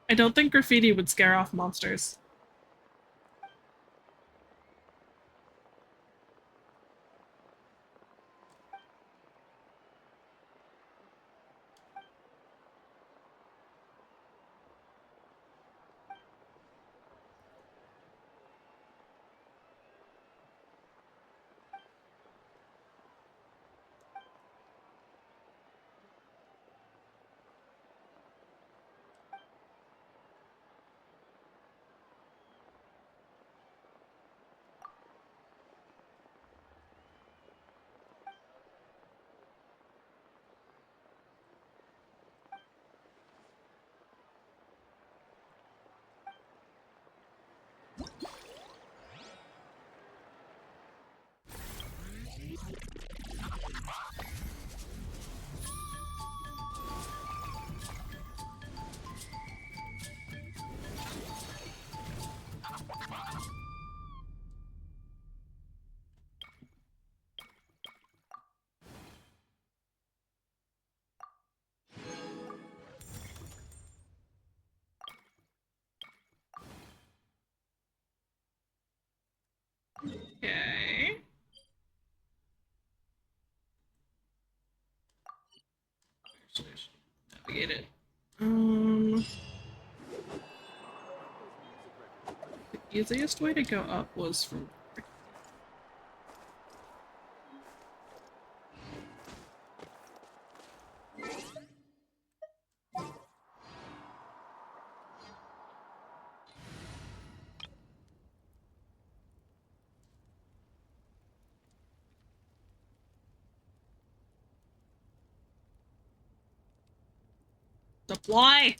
I don't think graffiti would scare off monsters. investigate it. The easiest way to go up was from Deploy!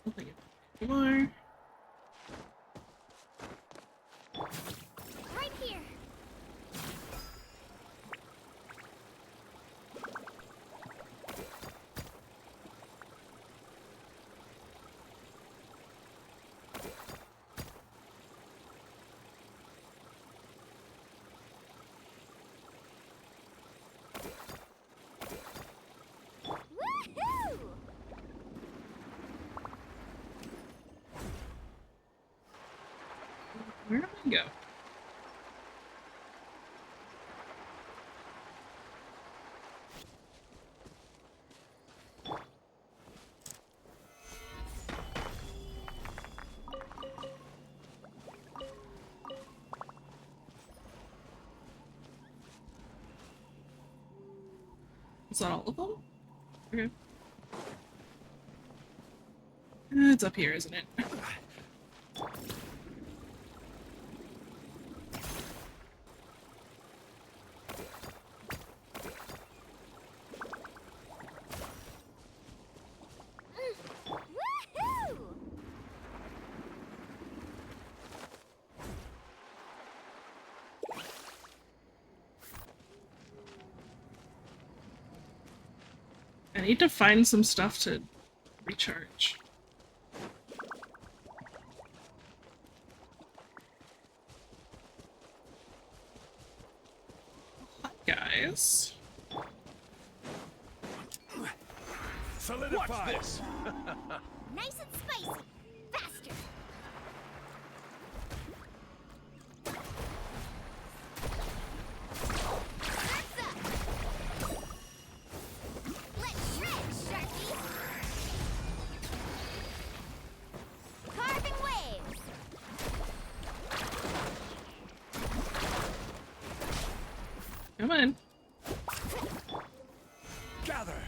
Nothing anymore. Right here. Woohoo! Where do I go? Is that all of them? Okay. It's up here, isn't it? Woohoo! I need to find some stuff to recharge. Hi, guys. Solidify this. Nice and spicy. Faster. That's up. Let's shred, Sharky. Carving waves. Come on. Gather.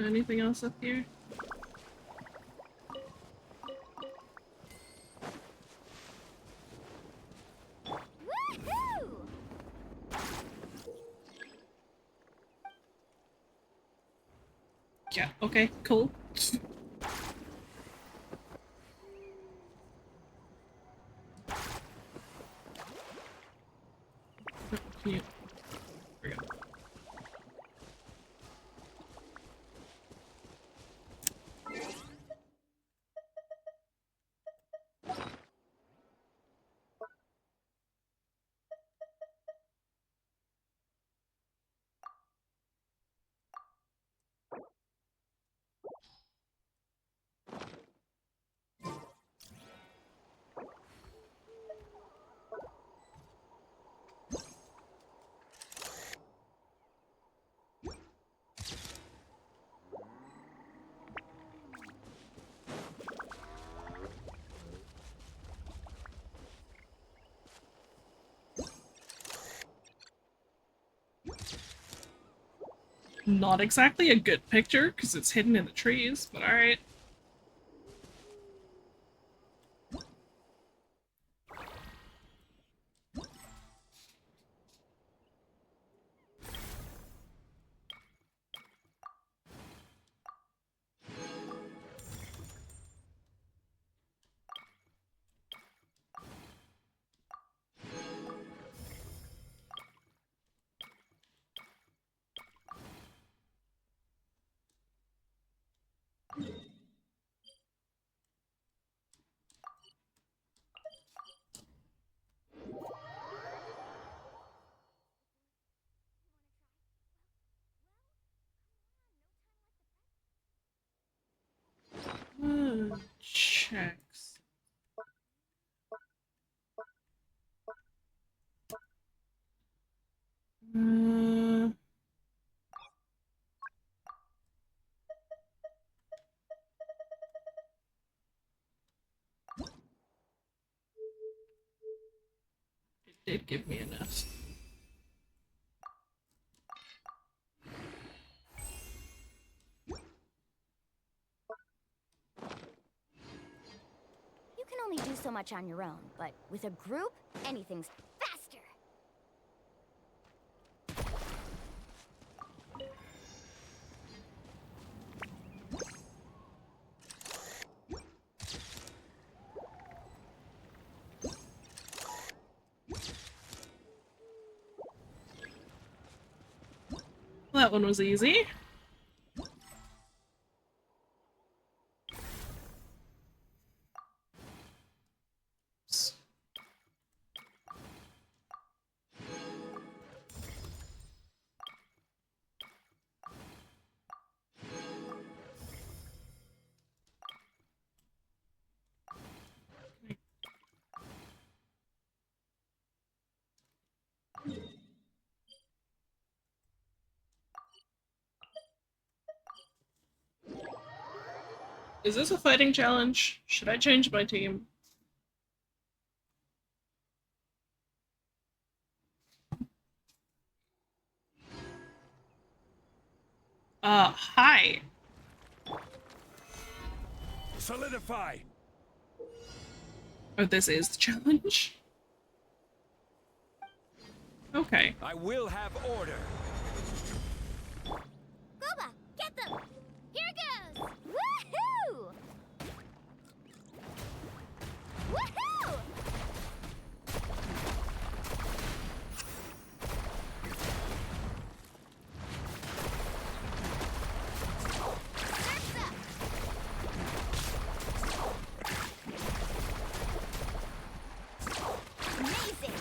Anything else up here? Woohoo! Yeah, okay, cool. Can you... There we go. Not exactly a good picture, because it's hidden in the trees, but alright. checks. It did give me enough. You can only do so much on your own, but with a group, anything's faster. Well, that one was easy. Is this a fighting challenge? Should I change my team? Hi. Solidify! Oh, this is the challenge? Okay. I will have order. Gooba, get them! Here goes! Woohoo! Woohoo! Amazing!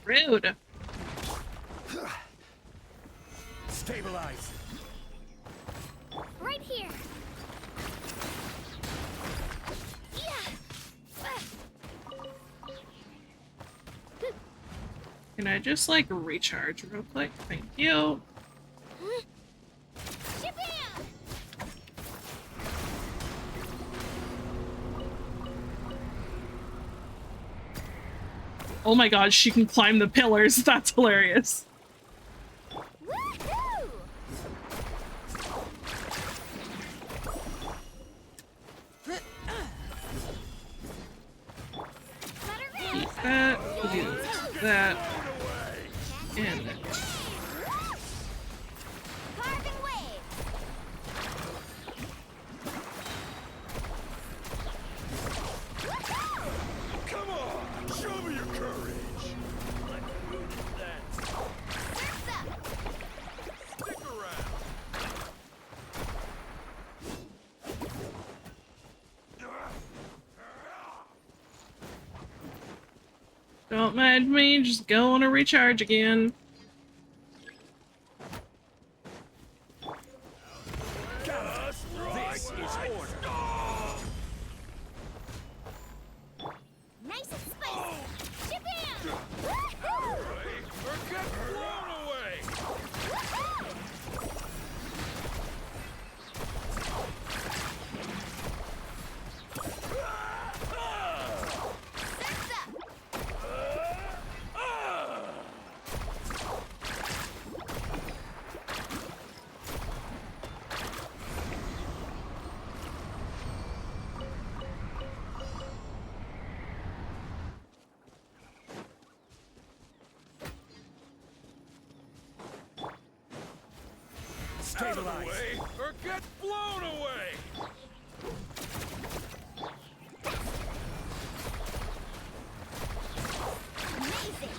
Rude. Stabilize. Right here. Yeah. Can I just, like, recharge real quick? Thank you. Shabam! Oh my god, she can climb the pillars. That's hilarious. Woohoo! Eat that, do that, and Carving wave. Come on! Show me your courage! Let's move that. Stick around! don't mind me, just go on a recharge again. This is order. Nice and spicy. Shabam! Woohoo! Or get blown away! Stabilize. Or get blown away! Amazing.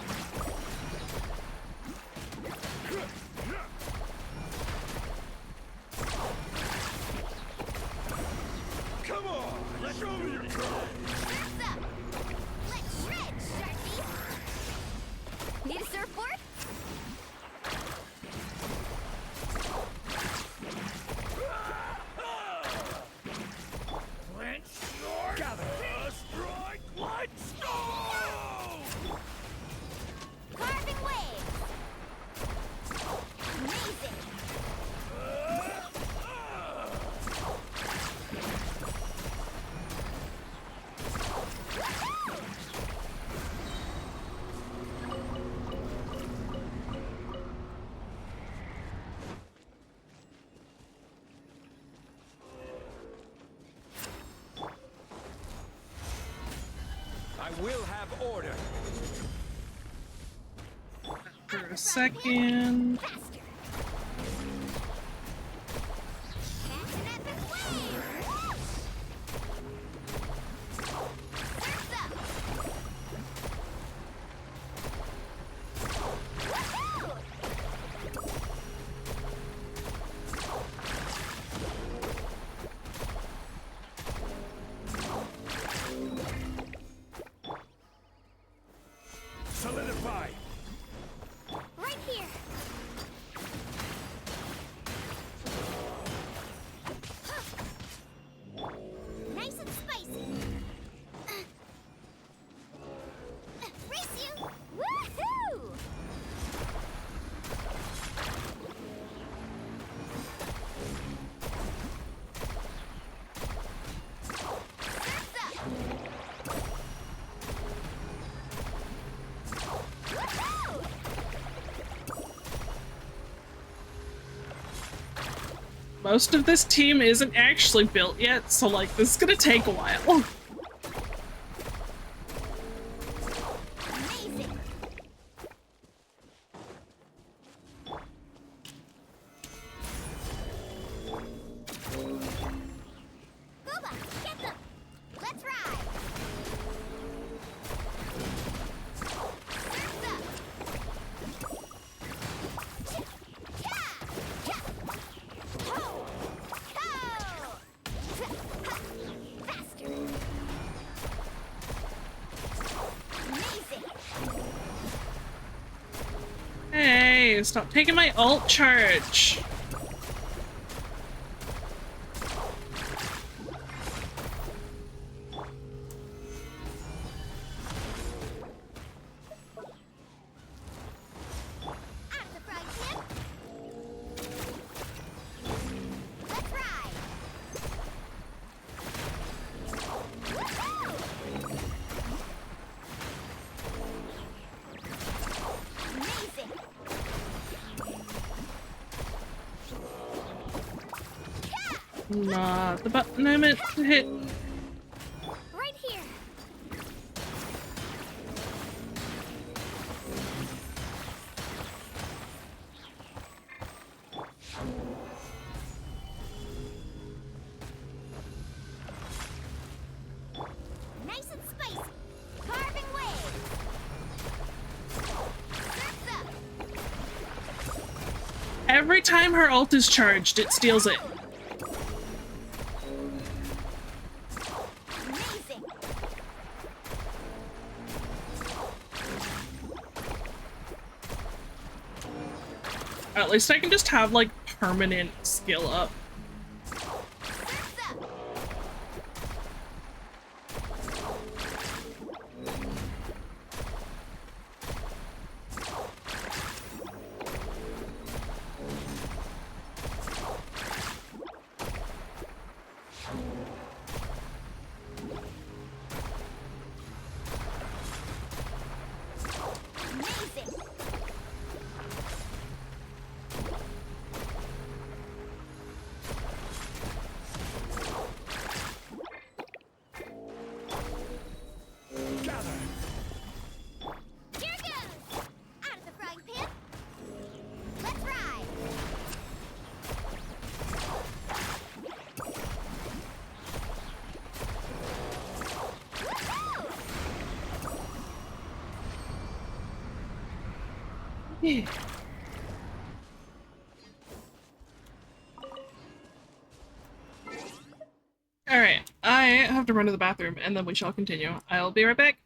Come on! Show me your courage! Let's shred, Sharky. Need a surfboard? We'll have order. For a second. Solidify. Right here. Nice and spicy. Race you! Woohoo! Most of this team isn't actually built yet, so like this is gonna take a while. Booba, get them! Let's ride! Surf's up! Ho! Ho! Faster! Amazing! Hey, stop taking my ult charge. Out of the frying pan! Let's ride! Amazing! Not the button I meant to hit. Right here! Nice and spicy! Carving waves! Surf's up! Every time her ult is charged, it steals it. Amazing! At least I can just have like permanent skill up. Surf's up! Amazing! Gather. Here goes! Out of the frying pan! Let's ride! Woohoo! Yeah. Alright, I have to run to the bathroom and then we shall continue. I'll be right back.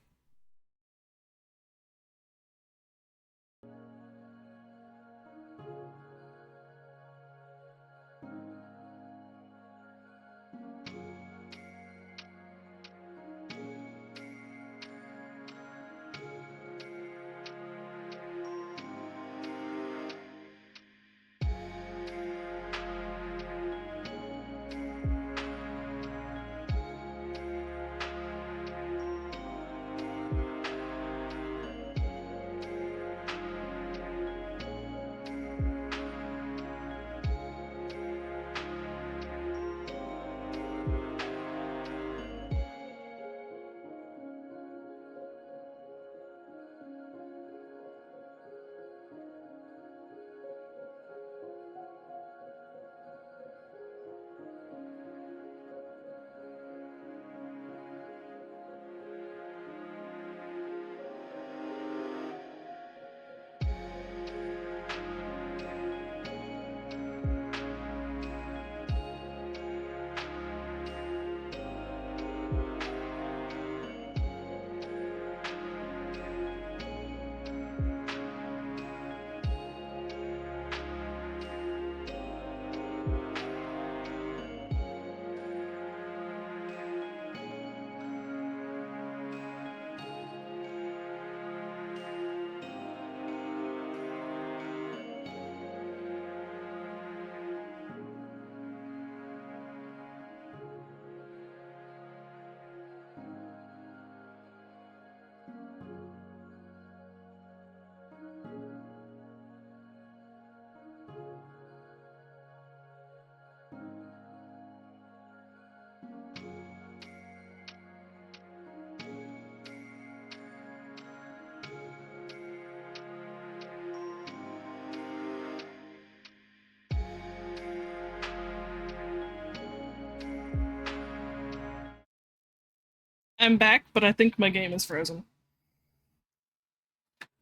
I'm back, but I think my game is frozen.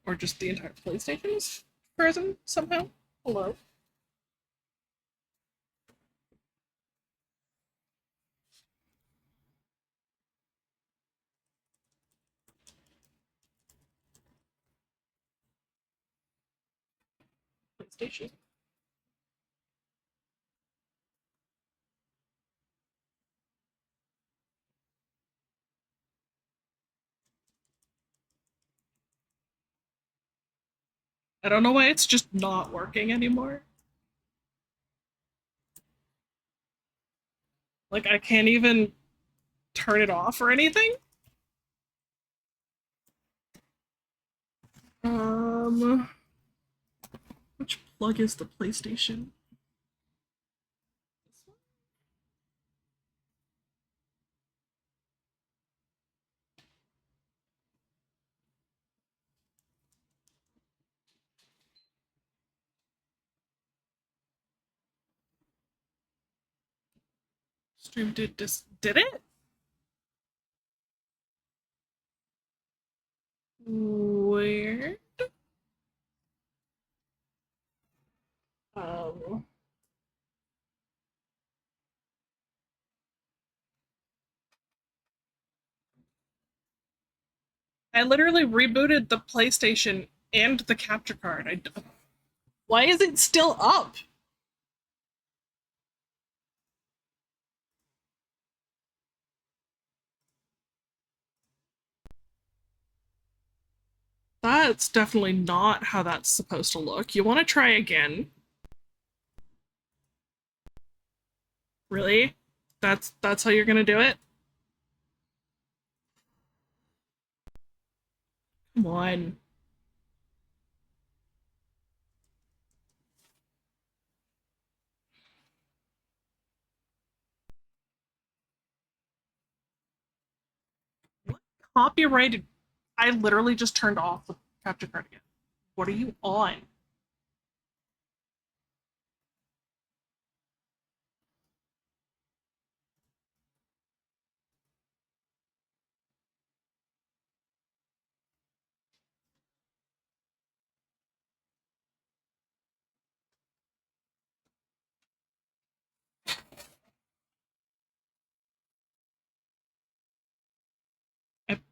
Or just the entire PlayStation is frozen somehow. Hello? PlayStation. I don't know why it's just not working anymore. Like, I can't even turn it off or anything. Which plug is the PlayStation? Stream did it? Weird. Um, I literally rebooted the PlayStation and the capture card. Why is it still up? That's definitely not how that's supposed to look. You want to try again? Really? That's how you're gonna do it? Come on. What copyrighted? I literally just turned off the capture card again. What are you on?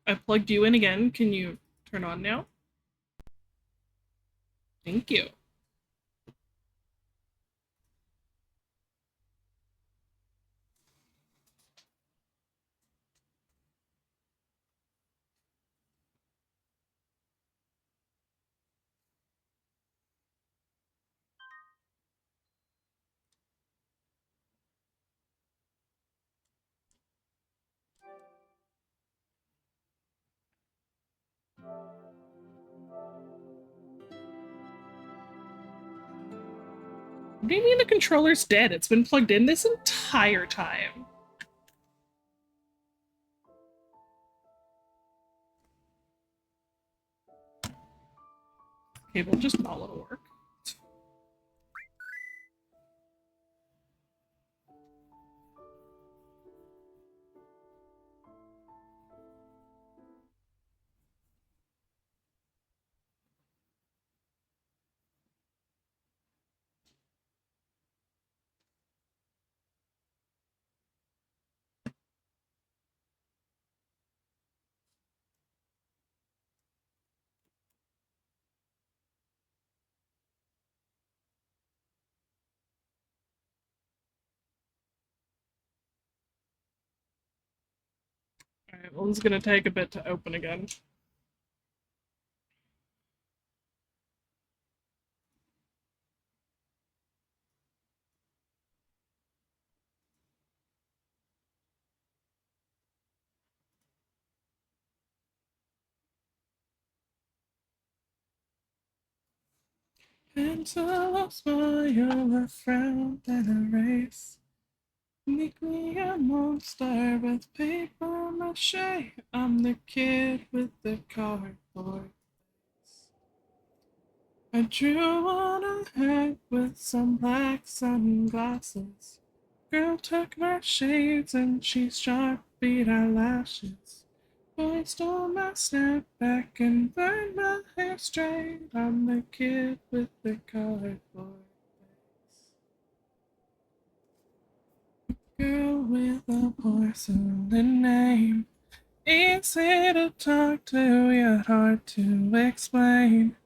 I plugged you in again. Can you turn on now? Thank you. What do you mean the controller's dead? It's been plugged in this entire time. Cable just not want to work. Alright, one's gonna take a bit to open again. Until I smile, a frown, then a race. Make me a monster with paper mache. I'm the kid with the cardboard. I drew on a head with some black sunglasses. Girl took my shades and she sharp beat eyelashes. Boy stole my snapback and burned my hair straight. I'm the kid with the cardboard face. Girl with a porcelain name. Easy to talk to, yet hard to explain.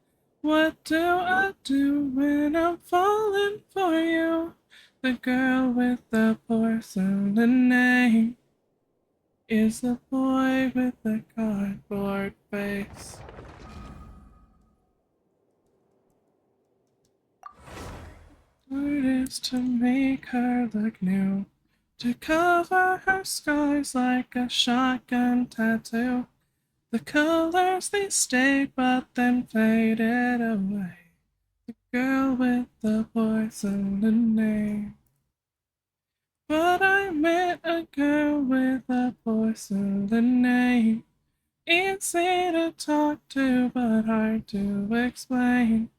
What do I do when I'm falling for you? The girl with the porcelain name is the boy with the cardboard face. Hard is to make her look new, to cover her scars like a shotgun tattoo. The colors they stayed but then faded away. The girl with the porcelain name. But I met a girl with a porcelain name. Easy to talk to but hard to explain.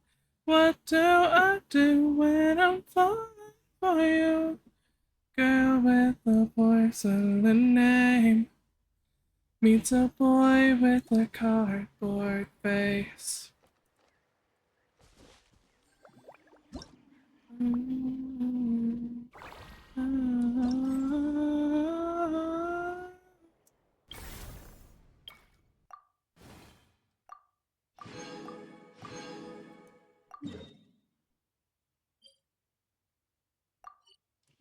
What do I do when I'm falling for you? Girl with a porcelain name meets a boy with a cardboard face.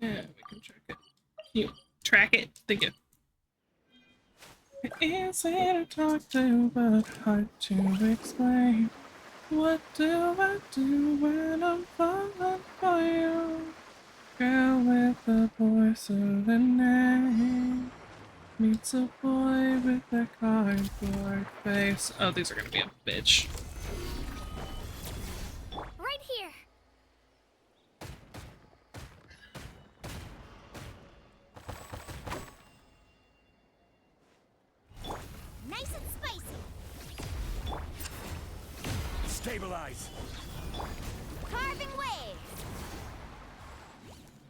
Yeah, we can track it. You track it. Thank you. Easy to talk to, but hard to explain. What do I do when I'm falling for you? Girl with a porcelain name meets a boy with a cardboard face. Oh, these are gonna be a bitch. Right here. Nice and spicy. Stabilize. Carving waves.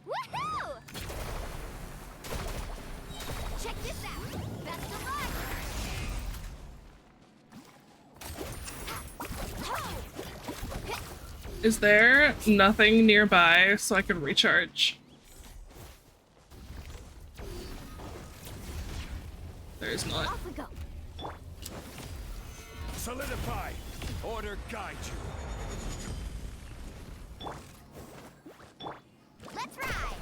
Woohoo! Check this out. Best of luck. Is there nothing nearby so I can recharge? There's not. Off we go. Solidify. Order guide you. Let's ride.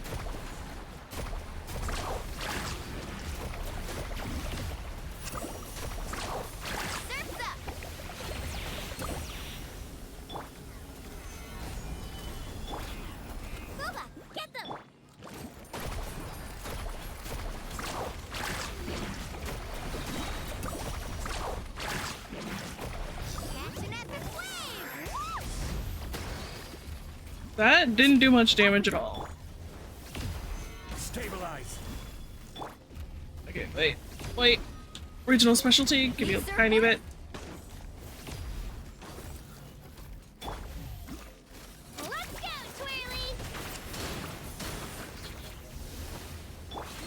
Surf's up. Booba, get them. Catch an epic wave. That didn't do much damage at all. Stabilize. Okay, wait. Regional specialty, give you a tiny bit. Let's go, Twirly!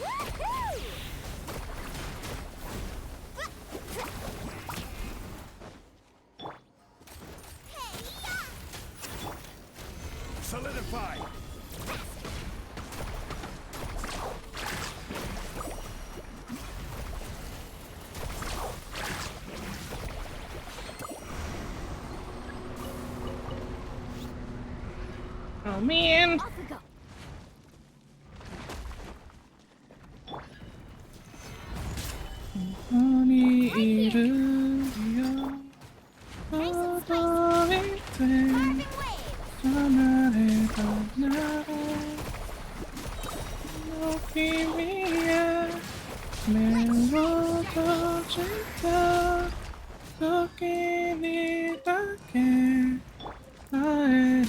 Woohoo! Solidify. Oh man. Off we go. Honey eater,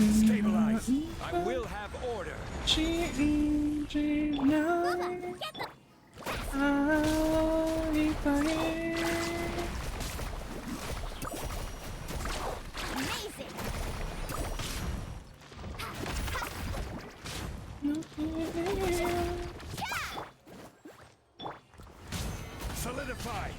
Stabilize. I will have order. Amazing. Solidify.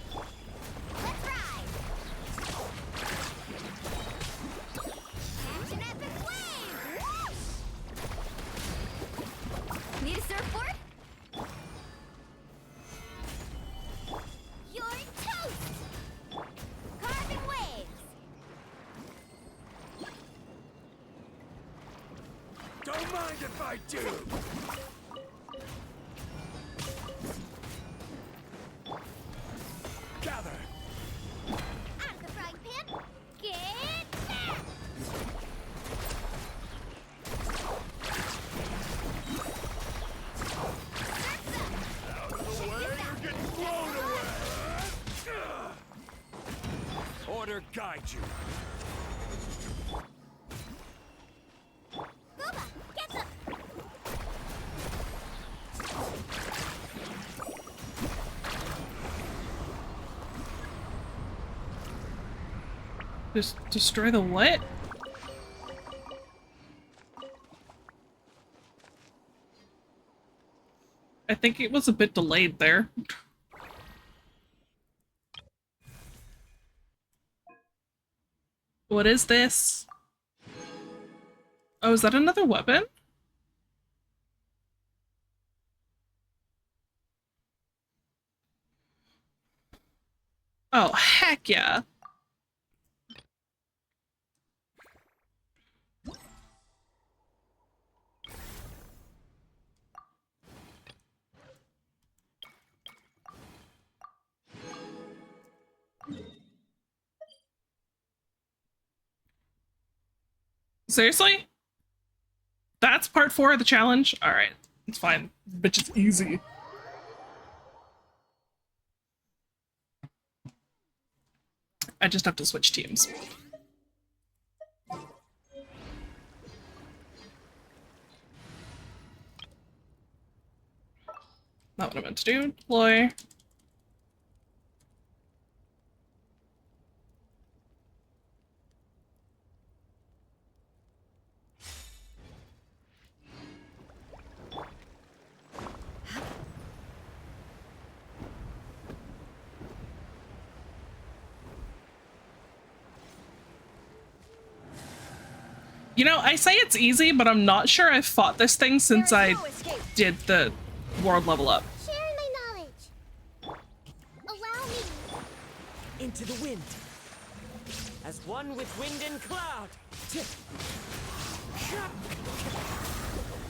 mind if I do? Gather. Out of the frying pan. Get back. Out of the way, you're getting blown away. Order guide you. Booba, get them. Just destroy the what? I think it was a bit delayed there. What is this? Oh, is that another weapon? Oh, heck yeah. Seriously? That's part 4 of the challenge? Alright, it's fine. Bitch, it's easy. I just have to switch teams. Not what I meant to do. Deploy. You know, I say it's easy, but I'm not sure I've fought this thing since I did the world level up. Share my knowledge. Allow me. Into the wind. As one with wind and cloud.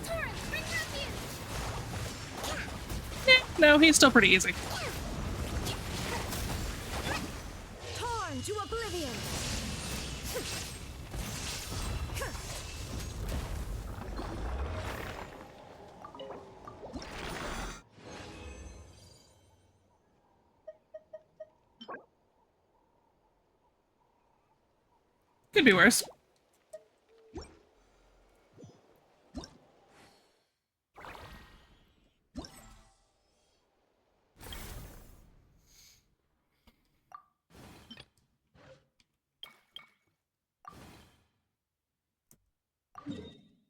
Torrent, bring refuge. No, he's still pretty easy. Torn to oblivion. Could be worse.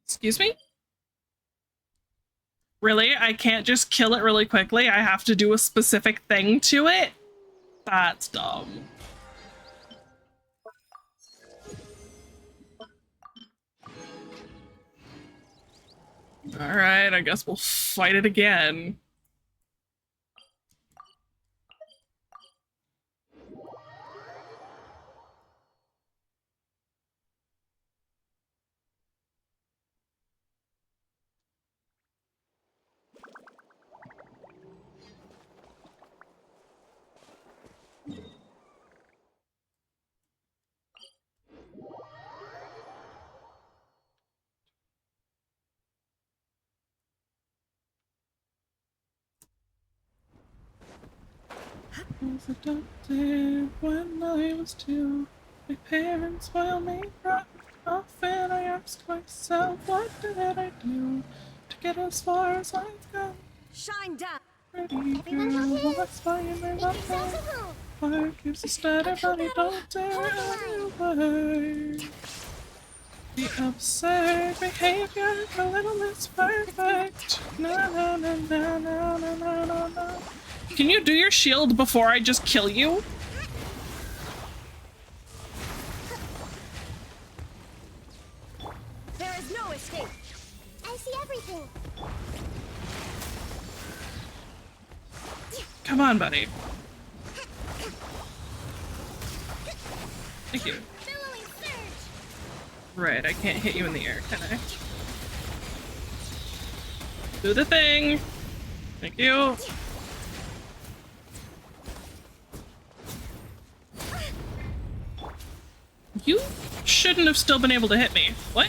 Excuse me? Really? I can't just kill it really quickly? I have to do a specific thing to it? That's dumb. Alright, I guess we'll fight it again. I was adopted when I was 2. My parents spoiled me rotten. Often I ask myself, what did I do to get as far as I've gone? Shine down. Pretty girl, what's flying my love? Fire gives a stutter, but I don't dare away. The absurd behavior, a little less perfect. No, no, no, no, no, no, no, no, no. Can you do your shield before I just kill you? There is no escape. I see everything. Come on, buddy. Thank you. Billowing surge. Right, I can't hit you in the air, can I? Do the thing. Thank you. You shouldn't have still been able to hit me. What?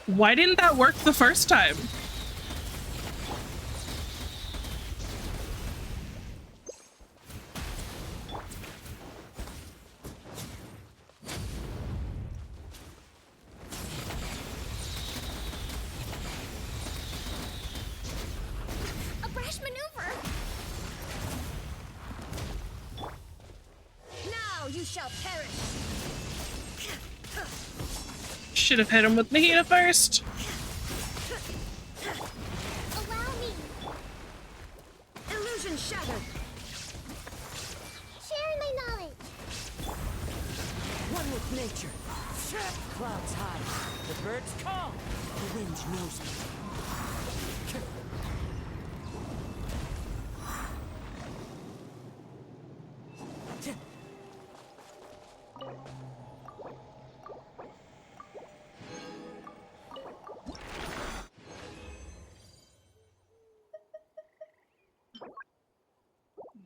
Why didn't that work the first time? A brash maneuver! Now you shall perish! Should have hit him with Mahita first. Allow me! Illusion shattered! Sharing my knowledge! One with nature. Clouds high, the birds call, the wind knows me.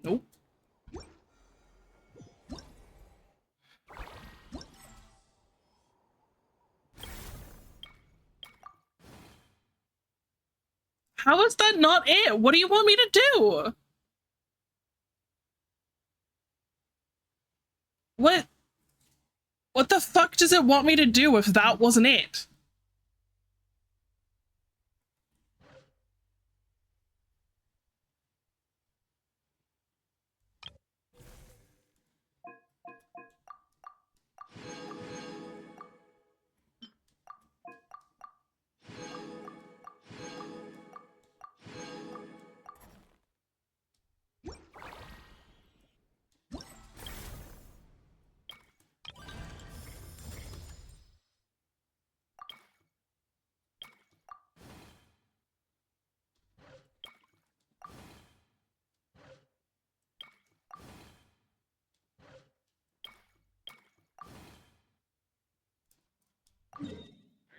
Nope. How is that not it? What do you want me to do? What the fuck does it want me to do if that wasn't it?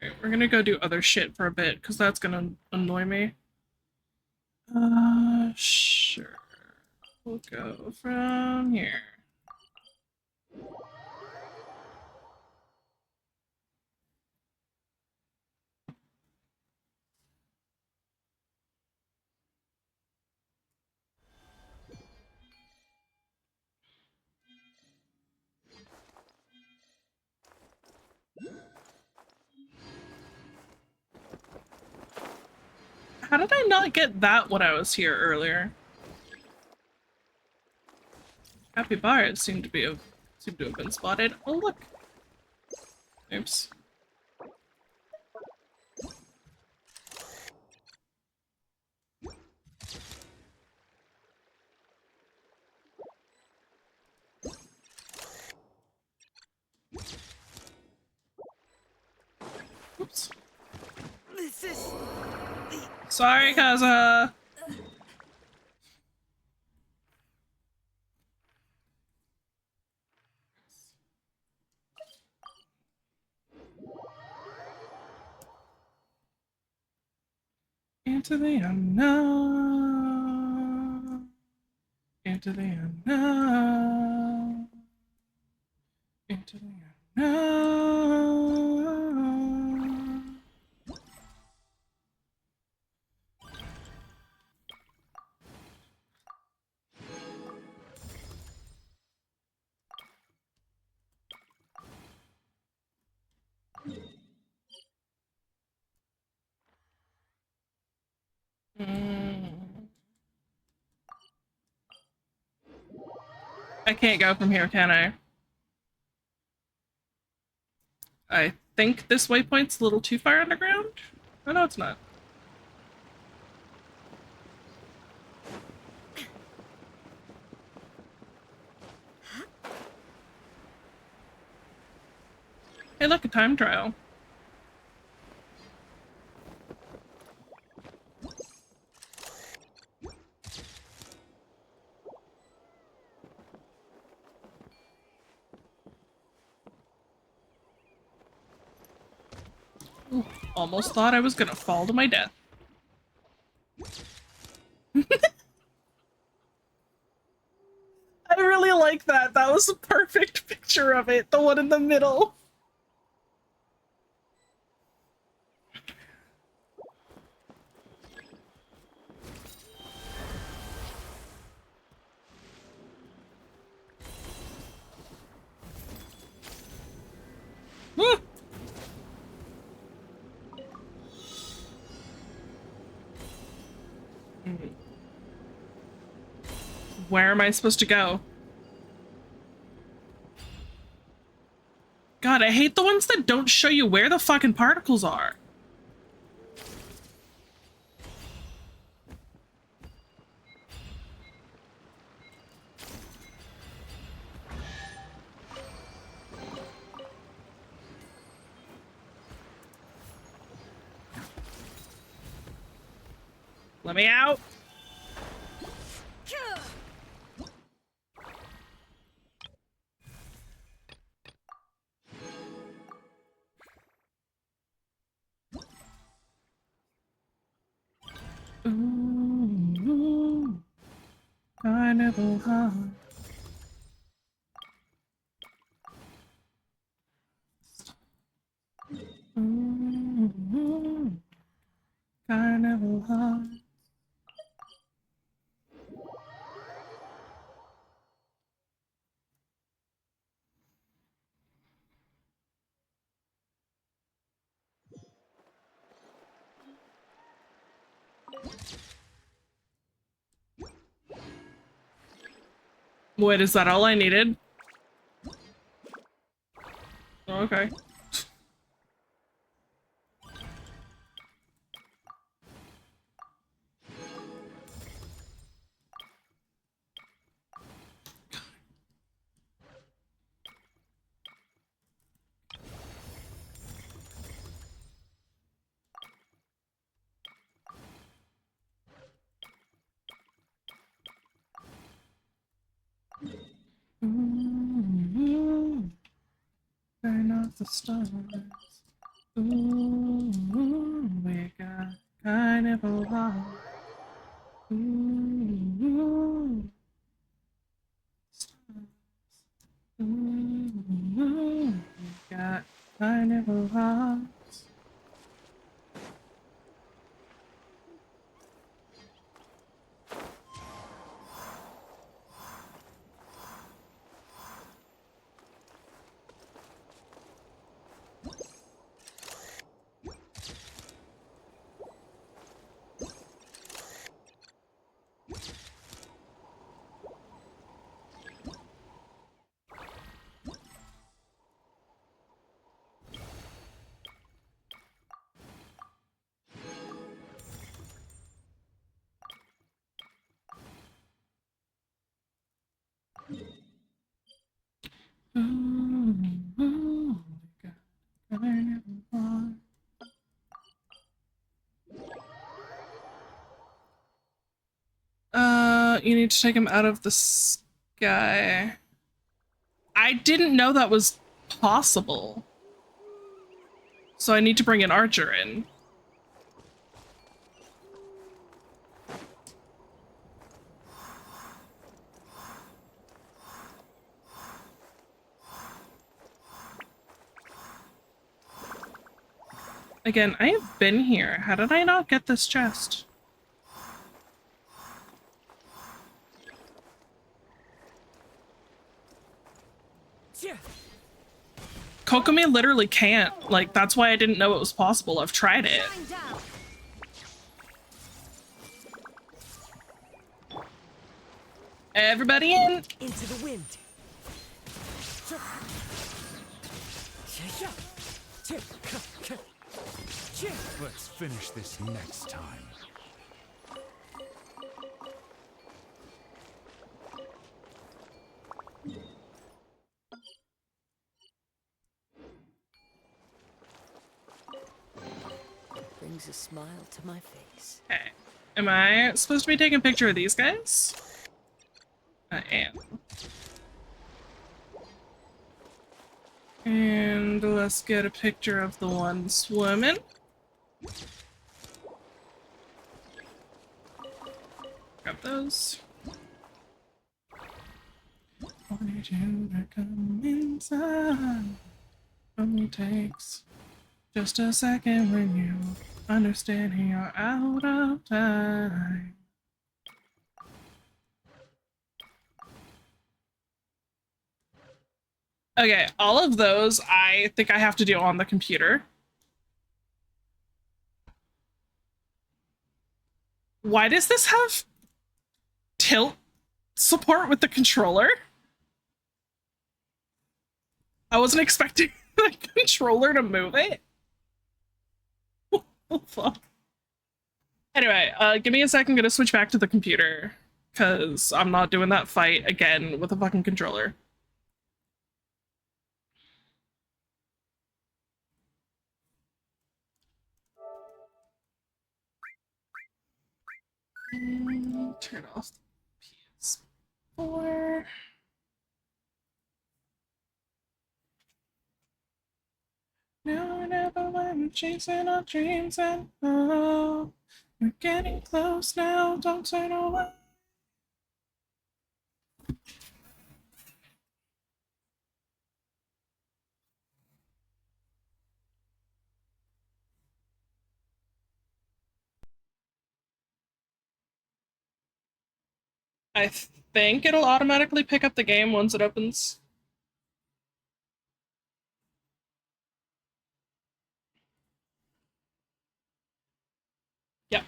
Alright, we're gonna go do other shit for a bit, because that's gonna annoy me. Sure. We'll go from here. How did I not get that when I was here earlier? Happy bars seem to have been spotted. Oh look. Oops. Oops. This is Sorry, Kaza. Into the unknown. Into the unknown. Into the unknown. I can't go from here, can I? I think this waypoint's a little too far underground? Oh, no, it's not. Hey, look, a time trial. Ooh, almost thought I was gonna fall to my death. I really like that. That was a perfect picture of it. The one in the middle. Woo! Where am I supposed to go? God, I hate the ones that don't show you where the fucking particles are. Let me out. Ooh, carnival heart. Ooh, carnival heart. Wait, is that all I needed? Okay. Ooh, turn off the stars. Ooh, we got carnival heart. Ooh, stars. Ooh, we got carnival hearts. Ooh, we got carnival hearts. You need to take him out of the sky. I didn't know that was possible. So I need to bring an archer in. Again, I have been here. How did I not get this chest? Kokomi literally can't. Like, that's why I didn't know it was possible. I've tried it. Everybody in! Into the wind. Let's finish this next time. Brings a smile to my face. Okay. Am I supposed to be taking a picture of these guys? I am. And let's get a picture of the one swimming. Grab those. Wanted you to come inside. Only takes just a second when you understand you're out of time. Okay, all of those I think I have to do on the computer. Why does this have tilt support with the controller? I wasn't expecting the controller to move it. Oh, fuck. Anyway, give me a second. I'm gonna switch back to the computer because I'm not doing that fight again with a fucking controller. Turn off the PS4. Now or never when we're chasing our dreams and oh, we're getting close now, don't turn away. I think it'll automatically pick up the game once it opens. Yep.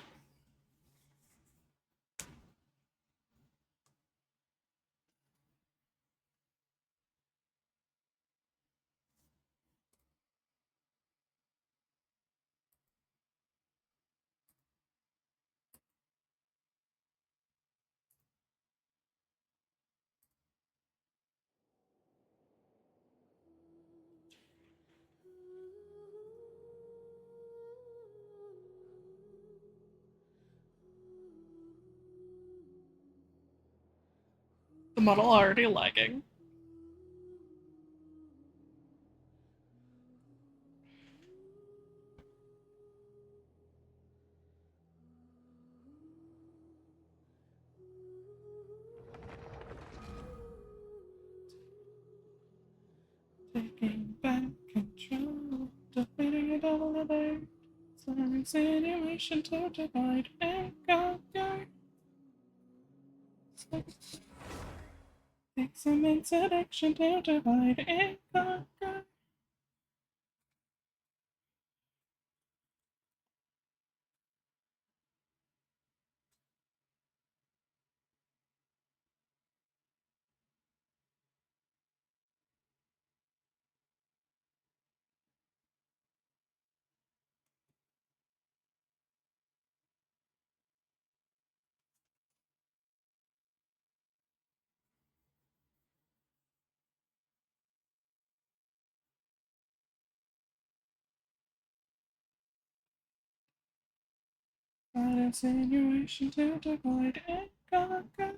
The model already lagging. Taking back control, defeating a double other. Some insinuation to divide and conquer. Take some insurrection to divide and conquer. An insinuation to divide and conquer.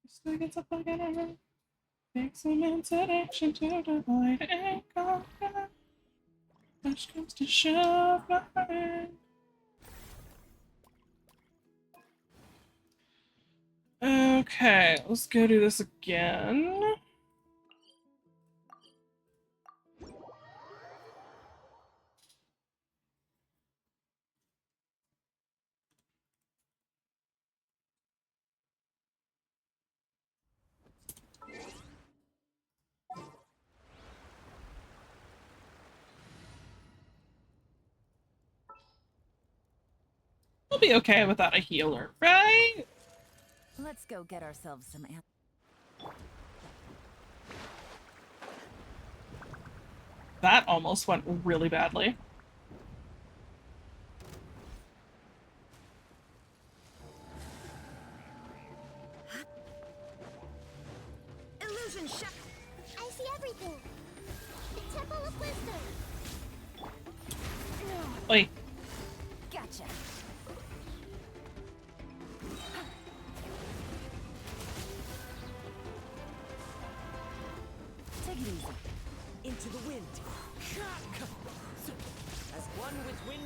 Still gets up again. Take some insurrection to divide and conquer. Push comes to shove, my friend. Okay, let's go do this again. We'll be okay without a healer, right? Let's go get ourselves some That almost went really badly. Illusion shot. I see everything. The Temple of Wisdom. Oi. Gotcha. Take it easy.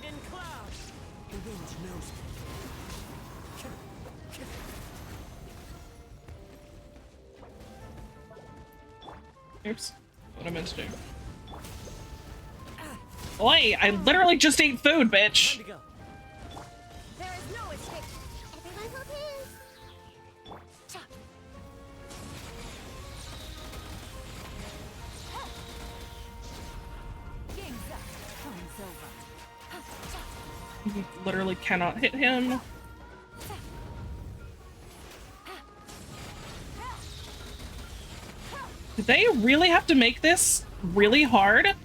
dragon cloud. The wind knows Oops. What I meant to do. Oi, I literally just ate food, bitch. There is no escape. Everyone hold his. Chop. Game's up. Time's over. You literally cannot hit him. Did they really have to make this really hard?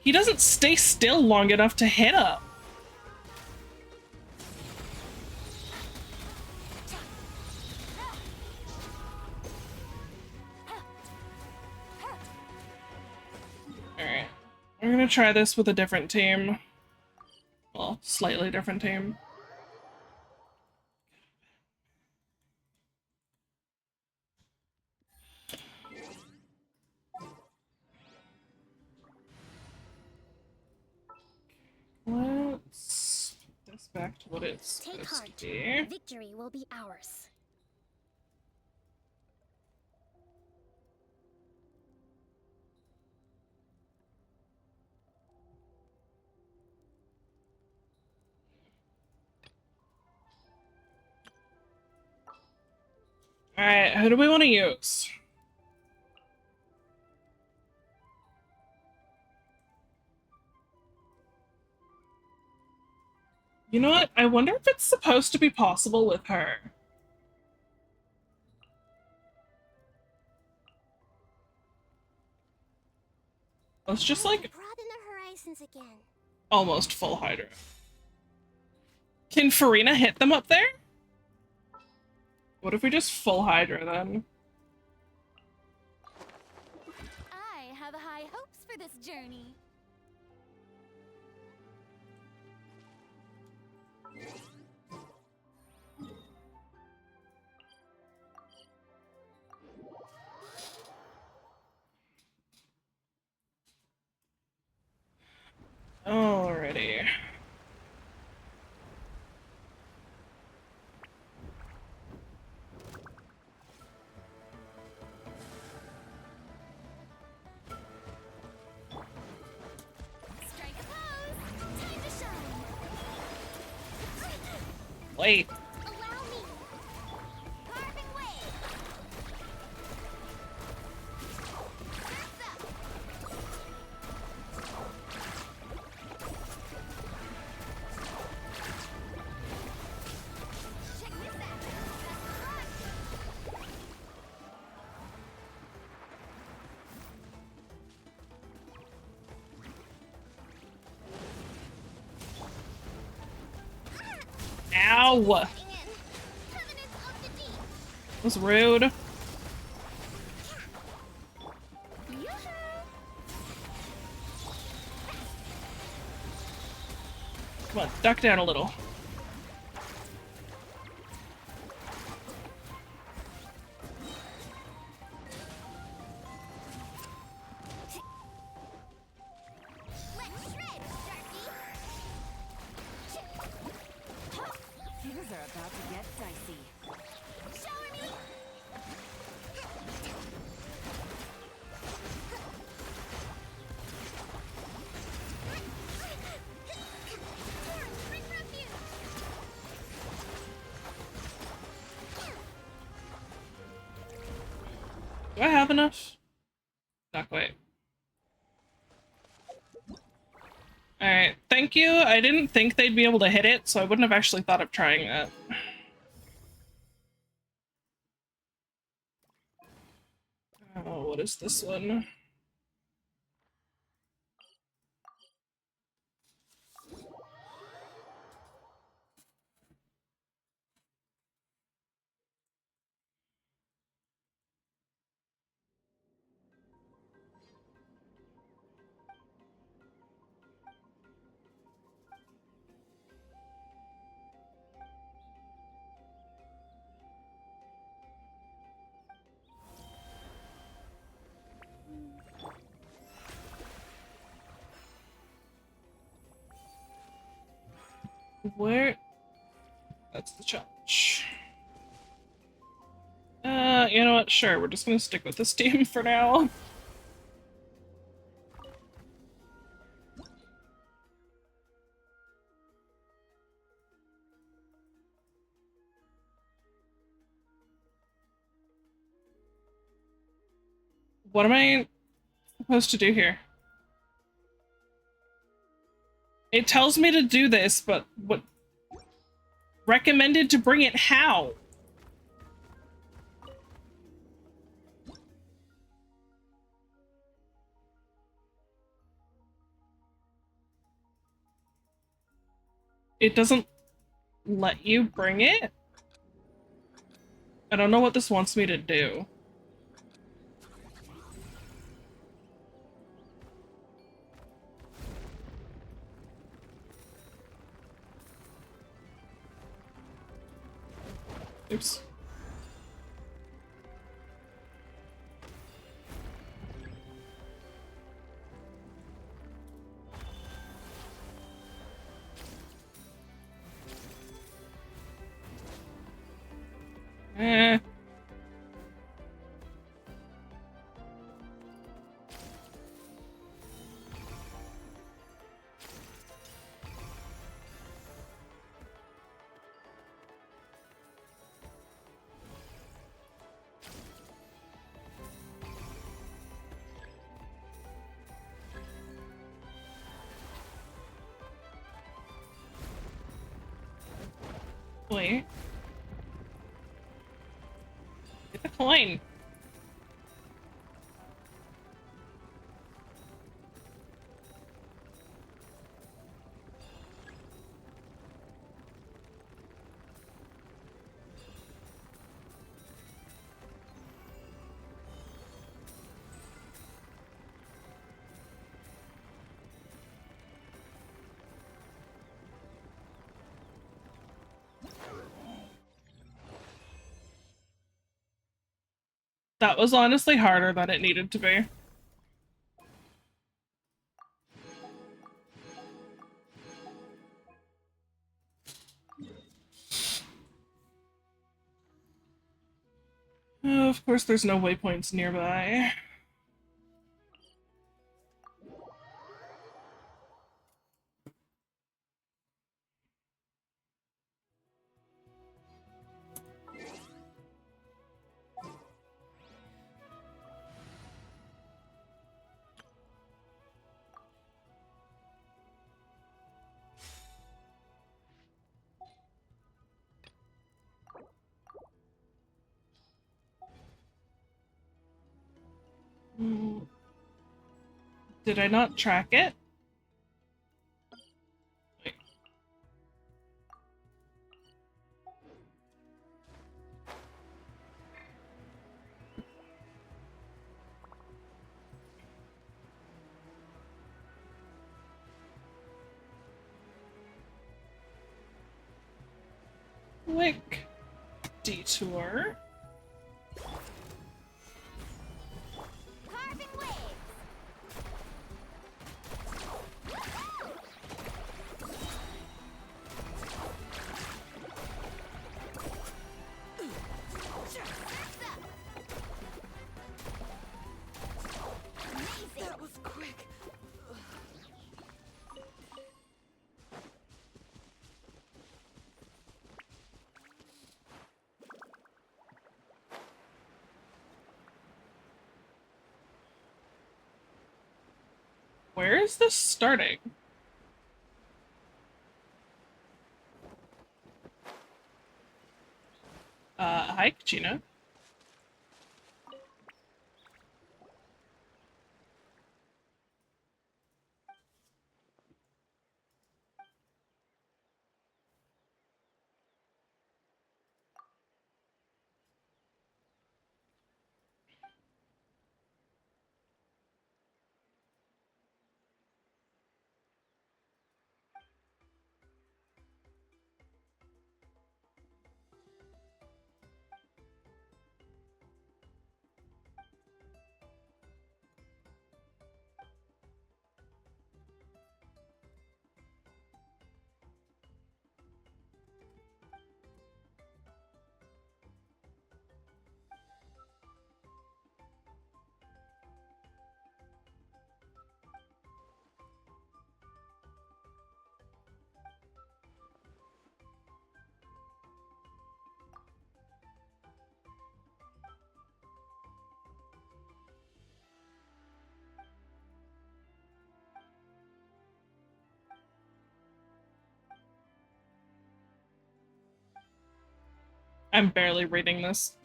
He doesn't stay still long enough to hit him. Alright. We're gonna try this with a different team. Well, slightly different team. Let's put this back to what it's Take supposed heart. to be. Victory will be ours. Alright, who do we want to use? You know what? I wonder if it's supposed to be possible with her. Let's just like Broaden the horizons again. almost full Hydra. Can Farina hit them up there? What if we just full Hydra then? I have high hopes for this journey. Alrighty. Strike a pose. Time to shine. Wait. Allow me. Carving wave. Wraps up. Check this out. Best of luck. Ow! That was rude. Come on, duck down a little. Things are about to get dicey. Shower me. Bring refuge. Do I have enough? Not quite. Alright, thank you. I didn't think they'd be able to hit it, so I wouldn't have actually thought of trying that. Oh, what is this one? Where? That's the challenge. You know what? Sure, we're just gonna stick with this team for now. What am I supposed to do here? It tells me to do this, but what? Recommended to bring it how? It doesn't let you bring it? I don't know what this wants me to do. Oops. Eh. Wait. Get the coin. That was honestly harder than it needed to be. Of course, there's no waypoints nearby. Did I not track it? Wait. Quick detour. Carving waves. That was quick. Where is this starting? Hi, Kachina. I'm barely reading this.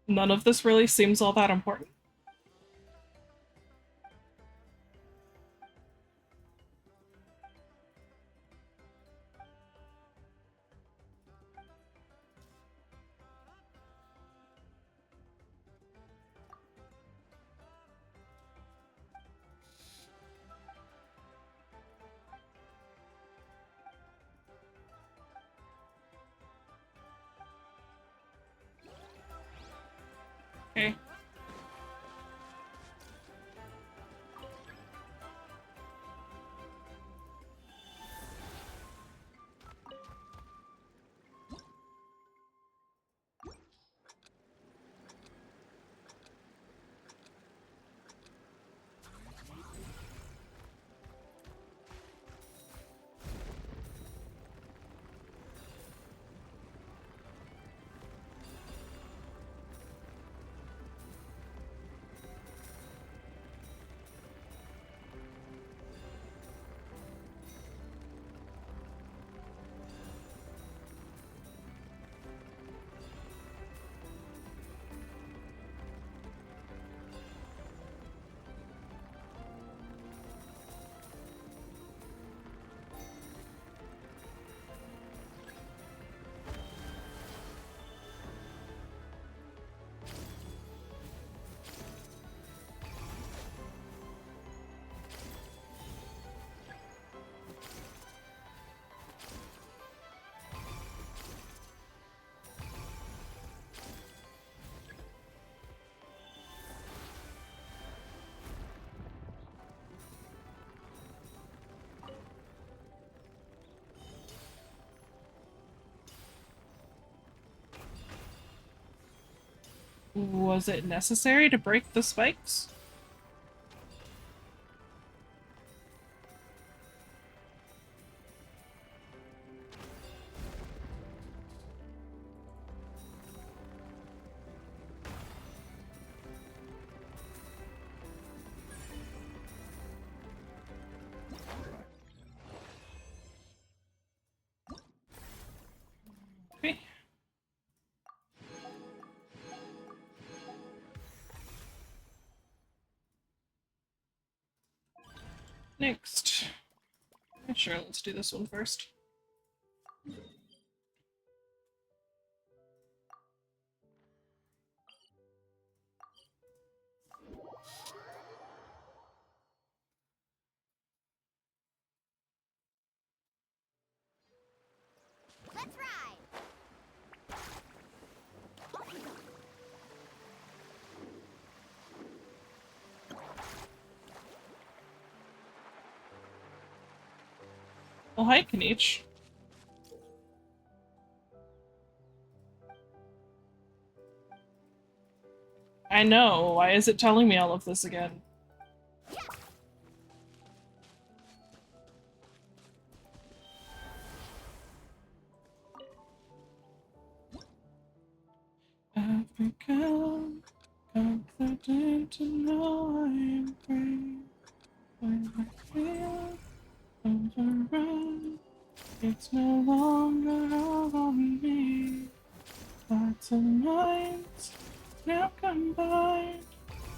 None of this really seems all that important. Okay. Was it necessary to break the spikes? Okay. Next. Sure, let's do this one first. Let's ride! Well, hi, Kanich. I know. Why is it telling me all of this again? Africa, confident to know I am free. When I feel overrun, it's no longer all on me. Thoughts and minds now combined,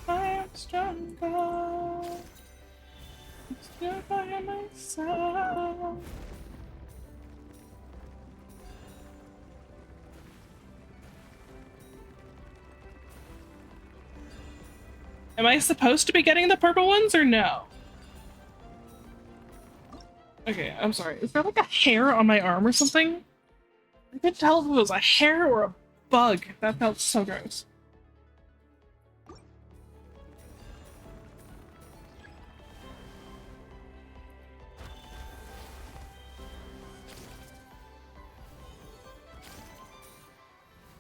I am stronger. Still by myself. Am I supposed to be getting the purple ones or no? Okay, I'm sorry. Is there like a hair on my arm or something? I couldn't tell if it was a hair or a bug. That felt so gross.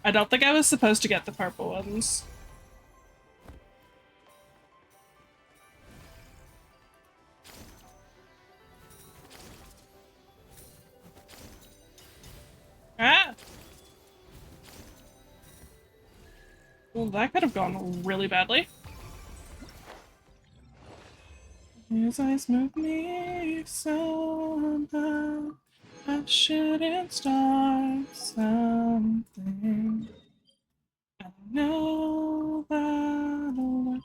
I don't think I was supposed to get the purple ones. Ah! Well, that could have gone really badly. His eyes move me somehow. I shouldn't start something. I know that'll work.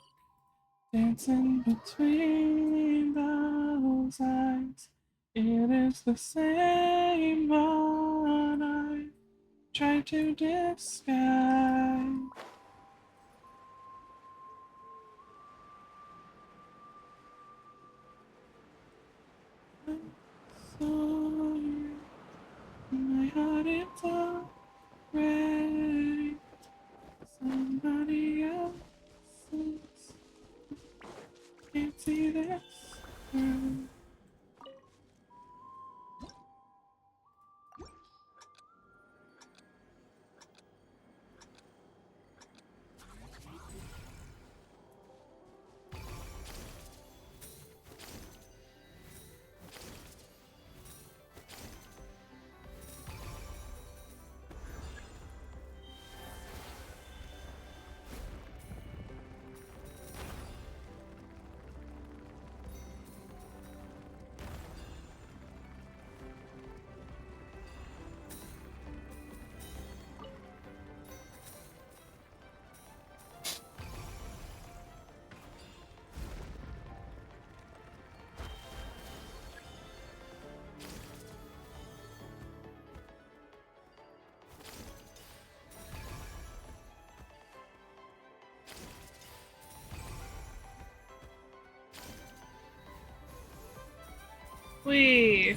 Dancing between those eyes. It is the same one I try to disguise. Sorry, my heart is already somebody else's. Can't see this through. Wee.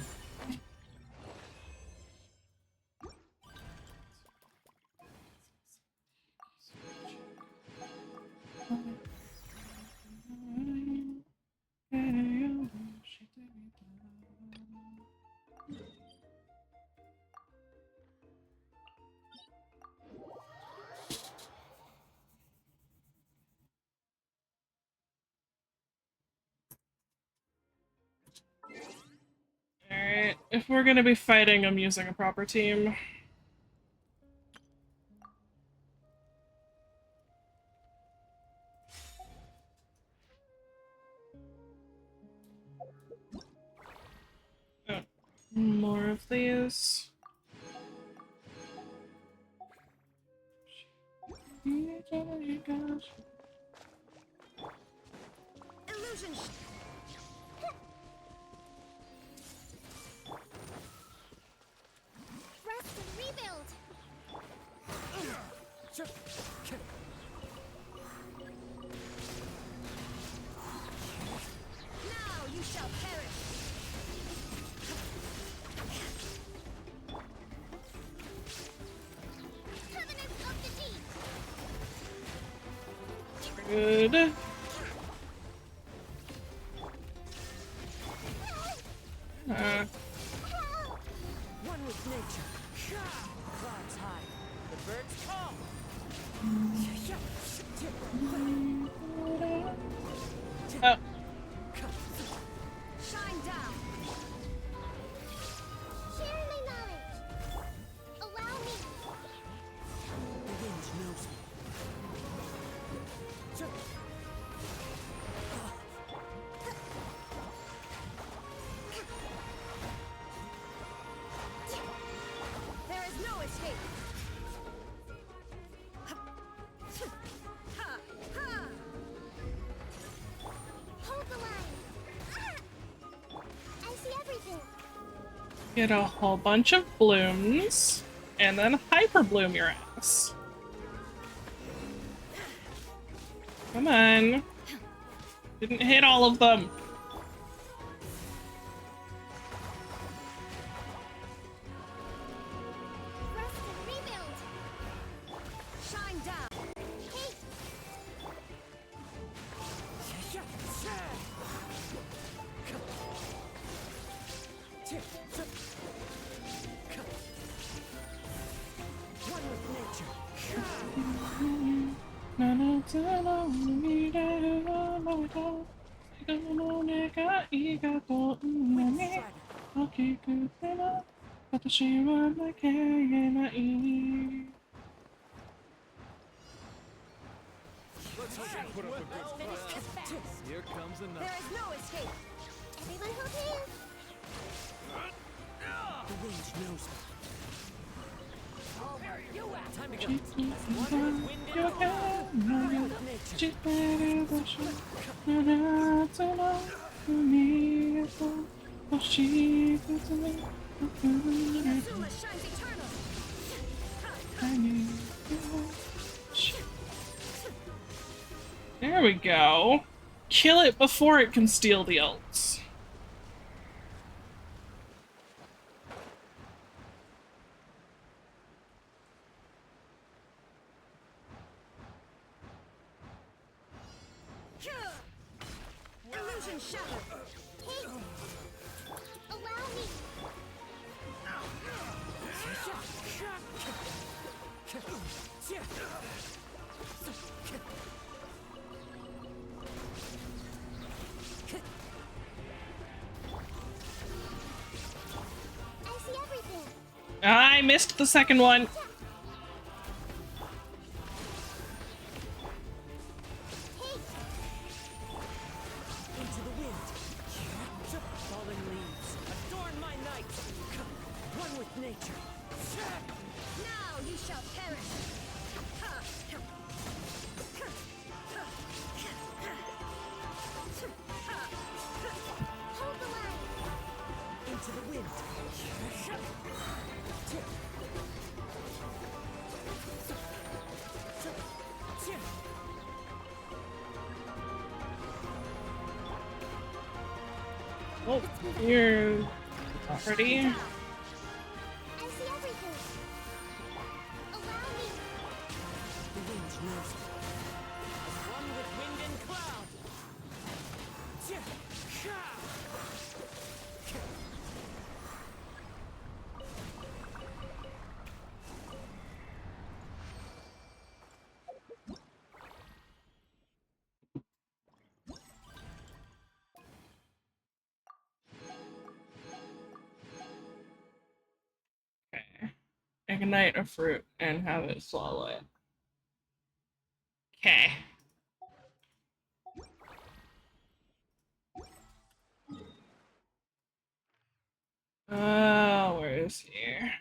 Alright, if we're gonna be fighting, I'm using a proper team. Oh, more of these. Illusion. Rest and rebuild. Now you shall perish. Covenant of the deep. Good. One with nature. Clouds high. The birds call. Oh. Shine down. Share my knowledge. Allow me. The wind knows me. There is no escape. Hold the line. I see everything. Get a whole bunch of blooms, and then hyper bloom your ass. Come on. Didn't hit all of them. Rest and rebuild. Shine down. Hey. One with nature. Let's hope you put up a good fight. Here comes another. There is no escape. Everyone hold hands. The wind knows me. Time to go. Inazuma shines eternal. There we go. Kill it before it can steal the ults. Illusion shattered. Hey! Allow me! I see everything. I missed the second one. Into the wind. Falling leaves. Adorn my night. One with nature. Now you shall perish. Hold the line. Into the wind. Oh, you're already. I see everything. Allow me. The wind knows me. One with wind and cloud. Okay. Ignite a fruit and have it swallow it. Okay. Where is here?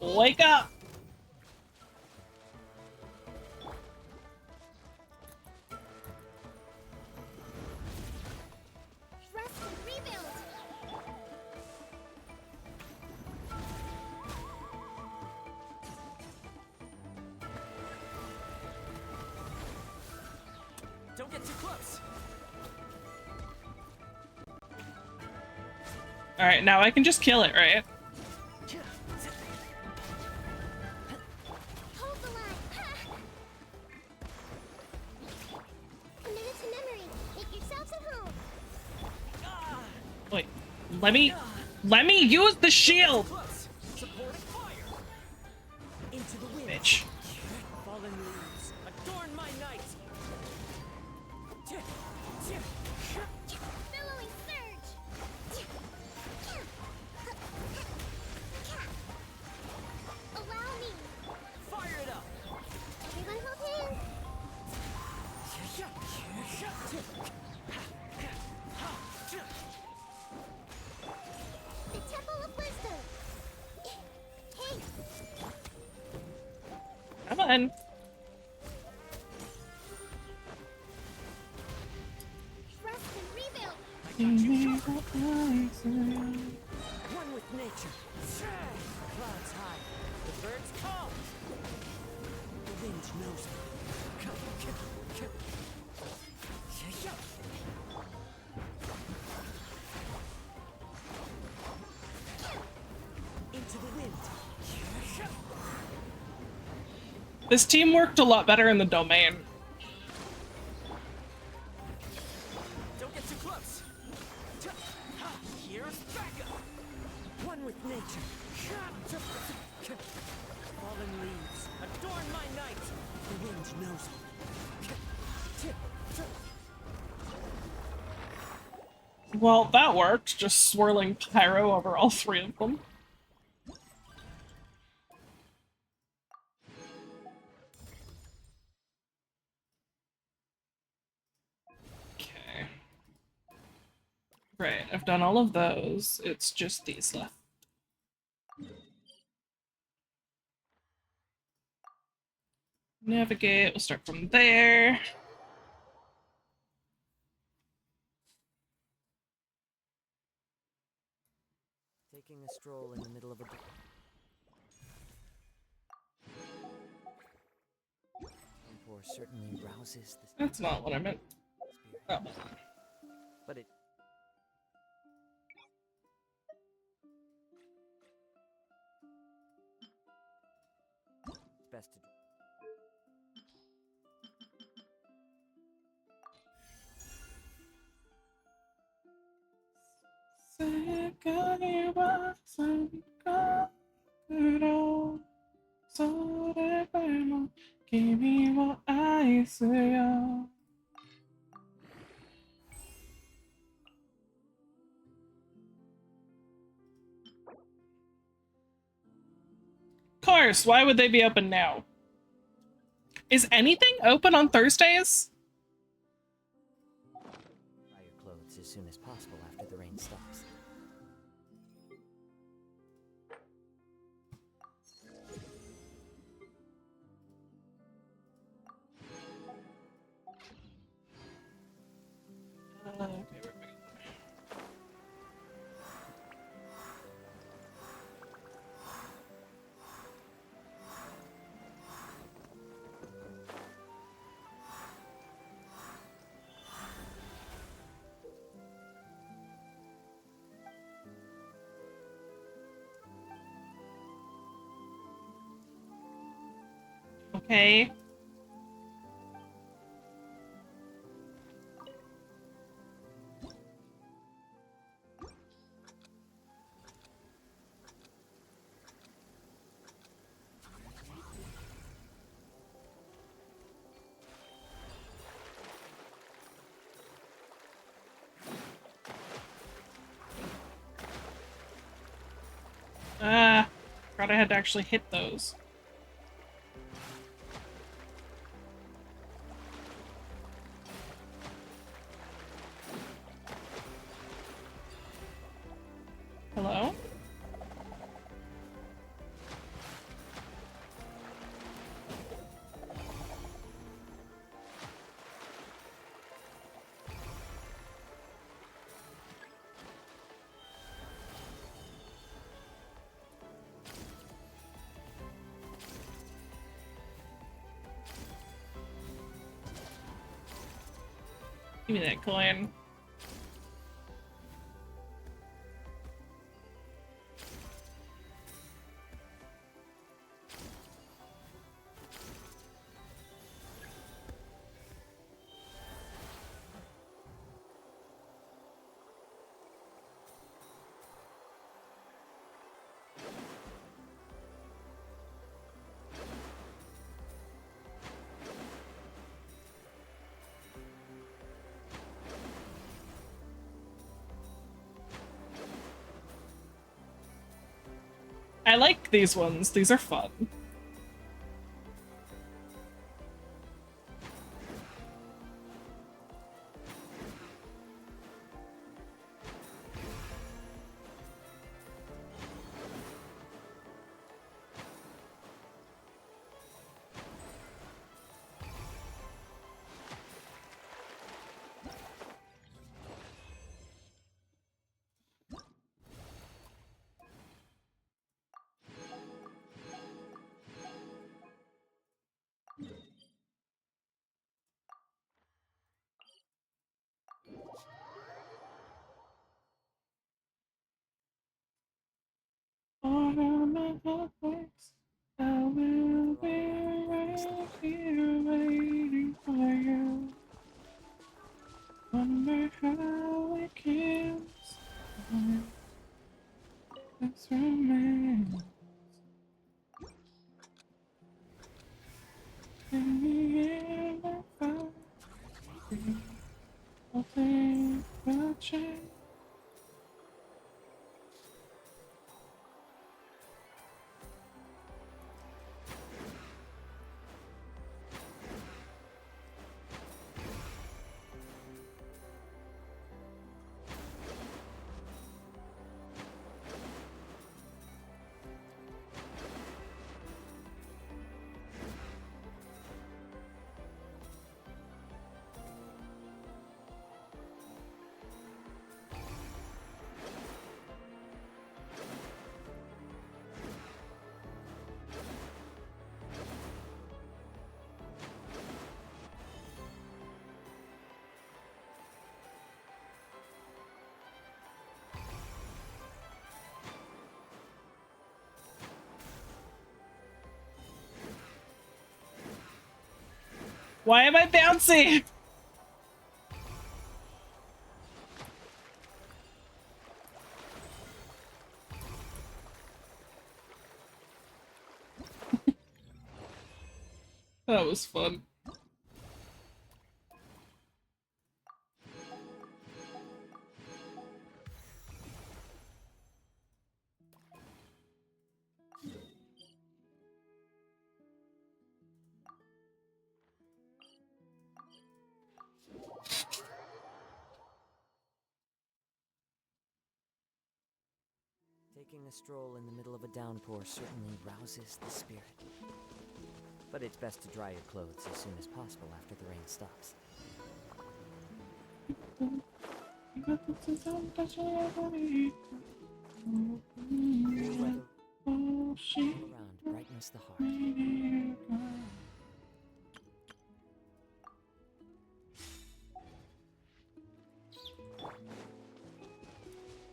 Wake up! Rest and rebuild. Don't get too close. Alright, now I can just kill it, right? Hold the line. A minute to memory. Make yourselves at home. Wait, let me use the shield! Supporting fire. Into the wind. Bitch. Fallen leaves. Adorn my night. Billowing surge. Allow me. Fire it up. Everyone hold hands. The Temple of Wisdom. Hey. Come on. Rest and rebuild. One with nature. Clouds high. The birds call. The wind knows me. Into the wind. This team worked a lot better in the domain. Don't get too close. Here's backup. One with nature. Fallen leaves adorn my night. The wind knows it. Well, that worked, just swirling pyro over all three of them. Okay. Right, I've done all of those. It's just these left. Navigate, we'll start from there. Taking a stroll in the middle of a... Downpour certainly rouses the... That's not what I meant. Oh. But it... It's best to... Course, why would they be open now? Is anything open on Thursdays? Dry your clothes as soon as possible after the rain stops. Okay. Forgot I had to actually hit those. Hello? Give me that coin. I like these ones. These are fun. I will be brightens the heart. Here waiting for you. Wonder how it can survive this romance. In the end, I found you. I'll take the chance. Why am I bouncing? That was fun. Taking a stroll in the middle of a downpour certainly rouses the spirit. But it's best to dry your clothes as soon as possible after the rain stops. All around brightens the heart.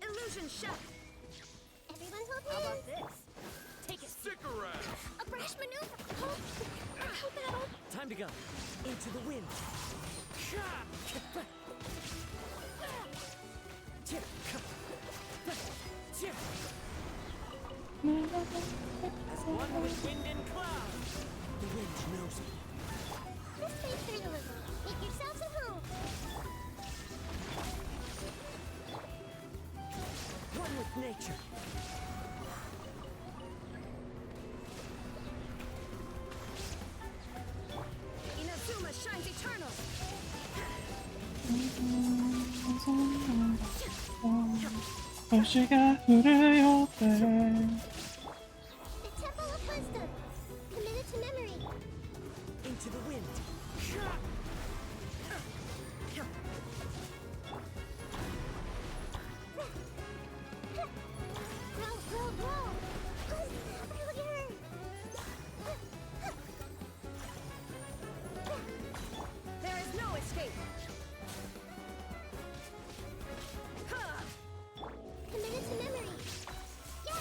Illusion shot! Everyone hold How hands! about this? Take it. Stick around! A brash maneuver! Hold battle! Time to go. Into the wind. As one with wind and cloud. The wind knows me. Just face through a little. Make yourselves at home. One with nature. Inazuma shines eternal! 도시가 흐려요 때 The Temple of Wisdom. Committed to memory. Into the wind. Roll, roll, roll. Brilliant. There is no escape! Committed to memory. Yeah.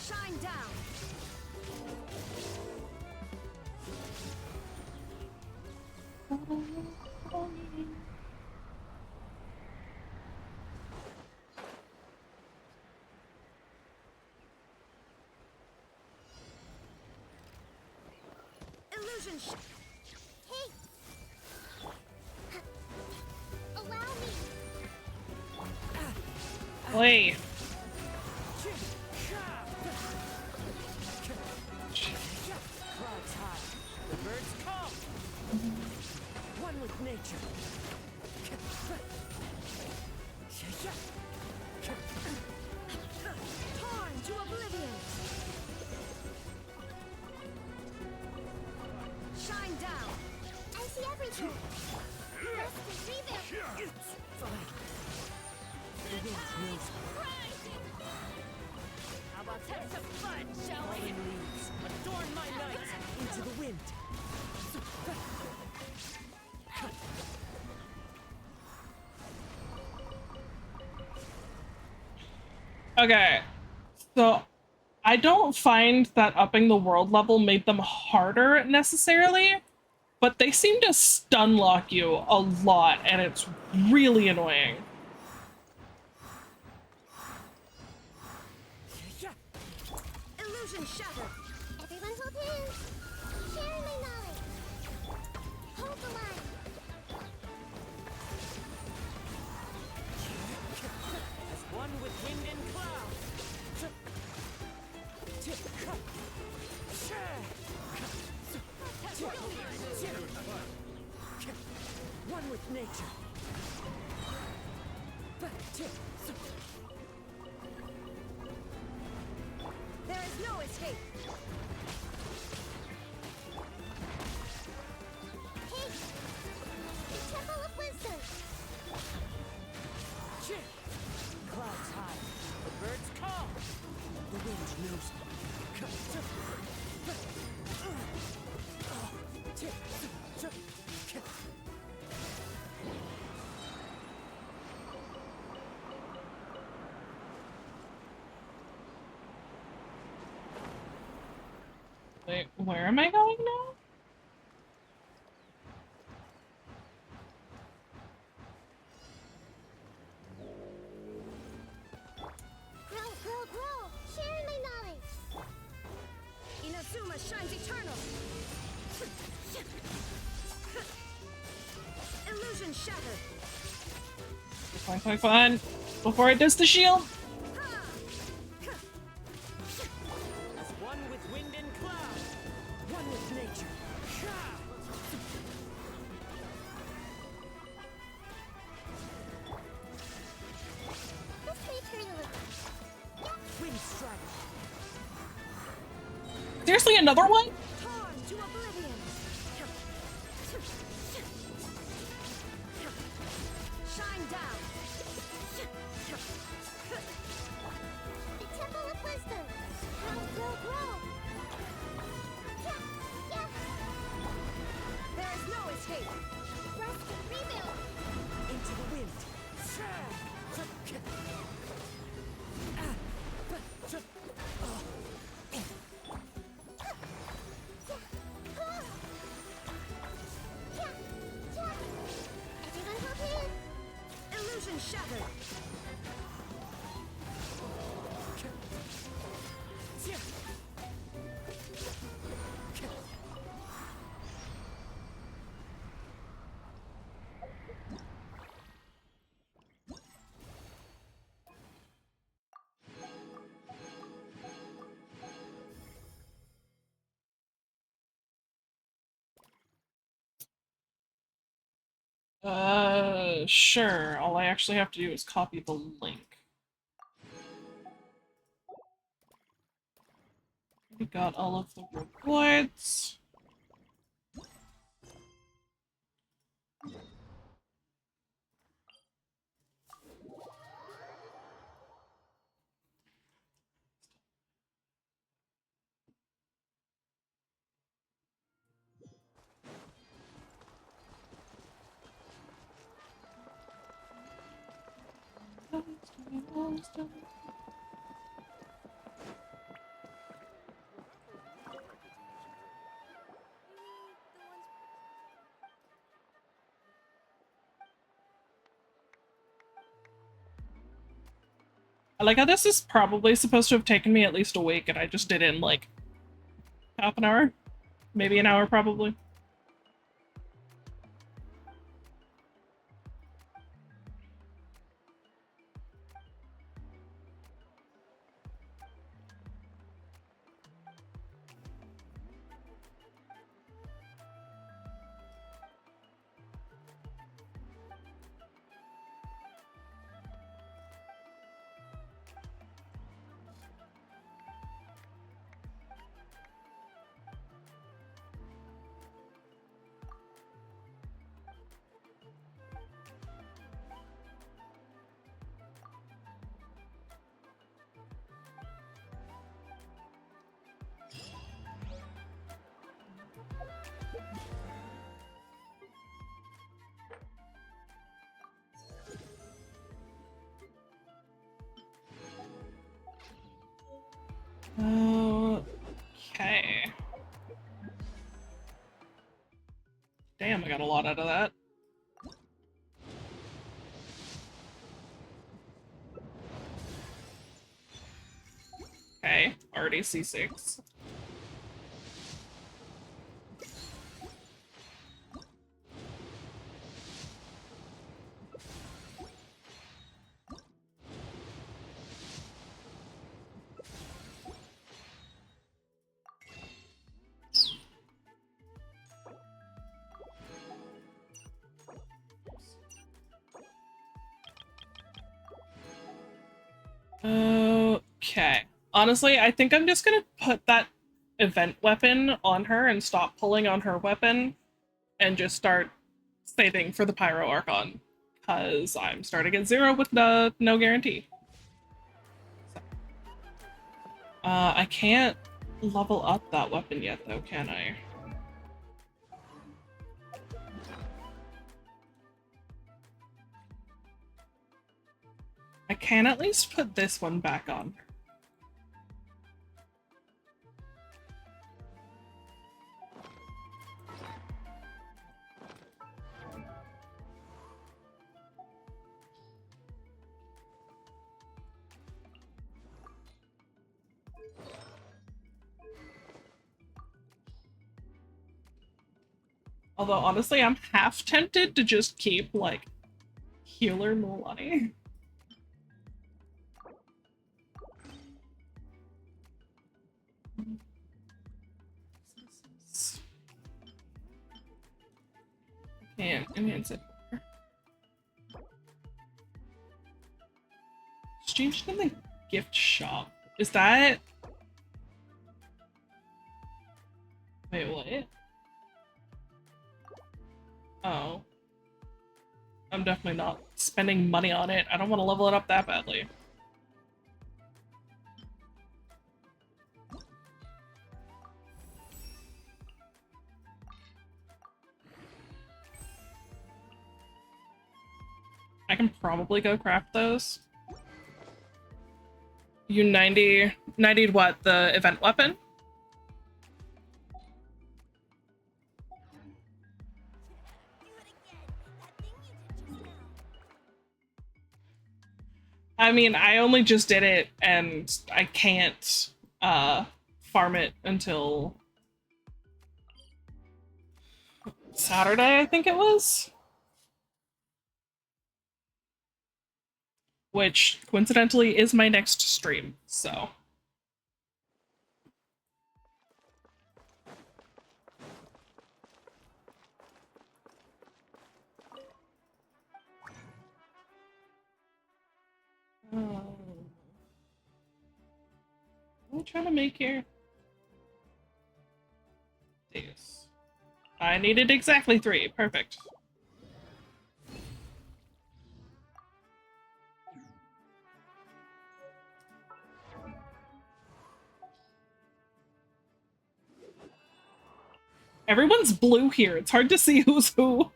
Shine down! Illusion Hey. Allow me. Wait. Clouds high. The birds come. One with nature. torn to oblivion! Shine down! I see everything. Rest and revamp. The wind knows me. How about have some fun, shall we? Fallen leaves. Adorn my night. Into the wind. Okay, so I don't find that upping the world level made them harder necessarily, but they seem to stun lock you a lot, and it's really annoying. Illusion shattered. Everyone hold hands. Sharing my knowledge. Hold the line. As one with wind and cloud. One with nature. There is no escape. Hey! The Temple of Wisdom. Clouds high. The birds call. The wind knows me. Wait, where am I going now? Grow. Sharing my knowledge. Inazuma shines eternal. Illusion shattered. Fine. Before it does the shield. As one with wind and cloud. One with nature. This may turn a little. Wind strike. Seriously, another one? Torn to oblivion. Shine down. The Temple of Wisdom. Grow. Yeah. There is no escape. Rest and rebuild. Into the wind. Everyone hold hands. Illusion shattered. Sure. All I actually have to do is copy the link. We got all of the rewards. I like how this is probably supposed to have taken me at least a week, and I just did it in like half an hour, maybe an hour, probably. Okay. Damn, I got a lot out of that. Okay, already C6. Okay. Honestly, I think I'm just gonna put that event weapon on her and stop pulling on her weapon and just start saving for the Pyro Archon. Because I'm starting at 0 with no guarantee. I can't level up that weapon yet though, can I? I can at least put this one back on. Although honestly, I'm half tempted to just keep like healer Milani. Can't enhance it. Exchanged in the gift shop. Is that? Wait, what? Oh. I'm definitely not spending money on it. I don't want to level it up that badly. I can probably go craft those. You 90'd what? The event weapon? I mean, I only just did it and I can't farm it until Saturday, I think it was. Which coincidentally is my next stream, so. What am I trying to make here? This. I needed exactly 3. Perfect. Everyone's blue here. It's hard to see who's who.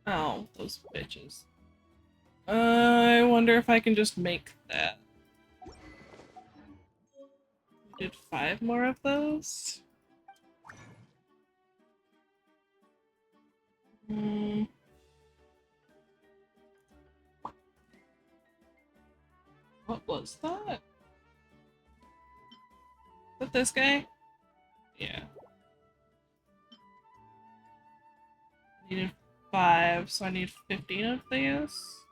Oh, those bitches. I wonder if I can just make that. Did 5 more of those? What was that? Is that this guy? Yeah. Needed 5, so I need 15 of these.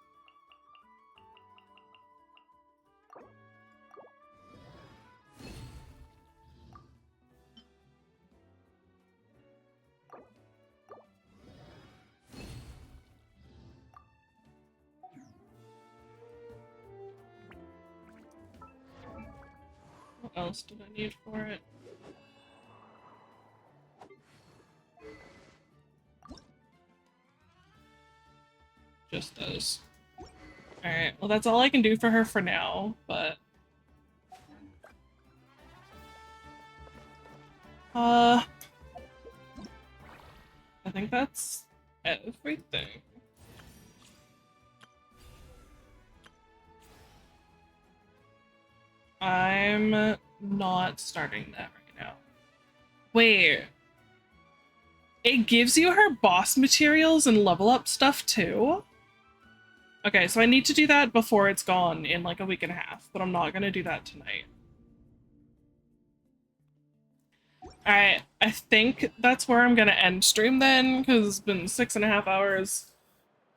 What else did I need for it? Just those. Alright, well that's all I can do for her for now, but... think that's everything. I'm not starting that right now. Wait. It gives you her boss materials and level up stuff too? Okay, so I need to do that before it's gone in like a week and a half, but I'm not gonna do that tonight. Alright, I think that's where I'm gonna end stream then, because it's been 6.5 hours.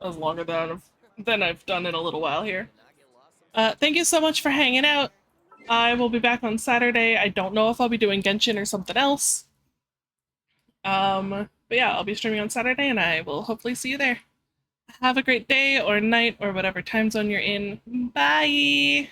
That was longer than I've done in a little while here. Thank you so much for hanging out. I will be back on Saturday. I don't know if I'll be doing Genshin or something else. But yeah, I'll be streaming on Saturday and I will hopefully see you there. Have a great day or night or whatever time zone you're in. Bye!